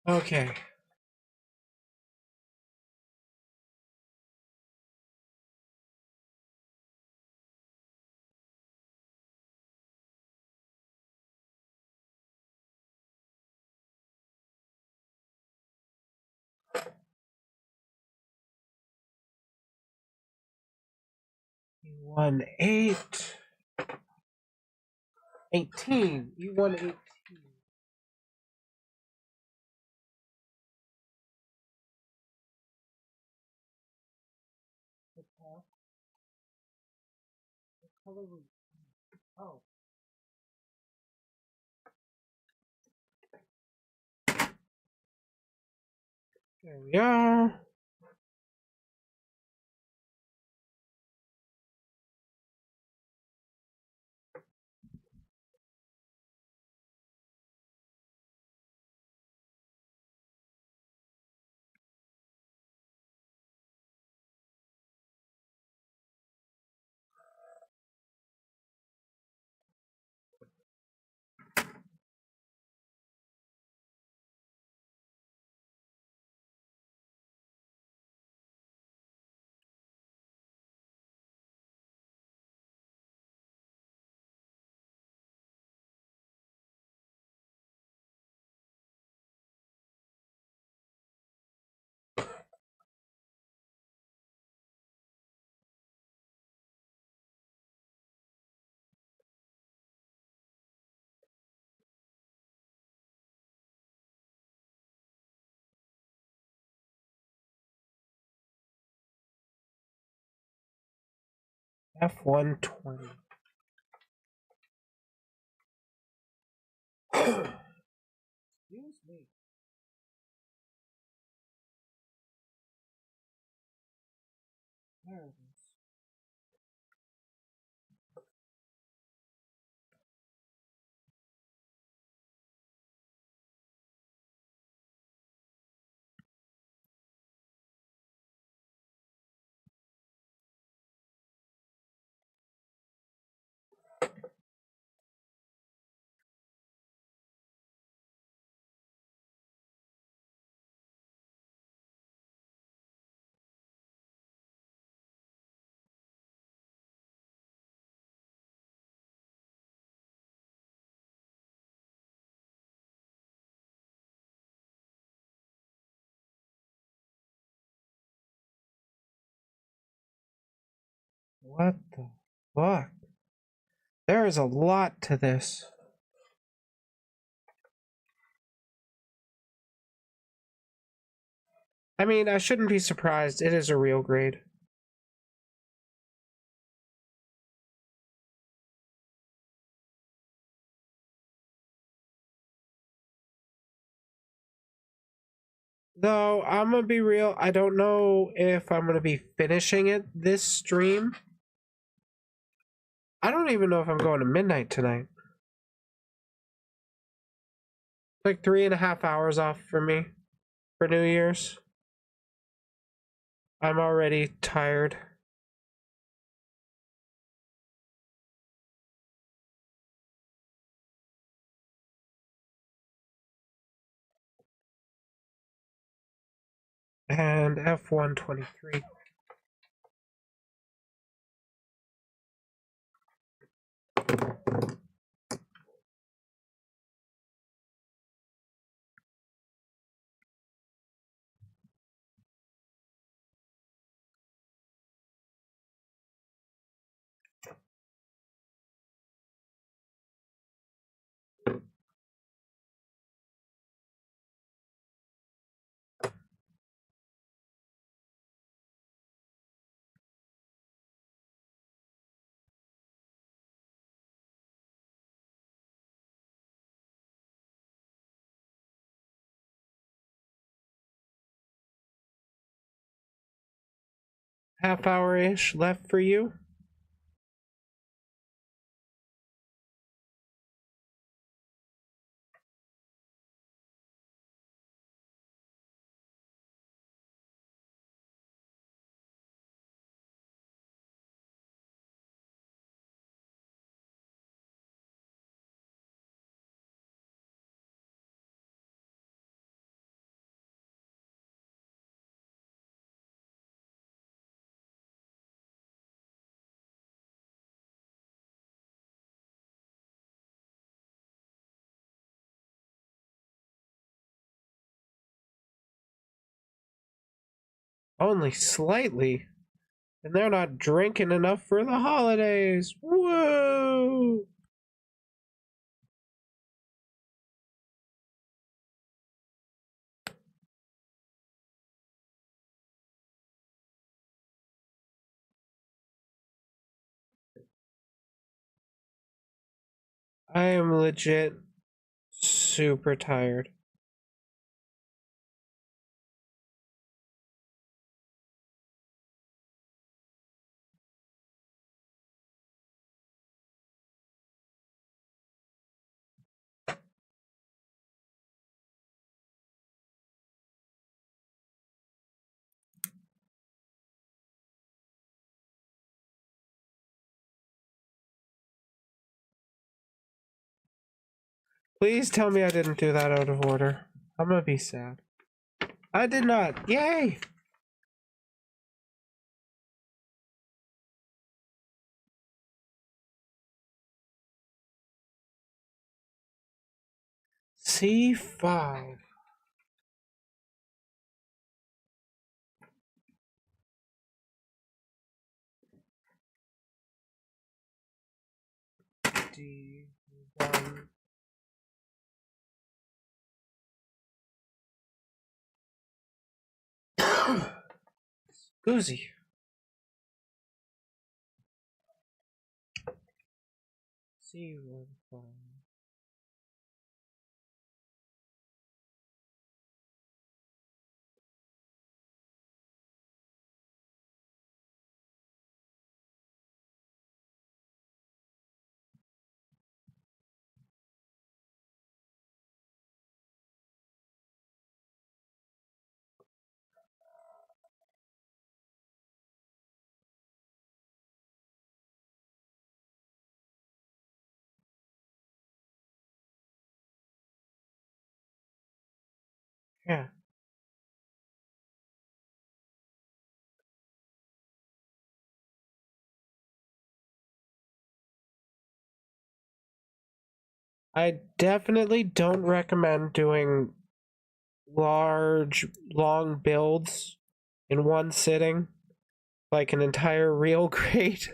Okay. E1 8. 18. E1 18. Oh. There we are. F120. Excuse me. There it is. What the fuck? There is a lot to this. I mean, I shouldn't be surprised. It is a real grade. Though, I'm gonna be real, I don't know if I'm gonna be finishing it this stream. I don't even know if I'm going to midnight tonight. Like 3.5 hours off for me for New Year's. I'm already tired. And F123. Half hour-ish left for you. Only slightly. And they're not drinking enough for the holidays. Whoa! I am legit super tired. Please tell me I didn't do that out of order. I'm gonna be sad. I did not. Yay! C5. D1. Goozy. see what. Yeah. I definitely don't recommend doing large, long builds in one sitting, like an entire real grade.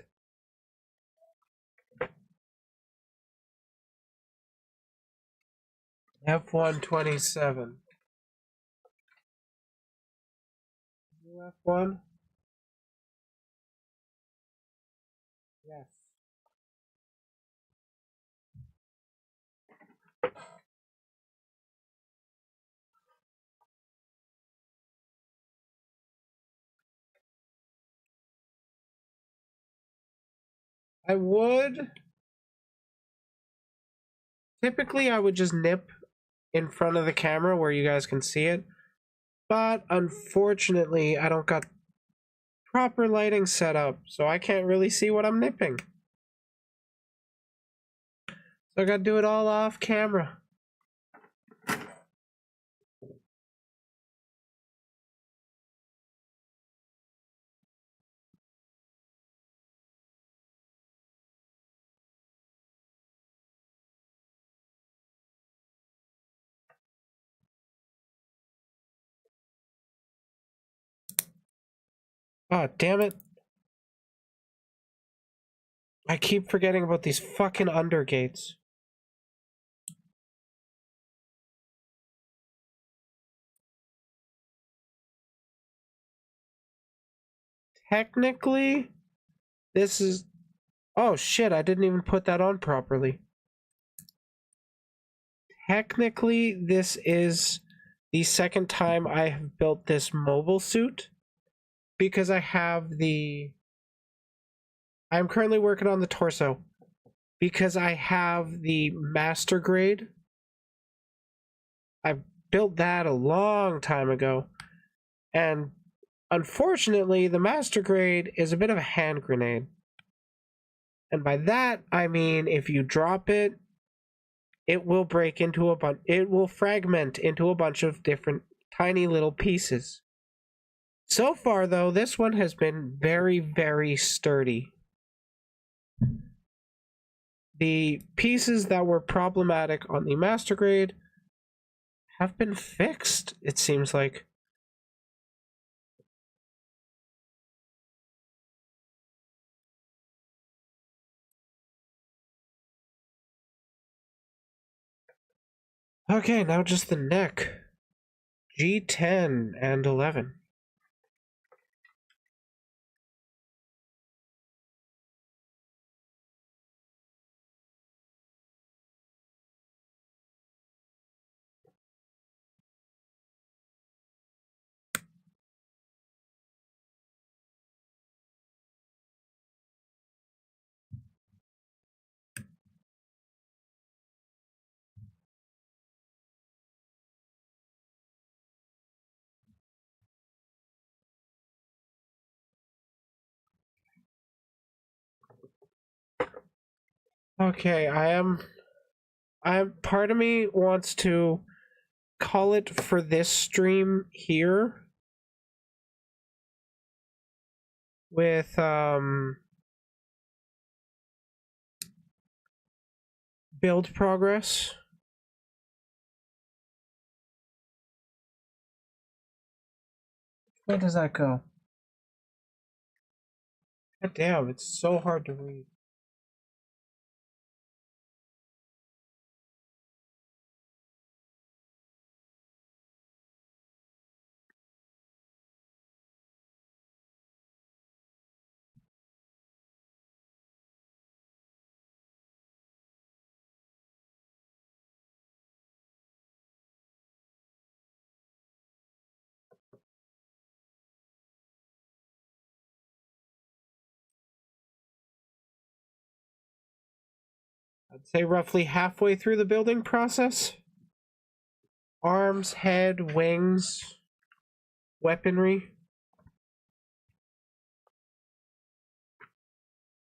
F127. F1? Yes. I would. Typically, I would just nip in front of the camera where you guys can see it. But unfortunately, I don't got proper lighting set up, so I can't really see what I'm nipping. So I gotta do it all off camera. Oh, damn it. I keep forgetting about these fucking undergates. Technically, this is... Oh shit, I didn't even put that on properly. Technically, this is the second time I have built this mobile suit. Because I have the... I'm currently working on the torso. Because I have the master grade. I built that a long time ago. And unfortunately, the master grade is a bit of a hand grenade. And by that, I mean if you drop it, it will break into a bunch, it will fragment into a bunch of different tiny little pieces. So far, though, this one has been very, very sturdy. The pieces that were problematic on the master grade have been fixed, it seems like. Okay, now just the neck. G10 and 11. Okay, part of me wants to call it for this stream here with build progress. Where does that go? God damn, it's so hard to read. I'd say roughly halfway through the building process. Arms, head, wings, weaponry.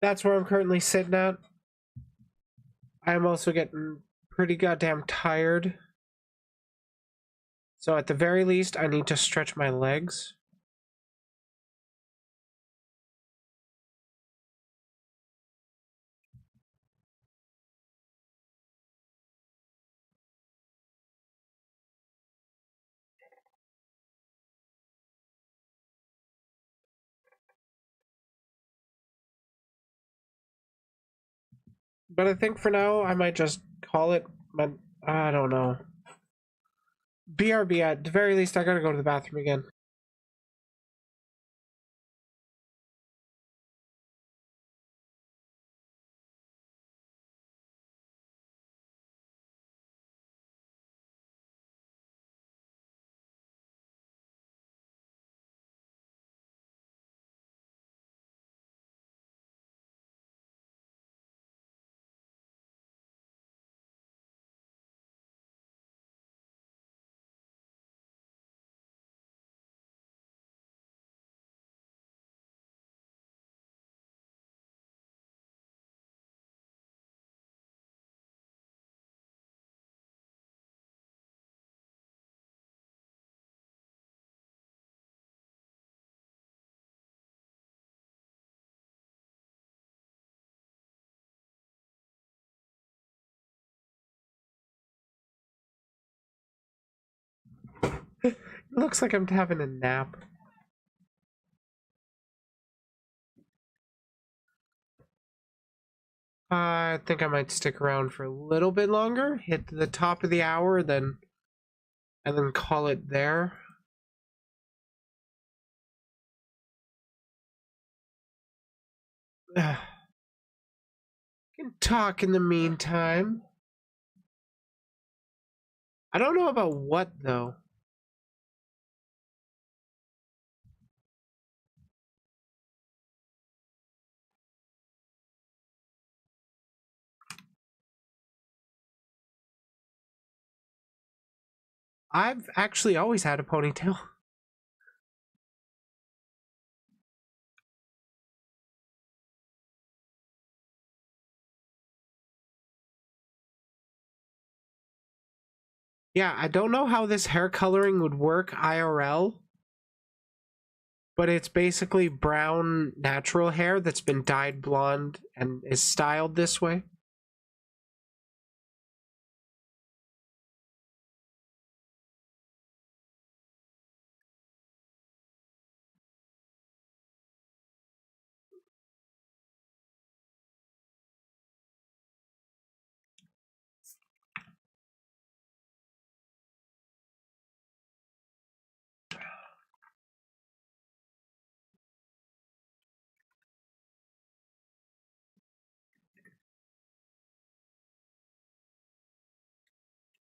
That's where I'm currently sitting at. I'm also getting pretty goddamn tired. So at the very least, I need to stretch my legs. But I think for now, I might just call it, but I don't know. BRB, at the very least, I gotta go to the bathroom again. It looks like I'm having a nap. I think I might stick around for a little bit longer, hit the top of the hour, and then call it there. Can talk in the meantime. I don't know about what, though. I've actually always had a ponytail. Yeah, I don't know how this hair coloring would work IRL, but it's basically brown natural hair that's been dyed blonde and is styled this way.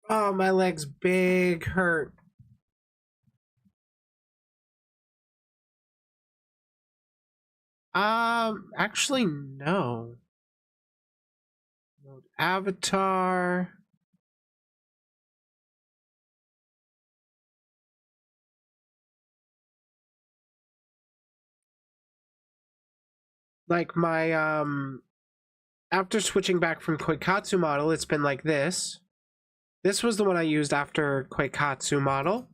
Oh, my leg's big hurt. Actually, no. Load avatar. Like my, after switching back from Koikatsu model, it's been like this. This was the one I used after Koikatsu model.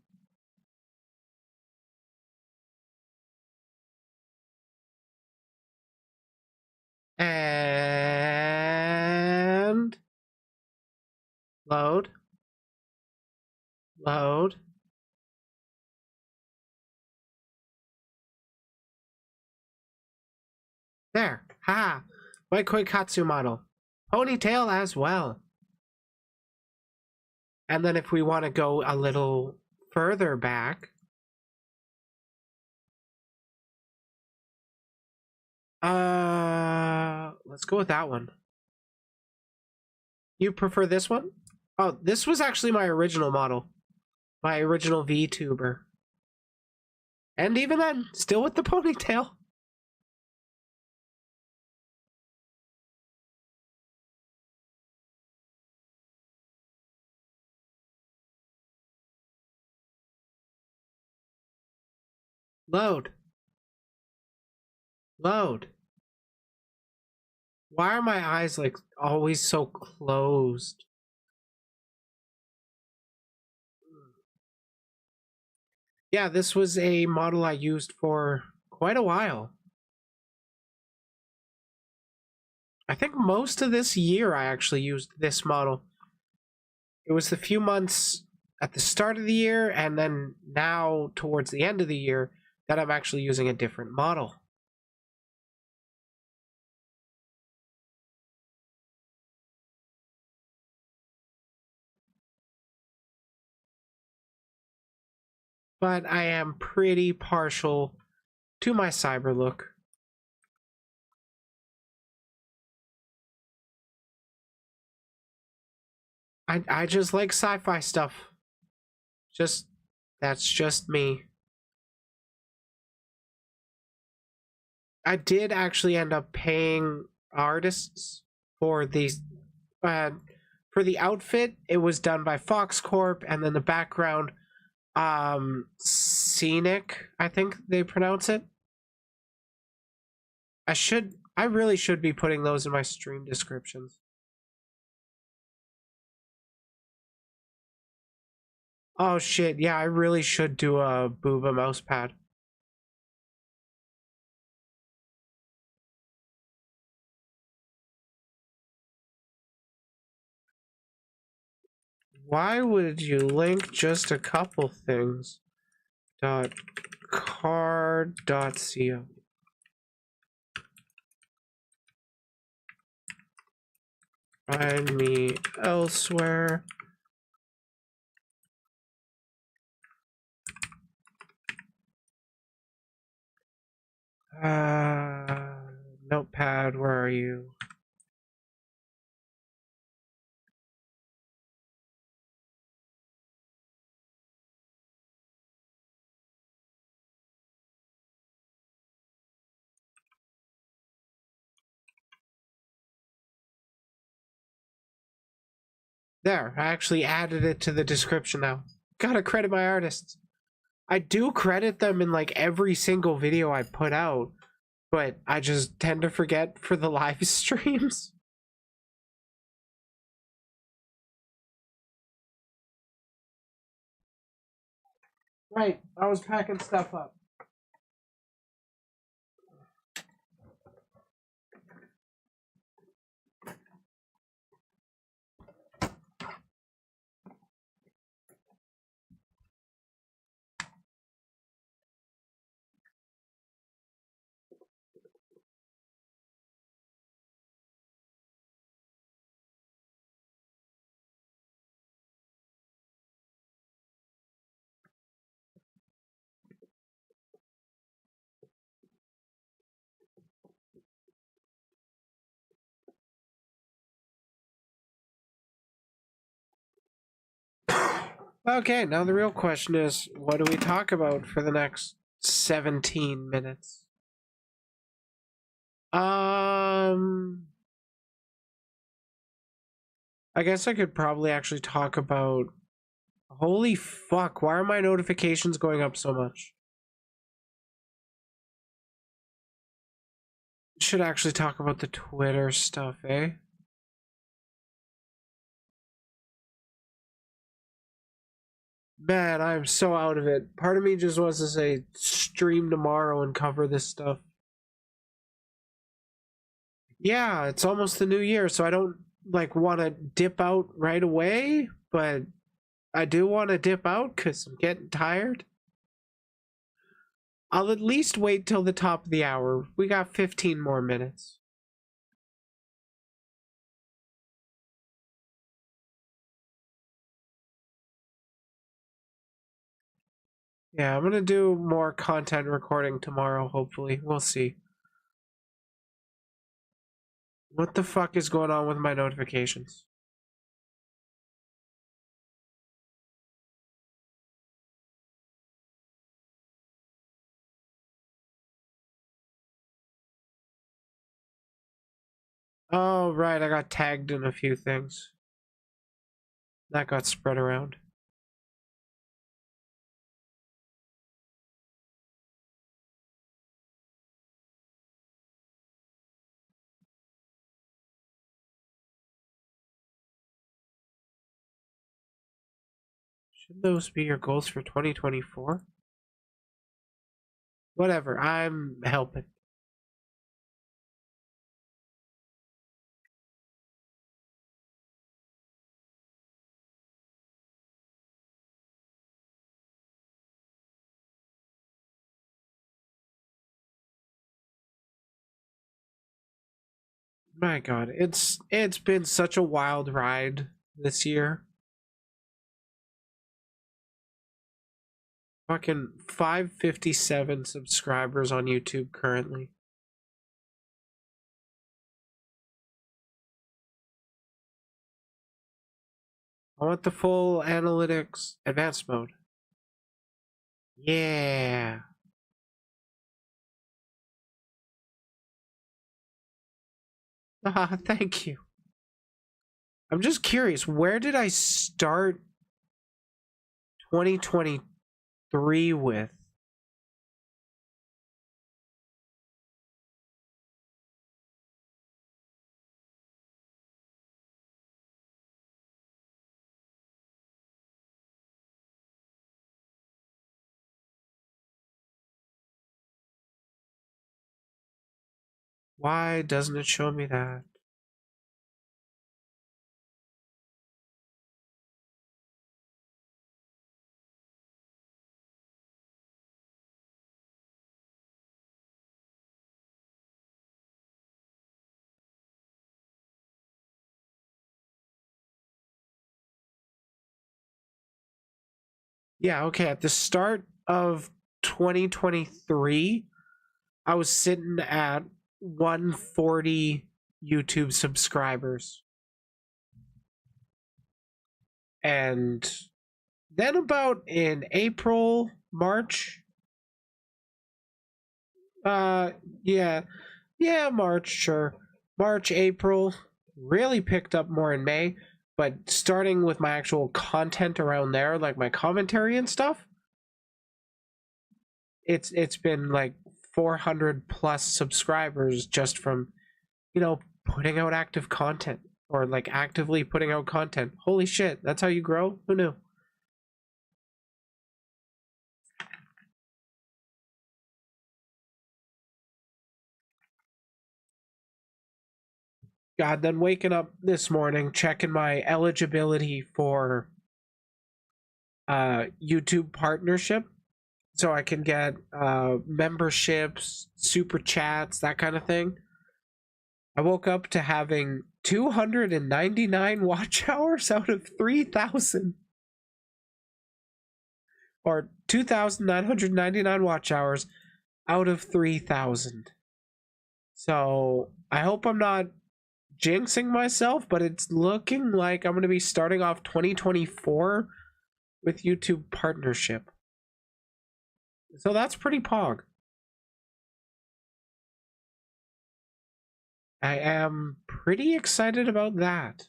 And load. Load. There. Ha! My Koikatsu model. Ponytail as well. And then if we want to go a little further back, let's go with that one. You prefer this one? Oh, this was actually my original model. My original Vtuber. And even then, still with the ponytail. Load. Load. Why are my eyes like always so closed? Yeah, this was a model I used for quite a while. I think most of this year I actually used this model. It was the few months at the start of the year and then now towards the end of the year that I'm actually using a different model. But I am pretty partial to my cyber look. I just like sci-fi stuff. That's just me. I did actually end up paying artists for these for the outfit. It was done by Fox Corp, and then the background scenic, I think they pronounce it. I really should be putting those in my stream descriptions. Oh shit, yeah, I really should do a booba mouse pad. Why would you link just a couple things? .card.co. Find me elsewhere. Notepad, where are you? There, I actually added it to the description now. Gotta credit my artists. I do credit them in like every single video I put out, but I just tend to forget for the live streams. Right, I was packing stuff up. Okay, now the real question is, what do we talk about for the next 17 minutes? I guess I could probably actually talk about... Holy fuck, why are my notifications going up so much? Should actually talk about the Twitter stuff, eh? Man, I'm so out of it. Part of me just wants to say stream tomorrow and cover this stuff. Yeah, it's almost the new year, so I don't like want to dip out right away, but I do want to dip out because I'm getting tired. I'll at least wait till the top of the hour. We got 15 more minutes. Yeah, I'm gonna do more content recording tomorrow, hopefully. We'll see. What the fuck is going on with my notifications? Oh, right, I got tagged in a few things. That got spread around. Should those be your goals for 2024? Whatever, I'm helping. My god, it's been such a wild ride this year. Fucking 557 subscribers on YouTube currently. I want the full analytics advanced mode. Yeah. Ah, thank you. I'm just curious, where did I start 2023 with? Why doesn't it show me that? Yeah, okay, at the start of 2023, I was sitting at 140 YouTube subscribers. And then about in April, March, yeah, March, sure. March, April, really picked up more in May, but starting with my actual content around there, like my commentary and stuff, it's been like 400 plus subscribers just from, you know, putting out active content or like actively putting out content. Holy shit, that's how you grow? Who knew? God, then waking up this morning, checking my eligibility for YouTube partnership so I can get memberships, super chats, that kind of thing. I woke up to having 299 watch hours out of 3,000. Or 2,999 watch hours out of 3,000. So I hope I'm not jinxing myself, but it's looking like I'm going to be starting off 2024 with YouTube partnership. So that's pretty pog. I am pretty excited about that.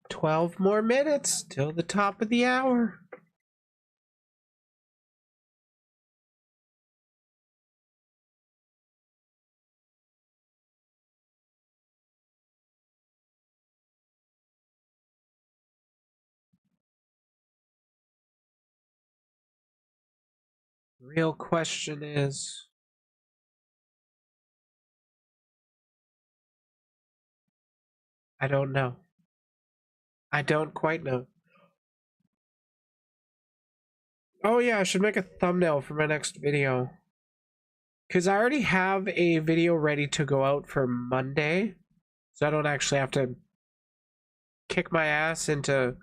"12 more minutes till the top of the hour." Real question is, I don't know. I don't quite know. Oh yeah, I should make a thumbnail for my next video. Because I already have a video ready to go out for Monday. So I don't actually have to kick my ass into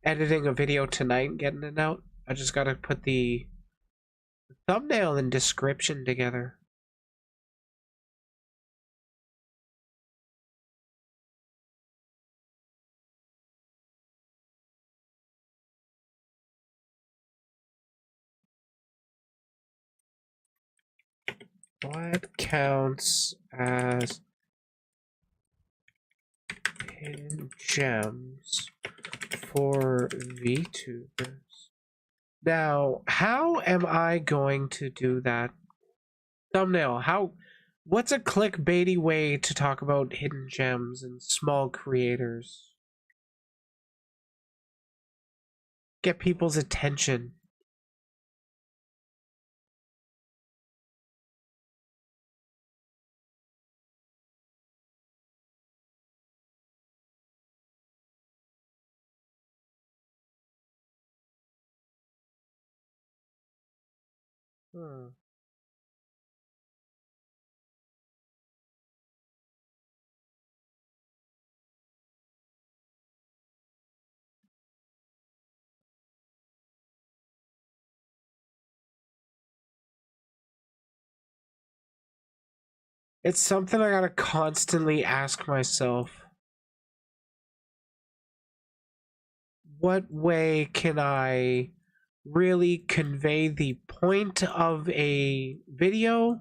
editing a video tonight and getting it out. I just gotta put the thumbnail and description together. What counts as hidden gems for VTubers? Now, how am I going to do that Thumbnail. What's a clickbaity way to talk about hidden gems and small creators? Get people's attention. It's something I gotta constantly ask myself. What way can I really convey the point of a video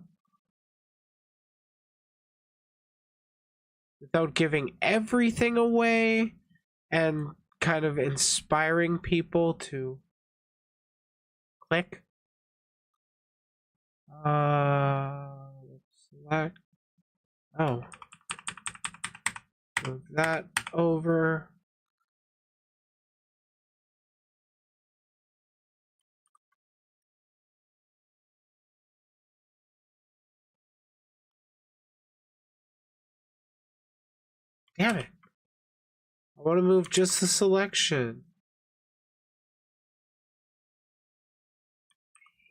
without giving everything away and kind of inspiring people to click? Select. Oh. Move that over. Damn it. I want to move just the selection.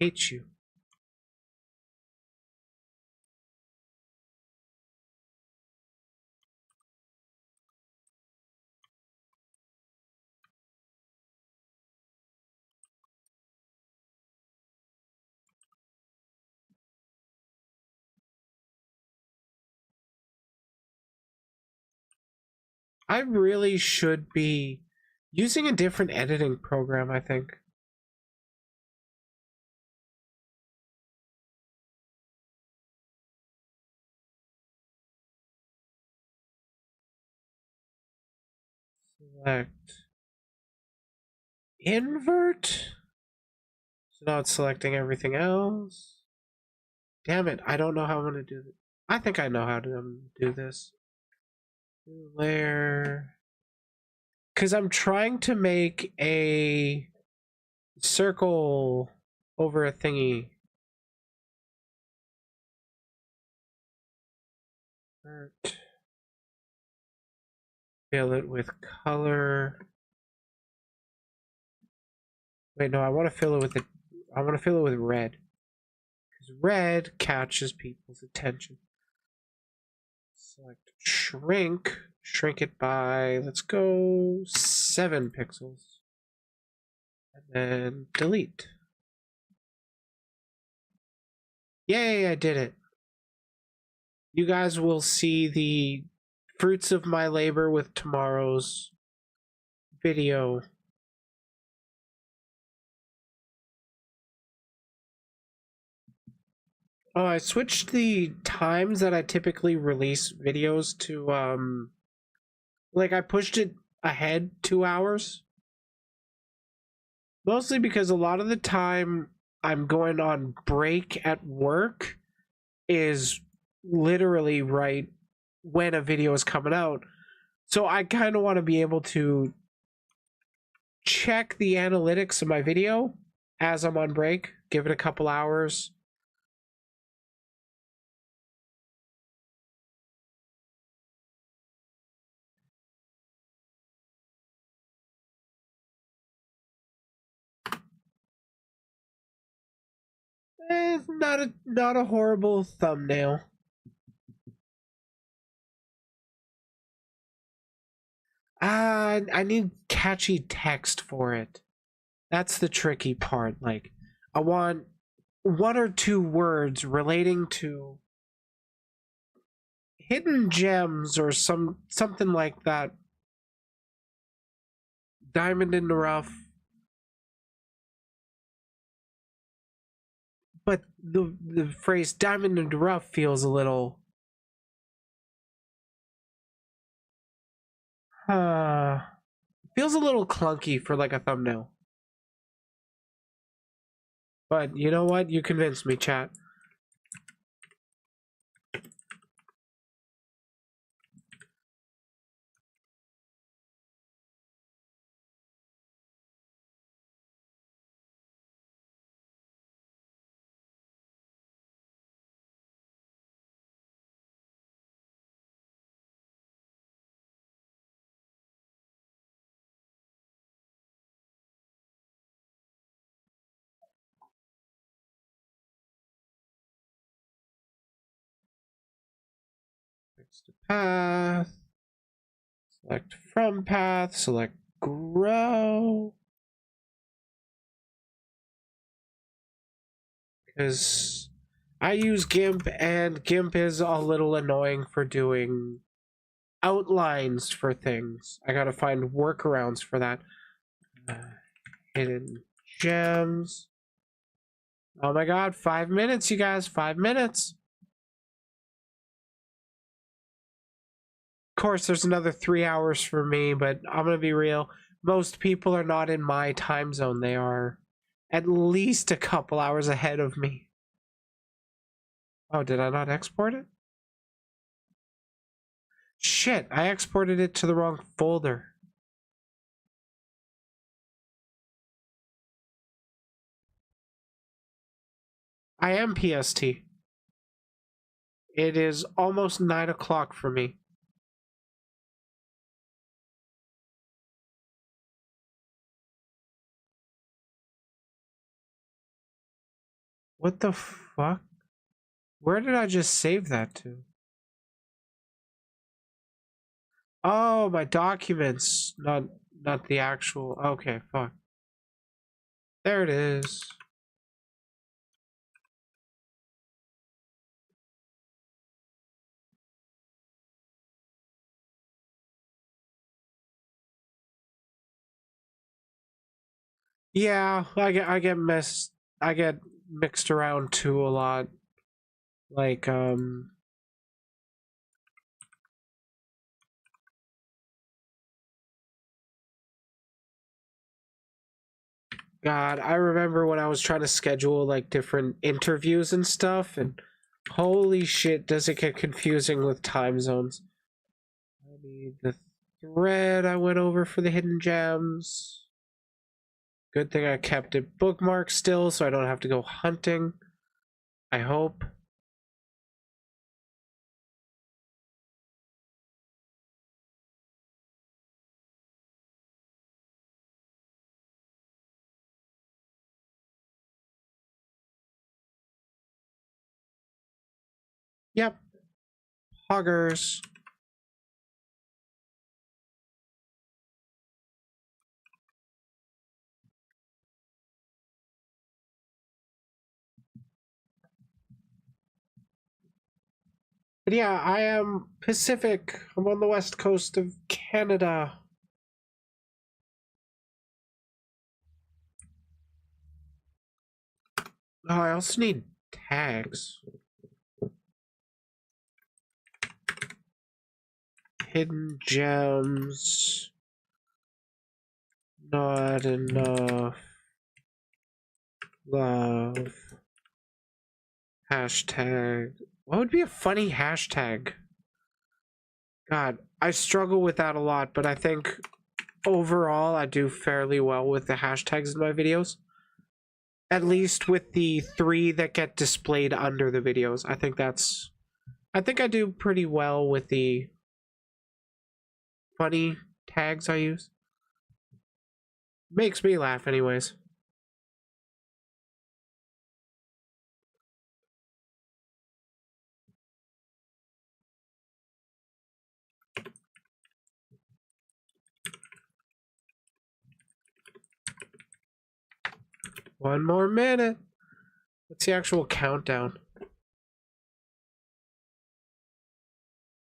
I hate you. I really should be using a different editing program, I think. Select. Invert? So now it's selecting everything else. Damn it, I don't know how I'm gonna do this. I think I know how to do this. Layer. Because I'm trying to make a circle over a thingy. Fill it with color. Wait, no, I want to fill it with I want to fill it with red. Because red catches people's attention. Select shrink. Shrink it by, let's go 7 pixels. And then delete. Yay, I did it. You guys will see the fruits of my labor with tomorrow's video. Oh, I switched the times that I typically release videos to, like I pushed it ahead 2 hours. Mostly because a lot of the time I'm going on break at work is literally right when a video is coming out. So I kind of want to be able to check the analytics of my video as I'm on break, give it a couple hours. Not a horrible thumbnail. I need catchy text for it. That's the tricky part. Like, I want 1 or 2 words relating to hidden gems or something like that. Diamond in the rough. But the phrase diamond in the rough feels a little feels a little clunky for like a thumbnail. But you know what? You convinced me, chat. Next to path. Select from path. Select grow. Because I use GIMP, and GIMP is a little annoying for doing outlines for things. I gotta find workarounds for that. Hidden gems. Oh my god, 5 minutes, you guys, 5 minutes. Of course, there's another 3 hours for me, but I'm gonna be real. Most people are not in my time zone. They are at least a couple hours ahead of me. Oh, did I not export it? Shit, I exported it to the wrong folder. I am PST. It is almost 9 o'clock for me. What the fuck? Where did I just save that to? Oh, my documents, not the actual. Okay, fuck. There it is. Yeah, I get mixed around too a lot. Like God, I remember when I was trying to schedule like different interviews and stuff, and holy shit, does it get confusing with time zones. I need the thread I went over for the hidden gems. Good thing I kept it bookmarked still so I don't have to go hunting. I hope. Yep. Hoggers. But yeah, I am Pacific. I'm on the west coast of Canada. Oh, I also need tags. Hidden gems. Not enough love. Hashtag. What would be a funny hashtag? God, I struggle with that a lot, but I think overall I do fairly well with the hashtags in my videos. At least with the 3 that get displayed under the videos. I think I do pretty well with the funny tags I use. Makes me laugh anyways. One more minute. What's the actual countdown?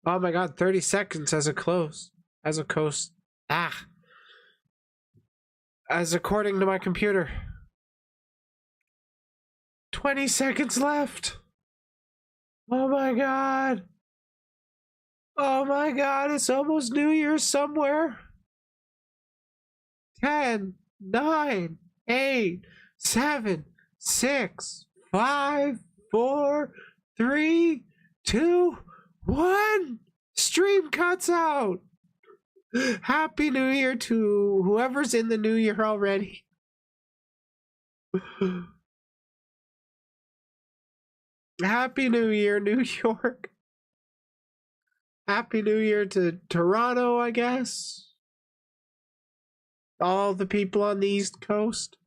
Oh my god, 30 seconds as a close. As a coast. Ah. As according to my computer. 20 seconds left. Oh my god. Oh my god, it's almost New Year's somewhere. 10, 9, 8, 7, 6, 5, 4, 3, 2, 1. Stream cuts out. Happy New Year to whoever's in the new year already. Happy New Year, New York. Happy New Year to Toronto, I guess. All the people on the East Coast.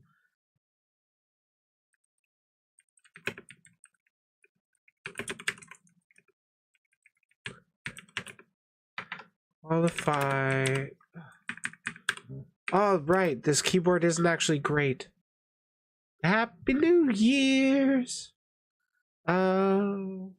Qualify. Oh, right. This keyboard isn't actually great. Happy New Year's. Oh.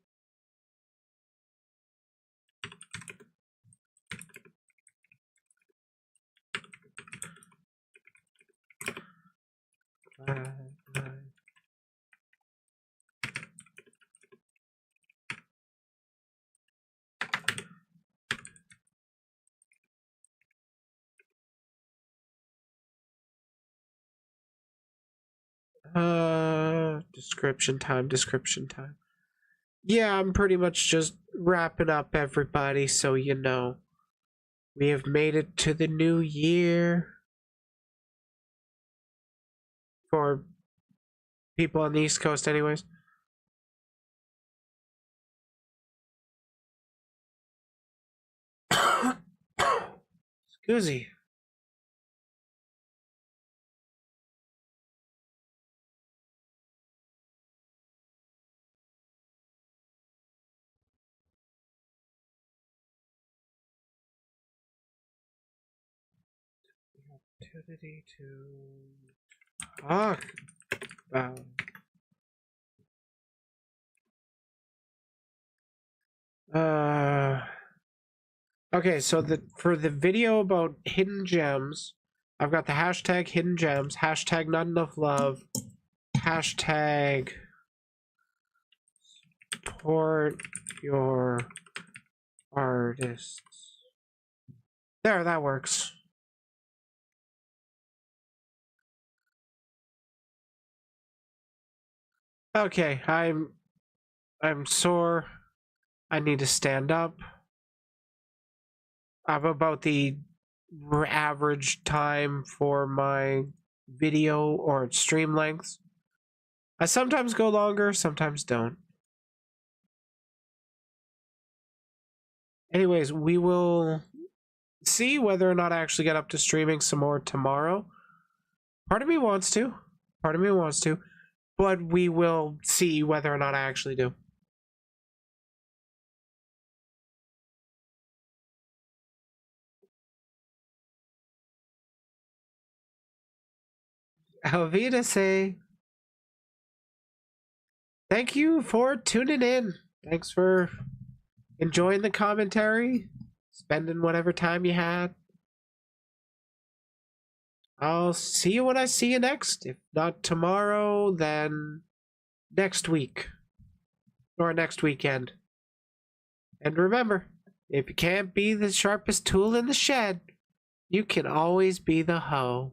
Description time. Yeah, I'm pretty much just wrapping up, everybody, so you know. We have made it to the new year. For people on the East Coast, anyways. Excuse. Opportunity to talk about. Okay, so for the video about hidden gems, I've got the hashtag hidden gems, hashtag not enough love, hashtag support your artists. There, that works. Okay, I'm sore. I need to stand up. I'm about the average time for my video or stream lengths. I sometimes go longer, sometimes don't. Anyways, we will see whether or not I actually get up to streaming some more tomorrow. Part of me wants to. But we will see whether or not I actually do. Alvida say, thank you for tuning in. Thanks for enjoying the commentary, spending whatever time you had. I'll see you when I see you next. If not tomorrow, then next week. Or next weekend. And remember, if you can't be the sharpest tool in the shed, you can always be the hoe.